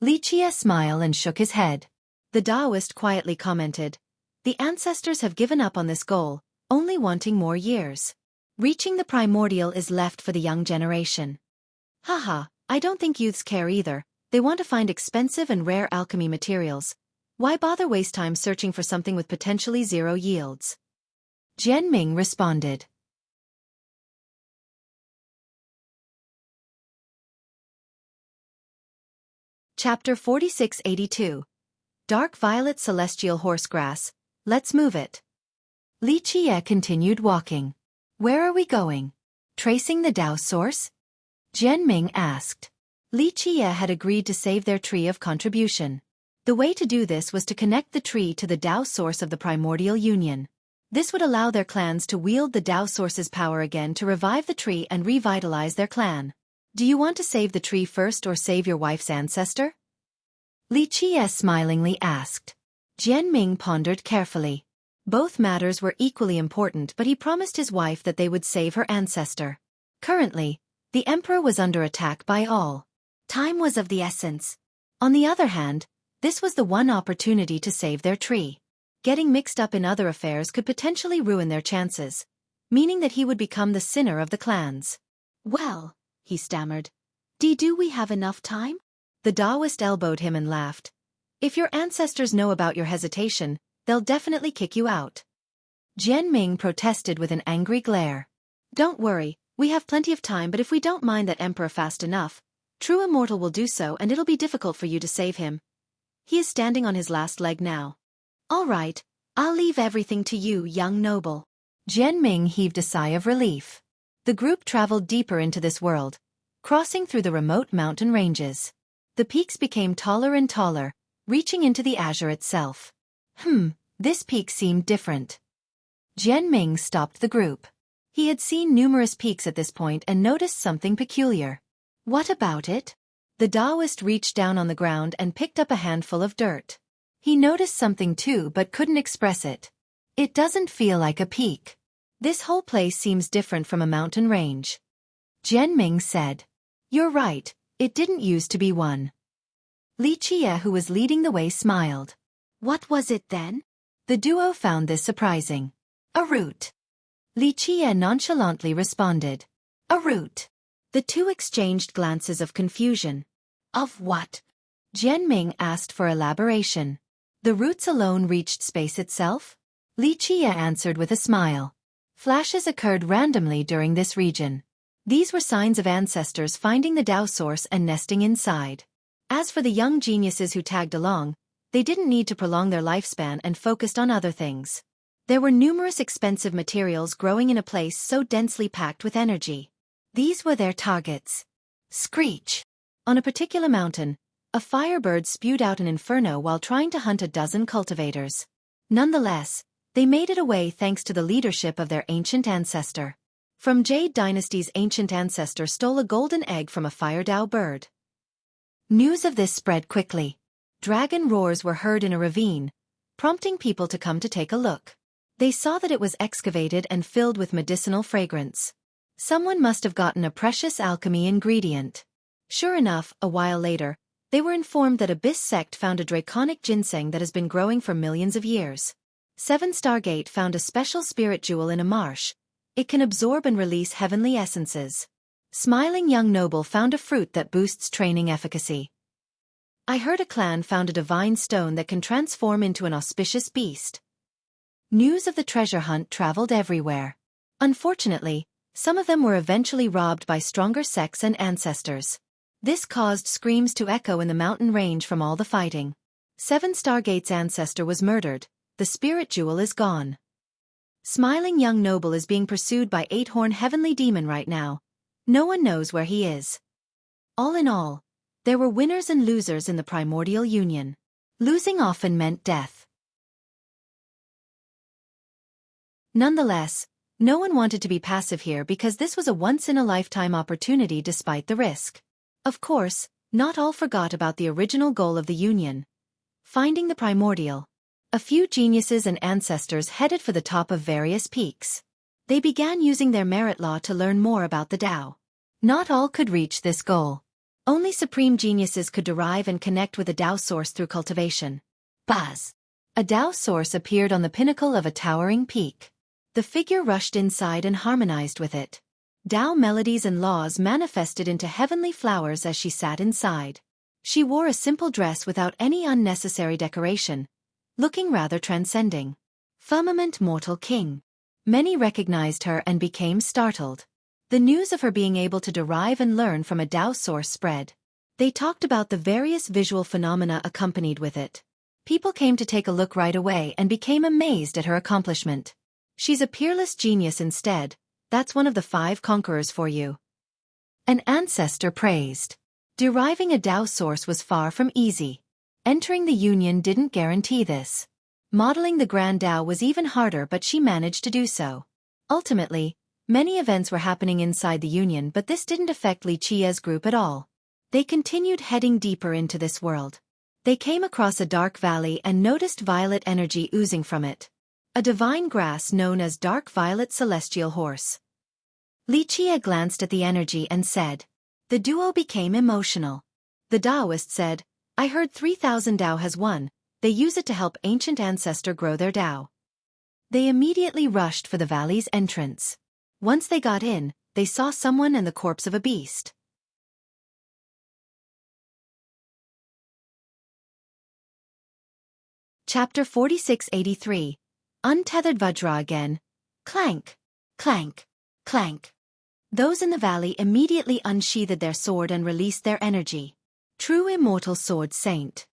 Li Jie smiled and shook his head. The Taoist quietly commented, the ancestors have given up on this goal, only wanting more years. Reaching the primordial is left for the young generation. Haha, I don't think youths care either, they want to find expensive and rare alchemy materials. Why bother waste time searching for something with potentially zero yields? Jianming responded. Chapter 4682. Dark Violet Celestial Horsegrass, let's move it. Li Jie continued walking. Where are we going? Tracing the Tao source? Jianming asked. Li Jie had agreed to save their tree of contribution. The way to do this was to connect the tree to the Tao source of the primordial union. This would allow their clans to wield the Tao source's power again to revive the tree and revitalize their clan. Do you want to save the tree first or save your wife's ancestor? Li Jie smilingly asked. Jianming pondered carefully. Both matters were equally important, but he promised his wife that they would save her ancestor. Currently, the emperor was under attack by all. Time was of the essence. On the other hand, this was the one opportunity to save their tree. Getting mixed up in other affairs could potentially ruin their chances, meaning that he would become the sinner of the clans. Well, he stammered. Do we have enough time? The Taoist elbowed him and laughed. If your ancestors know about your hesitation, they'll definitely kick you out. Jianming protested with an angry glare. Don't worry, we have plenty of time, but if we don't mind that emperor fast enough, true immortal will do so and it'll be difficult for you to save him. He is standing on his last leg now. All right, I'll leave everything to you, young noble. Jianming heaved a sigh of relief. The group traveled deeper into this world, crossing through the remote mountain ranges. The peaks became taller and taller, reaching into the azure itself. This peak seemed different. Jianming stopped the group. He had seen numerous peaks at this point and noticed something peculiar. What about it? The Taoist reached down on the ground and picked up a handful of dirt. He noticed something too but couldn't express it. It doesn't feel like a peak. This whole place seems different from a mountain range. Jianming said. You're right, it didn't used to be one. Li Jie, who was leading the way, smiled. What was it then? The duo found this surprising. A root. Li Jie nonchalantly responded. A root. The two exchanged glances of confusion. Of what? Jianming asked for elaboration. The roots alone reached space itself? Li Jie answered with a smile. Flashes occurred randomly during this region. These were signs of ancestors finding the Tao source and nesting inside. As for the young geniuses who tagged along, they didn't need to prolong their lifespan and focused on other things. There were numerous expensive materials growing in a place so densely packed with energy. These were their targets. Screech! On a particular mountain, a firebird spewed out an inferno while trying to hunt a dozen cultivators. Nonetheless, they made it away thanks to the leadership of their ancient ancestor. From Jade Dynasty's ancient ancestor stole a golden egg from a fire Tao bird. News of this spread quickly. Dragon roars were heard in a ravine, prompting people to come to take a look. They saw that it was excavated and filled with medicinal fragrance. Someone must have gotten a precious alchemy ingredient. Sure enough, a while later, they were informed that Abyss sect found a draconic ginseng that has been growing for millions of years. 7 Stargate found a special spirit jewel in a marsh. It can absorb and release heavenly essences. Smiling young noble found a fruit that boosts training efficacy. I heard a clan found a divine stone that can transform into an auspicious beast. News of the treasure hunt traveled everywhere. Unfortunately, some of them were eventually robbed by stronger sects and ancestors. This caused screams to echo in the mountain range from all the fighting. 7 Stargate's ancestor was murdered. The spirit jewel is gone. Smiling young noble is being pursued by 8-horn heavenly demon right now. No one knows where he is. All in all, there were winners and losers in the primordial union. Losing often meant death. Nonetheless, no one wanted to be passive here because this was a once-in-a-lifetime opportunity despite the risk. Of course, not all forgot about the original goal of the union. Finding the primordial. A few geniuses and ancestors headed for the top of various peaks. They began using their merit law to learn more about the Tao. Not all could reach this goal. Only supreme geniuses could derive and connect with a Tao source through cultivation. Buzz! A Tao source appeared on the pinnacle of a towering peak. The figure rushed inside and harmonized with it. Tao melodies and laws manifested into heavenly flowers as she sat inside. She wore a simple dress without any unnecessary decoration, looking rather transcending. Firmament mortal king. Many recognized her and became startled. The news of her being able to derive and learn from a Tao source spread. They talked about the various visual phenomena accompanied with it. People came to take a look right away and became amazed at her accomplishment. She's a peerless genius instead. That's one of the 5 conquerors for you. An ancestor praised. Deriving a Tao source was far from easy. Entering the union didn't guarantee this. Modeling the Grand Tao was even harder, but she managed to do so. Ultimately, many events were happening inside the union, but this didn't affect Li Qia's group at all. They continued heading deeper into this world. They came across a dark valley and noticed violet energy oozing from it. A divine grass known as Dark Violet Celestial Horse. Li Qia glanced at the energy and said. The duo became emotional. The Taoist said, I heard 3,000 Tao has won. They use it to help ancient ancestor grow their Tao. They immediately rushed for the valley's entrance. Once they got in, they saw someone and the corpse of a beast. Chapter 4683. Untethered Vajra again. Clank, clank, clank. Those in the valley immediately unsheathed their sword and released their energy. True Immortal Sword Saint.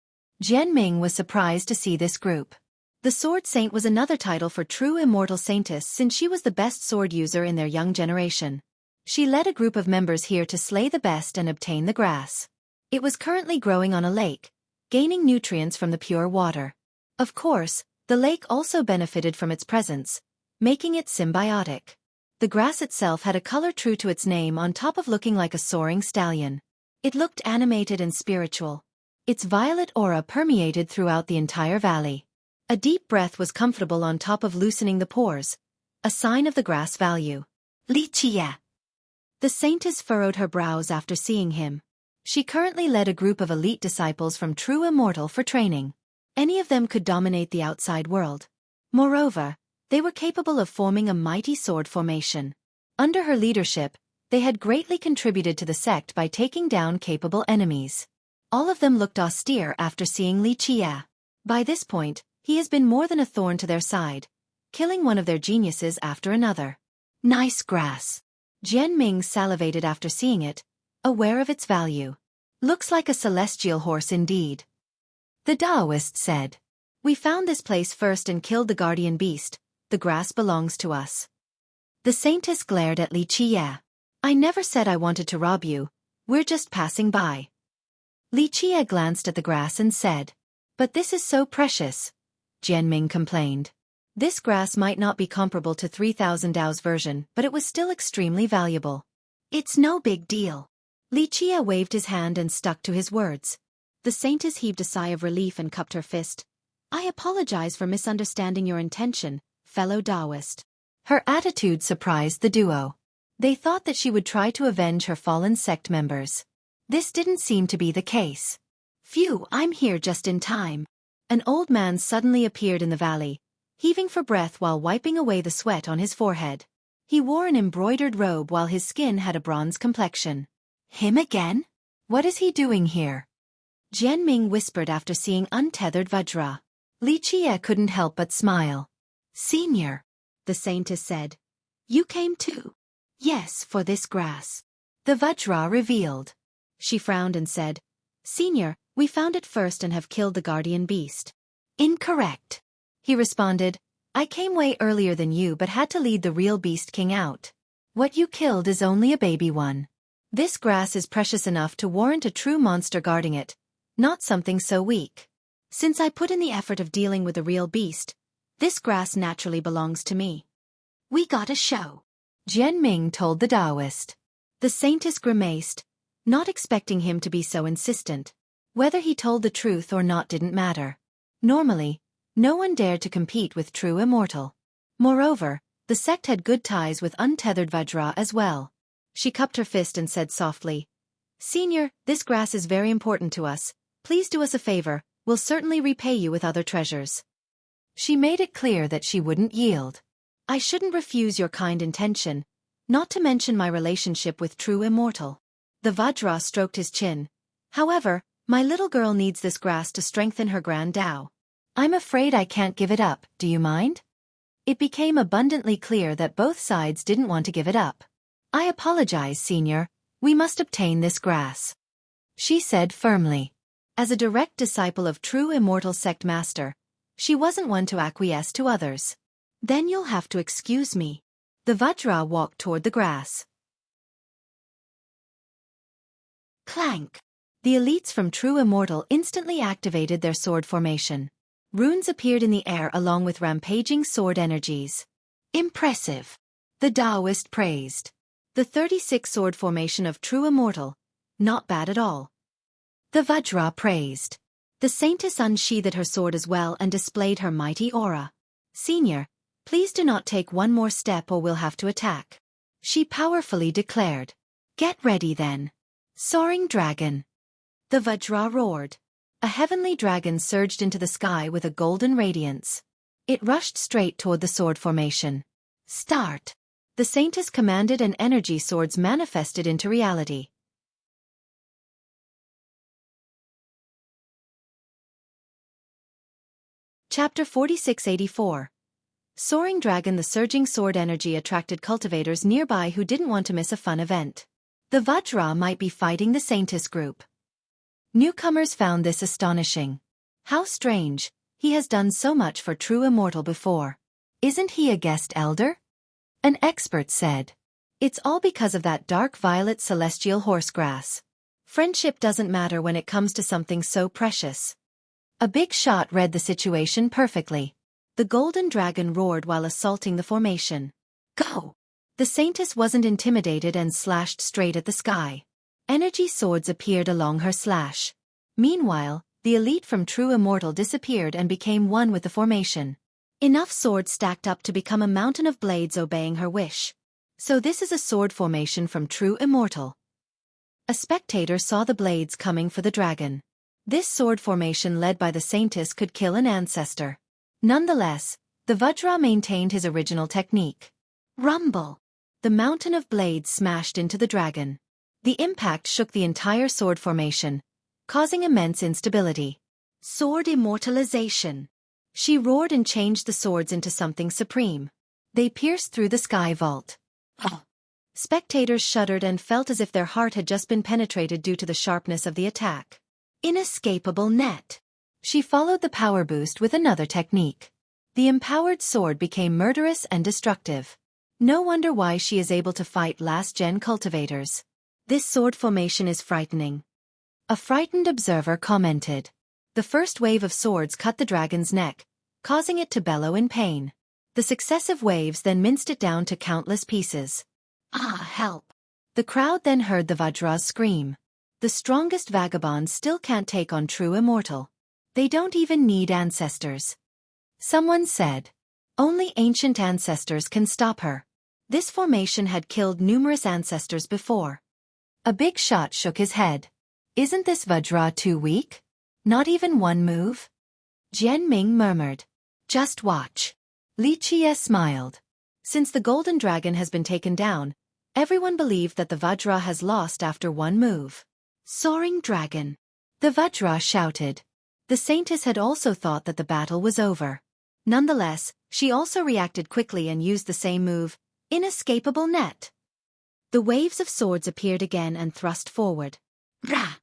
Jian Ming was surprised to see this group. The Sword Saint was another title for true Immortal Saintess since she was the best sword user in their young generation. She led a group of members here to slay the best and obtain the grass. It was currently growing on a lake, gaining nutrients from the pure water. Of course, the lake also benefited from its presence, making it symbiotic. The grass itself had a color true to its name on top of looking like a soaring stallion. It looked animated and spiritual. Its violet aura permeated throughout the entire valley. A deep breath was comfortable on top of loosening the pores, a sign of the grass value. Li Qia. The saintess furrowed her brows after seeing him. She currently led a group of elite disciples from True Immortal for training. Any of them could dominate the outside world. Moreover, they were capable of forming a mighty sword formation. Under her leadership, they had greatly contributed to the sect by taking down capable enemies. All of them looked austere after seeing Li Qia. By this point, he has been more than a thorn to their side, killing one of their geniuses after another. Nice grass. Jian Ming salivated after seeing it, aware of its value. Looks like a celestial horse indeed. The Taoist said. We found this place first and killed the guardian beast. The grass belongs to us. The saintess glared at Li Qia. I never said I wanted to rob you. We're just passing by. Li Qia glanced at the grass and said. But this is so precious. Jian Ming complained. This grass might not be comparable to 3,000 Dao's version, but it was still extremely valuable. It's no big deal. Li Qia waved his hand and stuck to his words. The saintess heaved a sigh of relief and cupped her fist. I apologize for misunderstanding your intention, fellow Taoist. Her attitude surprised the duo. They thought that she would try to avenge her fallen sect members. This didn't seem to be the case. Phew, I'm here just in time. An old man suddenly appeared in the valley, heaving for breath while wiping away the sweat on his forehead. He wore an embroidered robe while his skin had a bronze complexion. Him again? What is he doing here? Jian Ming whispered after seeing untethered Vajra. Li Jie couldn't help but smile. Senior, the saintess said. You came too? Yes, for this grass. The Vajra revealed. She frowned and said, Senior, we found it first and have killed the guardian beast. Incorrect. He responded, I came way earlier than you but had to lead the real beast king out. What you killed is only a baby one. This grass is precious enough to warrant a true monster guarding it, not something so weak. Since I put in the effort of dealing with the real beast, this grass naturally belongs to me. We got a show, Jian Ming told the Taoist. The saintess grimaced, not expecting him to be so insistent. Whether he told the truth or not didn't matter. Normally, no one dared to compete with true immortal. Moreover, the sect had good ties with untethered Vajra as well. She cupped her fist and said softly, Senior, this grass is very important to us. Please do us a favor, we'll certainly repay you with other treasures. She made it clear that she wouldn't yield. I shouldn't refuse your kind intention, not to mention my relationship with true immortal. The Vajra stroked his chin. However, my little girl needs this grass to strengthen her grand Tao. I'm afraid I can't give it up, do you mind? It became abundantly clear that both sides didn't want to give it up. I apologize, Senior, we must obtain this grass, she said firmly. As a direct disciple of true immortal sect master, she wasn't one to acquiesce to others. Then you'll have to excuse me. The Vajra walked toward the grass. Clank! The elites from True Immortal instantly activated their sword formation. Runes appeared in the air along with rampaging sword energies. Impressive! The Taoist praised. The 36 sword formation of True Immortal, not bad at all. The Vajra praised. The saintess unsheathed her sword as well and displayed her mighty aura. Senior, please do not take one more step or we'll have to attack, she powerfully declared. Get ready then. Soaring dragon. The Vajra roared. A heavenly dragon surged into the sky with a golden radiance. It rushed straight toward the sword formation. Start. The saintess commanded and energy swords manifested into reality. Chapter 4684. Soaring Dragon. The surging sword energy attracted cultivators nearby who didn't want to miss a fun event. The Vajra might be fighting the Saintess group. Newcomers found this astonishing. How strange, he has done so much for True Immortal before. Isn't he a guest elder? An expert said. It's all because of that dark violet celestial horsegrass. Friendship doesn't matter when it comes to something so precious. A big shot read the situation perfectly. The golden dragon roared while assaulting the formation. Go! The Saintess wasn't intimidated and slashed straight at the sky. Energy swords appeared along her slash. Meanwhile, the elite from True Immortal disappeared and became one with the formation. Enough swords stacked up to become a mountain of blades obeying her wish. So this is a sword formation from True Immortal. A spectator saw the blades coming for the dragon. This sword formation led by the Saintess could kill an ancestor. Nonetheless, the Vajra maintained his original technique. Rumble! The mountain of blades smashed into the dragon. The impact shook the entire sword formation, causing immense instability. Sword immortalization! She roared and changed the swords into something supreme. They pierced through the sky vault. Spectators shuddered and felt as if their heart had just been penetrated due to the sharpness of the attack. Inescapable net. She followed the power boost with another technique. The empowered sword became murderous and destructive. No wonder why she is able to fight last-gen cultivators. This sword formation is frightening. A frightened observer commented. The first wave of swords cut the dragon's neck, causing it to bellow in pain. The successive waves then minced it down to countless pieces. Ah, help! The crowd then heard the Vajra's scream. The strongest vagabond still can't take on True Immortal. They don't even need ancestors. Someone said. Only ancient ancestors can stop her. This formation had killed numerous ancestors before. A big shot shook his head. Isn't this Vajra too weak? Not even one move? Jian Ming murmured. Just watch. Li Qie smiled. Since the golden dragon has been taken down, everyone believed that the Vajra has lost after one move. Soaring dragon. The Vajra shouted. The saintess had also thought that the battle was over. Nonetheless, she also reacted quickly and used the same move, inescapable net. The waves of swords appeared again and thrust forward. Rah!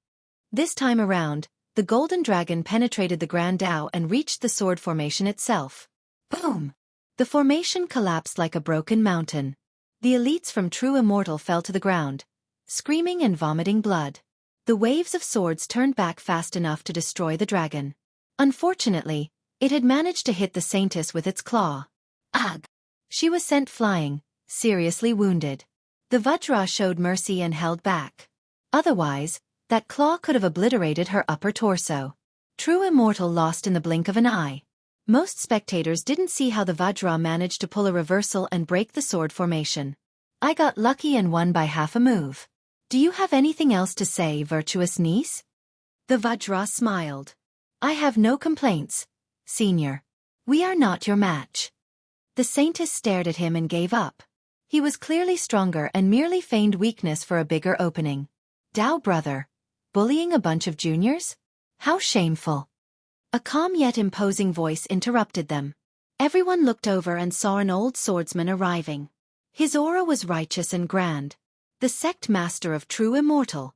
This time around, the golden dragon penetrated the Grand Dao and reached the sword formation itself. Boom! The formation collapsed like a broken mountain. The elites from True Immortal fell to the ground, screaming and vomiting blood. The waves of swords turned back fast enough to destroy the dragon. Unfortunately, it had managed to hit the saintess with its claw. Ugh! She was sent flying, seriously wounded. The Vajra showed mercy and held back. Otherwise, that claw could have obliterated her upper torso. True Immortal lost in the blink of an eye. Most spectators didn't see how the Vajra managed to pull a reversal and break the sword formation. I got lucky and won by half a move. Do you have anything else to say, virtuous niece? The Vajra smiled. I have no complaints, senior. We are not your match. The saintess stared at him and gave up. He was clearly stronger and merely feigned weakness for a bigger opening. Dao brother. Bullying a bunch of juniors? How shameful. A calm yet imposing voice interrupted them. Everyone looked over and saw an old swordsman arriving. His aura was righteous and grand. The sect master of True Immortal.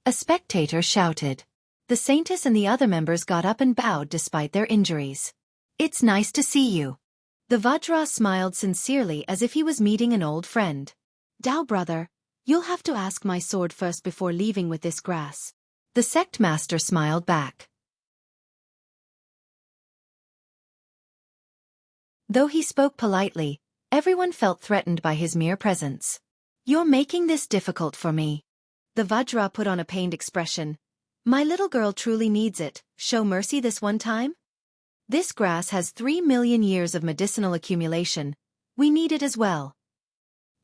A spectator shouted. The saintess and the other members got up and bowed despite their injuries. It's nice to see you. The Vajra smiled sincerely as if he was meeting an old friend. Dao brother, you'll have to ask my sword first before leaving with this grass. The sect master smiled back. Though he spoke politely, everyone felt threatened by his mere presence. You're making this difficult for me. The Vajra put on a pained expression. My little girl truly needs it. Show mercy this one time? This grass has 3 million years of medicinal accumulation. We need it as well.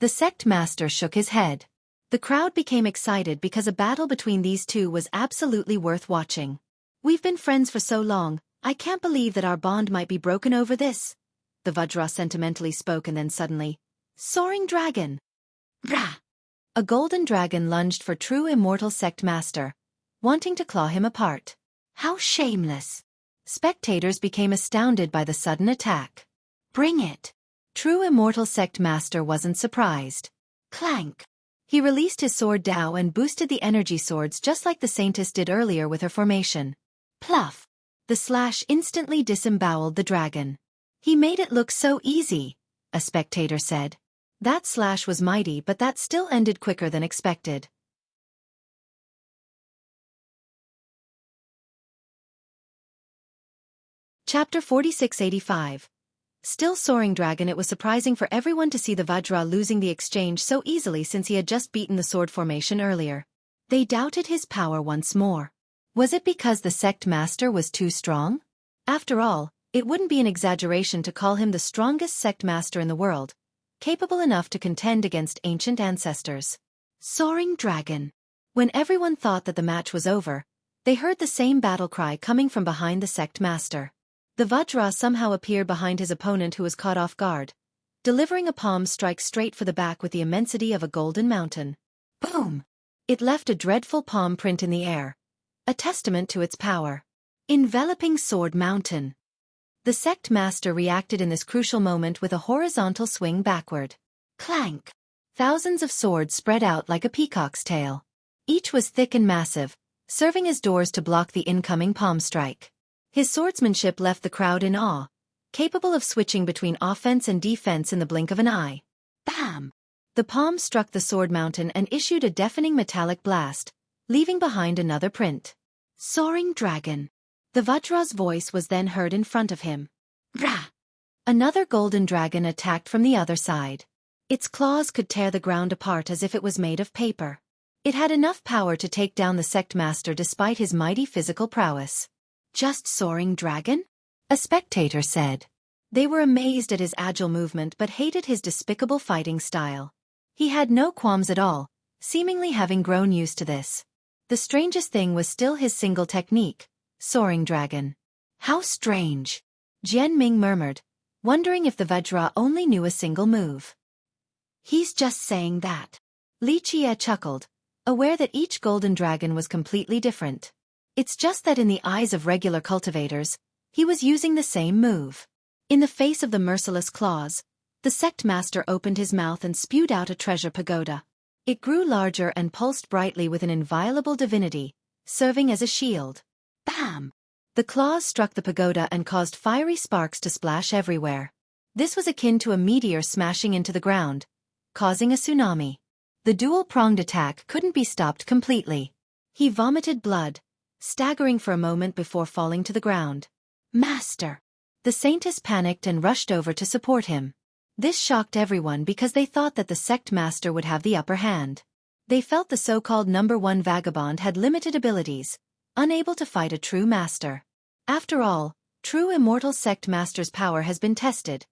The sect master shook his head. The crowd became excited because a battle between these two was absolutely worth watching. We've been friends for so long, I can't believe that our bond might be broken over this. The Vajra sentimentally spoke and then suddenly, Soaring dragon! Rah! A golden dragon lunged for True Immortal sect master, wanting to claw him apart. How shameless! Spectators became astounded by the sudden attack. Bring it! True Immortal sect master wasn't surprised. Clank! He released his sword Dao and boosted the energy swords just like the saintess did earlier with her formation. Pluff! The slash instantly disemboweled the dragon. He made it look so easy, a spectator said. That slash was mighty, but that still ended quicker than expected. Chapter 4685. Still soaring dragon. It was surprising for everyone to see the Vajra losing the exchange so easily since he had just beaten the sword formation earlier. They doubted his power once more. Was it because the sect master was too strong? After all, it wouldn't be an exaggeration to call him the strongest sect master in the world, capable enough to contend against ancient ancestors. Soaring dragon. When everyone thought that the match was over, they heard the same battle cry coming from behind the sect master. The Vajra somehow appeared behind his opponent, who was caught off guard, delivering a palm strike straight for the back with the immensity of a golden mountain. Boom! It left a dreadful palm print in the air, a testament to its power. Enveloping sword mountain. The sect master reacted in this crucial moment with a horizontal swing backward. Clank! Thousands of swords spread out like a peacock's tail. Each was thick and massive, serving as doors to block the incoming palm strike. His swordsmanship left the crowd in awe, capable of switching between offense and defense in the blink of an eye. Bam! The palm struck the sword mountain and issued a deafening metallic blast, leaving behind another print. Soaring dragon. The Vajra's voice was then heard in front of him. Rah! Another golden dragon attacked from the other side. Its claws could tear the ground apart as if it was made of paper. It had enough power to take down the sect master despite his mighty physical prowess. Just soaring dragon? A spectator said. They were amazed at his agile movement but hated his despicable fighting style. He had no qualms at all, seemingly having grown used to this. The strangest thing was still his single technique, soaring dragon. How strange! Jian Ming murmured, wondering if the Vajra only knew a single move. He's just saying that. Li Qie chuckled, aware that each golden dragon was completely different. It's just that in the eyes of regular cultivators, he was using the same move. In the face of the merciless claws, the sect master opened his mouth and spewed out a treasure pagoda. It grew larger and pulsed brightly with an inviolable divinity, serving as a shield. Bam! The claws struck the pagoda and caused fiery sparks to splash everywhere. This was akin to a meteor smashing into the ground, causing a tsunami. The dual-pronged attack couldn't be stopped completely. He vomited blood, staggering for a moment before falling to the ground. Master! The saintess panicked and rushed over to support him. This shocked everyone because they thought that the sect master would have the upper hand. They felt the so-called number one vagabond had limited abilities, unable to fight a true master. After all, true immortal sect master's power has been tested,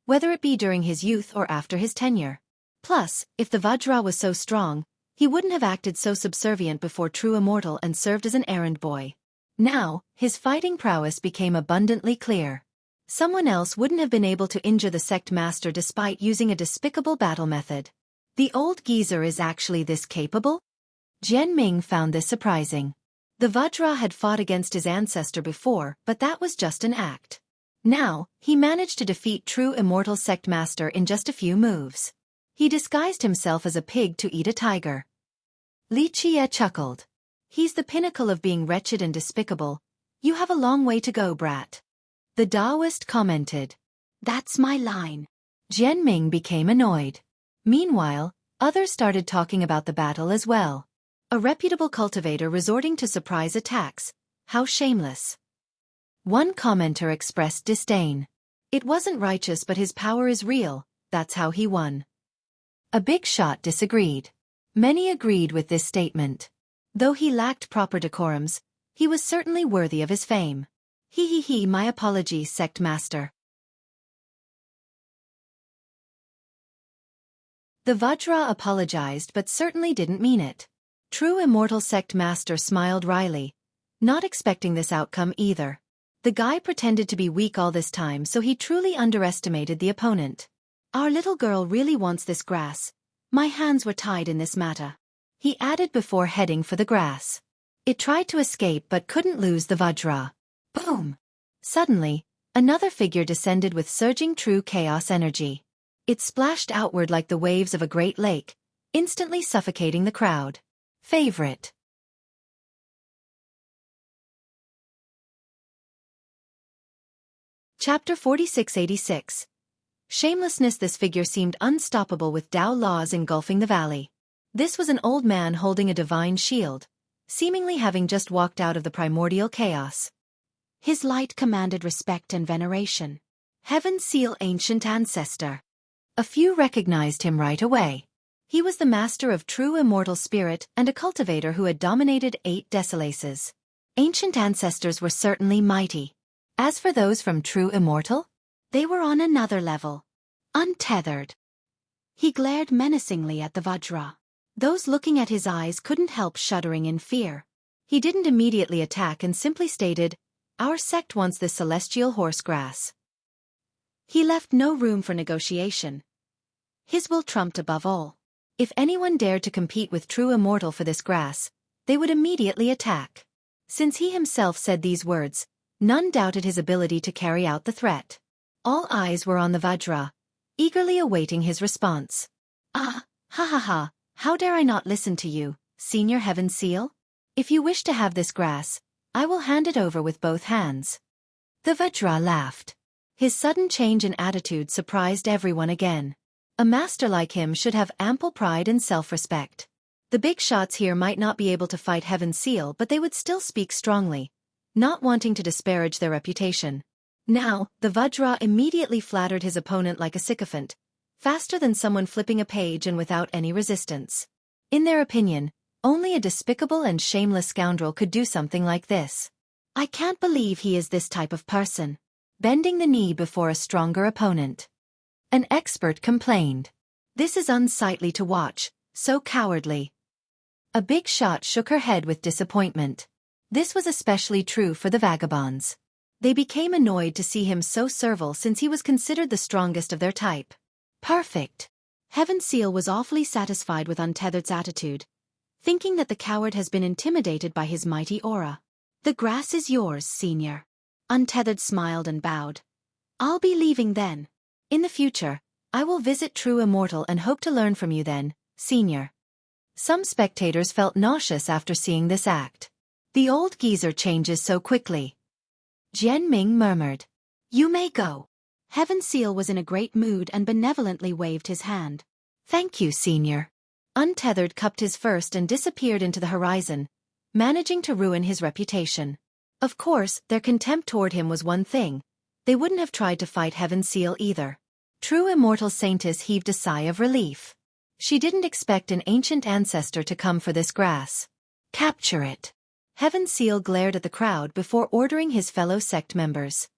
whether it be during his youth or after his tenure. Plus, if the Vajra was so strong, he wouldn't have acted so subservient before true immortal and served as an errand boy. Now, his fighting prowess became abundantly clear. Someone else wouldn't have been able to injure the sect master despite using a despicable battle method. The old geezer is actually this capable? Jian Ming found this surprising. The Vajra had fought against his ancestor before, but that was just an act. Now, he managed to defeat true immortal sect master in just a few moves. He disguised himself as a pig to eat a tiger. Li Qie chuckled. He's the pinnacle of being wretched and despicable. You have a long way to go, brat. The Taoist commented. That's my line. Jian Ming became annoyed. Meanwhile, others started talking about the battle as well. A reputable cultivator resorting to surprise attacks. How shameless. One commenter expressed disdain. It wasn't righteous, but his power is real, that's how he won. A big shot disagreed. Many agreed with this statement. Though he lacked proper decorums, he was certainly worthy of his fame. My apologies, sect master. The Vajra apologized but certainly didn't mean it. True immortal sect master smiled wryly, not expecting this outcome either. The guy pretended to be weak all this time, so he truly underestimated the opponent. Our little girl really wants this grass. My hands were tied in this matter. He added before heading for the grass. It tried to escape but couldn't lose the Vajra. Boom! Suddenly, another figure descended with surging true chaos energy. It splashed outward like the waves of a great lake, instantly suffocating the crowd. Favorite. Chapter 4686. Shamelessness. This figure seemed unstoppable with Tao laws engulfing the valley. This was an old man holding a divine shield, seemingly having just walked out of the primordial chaos. His light commanded respect and veneration. Heaven Seal, ancient ancestor. A few recognized him right away. He was the master of true immortal spirit and a cultivator who had dominated 8 Desolaces. Ancient ancestors were certainly mighty. As for those from true immortal, they were on another level. Untethered. He glared menacingly at the Vajra. Those looking at his eyes couldn't help shuddering in fear. He didn't immediately attack and simply stated, "Our sect wants this celestial horse grass." He left no room for negotiation. His will trumped above all. If anyone dared to compete with true immortal for this grass, they would immediately attack. Since he himself said these words, none doubted his ability to carry out the threat. All eyes were on the Vajra, eagerly awaiting his response. Ah, ha ha ha, how dare I not listen to you, Senior Heaven Seal? If you wish to have this grass, I will hand it over with both hands. The Vajra laughed. His sudden change in attitude surprised everyone again. A master like him should have ample pride and self-respect. The big shots here might not be able to fight Heaven Seal, but they would still speak strongly, not wanting to disparage their reputation. Now, the Vajra immediately flattered his opponent like a sycophant, faster than someone flipping a page and without any resistance. In their opinion, only a despicable and shameless scoundrel could do something like this. I can't believe he is this type of person. Bending the knee before a stronger opponent. An expert complained. This is unsightly to watch, so cowardly. A big shot shook her head with disappointment. This was especially true for the vagabonds. They became annoyed to see him so servile since he was considered the strongest of their type. Perfect. Heaven Seal was awfully satisfied with Untethered's attitude, thinking that the coward has been intimidated by his mighty aura. The grass is yours, Senior. Untethered smiled and bowed. I'll be leaving then. In the future, I will visit True Immortal and hope to learn from you then, Senior. Some spectators felt nauseous after seeing this act. The old geezer changes so quickly. Jian Ming murmured. You may go. Heaven Seal was in a great mood and benevolently waved his hand. Thank you, Senior. Untethered cupped his fist and disappeared into the horizon, managing to ruin his reputation. Of course, their contempt toward him was one thing. They wouldn't have tried to fight Heaven Seal either. True Immortal Saintess heaved a sigh of relief. She didn't expect an ancient ancestor to come for this grass. Capture it. Heaven Seal glared at the crowd before ordering his fellow sect members.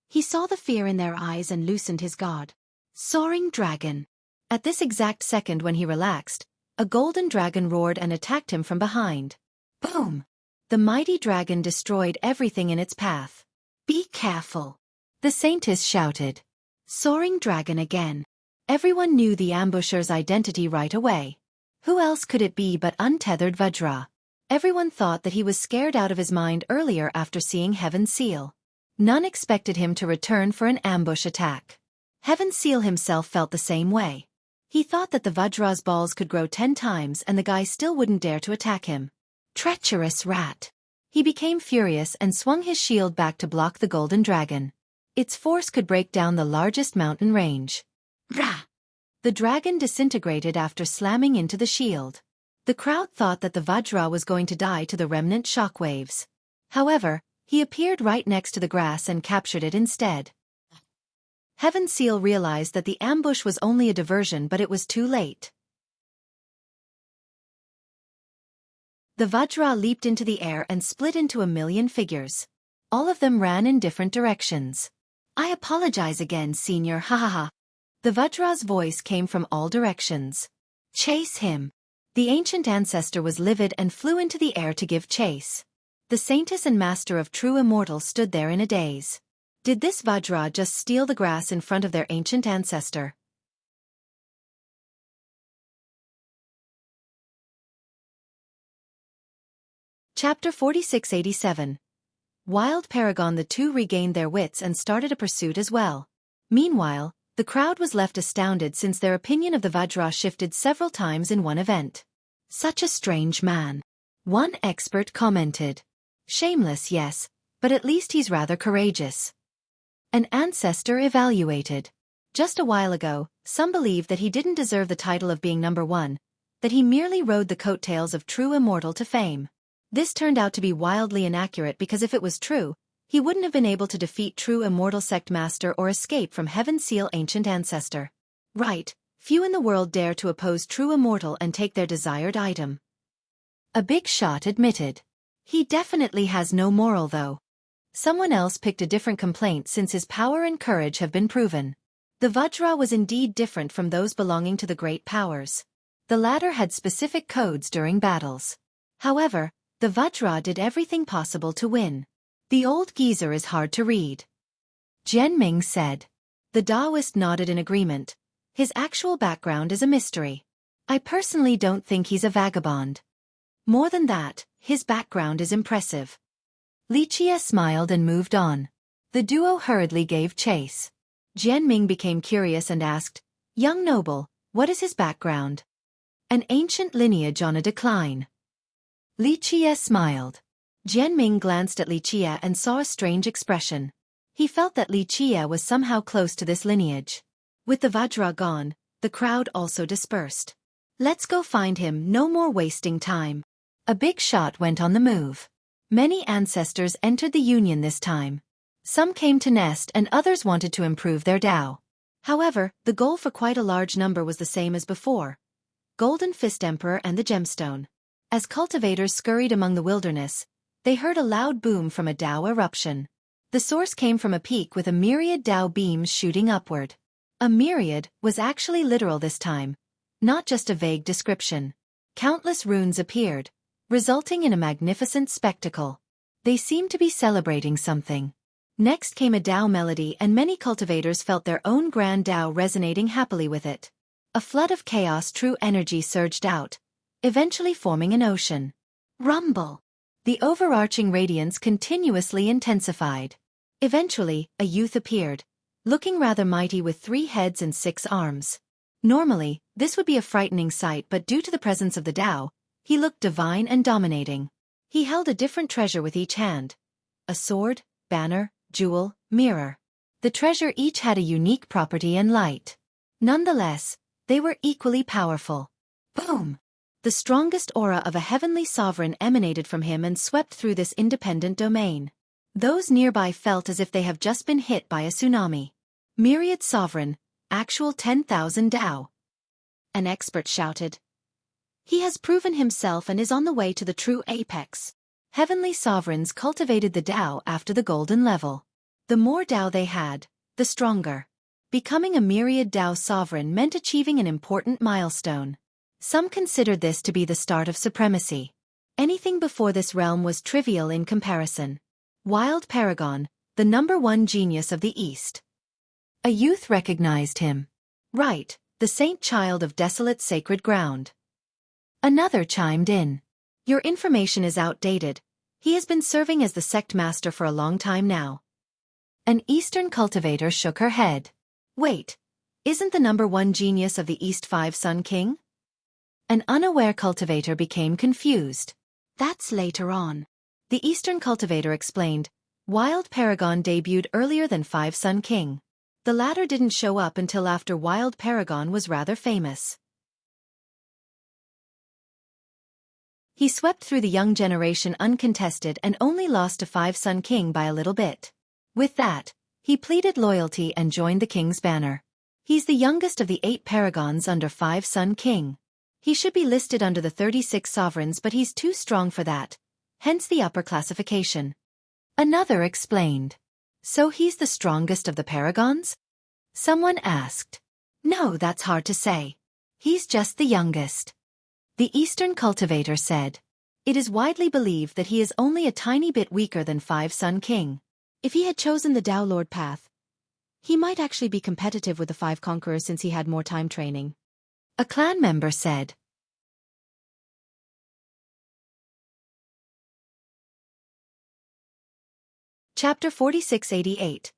He saw the fear in their eyes and loosened his god. Soaring Dragon. At this exact second when he relaxed, a golden dragon roared and attacked him from behind. Boom! The mighty dragon destroyed everything in its path. Be careful. The Saintess shouted. Soaring Dragon again. Everyone knew the ambusher's identity right away. Who else could it be but Untethered Vajra? Everyone thought that he was scared out of his mind earlier after seeing Heaven Seal. None expected him to return for an ambush attack. Heaven Seal himself felt the same way. He thought that the Vajra's balls could grow 10 times and the guy still wouldn't dare to attack him. Treacherous rat. He became furious and swung his shield back to block the golden dragon. Its force could break down the largest mountain range. Rah! The dragon disintegrated after slamming into the shield. The crowd thought that the Vajra was going to die to the remnant shockwaves. However, he appeared right next to the grass and captured it instead. Heaven Seal realized that the ambush was only a diversion, but it was too late. The Vajra leaped into the air and split into a million figures. All of them ran in different directions. I apologize again, Senior, hahaha. The Vajra's voice came from all directions. Chase him. The ancient ancestor was livid and flew into the air to give chase. The Saintess and Master of True Immortal stood there in a daze. Did this Vajra just steal the grass in front of their ancient ancestor? Chapter 4687. Wild Paragon. The two regained their wits and started a pursuit as well. Meanwhile, the crowd was left astounded since their opinion of the Vajra shifted several times in one event. Such a strange man. One expert commented. Shameless, yes, but at least he's rather courageous. An ancestor evaluated. Just a while ago, some believed that he didn't deserve the title of being number one, that he merely rode the coattails of True Immortal to fame. This turned out to be wildly inaccurate because if it was true, he wouldn't have been able to defeat True Immortal Sect Master or escape from Heaven Seal Ancient Ancestor. Right, few in the world dare to oppose True Immortal and take their desired item. A big shot admitted. He definitely has no moral though. Someone else picked a different complaint since his power and courage have been proven. The Vajra was indeed different from those belonging to the great powers. The latter had specific codes during battles. However, the Vajra did everything possible to win. The old geezer is hard to read. Jian Ming said. The Taoist nodded in agreement. His actual background is a mystery. I personally don't think he's a vagabond. More than that, his background is impressive. Li Jie smiled and moved on. The duo hurriedly gave chase. Jian Ming became curious and asked, Young noble, what is his background? An ancient lineage on a decline. Li Jie smiled. Jian Ming glanced at Li Jie and saw a strange expression. He felt that Li Jie was somehow close to this lineage. With the Vajra gone, the crowd also dispersed. Let's go find him, no more wasting time. A big shot went on the move. Many ancestors entered the Union this time. Some came to nest and others wanted to improve their Tao. However, the goal for quite a large number was the same as before. Golden Fist Emperor and the Gemstone. As cultivators scurried among the wilderness, they heard a loud boom from a Tao eruption. The source came from a peak with a myriad Tao beams shooting upward. A myriad was actually literal this time, not just a vague description. Countless runes appeared, resulting in a magnificent spectacle. They seemed to be celebrating something. Next came a Tao melody, and many cultivators felt their own grand Tao resonating happily with it. A flood of chaos true energy surged out, eventually forming an ocean. Rumble. The overarching radiance continuously intensified. Eventually, a youth appeared, looking rather mighty with 3 heads and 6 arms. Normally, this would be a frightening sight, but due to the presence of the Tao, he looked divine and dominating. He held a different treasure with each hand. A sword, banner, jewel, mirror. The treasure each had a unique property and light. Nonetheless, they were equally powerful. Boom! The strongest aura of a heavenly sovereign emanated from him and swept through this independent domain. Those nearby felt as if they have just been hit by a tsunami. Myriad sovereign, actual 10,000 Tao. An expert shouted. He has proven himself and is on the way to the true apex. Heavenly sovereigns cultivated the Tao after the golden level. The more Tao they had, the stronger. Becoming a myriad Tao sovereign meant achieving an important milestone. Some considered this to be the start of supremacy. Anything before this realm was trivial in comparison. Wild Paragon, the #1 genius of the East. A youth recognized him. Right, the saint child of desolate sacred ground. Another chimed in. Your information is outdated. He has been serving as the sect master for a long time now. An Eastern cultivator shook her head. Wait, isn't the #1 genius of the East 5-Sun King? An unaware cultivator became confused. That's later on. The Eastern cultivator explained. Wild Paragon debuted earlier than 5-Sun King. The latter didn't show up until after Wild Paragon was rather famous. He swept through the young generation uncontested and only lost to 5-Sun King by a little bit. With that, he pleaded loyalty and joined the king's banner. He's the youngest of the 8 paragons under 5-Sun King. He should be listed under the 36 sovereigns, but he's too strong for that, hence the upper classification. Another explained. So he's the strongest of the paragons? Someone asked. No, that's hard to say. He's just the youngest. The Eastern cultivator said. It is widely believed that he is only a tiny bit weaker than 5-Sun King. If he had chosen the Tao Lord path, he might actually be competitive with the 5 conquerors since he had more time training. A clan member said. Chapter 4688.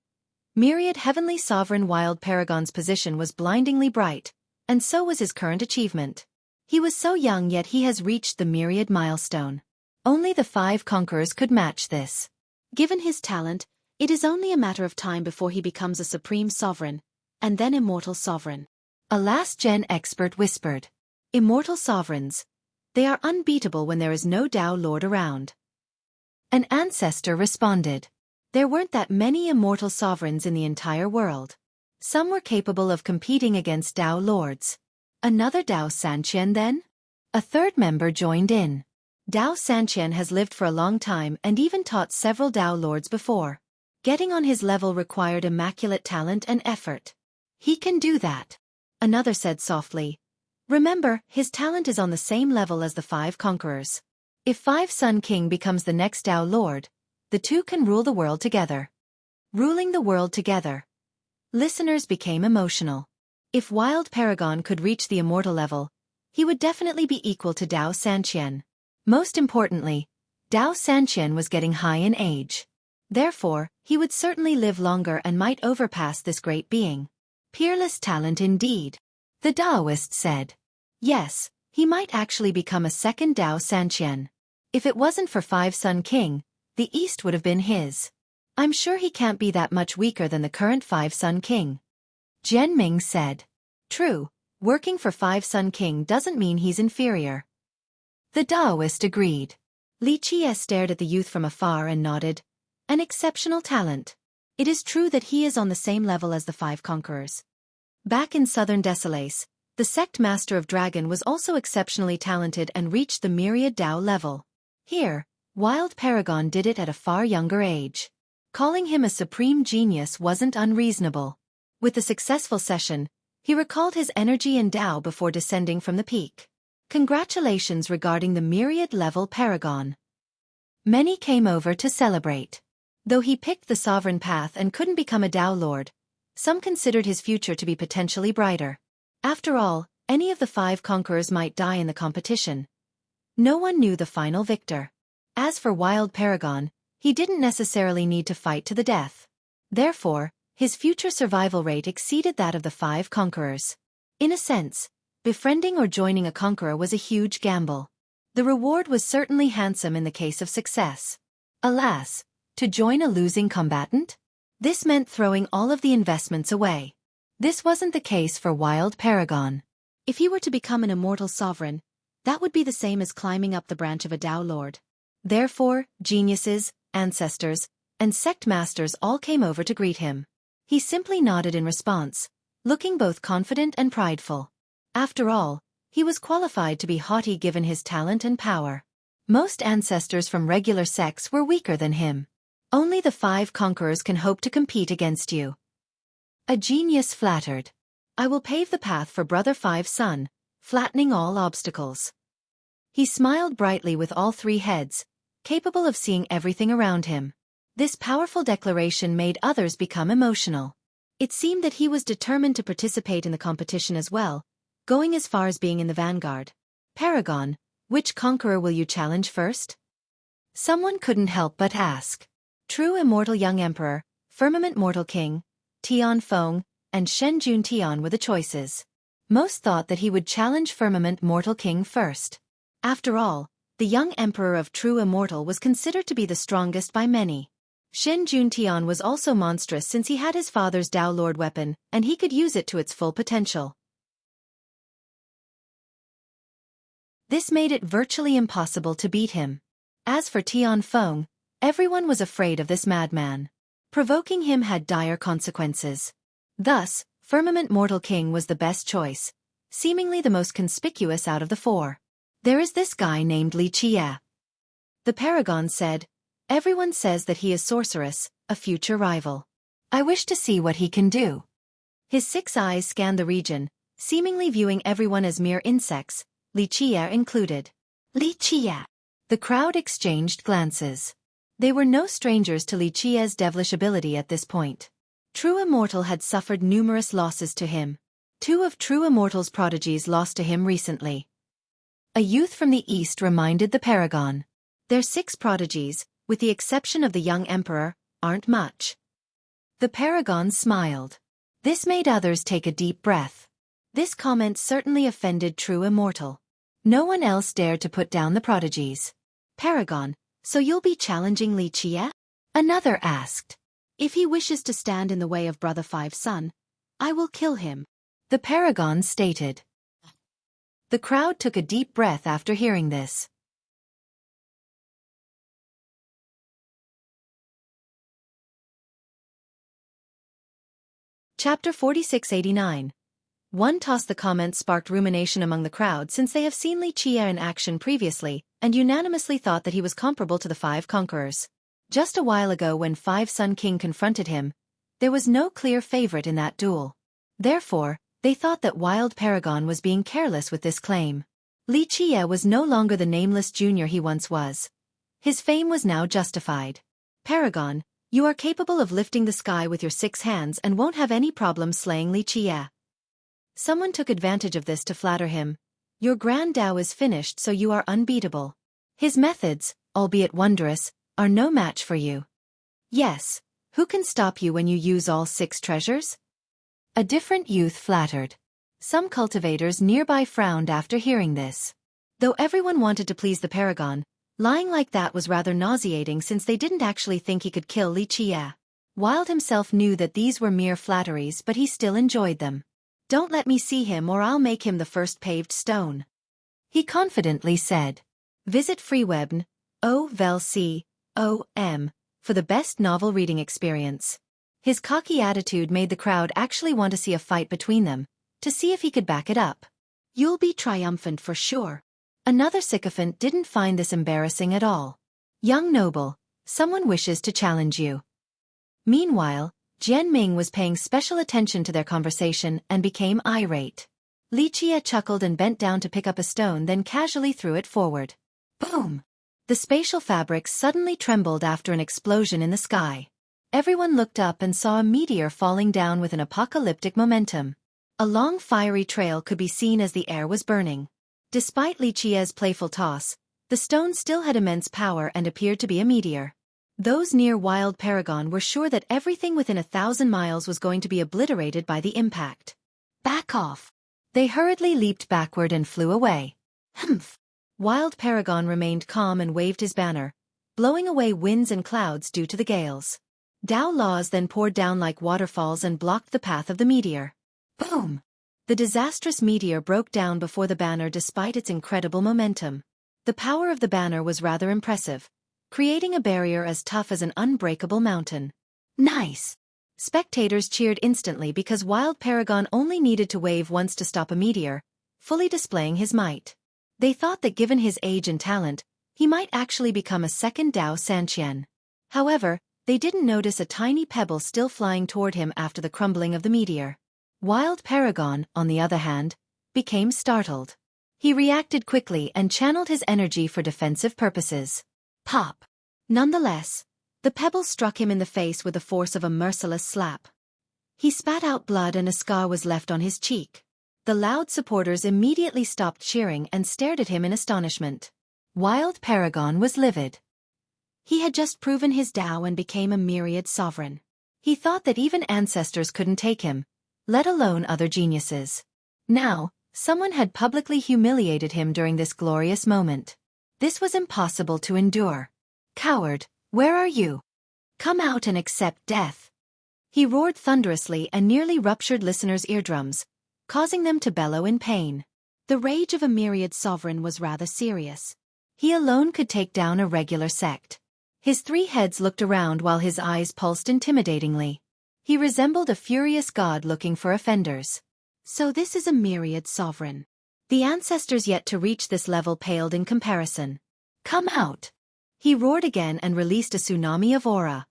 Myriad Heavenly Sovereign Wild Paragon's position was blindingly bright, and so was his current achievement. He was so young, yet he has reached the myriad milestone. Only the 5 conquerors could match this. Given his talent, it is only a matter of time before he becomes a supreme sovereign, and then immortal sovereign. A last-gen expert whispered. Immortal sovereigns. They are unbeatable when there is no Tao Lord around. An ancestor responded. There weren't that many immortal sovereigns in the entire world. Some were capable of competing against Tao Lords. Another Tao Sanqian then? A third member joined in. Tao Sanqian has lived for a long time and even taught several Tao Lords before. Getting on his level required immaculate talent and effort. He can do that. Another said softly. Remember, his talent is on the same level as the 5 conquerors. If 5-Sun King becomes the next Tao Lord, the 2 can rule the world together. Ruling the world together. Listeners became emotional. If Wild Paragon could reach the immortal level, he would definitely be equal to Tao Sanqian. Most importantly, Tao Sanqian was getting high in age. Therefore, he would certainly live longer and might overpass this great being. Peerless talent indeed. The Taoist said. Yes, he might actually become a second Tao Sanqian. If it wasn't for 5-Sun King, the East would have been his. I'm sure he can't be that much weaker than the current 5-Sun King. Jian Ming said. True, working for 5-Sun King doesn't mean he's inferior. The Taoist agreed. Li Qie stared at the youth from afar and nodded. An exceptional talent. It is true that he is on the same level as the 5 conquerors. Back in southern Desolace, the sect master of Dragon was also exceptionally talented and reached the myriad Tao level. Here, Wild Paragon did it at a far younger age. Calling him a supreme genius wasn't unreasonable. With the successful session, he recalled his energy and Tao before descending from the peak. Congratulations regarding the myriad-level Paragon. Many came over to celebrate. Though he picked the sovereign path and couldn't become a Tao Lord, some considered his future to be potentially brighter. After all, any of the 5 conquerors might die in the competition. No one knew the final victor. As for Wild Paragon, he didn't necessarily need to fight to the death. Therefore, his future survival rate exceeded that of the 5 conquerors. In a sense, befriending or joining a conqueror was a huge gamble. The reward was certainly handsome in the case of success. Alas, to join a losing combatant? This meant throwing all of the investments away. This wasn't the case for Wild Paragon. If he were to become an immortal sovereign, that would be the same as climbing up the branch of a Tao Lord. Therefore, geniuses, ancestors, and sect masters all came over to greet him. He simply nodded in response, looking both confident and prideful. After all, he was qualified to be haughty given his talent and power. Most ancestors from regular sects were weaker than him. Only the 5 conquerors can hope to compete against you. A genius flattered. I will pave the path for Brother 5's son, flattening all obstacles. He smiled brightly with all 3 heads, capable of seeing everything around him. This powerful declaration made others become emotional. It seemed that he was determined to participate in the competition as well, going as far as being in the vanguard. Paragon, which conqueror will you challenge first? Someone couldn't help but ask. True Immortal Young Emperor, Firmament Mortal King, Tian Feng, and Shen Jun Tian were the choices. Most thought that he would challenge Firmament Mortal King first. After all, the young emperor of True Immortal was considered to be the strongest by many. Shen Jun Tian was also monstrous since he had his father's Tao Lord weapon, and he could use it to its full potential. This made it virtually impossible to beat him. As for Tian Feng, everyone was afraid of this madman. Provoking him had dire consequences. Thus, Firmament Mortal King was the best choice, seemingly the most conspicuous out of the 4. There is this guy named Li Qie. The Paragon said, everyone says that he is sorceress, a future rival. I wish to see what he can do. His 6 eyes scanned the region, seemingly viewing everyone as mere insects, Li Qie included. Li Qie. The crowd exchanged glances. They were no strangers to Li Qie's devilish ability at this point. True Immortal had suffered numerous losses to him. 2 of True Immortal's prodigies lost to him recently. A youth from the east reminded the Paragon. Their 6 prodigies, with the exception of the young emperor, aren't much. The Paragon smiled. This made others take a deep breath. This comment certainly offended True Immortal. No one else dared to put down the prodigies. Paragon, so you'll be challenging Li Qie? Another asked. If he wishes to stand in the way of Brother 5's son, I will kill him. The Paragon stated. The crowd took a deep breath after hearing this. Chapter 4689. One toss. The comment sparked rumination among the crowd since they have seen Li Qie in action previously, and unanimously thought that he was comparable to the 5 conquerors. Just a while ago when 5 Sun King confronted him, there was no clear favorite in that duel. Therefore, they thought that Wild Paragon was being careless with this claim. Li Qie was no longer the nameless junior he once was. His fame was now justified. Paragon, you are capable of lifting the sky with your 6 hands and won't have any problem slaying Li Qie. Someone took advantage of this to flatter him. Your grand Tao is finished, so you are unbeatable. His methods, albeit wondrous, are no match for you. Yes, who can stop you when you use all 6 treasures? A different youth flattered. Some cultivators nearby frowned after hearing this. Though everyone wanted to please the Paragon, lying like that was rather nauseating since they didn't actually think he could kill Li Qie. Wild himself knew that these were mere flatteries, but he still enjoyed them. Don't let me see him or I'll make him the first paved stone. He confidently said. Visit freewebn.com for the best novel reading experience. His cocky attitude made the crowd actually want to see a fight between them, to see if he could back it up. You'll be triumphant for sure. Another sycophant didn't find this embarrassing at all. Young noble, someone wishes to challenge you. Meanwhile, Jian Ming was paying special attention to their conversation and became irate. Li Qie chuckled and bent down to pick up a stone, then casually threw it forward. Boom! The spatial fabrics suddenly trembled after an explosion in the sky. Everyone looked up and saw a meteor falling down with an apocalyptic momentum. A long fiery trail could be seen as the air was burning. Despite Li Qie's playful toss, the stone still had immense power and appeared to be a meteor. Those near Wild Paragon were sure that everything within 1,000 miles was going to be obliterated by the impact. Back off! They hurriedly leaped backward and flew away. Humph! Wild Paragon remained calm and waved his banner, blowing away winds and clouds due to the gales. Dao laws then poured down like waterfalls and blocked the path of the meteor. Boom! The disastrous meteor broke down before the banner despite its incredible momentum. The power of the banner was rather impressive, creating a barrier as tough as an unbreakable mountain. Nice! Spectators cheered instantly because Wild Paragon only needed to wave once to stop a meteor, fully displaying his might. They thought that given his age and talent, he might actually become a second Dao Sanqian. However, they didn't notice a tiny pebble still flying toward him after the crumbling of the meteor. Wild Paragon, on the other hand, became startled. He reacted quickly and channeled his energy for defensive purposes. Pop! Nonetheless, the pebble struck him in the face with the force of a merciless slap. He spat out blood and a scar was left on his cheek. The loud supporters immediately stopped cheering and stared at him in astonishment. Wild Paragon was livid. He had just proven his Dao and became a myriad sovereign. He thought that even ancestors couldn't take him, let alone other geniuses. Now, someone had publicly humiliated him during this glorious moment. This was impossible to endure. Coward, where are you? Come out and accept death. He roared thunderously and nearly ruptured listeners' eardrums, causing them to bellow in pain. The rage of a myriad sovereign was rather serious. He alone could take down a regular sect. His 3 heads looked around while his eyes pulsed intimidatingly. He resembled a furious god looking for offenders. So this is a myriad sovereign. The ancestors yet to reach this level paled in comparison. Come out! He roared again and released a tsunami of aura.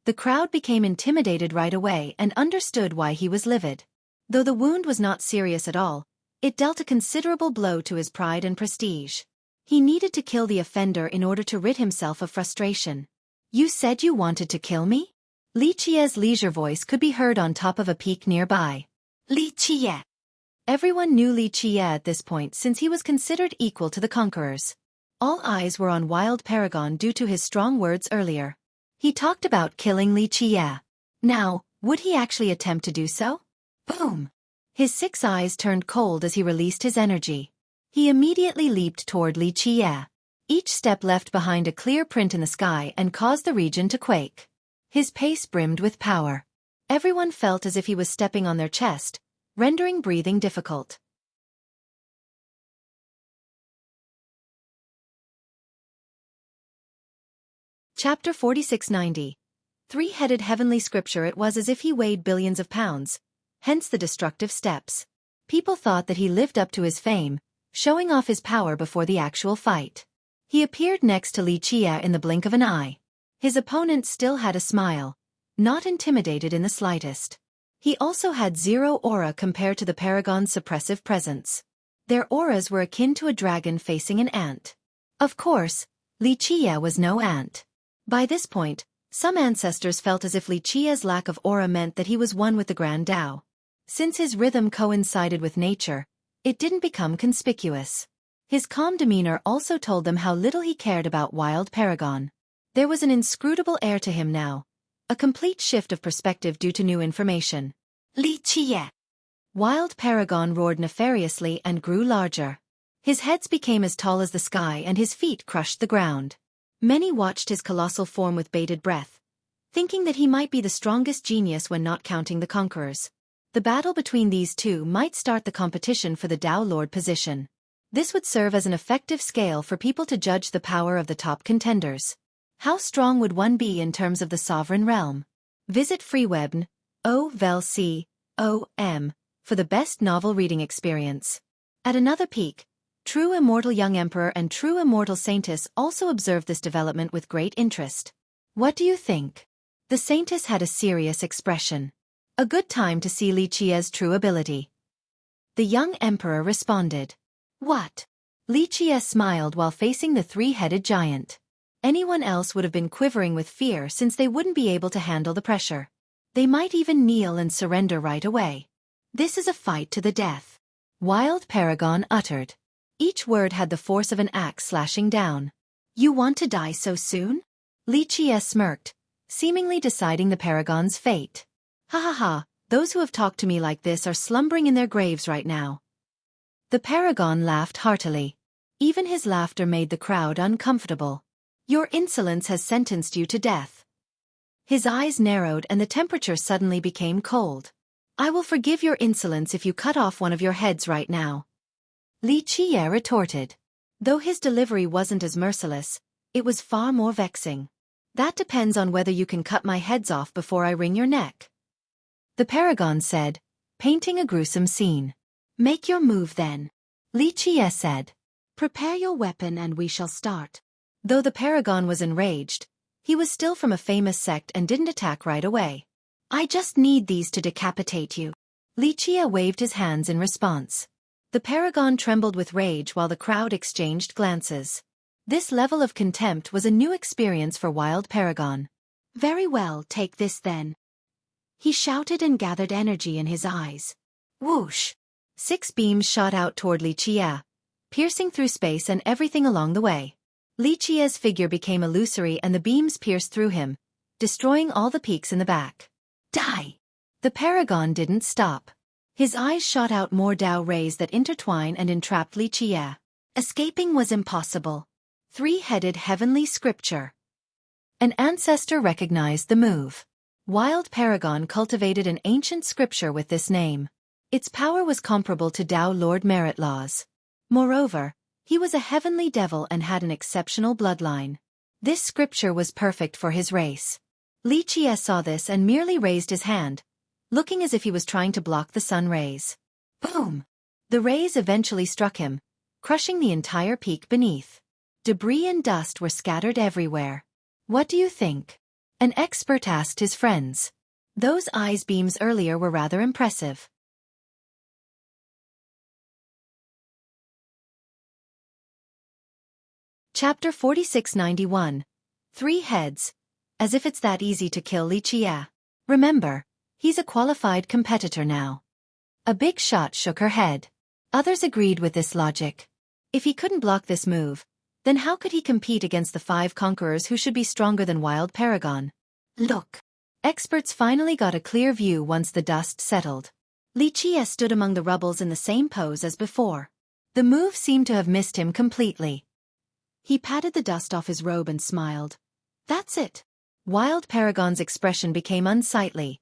The crowd became intimidated right away and understood why he was livid. Though the wound was not serious at all, it dealt a considerable blow to his pride and prestige. He needed to kill the offender in order to rid himself of frustration. You said you wanted to kill me? Li Qie's leisure voice could be heard on top of a peak nearby. Li Qie! Everyone knew Li Qie at this point since he was considered equal to the conquerors. All eyes were on Wild Paragon due to his strong words earlier. He talked about killing Li Qie. Now, would he actually attempt to do so? Boom! His 6 eyes turned cold as he released his energy. He immediately leaped toward Li Qie. Each step left behind a clear print in the sky and caused the region to quake. His pace brimmed with power. Everyone felt as if he was stepping on their chest, rendering breathing difficult. Chapter 4690. 3-headed heavenly scripture. It was as if he weighed billions of pounds, hence the destructive steps. People thought that he lived up to his fame, showing off his power before the actual fight. He appeared next to Li Qie in the blink of an eye. His opponent still had a smile, not intimidated in the slightest. He also had 0 aura compared to the Paragon's suppressive presence. Their auras were akin to a dragon facing an ant. Of course, Li Qie was no ant. By this point, some ancestors felt as if Li Qie's lack of aura meant that he was one with the Grand Dao. Since his rhythm coincided with nature, it didn't become conspicuous. His calm demeanor also told them how little he cared about Wild Paragon. There was an inscrutable air to him now, a complete shift of perspective due to new information. Li Qie! Wild Paragon roared nefariously and grew larger. His heads became as tall as the sky and his feet crushed the ground. Many watched his colossal form with bated breath, thinking that he might be the strongest genius when not counting the conquerors. The battle between these two might start the competition for the Dao Lord position. This would serve as an effective scale for people to judge the power of the top contenders. How strong would one be in terms of the sovereign realm? Visit freewebn.com for the best novel reading experience. At another peak, True Immortal Young Emperor and True Immortal Saintess also observed this development with great interest. What do you think? The Saintess had a serious expression. A good time to see Li Qia's true ability. The young emperor responded. What? Li Qia smiled while facing the three-headed giant. Anyone else would have been quivering with fear since they wouldn't be able to handle the pressure. They might even kneel and surrender right away. This is a fight to the death. Wild Paragon uttered. Each word had the force of an axe slashing down. You want to die so soon? Li Qia smirked, seemingly deciding the Paragon's fate. Ha ha ha, those who have talked to me like this are slumbering in their graves right now. The Paragon laughed heartily. Even his laughter made the crowd uncomfortable. Your insolence has sentenced you to death. His eyes narrowed and the temperature suddenly became cold. I will forgive your insolence if you cut off one of your heads right now. Li Qia retorted. Though his delivery wasn't as merciless, it was far more vexing. That depends on whether you can cut my heads off before I wring your neck. The Paragon said, painting a gruesome scene. Make your move then. Li Qia said. Prepare your weapon and we shall start. Though the Paragon was enraged, he was still from a famous sect and didn't attack right away. I just need these to decapitate you. Li Qia waved his hands in response. The Paragon trembled with rage while the crowd exchanged glances. This level of contempt was a new experience for Wild Paragon. Very well, take this then. He shouted and gathered energy in his eyes. Whoosh! 6 beams shot out toward Li Qia, piercing through space and everything along the way. Li Qia's figure became illusory and the beams pierced through him, destroying all the peaks in the back. Die! The Paragon didn't stop. His eyes shot out more Dao rays that intertwined and entrapped Li Qia. Escaping was impossible. 3-headed heavenly scripture. An ancestor recognized the move. Wild Paragon cultivated an ancient scripture with this name. Its power was comparable to Dao Lord Merit Law's. Moreover, he was a heavenly devil and had an exceptional bloodline. This scripture was perfect for his race. Li Qia saw this and merely raised his hand, looking as if he was trying to block the sun rays. Boom! The rays eventually struck him, crushing the entire peak beneath. Debris and dust were scattered everywhere. What do you think? An expert asked his friends. Those eyes beams earlier were rather impressive. Chapter 4691. 3 heads. As if it's that easy to kill Li Qia. Remember, he's a qualified competitor now. A big shot shook her head. Others agreed with this logic. If he couldn't block this move, then how could he compete against the 5 conquerors who should be stronger than Wild Paragon? Look. Experts finally got a clear view once the dust settled. Li Qia stood among the rubbles in the same pose as before. The move seemed to have missed him completely. He patted the dust off his robe and smiled. That's it. Wild Paragon's expression became unsightly.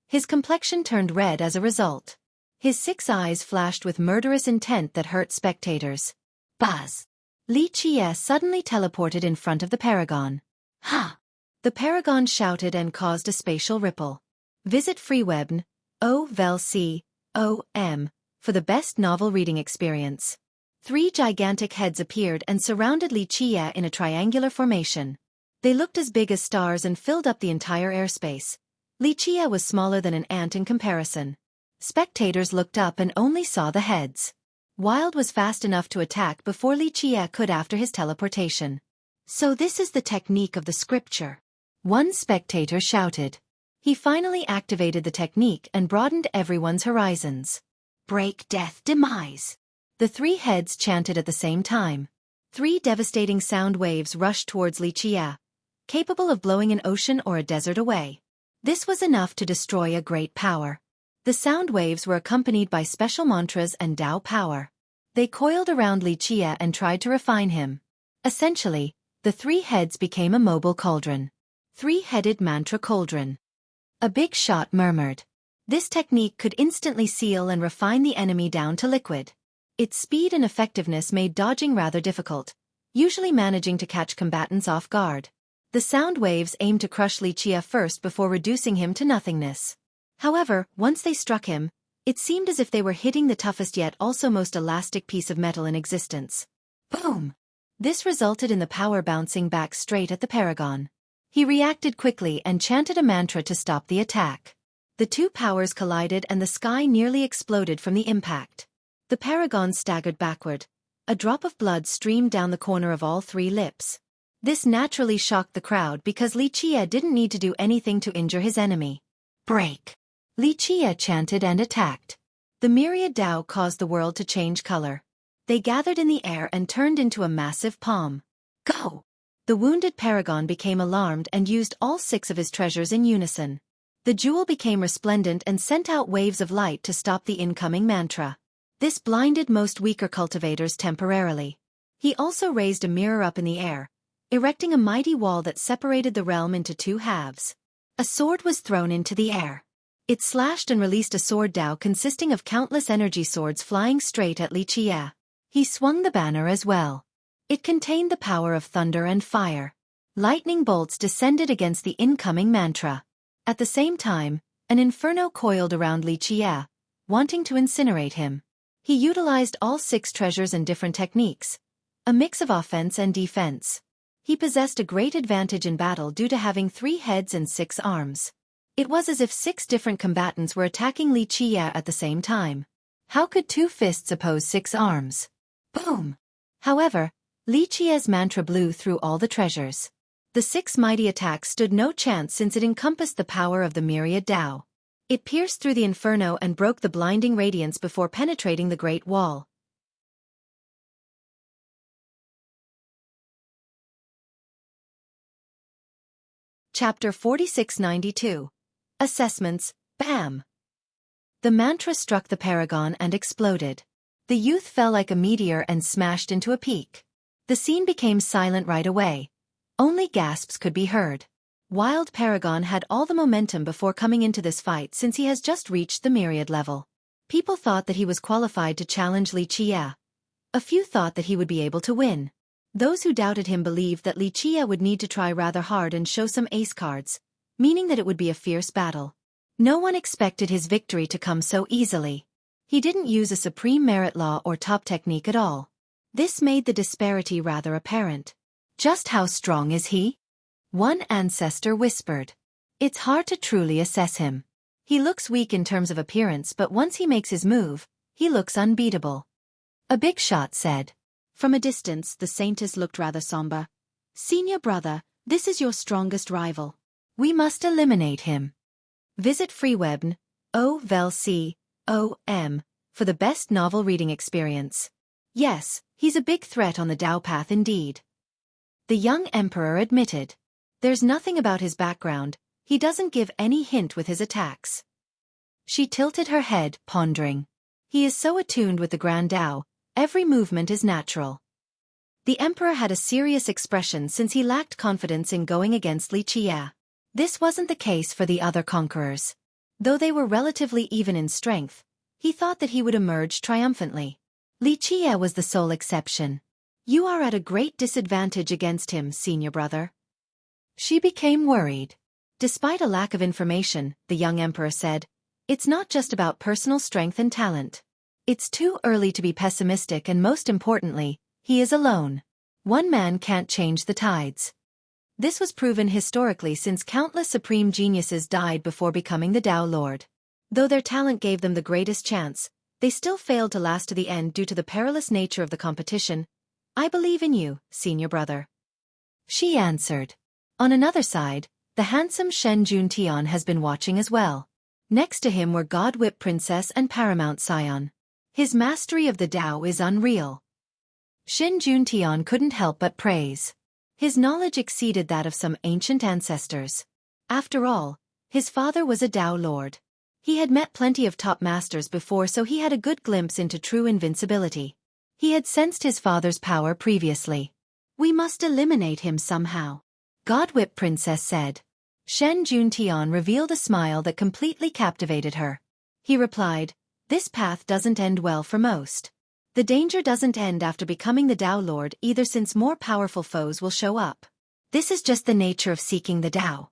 His complexion turned red as a result. His 6 eyes flashed with murderous intent that hurt spectators. Buzz! Li Qia suddenly teleported in front of the Paragon. Ha! The Paragon shouted and caused a spatial ripple. Visit freewebn.com for the best novel reading experience. 3 gigantic heads appeared and surrounded Li Qia in a triangular formation. They looked as big as stars and filled up the entire airspace. Li Qia was smaller than an ant in comparison. Spectators looked up and only saw the heads. Wild was fast enough to attack before Li Qia could after his teleportation. So this is the technique of the scripture. One spectator shouted. He finally activated the technique and broadened everyone's horizons. Break, death, demise. The 3 heads chanted at the same time. 3 devastating sound waves rushed towards Li Qia, capable of blowing an ocean or a desert away. This was enough to destroy a great power. The sound waves were accompanied by special mantras and Dao power. They coiled around Li Qia and tried to refine him. Essentially, the 3 heads became a mobile cauldron. 3-headed mantra cauldron. A big shot murmured. This technique could instantly seal and refine the enemy down to liquid. Its speed and effectiveness made dodging rather difficult, usually managing to catch combatants off guard. The sound waves aimed to crush Li Qia first before reducing him to nothingness. However, once they struck him, It seemed as if they were hitting the toughest yet also most elastic piece of metal in existence. Boom! This resulted in the power bouncing back straight at the paragon. He reacted quickly and chanted a mantra to stop the attack. The two powers collided and the sky nearly exploded from the impact. The paragon staggered backward. A drop of blood streamed down the corner of all three lips. This naturally shocked the crowd because Li Qie didn't need to do anything to injure his enemy. Break! Li Qie chanted and attacked. The myriad Dao caused the world to change color. They gathered in the air and turned into a massive palm. Go! The wounded paragon became alarmed and used all 6 of his treasures in unison. The jewel became resplendent and sent out waves of light to stop the incoming mantra. This blinded most weaker cultivators temporarily. He also raised a mirror up in the air, erecting a mighty wall that separated the realm into 2 halves. A sword was thrown into the air. It slashed and released a sword Dao consisting of countless energy swords flying straight at Li Qie. He swung the banner as well. It contained the power of thunder and fire. Lightning bolts descended against the incoming mantra. At the same time, an inferno coiled around Li Qie, wanting to incinerate him. He utilized all 6 treasures and different techniques, a mix of offense and defense. He possessed a great advantage in battle due to having 3 heads and 6 arms. It was as if 6 different combatants were attacking Li Qie at the same time. How could 2 fists oppose 6 arms? Boom! However, Li Qie's mantra blew through all the treasures. The 6 mighty attacks stood no chance since it encompassed the power of the myriad Dao. It pierced through the inferno and broke the blinding radiance before penetrating the Great Wall. Chapter 4692. Assessments, BAM! The mantra struck the paragon and exploded. The youth fell like a meteor and smashed into a peak. The scene became silent right away. Only gasps could be heard. Wild Paragon had all the momentum before coming into this fight since he has just reached the myriad level. People thought that he was qualified to challenge Li Qie. A few thought that he would be able to win. Those who doubted him believed that Li Qie would need to try rather hard and show some ace cards, meaning that it would be a fierce battle. No one expected his victory to come so easily. He didn't use a supreme merit law or top technique at all. This made the disparity rather apparent. Just how strong is he? One ancestor whispered. It's hard to truly assess him. He looks weak in terms of appearance, but once he makes his move, he looks unbeatable. A big shot said. From a distance, the saintess looked rather somber. Senior brother, this is your strongest rival. We must eliminate him. Visit Freewebn, O-Vel-C-O-M, for the best novel reading experience. Yes, he's a big threat on the Dao path indeed. The young emperor admitted. There's nothing about his background, he doesn't give any hint with his attacks. She tilted her head, pondering. He is so attuned with the Grand Dao, every movement is natural. The emperor had a serious expression since he lacked confidence in going against Li Qie. This wasn't the case for the other conquerors. Though they were relatively even in strength, he thought that he would emerge triumphantly. Li Qie was the sole exception. You are at a great disadvantage against him, senior brother. She became worried. Despite a lack of information, the young emperor said, it's not just about personal strength and talent. It's too early to be pessimistic, and most importantly, he is alone. One man can't change the tides. This was proven historically since countless supreme geniuses died before becoming the Dao Lord. Though their talent gave them the greatest chance, they still failed to last to the end due to the perilous nature of the competition. I believe in you, senior brother. She answered. On another side, the handsome Shen Juntian has been watching as well. Next to him were God Whip Princess and Paramount Scion. His mastery of the Dao is unreal. Shen Juntian couldn't help but praise. His knowledge exceeded that of some ancient ancestors. After all, his father was a Dao Lord. He had met plenty of top masters before, so he had a good glimpse into true invincibility. He had sensed his father's power previously. We must eliminate him somehow, God Whip Princess said. Shen Juntian revealed a smile that completely captivated her. He replied, this path doesn't end well for most. The danger doesn't end after becoming the Dao Lord either, since more powerful foes will show up. This is just the nature of seeking the Dao.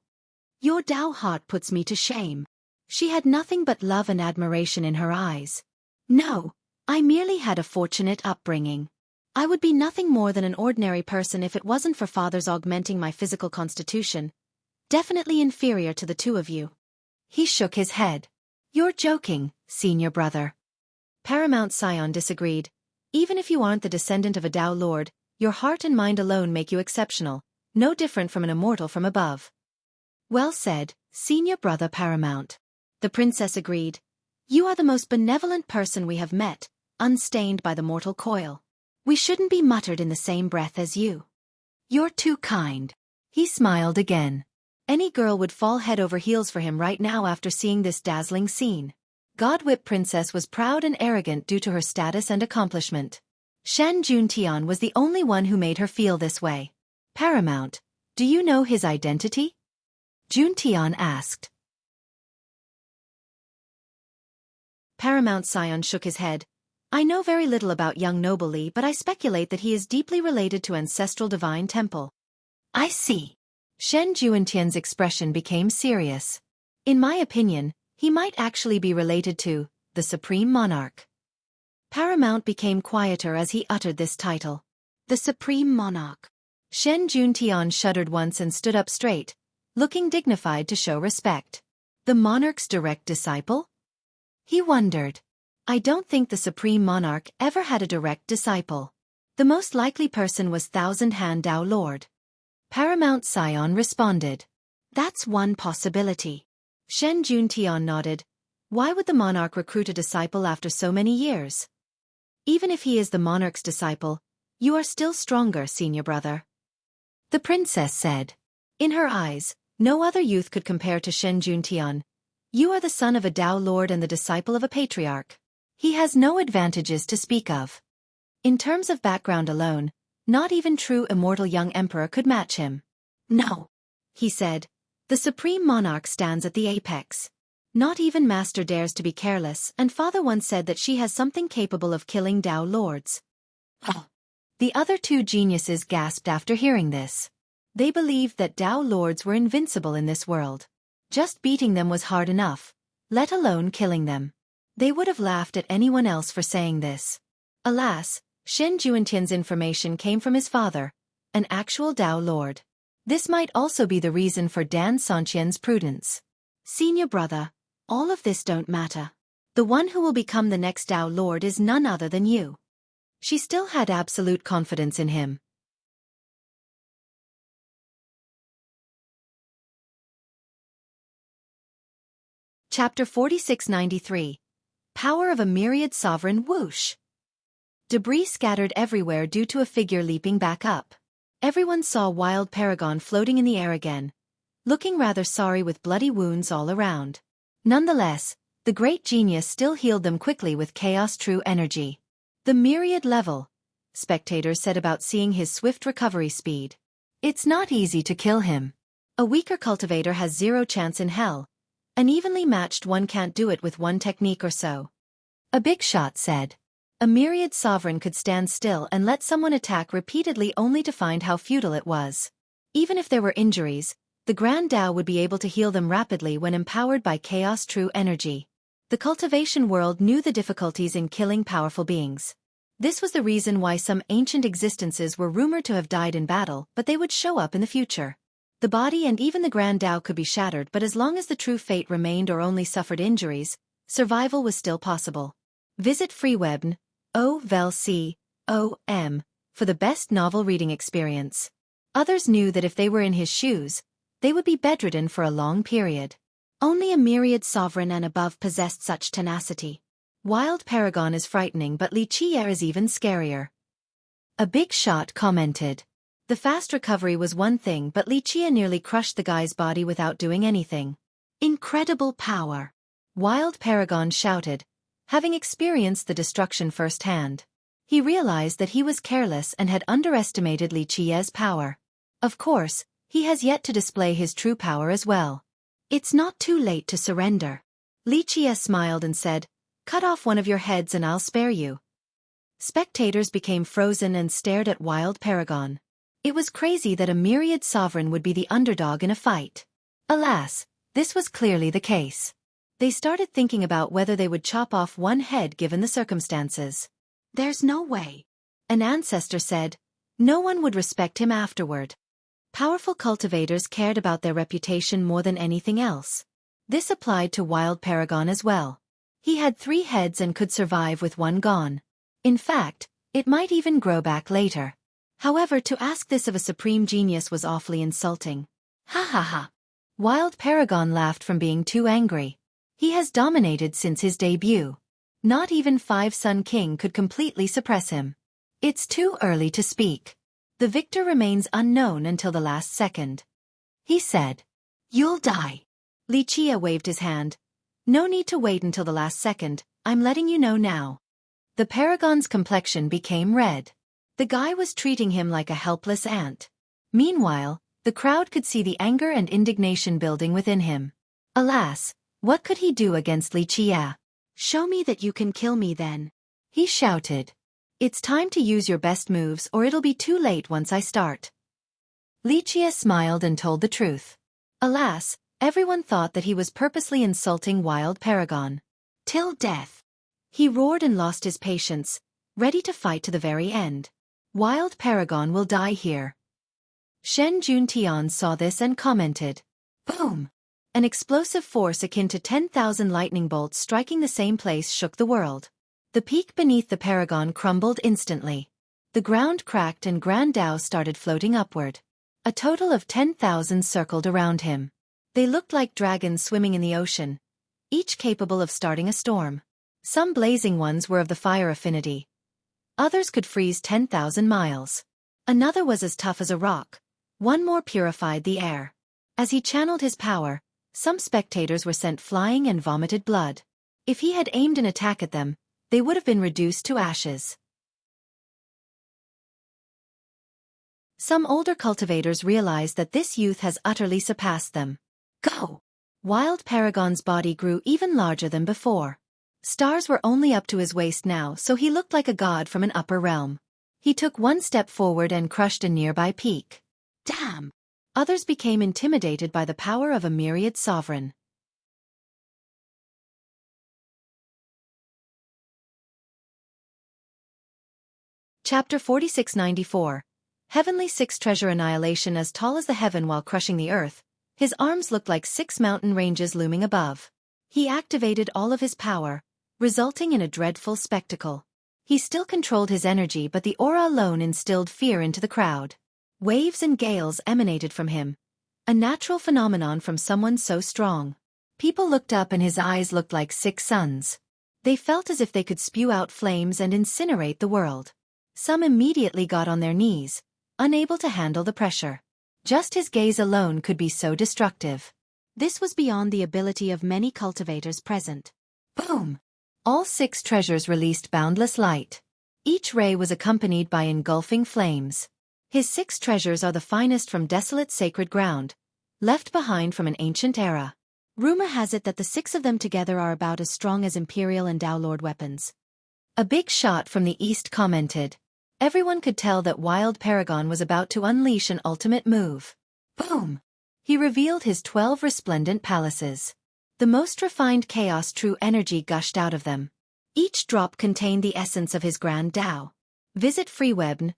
Your Dao heart puts me to shame. She had nothing but love and admiration in her eyes. "No, I merely had a fortunate upbringing. I would be nothing more than an ordinary person if it wasn't for father's augmenting my physical constitution. Definitely inferior to the two of you." He shook his head. "You're joking, senior brother." Paramount Scion disagreed. "Even if you aren't the descendant of a Tao Lord, your heart and mind alone make you exceptional, no different from an immortal from above." "Well said, senior brother Paramount." The princess agreed. "You are the most benevolent person we have met, unstained by the mortal coil. We shouldn't be muttered in the same breath as you." "You're too kind." He smiled again. Any girl would fall head over heels for him right now after seeing this dazzling scene. Godwhip Princess was proud and arrogant due to her status and accomplishment. Shen Juntian was the only one who made her feel this way. "Paramount, do you know his identity?" Juntian asked. Paramount Scion shook his head. "I know very little about young noble Li, but I speculate that he is deeply related to ancestral divine temple." "I see." Shen Juntian's expression became serious. "In my opinion, he might actually be related to the Supreme Monarch." Paramount became quieter as he uttered this title. The Supreme Monarch. Shen Juntian shuddered once and stood up straight, looking dignified to show respect. The monarch's direct disciple? He wondered. "I don't think the Supreme Monarch ever had a direct disciple. The most likely person was Thousand Hand Tao Lord." Paramount Scion responded. "That's one possibility." Shen Juntian nodded. "Why would the monarch recruit a disciple after so many years? Even if he is the monarch's disciple, you are still stronger, senior brother." The princess said. In her eyes, no other youth could compare to Shen Juntian. "You are the son of a Tao Lord and the disciple of a patriarch. He has no advantages to speak of. In terms of background alone, not even true immortal young emperor could match him." "No," he said. "The Supreme Monarch stands at the apex. Not even Master dares to be careless, and father once said that she has something capable of killing Tao Lords." The other two geniuses gasped after hearing this. They believed that Tao Lords were invincible in this world. Just beating them was hard enough, let alone killing them. They would have laughed at anyone else for saying this. Alas, Shen Juntian's information came from his father, an actual Tao Lord. This might also be the reason for Dan Sanqian's prudence. "Senior brother, all of this don't matter. The one who will become the next Tao Lord is none other than you." She still had absolute confidence in him. Chapter 4693. Power of a Myriad Sovereign Whoosh. Debris scattered everywhere due to a figure leaping back up. Everyone saw Wild Paragon floating in the air again, looking rather sorry with bloody wounds all around. Nonetheless, the great genius still healed them quickly with Chaos True Energy. "The Myriad level," spectators said about seeing his swift recovery speed. "It's not easy to kill him. A weaker cultivator has zero chance in hell. An evenly matched one can't do it with one technique or so." A big shot said. A Myriad Sovereign could stand still and let someone attack repeatedly only to find how futile it was. Even if there were injuries, the Grand Tao would be able to heal them rapidly when empowered by Chaos True Energy. The cultivation world knew the difficulties in killing powerful beings. This was the reason why some ancient existences were rumored to have died in battle, but they would show up in the future. The body and even the Grand Tao could be shattered, but as long as the true fate remained or only suffered injuries, survival was still possible. Visit freewebn.com for the best novel reading experience. Others knew that if they were in his shoes, they would be bedridden for a long period. Only a Myriad Sovereign and above possessed such tenacity. Wild Paragon is frightening, but Li Qie is even scarier. A big shot commented. The fast recovery was one thing, but Li Qie nearly crushed the guy's body without doing anything. "Incredible power!" Wild Paragon shouted, having experienced the destruction firsthand. He realized that he was careless and had underestimated Li Qie's power. Of course, he has yet to display his true power as well. "It's not too late to surrender." Li Qie smiled and said, "Cut off one of your heads and I'll spare you." Spectators became frozen and stared at Wild Paragon. It was crazy that a Myriad Sovereign would be the underdog in a fight. Alas, this was clearly the case. They started thinking about whether they would chop off one head given the circumstances. "There's no way," an ancestor said. "No one would respect him afterward." Powerful cultivators cared about their reputation more than anything else. This applied to Wild Paragon as well. He had 3 heads and could survive with one gone. In fact, it might even grow back later. However, to ask this of a supreme genius was awfully insulting. Ha ha ha. Wild Paragon laughed from being too angry. He has dominated since his debut. Not even 5 Sun King could completely suppress him. It's too early to speak. The victor remains unknown until the last second. He said. "You'll die." Lichia waved his hand. "No need to wait until the last second, I'm letting you know now." The Paragon's complexion became red. The guy was treating him like a helpless ant. Meanwhile, the crowd could see the anger and indignation building within him. Alas, what could he do against Lichia? "Show me that you can kill me then," he shouted. "It's time to use your best moves or it'll be too late once I start." Lichia smiled and told the truth. Alas, everyone thought that he was purposely insulting Wild Paragon. "Till death." He roared and lost his patience, ready to fight to the very end. "Wild Paragon will die here." Shen Juntian saw this and commented. Boom! An explosive force akin to 10,000 lightning bolts striking the same place shook the world. The peak beneath the Paragon crumbled instantly. The ground cracked and Grand Dao started floating upward. A total of 10,000 circled around him. They looked like dragons swimming in the ocean, each capable of starting a storm. Some blazing ones were of the fire affinity. Others could freeze 10,000 miles. Another was as tough as a rock. One more purified the air. As he channeled his power, some spectators were sent flying and vomited blood. If he had aimed an attack at them, they would have been reduced to ashes. Some older cultivators realized that this youth has utterly surpassed them. Go! Wild Paragon's body grew even larger than before. Stars were only up to his waist now, so he looked like a god from an upper realm. He took one step forward and crushed a nearby peak. Damn! Others became intimidated by the power of a myriad sovereign. Chapter 4694. Heavenly Six Treasure Annihilation. As tall as the heaven while crushing the earth, his arms looked like 6 mountain ranges looming above. He activated all of his power, resulting in a dreadful spectacle. He still controlled his energy, but the aura alone instilled fear into the crowd. Waves and gales emanated from him, a natural phenomenon from someone so strong. People looked up and his eyes looked like 6 suns. They felt as if they could spew out flames and incinerate the world. Some immediately got on their knees, unable to handle the pressure. Just his gaze alone could be so destructive. This was beyond the ability of many cultivators present. Boom! All 6 treasures released boundless light. Each ray was accompanied by engulfing flames. His 6 treasures are the finest from desolate sacred ground, left behind from an ancient era. Rumor has it that the 6 of them together are about as strong as Imperial and Dao Lord weapons. A big shot from the east commented. Everyone could tell that Wild Paragon was about to unleash an ultimate move. Boom! He revealed his 12 resplendent palaces. The most refined chaos true energy gushed out of them. Each drop contained the essence of his Grand Dao. Visit freewebn.com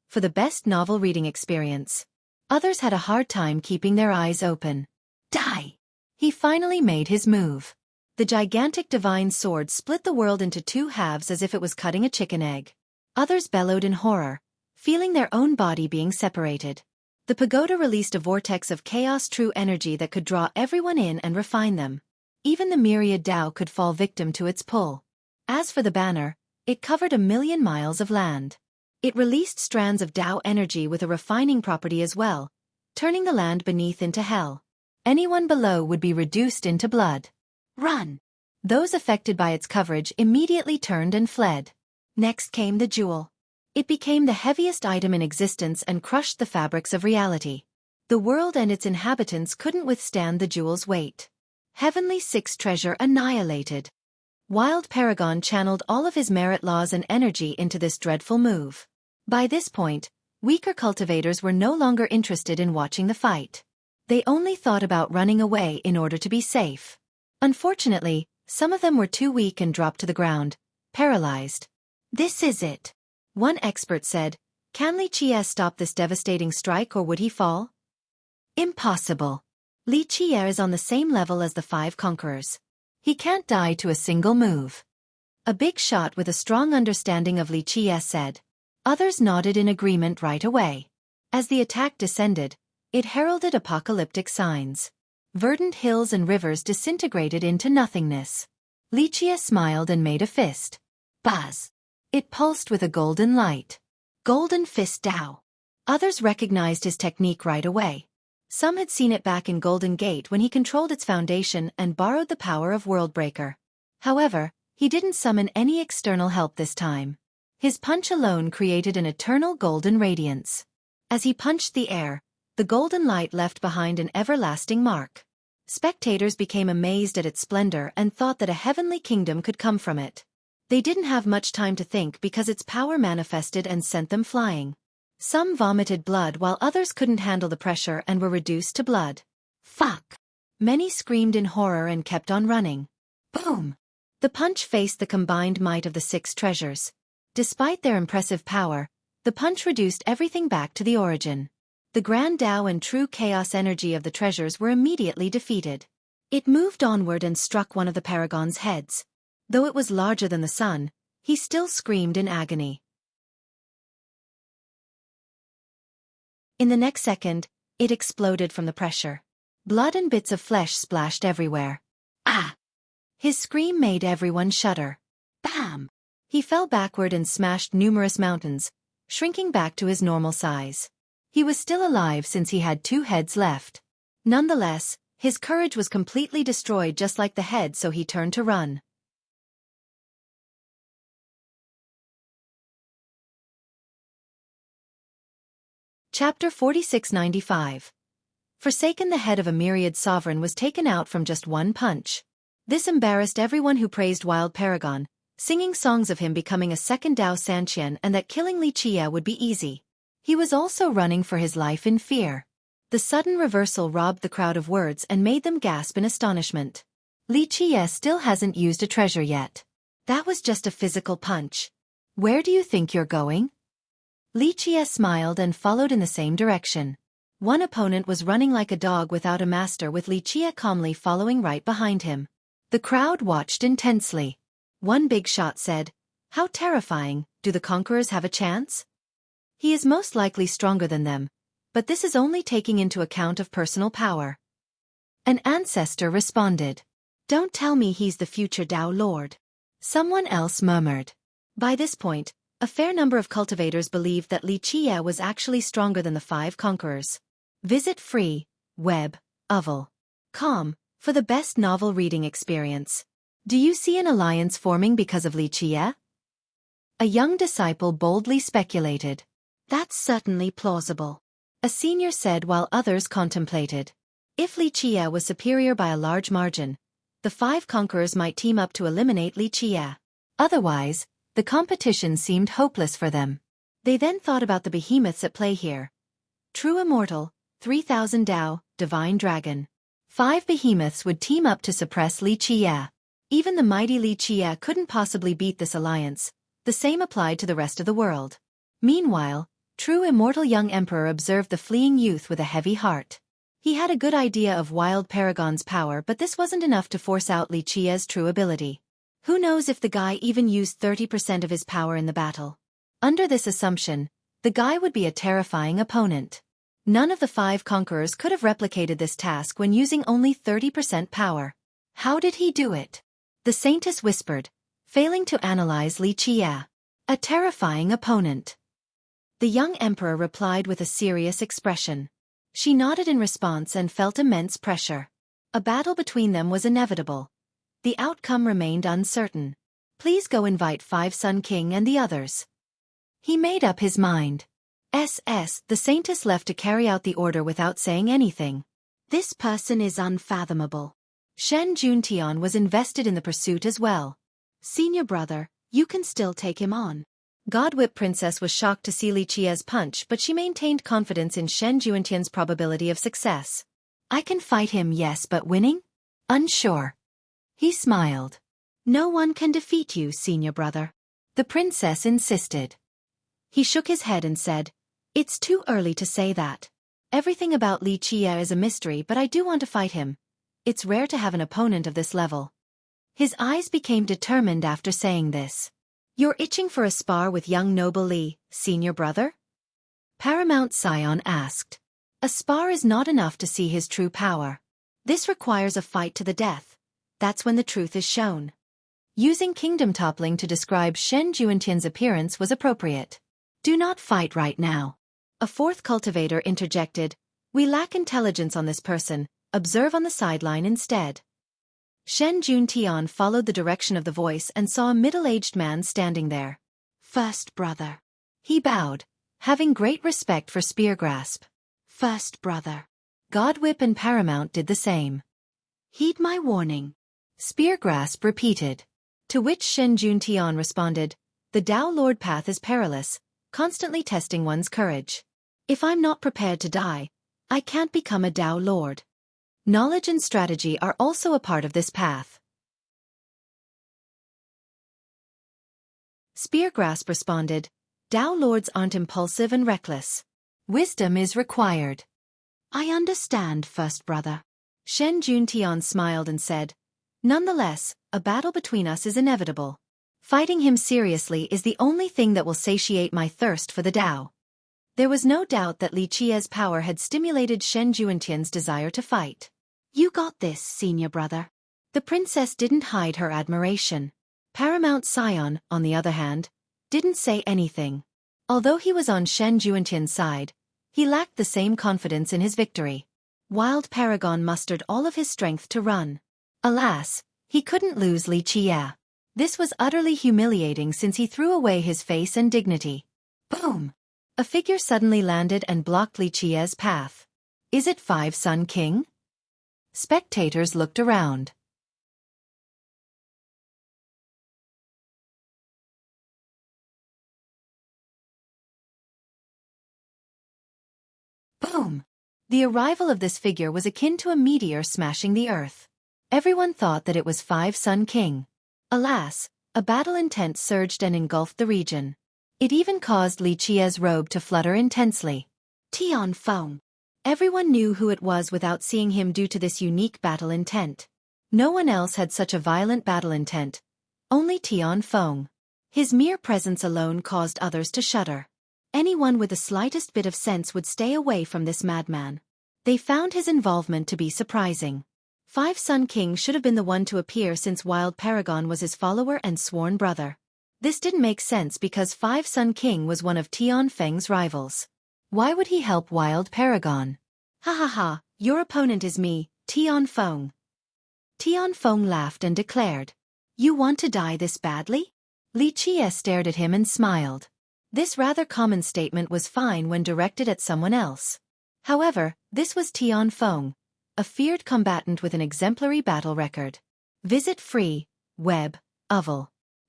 for the best novel reading experience. Others had a hard time keeping their eyes open. Die! He finally made his move. The gigantic divine sword split the world into 2 halves as if it was cutting a chicken egg. Others bellowed in horror, feeling their own body being separated. The pagoda released a vortex of chaos true energy that could draw everyone in and refine them. Even the myriad Dao could fall victim to its pull. As for the banner, it covered 1,000,000 miles of land. It released strands of Dao energy with a refining property as well, turning the land beneath into hell. Anyone below would be reduced into blood. Run! Those affected by its coverage immediately turned and fled. Next came the jewel. It became the heaviest item in existence and crushed the fabrics of reality. The world and its inhabitants couldn't withstand the jewel's weight. Heavenly 6 Treasure annihilated. Wild Paragon channeled all of his merit laws and energy into this dreadful move. By this point, weaker cultivators were no longer interested in watching the fight. They only thought about running away in order to be safe. Unfortunately, some of them were too weak and dropped to the ground, paralyzed. "This is it," one expert said. "Can Li Qie stop this devastating strike or would he fall?" "Impossible. Li Qie is on the same level as the 5 conquerors. He can't die to a single move." A big shot with a strong understanding of Li Qie said. Others nodded in agreement right away. As the attack descended, it heralded apocalyptic signs. Verdant hills and rivers disintegrated into nothingness. Li Qie smiled and made a fist. Buzz! It pulsed with a golden light. Golden Fist Dao. Others recognized his technique right away. Some had seen it back in Golden Gate when he controlled its foundation and borrowed the power of Worldbreaker. However, he didn't summon any external help this time. His punch alone created an eternal golden radiance. As he punched the air, the golden light left behind an everlasting mark. Spectators became amazed at its splendor and thought that a heavenly kingdom could come from it. They didn't have much time to think because its power manifested and sent them flying. Some vomited blood while others couldn't handle the pressure and were reduced to blood. Fuck! Many screamed in horror and kept on running. Boom! The punch faced the combined might of the 6 treasures. Despite their impressive power, the punch reduced everything back to the origin. The grand Tao and true chaos energy of the treasures were immediately defeated. It moved onward and struck one of the paragon's heads. Though it was larger than the sun, he still screamed in agony. In the next second, it exploded from the pressure. Blood and bits of flesh splashed everywhere. Ah! His scream made everyone shudder. Bam! He fell backward and smashed numerous mountains, shrinking back to his normal size. He was still alive since he had 2 heads left. Nonetheless, his courage was completely destroyed just like the head, so he turned to run. Chapter 4695. Forsaken, the head of a myriad sovereign was taken out from just one punch. This embarrassed everyone who praised Wild Paragon, singing songs of him becoming a second Dao Sanqian and that killing Li Qie would be easy. He was also running for his life in fear. The sudden reversal robbed the crowd of words and made them gasp in astonishment. Li Qie still hasn't used a treasure yet. That was just a physical punch. Where do you think you're going? Li Qie smiled and followed in the same direction. One opponent was running like a dog without a master, with Li Qie calmly following right behind him. The crowd watched intensely. One big shot said, "How terrifying, do the conquerors have a chance? He is most likely stronger than them, but this is only taking into account of personal power." An ancestor responded, "Don't tell me he's the future Dao Lord." Someone else murmured. By this point, a fair number of cultivators believed that Li Qie was actually stronger than the 5 conquerors. Visit free web .com for the best novel reading experience. Do you see an alliance forming because of Li Qie? A young disciple boldly speculated. That's certainly plausible, a senior said while others contemplated. If Li Qie was superior by a large margin, the 5 conquerors might team up to eliminate Li Qie. Otherwise, the competition seemed hopeless for them. They then thought about the behemoths at play here. True Immortal, 3000 Dao, Divine Dragon. 5 behemoths would team up to suppress Li Qie. Even the mighty Li Qie couldn't possibly beat this alliance. The same applied to the rest of the world. Meanwhile, True Immortal Young Emperor observed the fleeing youth with a heavy heart. He had a good idea of Wild Paragon's power, but this wasn't enough to force out Li Qie's true ability. Who knows if the guy even used 30% of his power in the battle? Under this assumption, the guy would be a terrifying opponent. None of the 5 conquerors could have replicated this task when using only 30% power. How did he do it? The Saintess whispered, failing to analyze Li Qie. A terrifying opponent. The young emperor replied with a serious expression. She nodded in response and felt immense pressure. A battle between them was inevitable. The outcome remained uncertain. Please go invite 5 Sun King and the others. He made up his mind. The Saintess left to carry out the order without saying anything. This person is unfathomable. Shen Juntian was invested in the pursuit as well. Senior brother, you can still take him on. Godwhip Princess was shocked to see Li Qie's punch, but she maintained confidence in Shen Juntian's probability of success. I can fight him, yes, but winning? Unsure. He smiled. No one can defeat you, senior brother. The princess insisted. He shook his head and said, It's too early to say that. Everything about Li Qie is a mystery, but I do want to fight him. It's rare to have an opponent of this level. His eyes became determined after saying this. You're itching for a spar with young noble Li, senior brother? Paramount Scion asked. A spar is not enough to see his true power. This requires a fight to the death. That's when the truth is shown. Using kingdom toppling to describe Shen Juentian's appearance was appropriate. Do not fight right now. A fourth cultivator interjected. We lack intelligence on this person. Observe on the sideline instead. Shen Juntian followed the direction of the voice and saw a middle-aged man standing there. First brother. He bowed, having great respect for Spear Grasp. First brother. Godwhip and Paramount did the same. Heed my warning. Spear Grasp repeated. To which Shen Juntian responded, The Tao Lord path is perilous, constantly testing one's courage. If I'm not prepared to die, I can't become a Tao Lord. Knowledge and strategy are also a part of this path. Spear Grasp responded, Tao Lords aren't impulsive and reckless. Wisdom is required. I understand, first brother. Shen Juntian smiled and said, Nonetheless, a battle between us is inevitable. Fighting him seriously is the only thing that will satiate my thirst for the Tao. There was no doubt that Li Qie's power had stimulated Shen Juentian's desire to fight. You got this, senior brother. The princess didn't hide her admiration. Paramount Scion, on the other hand, didn't say anything. Although he was on Shen Juentian's side, he lacked the same confidence in his victory. Wild Paragon mustered all of his strength to run. Alas, he couldn't lose Li Qie. This was utterly humiliating since he threw away his face and dignity. Boom! A figure suddenly landed and blocked Li Qie's path. Is it Five Sun King? Spectators looked around. Boom! The arrival of this figure was akin to a meteor smashing the earth. Everyone thought that it was Five Sun King. Alas, a battle intent surged and engulfed the region. It even caused Li Qie's robe to flutter intensely. Tian Feng. Everyone knew who it was without seeing him due to this unique battle intent. No one else had such a violent battle intent. Only Tian Feng. His mere presence alone caused others to shudder. Anyone with the slightest bit of sense would stay away from this madman. They found his involvement to be surprising. Five Sun King should have been the one to appear since Wild Paragon was his follower and sworn brother. This didn't make sense because Five Sun King was one of Tian Feng's rivals. Why would he help Wild Paragon? Ha ha ha, your opponent is me, Tian Feng. Tian Feng laughed and declared, You want to die this badly? Li Qie stared at him and smiled. This rather common statement was fine when directed at someone else. However, this was Tian Feng, a feared combatant with an exemplary battle record. Visit free, web,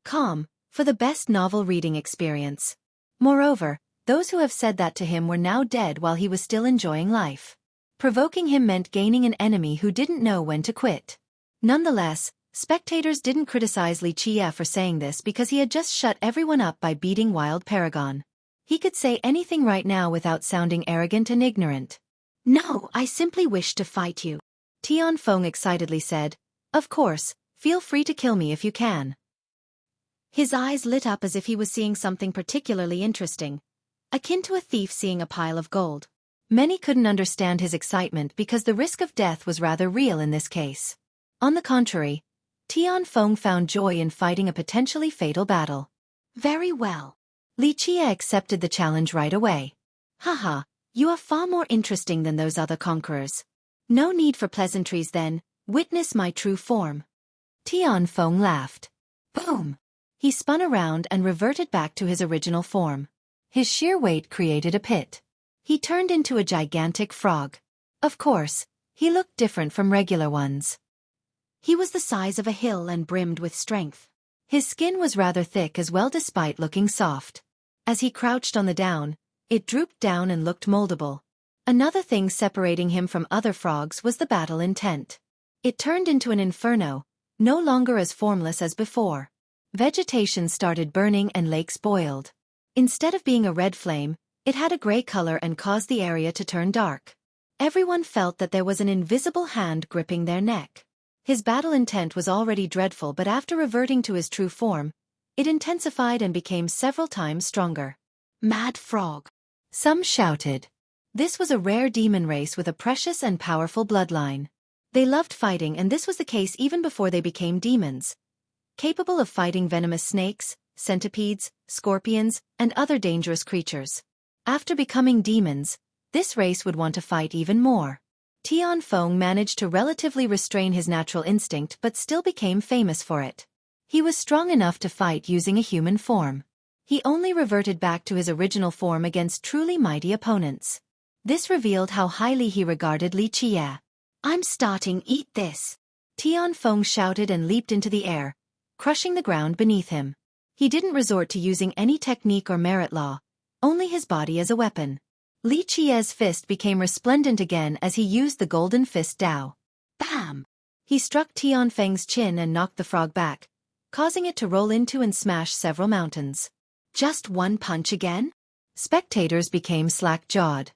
.com, for the best novel reading experience. Moreover, those who have said that to him were now dead while he was still enjoying life. Provoking him meant gaining an enemy who didn't know when to quit. Nonetheless, spectators didn't criticize Li Qie for saying this because he had just shut everyone up by beating Wild Paragon. He could say anything right now without sounding arrogant and ignorant. No, I simply wish to fight you. Tian Feng excitedly said, Of course, feel free to kill me if you can. His eyes lit up as if he was seeing something particularly interesting, akin to a thief seeing a pile of gold. Many couldn't understand his excitement because the risk of death was rather real in this case. On the contrary, Tian Feng found joy in fighting a potentially fatal battle. Very well. Li Qie accepted the challenge right away. Haha, you are far more interesting than those other conquerors. No need for pleasantries then, witness my true form. Tian Feng laughed. Boom! He spun around and reverted back to his original form. His sheer weight created a pit. He turned into a gigantic frog. Of course, he looked different from regular ones. He was the size of a hill and brimmed with strength. His skin was rather thick as well despite looking soft. As he crouched on the down, it drooped down and looked moldable. Another thing separating him from other frogs was the battle intent. It turned into an inferno, no longer as formless as before. Vegetation started burning and lakes boiled. Instead of being a red flame, it had a gray color and caused the area to turn dark. Everyone felt that there was an invisible hand gripping their neck. His battle intent was already dreadful, but after reverting to his true form, it intensified and became several times stronger. Mad Frog! Some shouted. This was a rare demon race with a precious and powerful bloodline. They loved fighting, and this was the case even before they became demons. Capable of fighting venomous snakes, centipedes, scorpions, and other dangerous creatures. After becoming demons, this race would want to fight even more. Tianfeng managed to relatively restrain his natural instinct but still became famous for it. He was strong enough to fight using a human form. He only reverted back to his original form against truly mighty opponents. This revealed how highly he regarded Li Qie. "I'm starting, eat this!" Tianfeng shouted and leaped into the air, crushing the ground beneath him. He didn't resort to using any technique or merit law, only his body as a weapon. Li Qie's fist became resplendent again as he used the golden fist Dao. Bam! He struck Tianfeng's chin and knocked the frog back, causing it to roll into and smash several mountains. Just one punch again? Spectators became slack-jawed.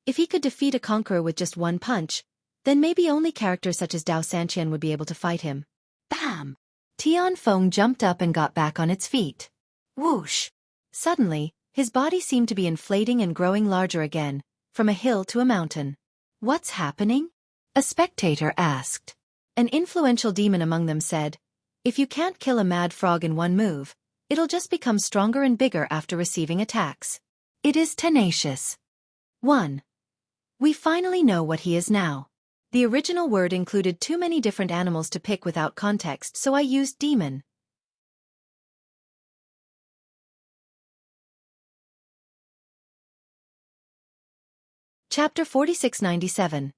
If he could defeat a conqueror with just one punch, then maybe only characters such as Dao Sanqian would be able to fight him. Bam! Tianfeng jumped up and got back on its feet. Whoosh! Suddenly, his body seemed to be inflating and growing larger again, from a hill to a mountain. What's happening? A spectator asked. An influential demon among them said, "If you can't kill a mad frog in one move, it'll just become stronger and bigger after receiving attacks. It is tenacious." 1. We finally know what he is now. The original word included too many different animals to pick without context, so I used demon. Chapter 4697.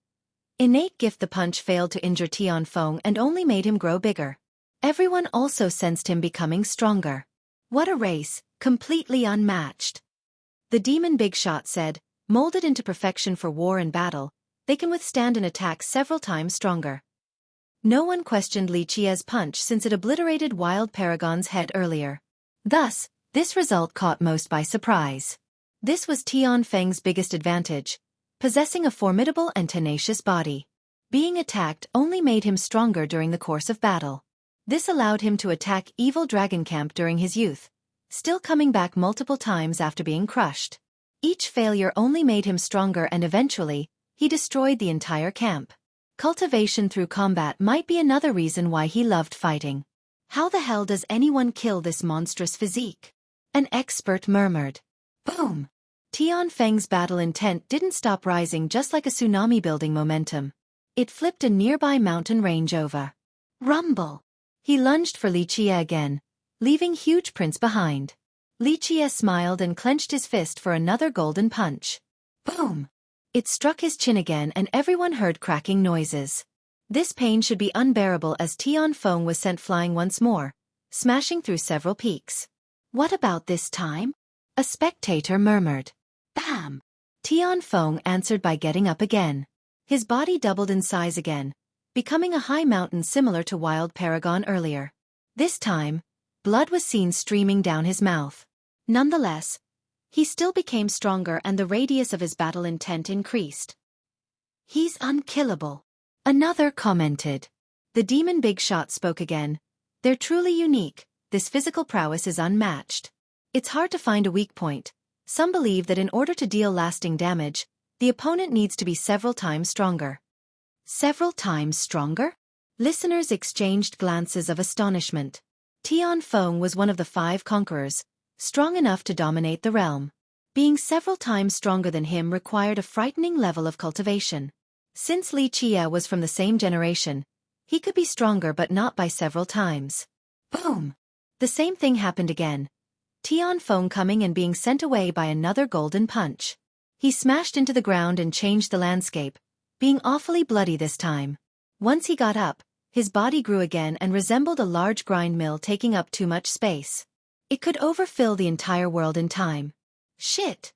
Innate gift. The punch failed to injure Tianfeng and only made him grow bigger. Everyone also sensed him becoming stronger. What a race, completely unmatched. The demon Big Shot said, molded into perfection for war and battle, they can withstand an attack several times stronger. No one questioned Li Qie's punch since it obliterated Wild Paragon's head earlier. Thus, this result caught most by surprise. This was Tianfeng's biggest advantage, possessing a formidable and tenacious body. Being attacked only made him stronger during the course of battle. This allowed him to attack Evil Dragon Camp during his youth, still coming back multiple times after being crushed. Each failure only made him stronger, and eventually, he destroyed the entire camp. Cultivation through combat might be another reason why he loved fighting. How the hell does anyone kill this monstrous physique? An expert murmured. Boom! Tianfeng's battle intent didn't stop rising, just like a tsunami building momentum. It flipped a nearby mountain range over. Rumble! He lunged for Li Qie again, leaving huge prints behind. Li Qie smiled and clenched his fist for another golden punch. Boom! It struck his chin again and everyone heard cracking noises. This pain should be unbearable as Tianfeng was sent flying once more, smashing through several peaks. What about this time? A spectator murmured. Bam! Tianfeng answered by getting up again. His body doubled in size again, becoming a high mountain similar to Wild Paragon earlier. This time, blood was seen streaming down his mouth. Nonetheless, he still became stronger and the radius of his battle intent increased. He's unkillable. Another commented. The demon Big Shot spoke again. They're truly unique, this physical prowess is unmatched. It's hard to find a weak point. Some believe that in order to deal lasting damage, the opponent needs to be several times stronger. Several times stronger? Listeners exchanged glances of astonishment. Tianfeng was one of the 5 conquerors, strong enough to dominate the realm. Being several times stronger than him required a frightening level of cultivation. Since Li Qie was from the same generation, he could be stronger but not by several times. Boom! The same thing happened again. Tianfeng coming and being sent away by another golden punch. He smashed into the ground and changed the landscape, being awfully bloody this time. Once he got up, his body grew again and resembled a large grind mill taking up too much space. It could overfill the entire world in time. Shit!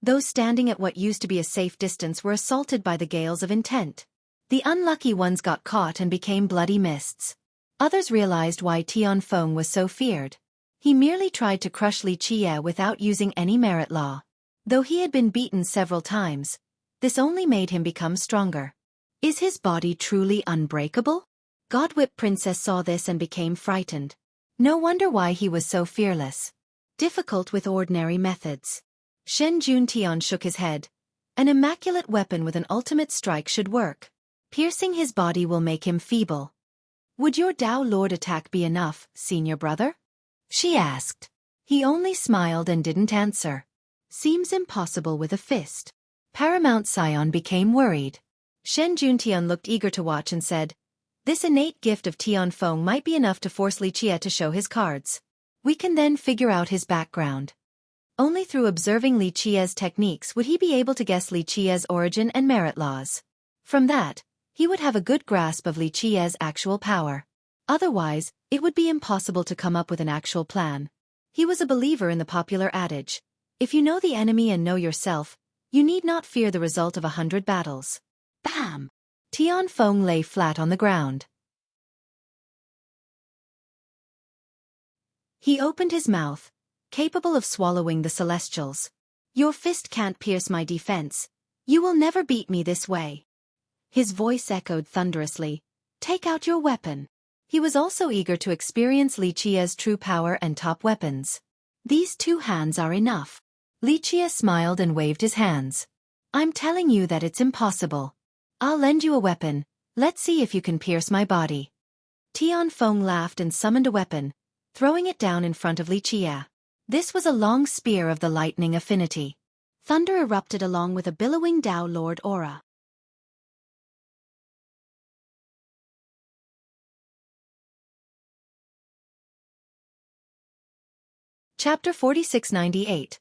Those standing at what used to be a safe distance were assaulted by the gales of intent. The unlucky ones got caught and became bloody mists. Others realized why Tianfeng was so feared. He merely tried to crush Li Qie without using any merit law. Though he had been beaten several times, this only made him become stronger. Is his body truly unbreakable? Godwhip Princess saw this and became frightened. No wonder why he was so fearless. Difficult with ordinary methods. Shen Juntian shook his head. An immaculate weapon with an ultimate strike should work. Piercing his body will make him feeble. Would your Tao Lord attack be enough, senior brother? She asked. He only smiled and didn't answer. Seems impossible with a fist. Paramount Scion became worried. Shen Juntian looked eager to watch and said, "This innate gift of Tianfeng might be enough to force Li Qie to show his cards. We can then figure out his background. Only through observing Li Qie's techniques would he be able to guess Li Qie's origin and merit laws. From that, he would have a good grasp of Li Qie's actual power. Otherwise, it would be impossible to come up with an actual plan." He was a believer in the popular adage, "If you know the enemy and know yourself, you need not fear the result of 100 battles." Bam! Tianfeng lay flat on the ground. He opened his mouth, capable of swallowing the celestials. "Your fist can't pierce my defense. You will never beat me this way." His voice echoed thunderously, "Take out your weapon." He was also eager to experience Li Qie's true power and top weapons. "These 2 hands are enough." Li Qie smiled and waved his hands. "I'm telling you that it's impossible. I'll lend you a weapon, let's see if you can pierce my body." Tianfeng laughed and summoned a weapon, throwing it down in front of Li Qie. This was a long spear of the lightning affinity. Thunder erupted along with a billowing Tao Lord aura. Chapter 4698.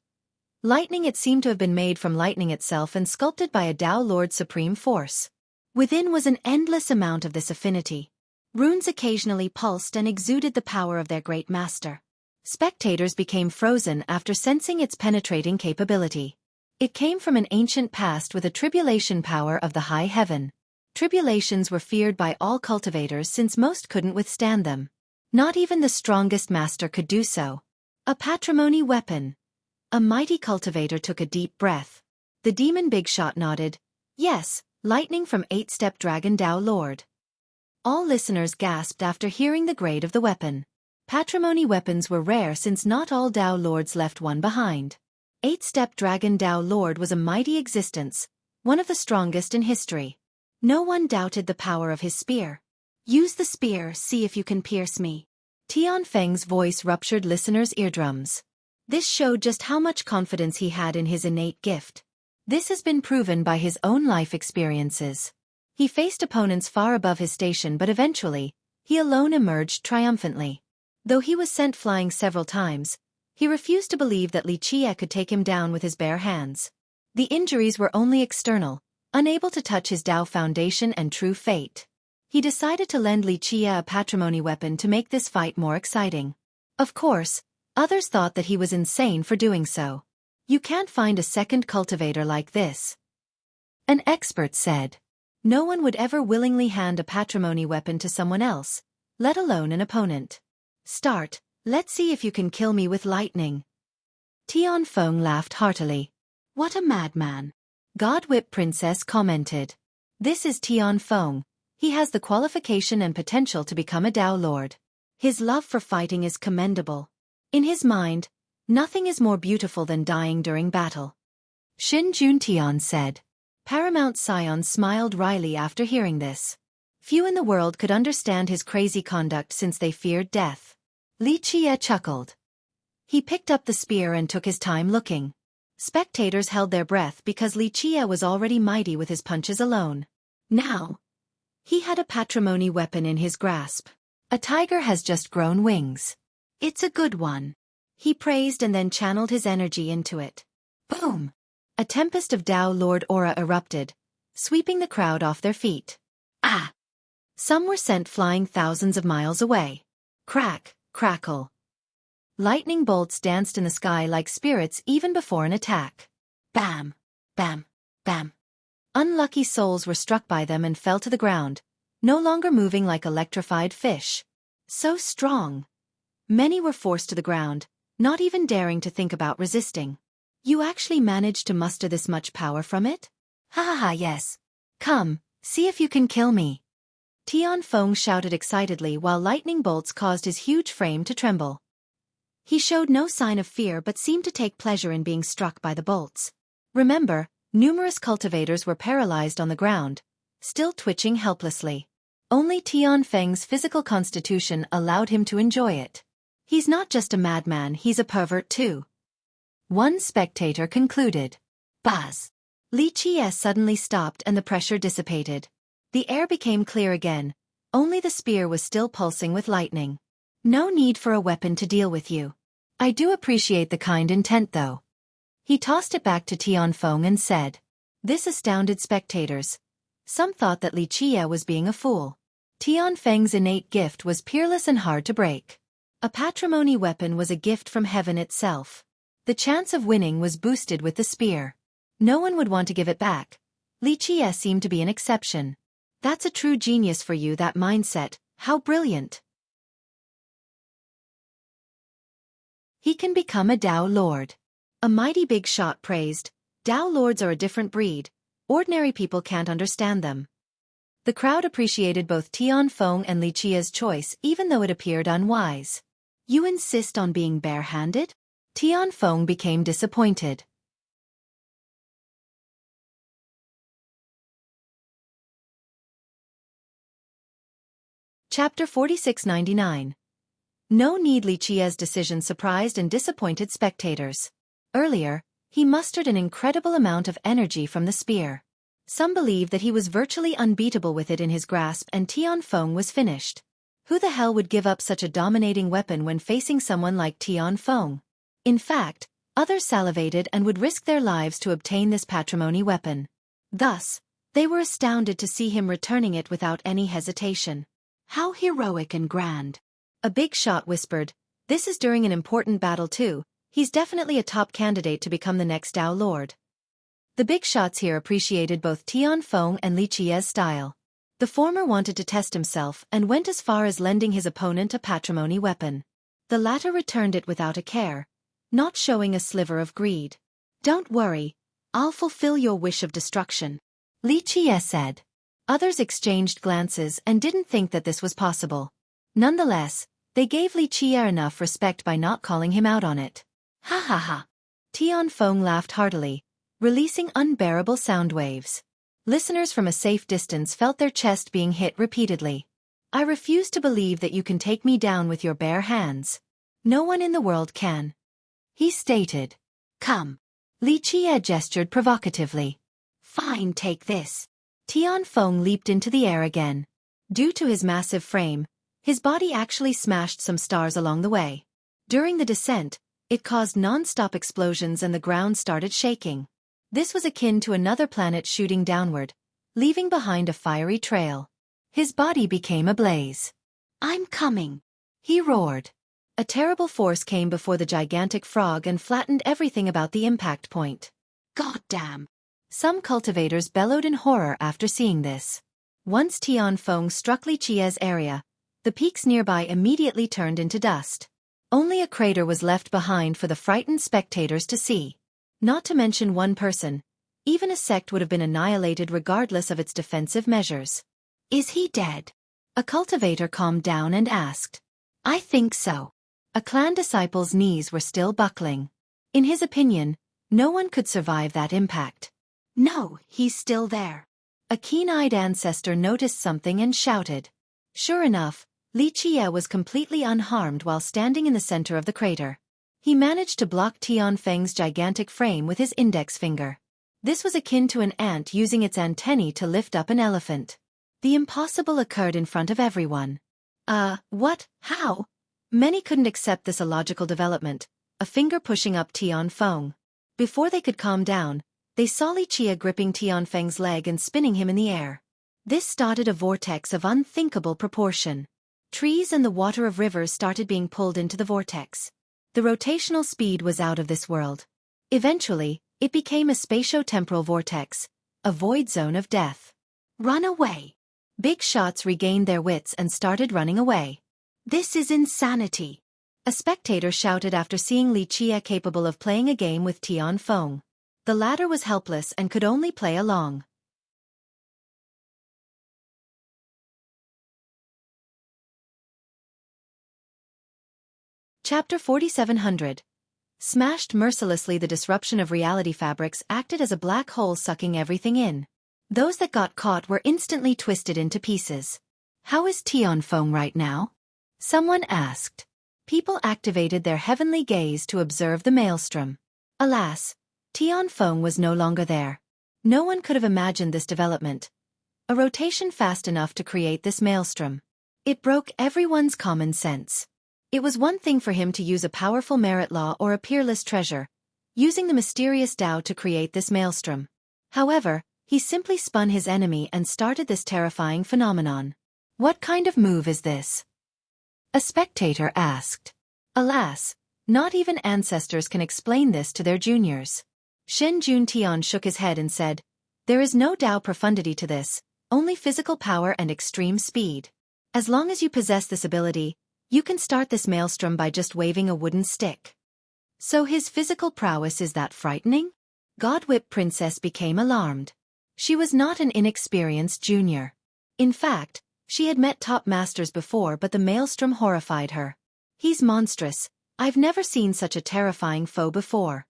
Lightning. It seemed to have been made from lightning itself and sculpted by a Tao Lord supreme force. Within was an endless amount of this affinity. Runes occasionally pulsed and exuded the power of their great master. Spectators became frozen after sensing its penetrating capability. It came from an ancient past with a tribulation power of the high heaven. Tribulations were feared by all cultivators since most couldn't withstand them. Not even the strongest master could do so. A patrimony weapon. A mighty cultivator took a deep breath. The demon Big Shot nodded. "Yes, lightning from 8-step Dragon Tao Lord." All listeners gasped after hearing the grade of the weapon. Patrimony weapons were rare since not all Tao Lords left one behind. 8-step Dragon Tao Lord was a mighty existence, one of the strongest in history. No one doubted the power of his spear. "Use the spear, see if you can pierce me." Tianfeng's voice ruptured listeners' eardrums. This showed just how much confidence he had in his innate gift. This has been proven by his own life experiences. He faced opponents far above his station, but eventually, he alone emerged triumphantly. Though he was sent flying several times, he refused to believe that Li Qie could take him down with his bare hands. The injuries were only external, unable to touch his Tao foundation and true fate. He decided to lend Li Qie a patrimony weapon to make this fight more exciting. Of course, others thought that he was insane for doing so. "You can't find a second cultivator like this," an expert said. "No one would ever willingly hand a patrimony weapon to someone else, let alone an opponent. Start, let's see if you can kill me with lightning." Tianfeng laughed heartily. "What a madman," Godwhip Princess commented. "This is Tianfeng. He has the qualification and potential to become a Tao Lord. His love for fighting is commendable. In his mind, nothing is more beautiful than dying during battle." Shin Juntian said. Paramount Scion smiled wryly after hearing this. Few in the world could understand his crazy conduct since they feared death. Li Qie chuckled. He picked up the spear and took his time looking. Spectators held their breath because Li Qie was already mighty with his punches alone. Now, he had a patrimony weapon in his grasp. A tiger has just grown wings. It's a good one. He praised and then channeled his energy into it. Boom! A tempest of Tao Lord aura erupted, sweeping the crowd off their feet. Ah! Some were sent flying thousands of miles away. Crack, crackle. Lightning bolts danced in the sky like spirits even before an attack. Bam! Bam! Bam! Unlucky souls were struck by them and fell to the ground, no longer moving like electrified fish. So strong. Many were forced to the ground, not even daring to think about resisting. You actually managed to muster this much power from it? Ha ha ha, yes. Come, see if you can kill me. Tianfeng shouted excitedly while lightning bolts caused his huge frame to tremble. He showed no sign of fear but seemed to take pleasure in being struck by the bolts. Remember, numerous cultivators were paralyzed on the ground, still twitching helplessly. Only Tianfeng's physical constitution allowed him to enjoy it. He's not just a madman, he's a pervert too. One spectator concluded. Buzz! Li Qie suddenly stopped and the pressure dissipated. The air became clear again, only the spear was still pulsing with lightning. No need for a weapon to deal with you. I do appreciate the kind intent though. He tossed it back to Tianfeng and said. This astounded spectators. Some thought that Li Qie was being a fool. Tianfeng's innate gift was peerless and hard to break. A patrimony weapon was a gift from heaven itself. The chance of winning was boosted with the spear. No one would want to give it back. Li Qie seemed to be an exception. That's a true genius for you, that mindset, how brilliant. He can become a Dao Lord. A mighty big shot praised. Dao Lords are a different breed. Ordinary people can't understand them. The crowd appreciated both Tianfeng and Li Qie's choice even though it appeared unwise. You insist on being bare-handed? Tianfeng became disappointed. Chapter 4699. No need. Li Qie's decision surprised and disappointed spectators. Earlier, he mustered an incredible amount of energy from the spear. Some believed that he was virtually unbeatable with it in his grasp and Tianfeng was finished. Who the hell would give up such a dominating weapon when facing someone like Tianfeng? In fact, others salivated and would risk their lives to obtain this patrimony weapon. Thus, they were astounded to see him returning it without any hesitation. How heroic and grand. A big shot whispered, this is during an important battle too, he's definitely a top candidate to become the next Dao Lord. The big shots here appreciated both Tianfeng and Li Qie's style. The former wanted to test himself and went as far as lending his opponent a patrimony weapon. The latter returned it without a care, not showing a sliver of greed. Don't worry, I'll fulfill your wish of destruction, Li Qie said. Others exchanged glances and didn't think that this was possible. Nonetheless, they gave Li Qie enough respect by not calling him out on it. Ha ha ha. Tianfeng laughed heartily, releasing unbearable sound waves. Listeners from a safe distance felt their chest being hit repeatedly. I refuse to believe that you can take me down with your bare hands. No one in the world can. He stated. Come. Li Qie gestured provocatively. Fine, take this. Tianfeng leaped into the air again. Due to his massive frame, his body actually smashed some stars along the way. During the descent, it caused non-stop explosions and the ground started shaking. This was akin to another planet shooting downward, leaving behind a fiery trail. His body became ablaze. I'm coming, he roared. A terrible force came before the gigantic frog and flattened everything about the impact point. God damn! Some cultivators bellowed in horror after seeing this. Once Tianfeng struck Li Qie's area, the peaks nearby immediately turned into dust. Only a crater was left behind for the frightened spectators to see. Not to mention one person, even a sect would have been annihilated regardless of its defensive measures. Is he dead? A cultivator calmed down and asked. I think so. A clan disciple's knees were still buckling. In his opinion, no one could survive that impact. No, he's still there. A keen-eyed ancestor noticed something and shouted. Sure enough, Li Qie was completely unharmed while standing in the center of the crater. He managed to block Tianfeng's gigantic frame with his index finger. This was akin to an ant using its antennae to lift up an elephant. The impossible occurred in front of everyone. What? How? Many couldn't accept this illogical development, a finger pushing up Tianfeng. Before they could calm down, they saw Li Qie gripping Tianfeng's leg and spinning him in the air. This started a vortex of unthinkable proportion. Trees and the water of rivers started being pulled into the vortex. The rotational speed was out of this world. Eventually, it became a spatio-temporal vortex, a void zone of death. Run away! Big shots regained their wits and started running away. This is insanity! A spectator shouted after seeing Li Qie capable of playing a game with Tian Feng. The latter was helpless and could only play along. Chapter 4700. Smashed mercilessly. The disruption of reality fabrics acted as a black hole sucking everything in. Those that got caught were instantly twisted into pieces. How is Tian Feng right now? Someone asked. People activated their heavenly gaze to observe the maelstrom. Alas, Tian Feng was no longer there. No one could have imagined this development. A rotation fast enough to create this maelstrom. It broke everyone's common sense. It was one thing for him to use a powerful merit law or a peerless treasure, using the mysterious Tao to create this maelstrom. However, he simply spun his enemy and started this terrifying phenomenon. What kind of move is this? A spectator asked. Alas, not even ancestors can explain this to their juniors. Shen Juntian shook his head and said, there is no Tao profundity to this, only physical power and extreme speed. As long as you possess this ability, you can start this maelstrom by just waving a wooden stick. So his physical prowess is that frightening? Godwhip Princess became alarmed. She was not an inexperienced junior. In fact, she had met top masters before, but the maelstrom horrified her. He's monstrous. I've never seen such a terrifying foe before.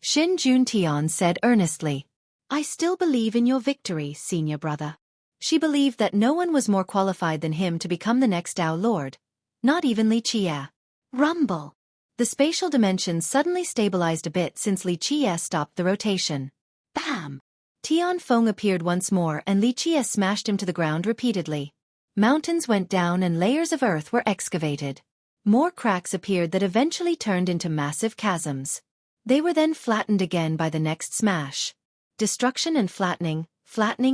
Shin Juntian said earnestly. I still believe in your victory, senior brother. She believed that no one was more qualified than him to become the next Tao Lord. Not even Li Qie. Rumble. The spatial dimension suddenly stabilized a bit since Li Qie stopped the rotation. Bam! Tian Feng appeared once more and Li Qie smashed him to the ground repeatedly. Mountains went down and layers of earth were excavated. More cracks appeared that eventually turned into massive chasms. They were then flattened again by the next smash. Destruction and flattening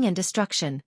and destruction.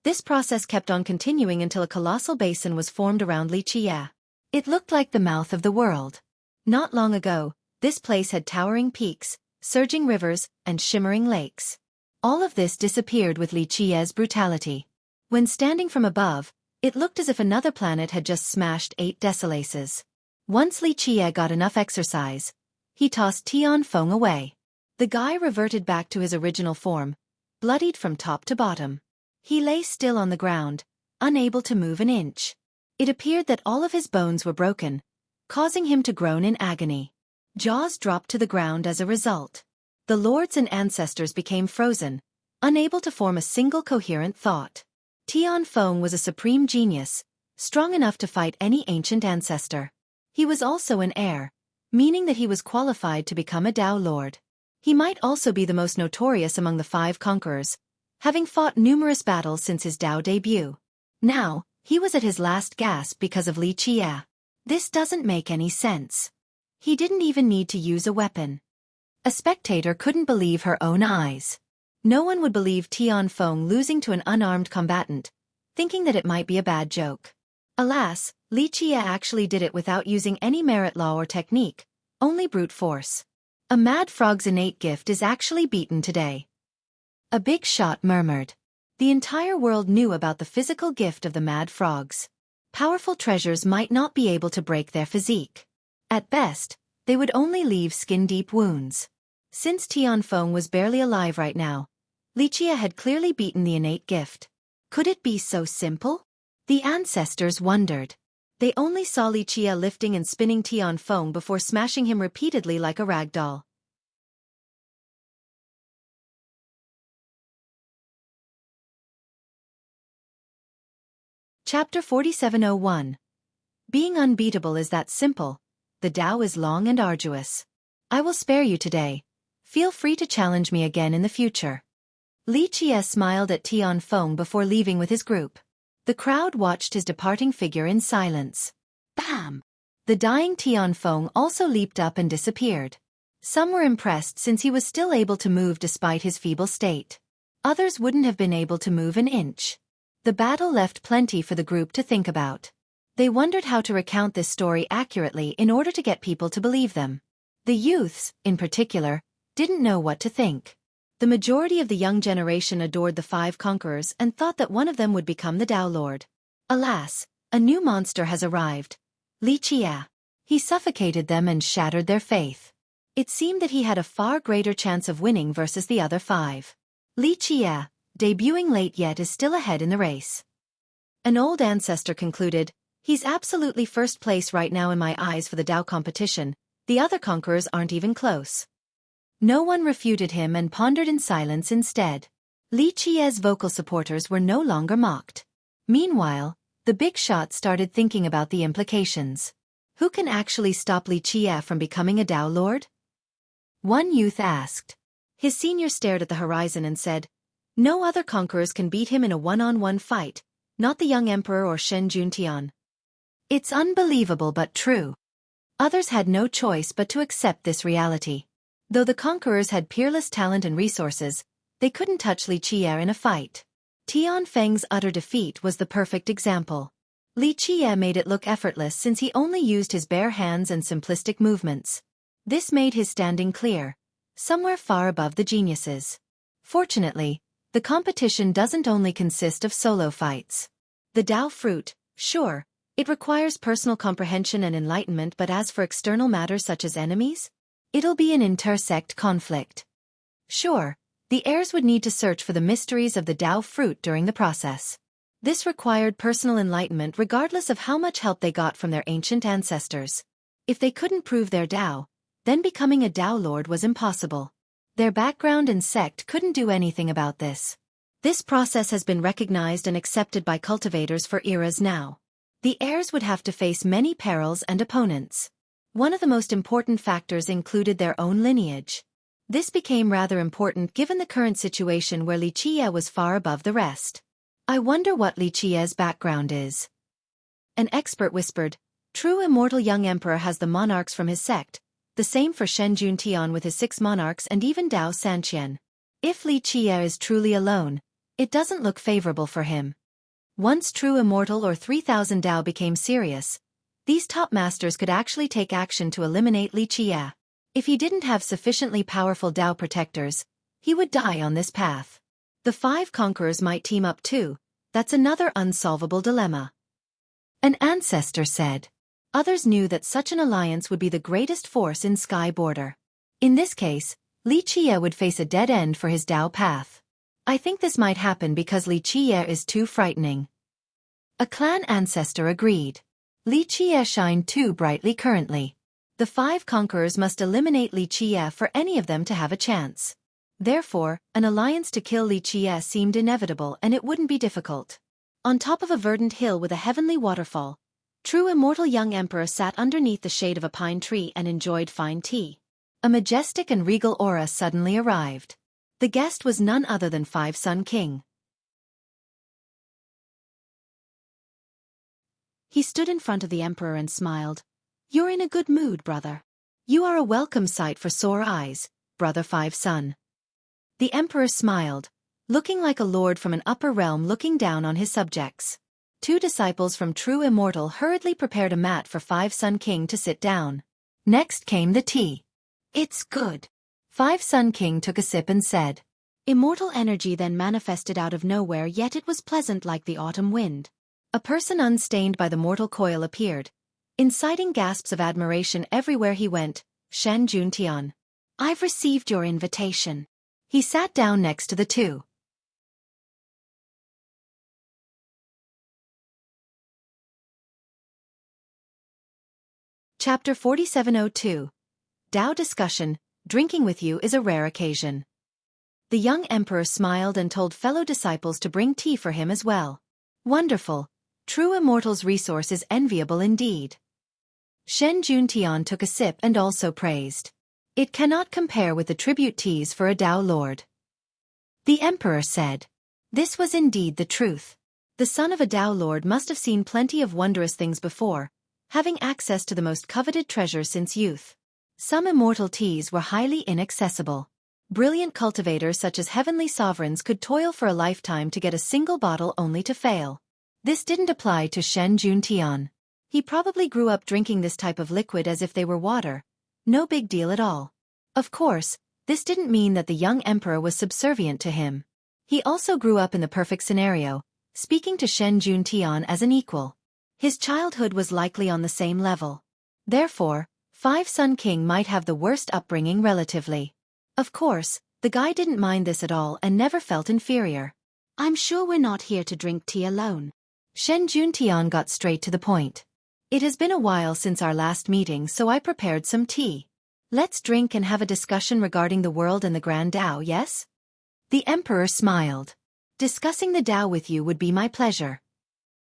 This process kept on continuing until a colossal basin was formed around Li Qie. It looked like the mouth of the world. Not long ago, this place had towering peaks, surging rivers, and shimmering lakes. All of this disappeared with Li Qie's brutality. When standing from above, it looked as if another planet had just smashed 8 desolaces. Once Li Qie got enough exercise, he tossed Tian Feng away. The guy reverted back to his original form, bloodied from top to bottom. He lay still on the ground, unable to move an inch. It appeared that all of his bones were broken, causing him to groan in agony. Jaws dropped to the ground as a result. The lords and ancestors became frozen, unable to form a single coherent thought. Tian Feng was a supreme genius, strong enough to fight any ancient ancestor. He was also an heir, meaning that he was qualified to become a Tao Lord. He might also be the most notorious among the 5 conquerors, having fought numerous battles since his Tao debut. Now, he was at his last gasp because of Li Qie. This doesn't make any sense. He didn't even need to use a weapon. A spectator couldn't believe her own eyes. No one would believe Tian Feng losing to an unarmed combatant, thinking that it might be a bad joke. Alas, Li Qie actually did it without using any merit law or technique, only brute force. A mad frog's innate gift is actually beaten today. A big shot murmured. The entire world knew about the physical gift of the mad frogs. Powerful treasures might not be able to break their physique. At best, they would only leave skin-deep wounds. Since Tian Feng was barely alive right now, Li Qie had clearly beaten the innate gift. Could it be so simple? The ancestors wondered. They only saw Li Qie lifting and spinning Tian Feng before smashing him repeatedly like a rag doll. Chapter 4701. Being unbeatable is that simple. The Tao is long and arduous. I will spare you today. Feel free to challenge me again in the future. Li Qie smiled at Tian Feng before leaving with his group. The crowd watched his departing figure in silence. Bam! The dying Tian Feng also leaped up and disappeared. Some were impressed since he was still able to move despite his feeble state. Others wouldn't have been able to move an inch. The battle left plenty for the group to think about. They wondered how to recount this story accurately in order to get people to believe them. The youths, in particular, didn't know what to think. The majority of the young generation adored the 5 conquerors and thought that one of them would become the Tao Lord. Alas, a new monster has arrived. Li Qia. He suffocated them and shattered their faith. It seemed that he had a far greater chance of winning versus the other 5. Li Qia, debuting late yet, is still ahead in the race. An old ancestor concluded, "He's absolutely first place right now in my eyes for the Tao competition. The other conquerors aren't even close." No one refuted him and pondered in silence instead. Li Qia's vocal supporters were no longer mocked. Meanwhile, the big shot started thinking about the implications. Who can actually stop Li Qia from becoming a Tao Lord? One youth asked. His senior stared at the horizon and said, "No other conquerors can beat him in a one-on-one fight, not the young emperor or Shen Juntian." It's unbelievable but true. Others had no choice but to accept this reality. Though the conquerors had peerless talent and resources, they couldn't touch Li Qia in a fight. Tian Feng's utter defeat was the perfect example. Li Qia made it look effortless since he only used his bare hands and simplistic movements. This made his standing clear, somewhere far above the geniuses. Fortunately, the competition doesn't only consist of solo fights. The Tao fruit, sure, it requires personal comprehension and enlightenment, but as for external matters such as enemies, it'll be an intersect conflict. Sure, the heirs would need to search for the mysteries of the Tao fruit during the process. This required personal enlightenment regardless of how much help they got from their ancient ancestors. If they couldn't prove their Tao, then becoming a Tao Lord was impossible. Their background and sect couldn't do anything about this. This process has been recognized and accepted by cultivators for eras now. The heirs would have to face many perils and opponents. One of the most important factors included their own lineage. This became rather important given the current situation where Li Qia was far above the rest. "I wonder what Li Qia's background is." An expert whispered, "True immortal young emperor has the monarchs from his sect, the same for Shen Juntian with his 6 monarchs and even Dao Sanqian. If Li Qia is truly alone, it doesn't look favorable for him." Once true immortal or 3,000 Dao became serious, these top masters could actually take action to eliminate Li Qia. If he didn't have sufficiently powerful Dao protectors, he would die on this path. The 5 conquerors might team up too. That's another unsolvable dilemma. An ancestor said. Others knew that such an alliance would be the greatest force in Sky Border. In this case, Li Qia would face a dead end for his Dao path. "I think this might happen because Li Qia is too frightening." A clan ancestor agreed. Li Qia shined too brightly currently. The 5 conquerors must eliminate Li Qia for any of them to have a chance. Therefore, an alliance to kill Li Qia seemed inevitable, and it wouldn't be difficult. On top of a verdant hill with a heavenly waterfall, true immortal young emperor sat underneath the shade of a pine tree and enjoyed fine tea. A majestic and regal aura suddenly arrived. The guest was none other than 5-Sun King. He stood in front of the emperor and smiled. "You're in a good mood, brother. You are a welcome sight for sore eyes, brother 5-Sun." The emperor smiled, looking like a lord from an upper realm looking down on his subjects. 2 disciples from True Immortal hurriedly prepared a mat for 5-Sun King to sit down. Next came the tea. "It's good." 5-Sun King took a sip and said. Immortal energy then manifested out of nowhere, yet it was pleasant like the autumn wind. A person unstained by the mortal coil appeared, inciting gasps of admiration everywhere he went. Shen Juntian. "I've received your invitation." He sat down next to the 2. Chapter 4702. Tao Discussion. Drinking with you is a rare occasion. The young emperor smiled and told fellow disciples to bring tea for him as well. "Wonderful. True Immortal's resource is enviable indeed." Shen Juntian took a sip and also praised. "It cannot compare with the tribute teas for a Tao Lord." The emperor said. This was indeed the truth. The son of a Tao Lord must have seen plenty of wondrous things before, having access to the most coveted treasure since youth. Some immortal teas were highly inaccessible. Brilliant cultivators such as heavenly sovereigns could toil for a lifetime to get a single bottle only to fail. This didn't apply to Shen Juntian. He probably grew up drinking this type of liquid as if they were water. No big deal at all. Of course, this didn't mean that the young emperor was subservient to him. He also grew up in the perfect scenario, speaking to Shen Juntian as an equal. His childhood was likely on the same level. Therefore, Five-Sun King might have the worst upbringing relatively. Of course, the guy didn't mind this at all and never felt inferior. I'm sure we're not here to drink tea alone. Shen Juntian got straight to the point. It has been a while since our last meeting, so I prepared some tea. Let's drink and have a discussion regarding the world and the Grand Tao, yes? The emperor smiled. Discussing the Tao with you would be my pleasure.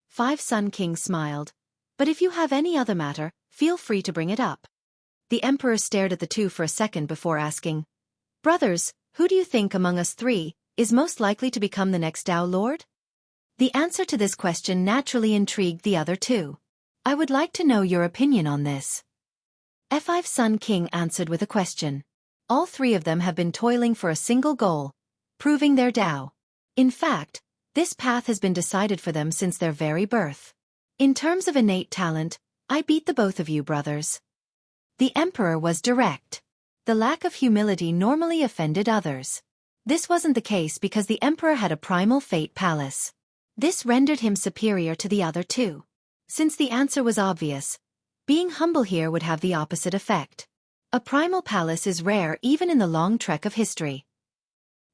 Five-Sun King smiled. But if you have any other matter, feel free to bring it up. The emperor stared at the two for a second before asking, Brothers, who do you think among us three is most likely to become the next Tao Lord? The answer to this question naturally intrigued the other two. I would like to know your opinion on this. Five-Sun King answered with a question. All three of them have been toiling for a single goal, proving their Tao. In fact, this path has been decided for them since their very birth. In terms of innate talent, I beat the both of you, brothers. The emperor was direct. The lack of humility normally offended others. This wasn't the case because the emperor had a primal fate palace. This rendered him superior to the other two. Since the answer was obvious, being humble here would have the opposite effect. A primal palace is rare even in the long trek of history.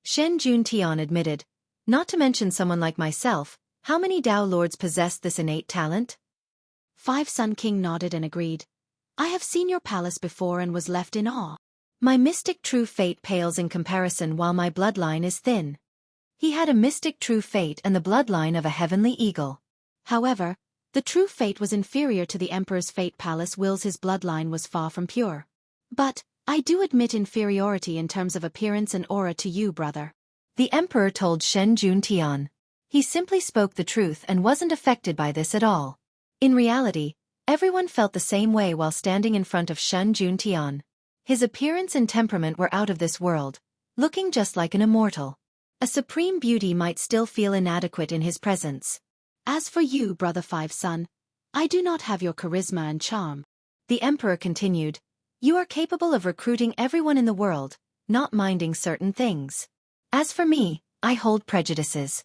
Shen Juntian admitted, not to mention someone like myself, how many Tao Lords possessed this innate talent? Five-Sun King nodded and agreed. I have seen your palace before and was left in awe. My mystic true fate pales in comparison while my bloodline is thin. He had a mystic true fate and the bloodline of a heavenly eagle. However, the true fate was inferior to the emperor's fate palace whilst his bloodline was far from pure. But, I do admit inferiority in terms of appearance and aura to you, brother. The emperor told Shen Juntian. He simply spoke the truth and wasn't affected by this at all. In reality, everyone felt the same way while standing in front of Shen Juntian. His appearance and temperament were out of this world, looking just like an immortal. A supreme beauty might still feel inadequate in his presence. As for you, brother Five-Sun, I do not have your charisma and charm. The emperor continued, you are capable of recruiting everyone in the world, not minding certain things. As for me, I hold prejudices.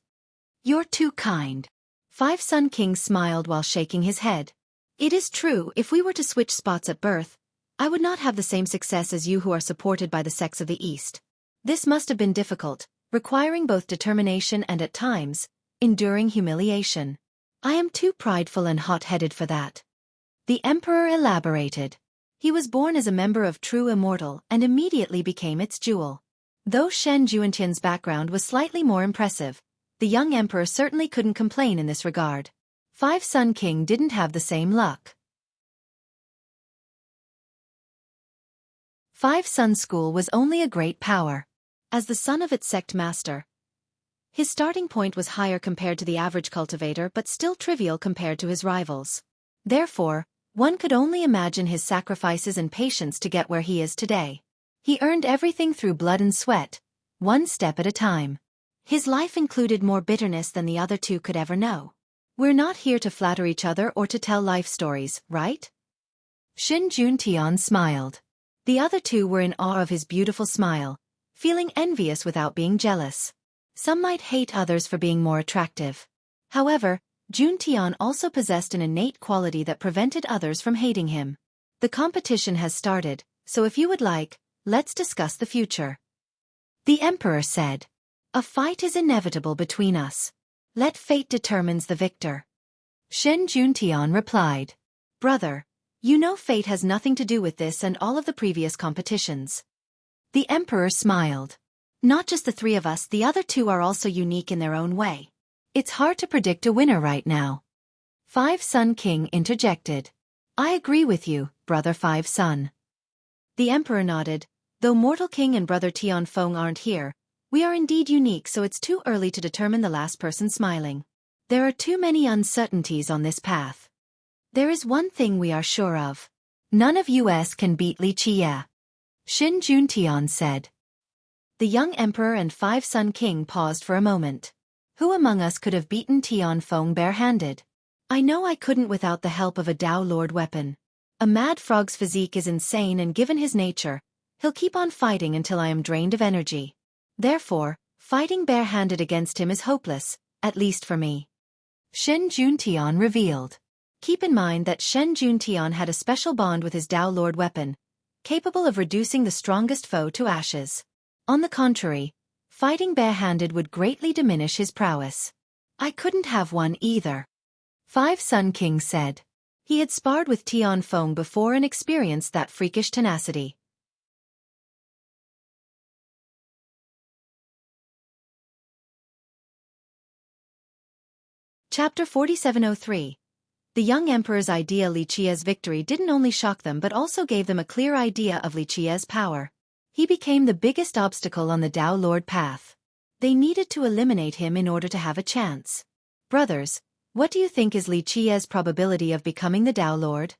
You're too kind. Five-Sun King smiled while shaking his head. It is true, if we were to switch spots at birth, I would not have the same success as you who are supported by the sects of the East. This must have been difficult, requiring both determination and at times, enduring humiliation. I am too prideful and hot-headed for that. The emperor elaborated. He was born as a member of True Immortal and immediately became its jewel. Though Shen Juntian's background was slightly more impressive, the young emperor certainly couldn't complain in this regard. Five-Sun King didn't have the same luck. Five-Sun School was only a great power. As the son of its sect master, his starting point was higher compared to the average cultivator but still trivial compared to his rivals. Therefore, one could only imagine his sacrifices and patience to get where he is today. He earned everything through blood and sweat, one step at a time. His life included more bitterness than the other two could ever know. We're not here to flatter each other or to tell life stories, right? Shen Juntian smiled. The other two were in awe of his beautiful smile, feeling envious without being jealous. Some might hate others for being more attractive. However, Juntian also possessed an innate quality that prevented others from hating him. The competition has started, so if you would like, let's discuss the future. The emperor said. A fight is inevitable between us. Let fate determines the victor. Shen Juntian replied. Brother, you know fate has nothing to do with this and all of the previous competitions. The emperor smiled. Not just the three of us, the other two are also unique in their own way. It's hard to predict a winner right now. Five-Sun King interjected. I agree with you, brother Five-Sun. The emperor nodded. Though Mortal King and brother Tianfeng aren't here, we are indeed unique, so it's too early to determine the last person smiling. There are too many uncertainties on this path. There is one thing we are sure of. None of us can beat Li Qie. Shen Juntian said. The young emperor and Five-Sun King paused for a moment. Who among us could have beaten Tianfeng bare-handed? I know I couldn't without the help of a Tao Lord weapon. A mad frog's physique is insane, and given his nature, he'll keep on fighting until I am drained of energy. Therefore, fighting barehanded against him is hopeless, at least for me. Shen Juntian revealed. Keep in mind that Shen Juntian had a special bond with his Tao Lord weapon, capable of reducing the strongest foe to ashes. On the contrary, fighting barehanded would greatly diminish his prowess. I couldn't have one either. Five Sun King said. He had sparred with Tian Feng before and experienced that freakish tenacity. Chapter 4703. The young emperor's idea. Li Qia's victory didn't only shock them but also gave them a clear idea of Li Qia's power. He became the biggest obstacle on the Tao Lord path. They needed to eliminate him in order to have a chance. Brothers, what do you think is Li Qia's probability of becoming the Tao Lord?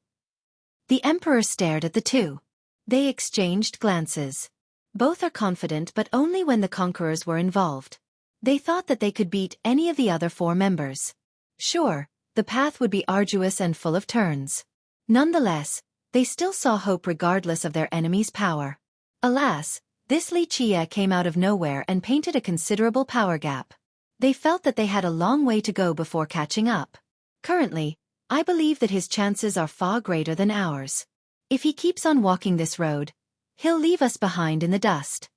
The emperor stared at the two. They exchanged glances. Both are confident, but only when the conquerors were involved. They thought that they could beat any of the other four members. Sure, the path would be arduous and full of turns. Nonetheless, they still saw hope regardless of their enemy's power. Alas, this Li Qia came out of nowhere and painted a considerable power gap. They felt that they had a long way to go before catching up. Currently, I believe that his chances are far greater than ours. If he keeps on walking this road, he'll leave us behind in the dust.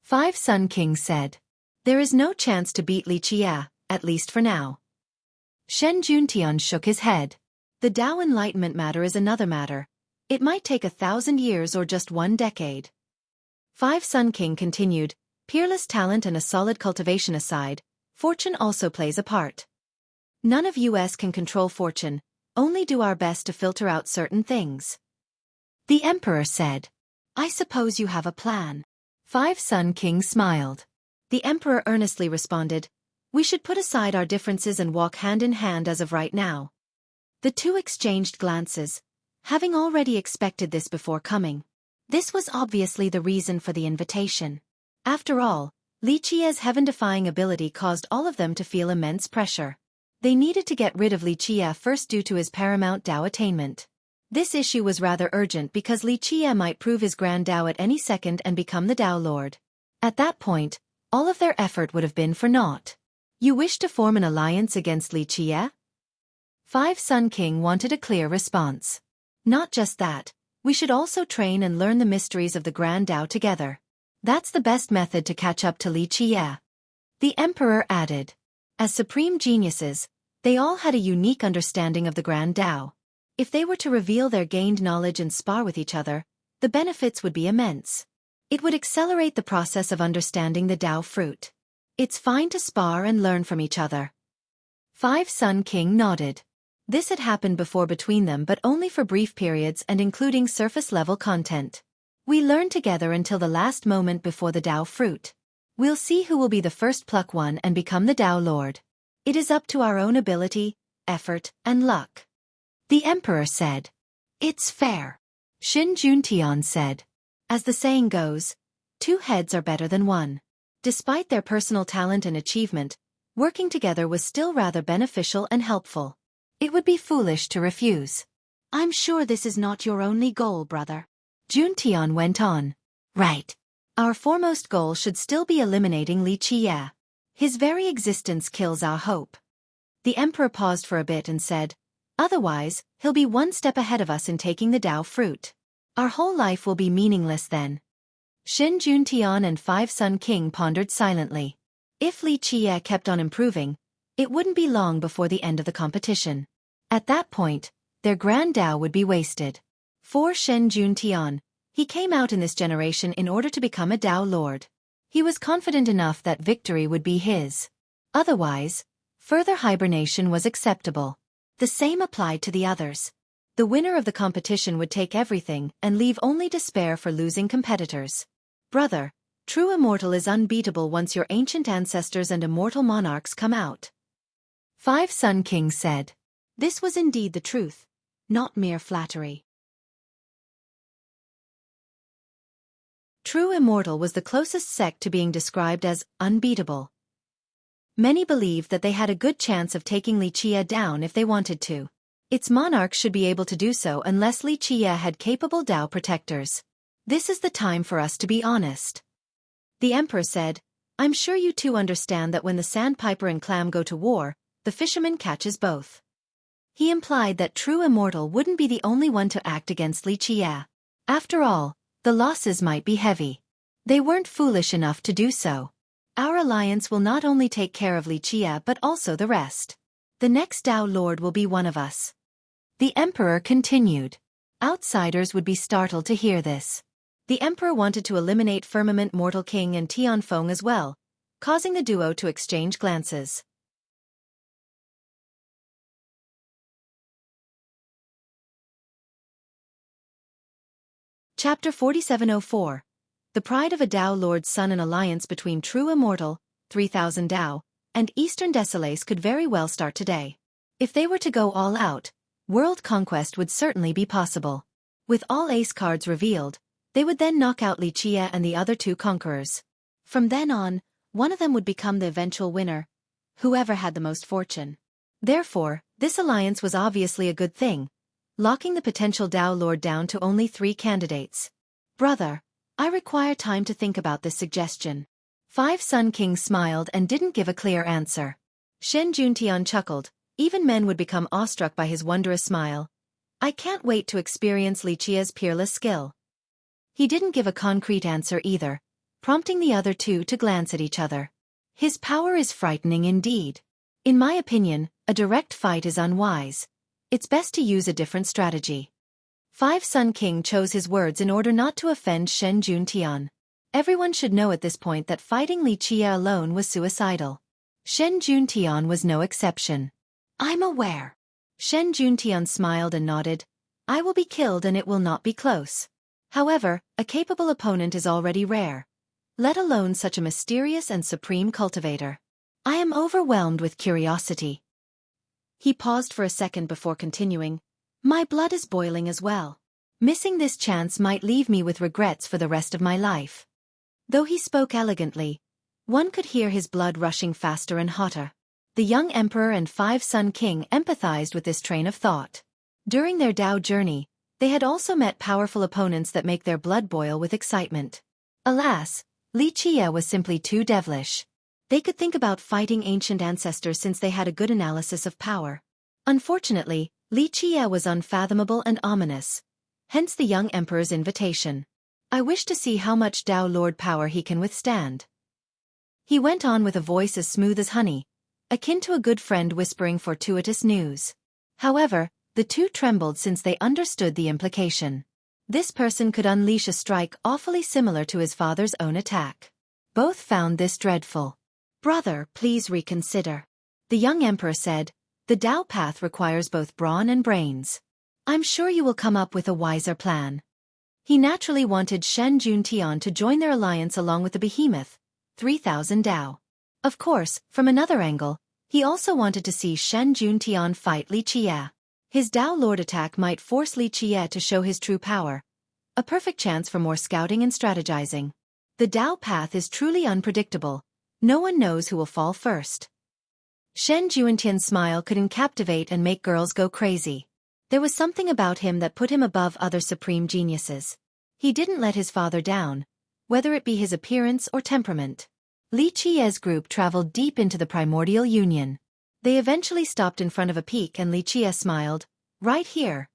Five Sun Kings said. There is no chance to beat Li Qia, at least for now. Shen Juntian shook his head. The Tao enlightenment matter is another matter. It might take 1,000 years or just 1 decade. Five Sun King continued, peerless talent and a solid cultivation aside, fortune also plays a part. None of us can control fortune, only do our best to filter out certain things. The emperor said. I suppose you have a plan. Five Sun King smiled. The emperor earnestly responded, we should put aside our differences and walk hand in hand as of right now. The two exchanged glances, having already expected this before coming. This was obviously the reason for the invitation. After all, Li Qia's heaven-defying ability caused all of them to feel immense pressure. They needed to get rid of Li Qia first due to his paramount Tao attainment. This issue was rather urgent because Li Qia might prove his grand Tao at any second and become the Tao Lord. At that point, all of their effort would have been for naught. You wish to form an alliance against Li Qia? Five Sun King wanted a clear response. Not just that, we should also train and learn the mysteries of the Grand Tao together. That's the best method to catch up to Li Qia. The Emperor added. As supreme geniuses, they all had a unique understanding of the Grand Tao. If they were to reveal their gained knowledge and spar with each other, the benefits would be immense. It would accelerate the process of understanding the Tao fruit. It's fine to spar and learn from each other. Five Sun King nodded. This had happened before between them, but only for brief periods and including surface-level content. We learn together until the last moment before the Tao fruit. We'll see who will be the first pluck one and become the Tao Lord. It is up to our own ability, effort, and luck. The Emperor said. It's fair. Shin Juntian said. As the saying goes, 2 heads are better than 1. Despite their personal talent and achievement, working together was still rather beneficial and helpful. It would be foolish to refuse. I'm sure this is not your only goal, brother. Juntian went on. Right. Our foremost goal should still be eliminating Li Qia. His very existence kills our hope. The Emperor paused for a bit and said, otherwise, he'll be 1 step ahead of us in taking the Tao fruit. Our whole life will be meaningless then. Shin Juntian and Five Sun King pondered silently. If Li Qia kept on improving, it wouldn't be long before the end of the competition. At that point, their Grand Tao would be wasted. For Shen Juntian, he came out in this generation in order to become a Tao Lord. He was confident enough that victory would be his. Otherwise, further hibernation was acceptable. The same applied to the others. The winner of the competition would take everything and leave only despair for losing competitors. Brother, true immortal is unbeatable once your ancient ancestors and immortal monarchs come out. Five Sun Kings said. This was indeed the truth, not mere flattery. True immortal was the closest sect to being described as unbeatable. Many believed that they had a good chance of taking Li Qie down if they wanted to. Its monarch should be able to do so unless Li Qie had capable Dao protectors. This is the time for us to be honest. The emperor said, I'm sure you two understand that when the sandpiper and clam go to war, the fisherman catches both. He implied that true immortal wouldn't be the only one to act against Li Qie. After all, the losses might be heavy. They weren't foolish enough to do so. Our alliance will not only take care of Li Qie but also the rest. The next Dao Lord will be one of us. The emperor continued. Outsiders would be startled to hear this. The emperor wanted to eliminate Firmament Mortal King and Tianfeng as well, causing the duo to exchange glances. Chapter 4704. The Pride of a Dao Lord's Son. An alliance between True Immortal, 3000 Dao, and Eastern Desolace could very well start today. If they were to go all out, world conquest would certainly be possible. With all ace cards revealed, they would then knock out Li Qie and the other two conquerors. From then on, one of them would become the eventual winner, whoever had the most fortune. Therefore, this alliance was obviously a good thing, locking the potential Dao Lord down to only 3 candidates. Brother, I require time to think about this suggestion. Five Sun Kings smiled and didn't give a clear answer. Shen Juntian chuckled. Even men would become awestruck by his wondrous smile. I can't wait to experience Li Qie's peerless skill. He didn't give a concrete answer either, prompting the other two to glance at each other. His power is frightening indeed. In my opinion, a direct fight is unwise. It's best to use a different strategy. Five Sun King chose his words in order not to offend Shen Juntian. Everyone should know at this point that fighting Li Qie alone was suicidal. Shen Juntian was no exception. I'm aware. Shen Juntian smiled and nodded. I will be killed and it will not be close. However, a capable opponent is already rare, let alone such a mysterious and supreme cultivator. I am overwhelmed with curiosity. He paused for a second before continuing. My blood is boiling as well. Missing this chance might leave me with regrets for the rest of my life. Though he spoke elegantly, one could hear his blood rushing faster and hotter. The young emperor and Five Sun King empathized with this train of thought. During their Dao journey, they had also met powerful opponents that make their blood boil with excitement. Alas, Li Qie was simply too devilish. They could think about fighting ancient ancestors since they had a good analysis of power. Unfortunately, Li Qie was unfathomable and ominous, hence the young emperor's invitation. I wish to see how much Dao Lord power he can withstand. He went on with a voice as smooth as honey, akin to a good friend whispering fortuitous news. However, the two trembled since they understood the implication. This person could unleash a strike awfully similar to his father's own attack. Both found this dreadful. Brother, please reconsider. The young emperor said, the Dao path requires both brawn and brains. I'm sure you will come up with a wiser plan. He naturally wanted Shen Juntian to join their alliance along with the behemoth, 3000 Dao. Of course, from another angle, he also wanted to see Shen Juntian fight Li Qie. His Dao Lord attack might force Li Qie to show his true power. A perfect chance for more scouting and strategizing. The Dao path is truly unpredictable. No one knows who will fall first. Shen Juntian's smile could captivate and make girls go crazy. There was something about him that put him above other supreme geniuses. He didn't let his father down, whether it be his appearance or temperament. Li Qie's group traveled deep into the primordial union. They eventually stopped in front of a peak and Li Qie smiled. Right here.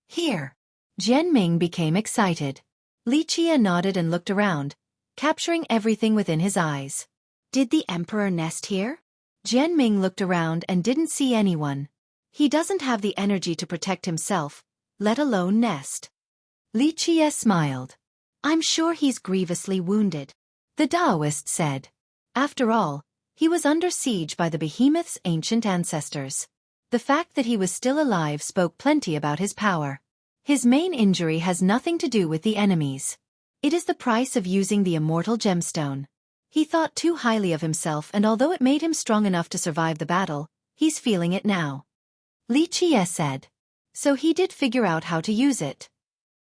Here. Jianming became excited. Li Qie nodded and looked around, capturing everything within his eyes. Did the emperor nest here? Jianming looked around and didn't see anyone. He doesn't have the energy to protect himself, let alone nest. Li Qie smiled. I'm sure he's grievously wounded. The Taoist said. After all, he was under siege by the behemoth's ancient ancestors. The fact that he was still alive spoke plenty about his power. His main injury has nothing to do with the enemies. It is the price of using the immortal gemstone. He thought too highly of himself, and although it made him strong enough to survive the battle, he's feeling it now. Li Qie said. So he did figure out how to use it.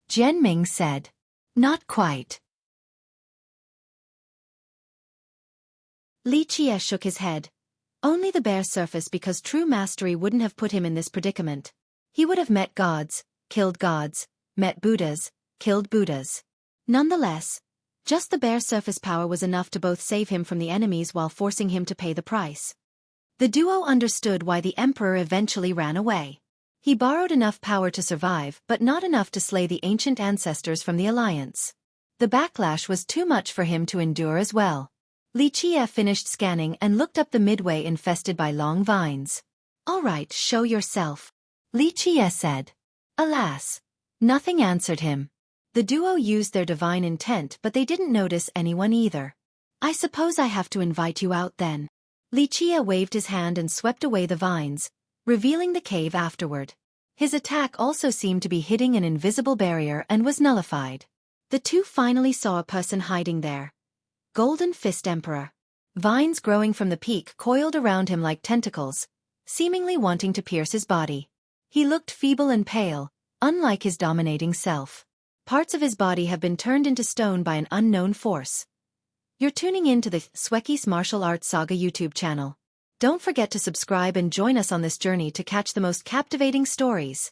Jianming said. Not quite. Li Qie shook his head. Only the bare surface, because true mastery wouldn't have put him in this predicament. He would have met gods, killed gods, met Buddhas, killed Buddhas. Nonetheless, just the bare surface power was enough to both save him from the enemies while forcing him to pay the price. The duo understood why the emperor eventually ran away. He borrowed enough power to survive, but not enough to slay the ancient ancestors from the alliance. The backlash was too much for him to endure as well. Xueqi finished scanning and looked up the midway infested by long vines. "All right, show yourself," Xueqi said. Alas, nothing answered him. The duo used their divine intent, but they didn't notice anyone either. "I suppose I have to invite you out then." Xueqi waved his hand and swept away the vines, revealing the cave afterward. His attack also seemed to be hitting an invisible barrier and was nullified. The two finally saw a person hiding there. Golden Fist Emperor. Vines growing from the peak coiled around him like tentacles, seemingly wanting to pierce his body. He looked feeble and pale, unlike his dominating self. Parts of his body have been turned into stone by an unknown force. You're tuning in to the Xueqi's Martial Arts Saga YouTube channel. Don't forget to subscribe and join us on this journey to catch the most captivating stories.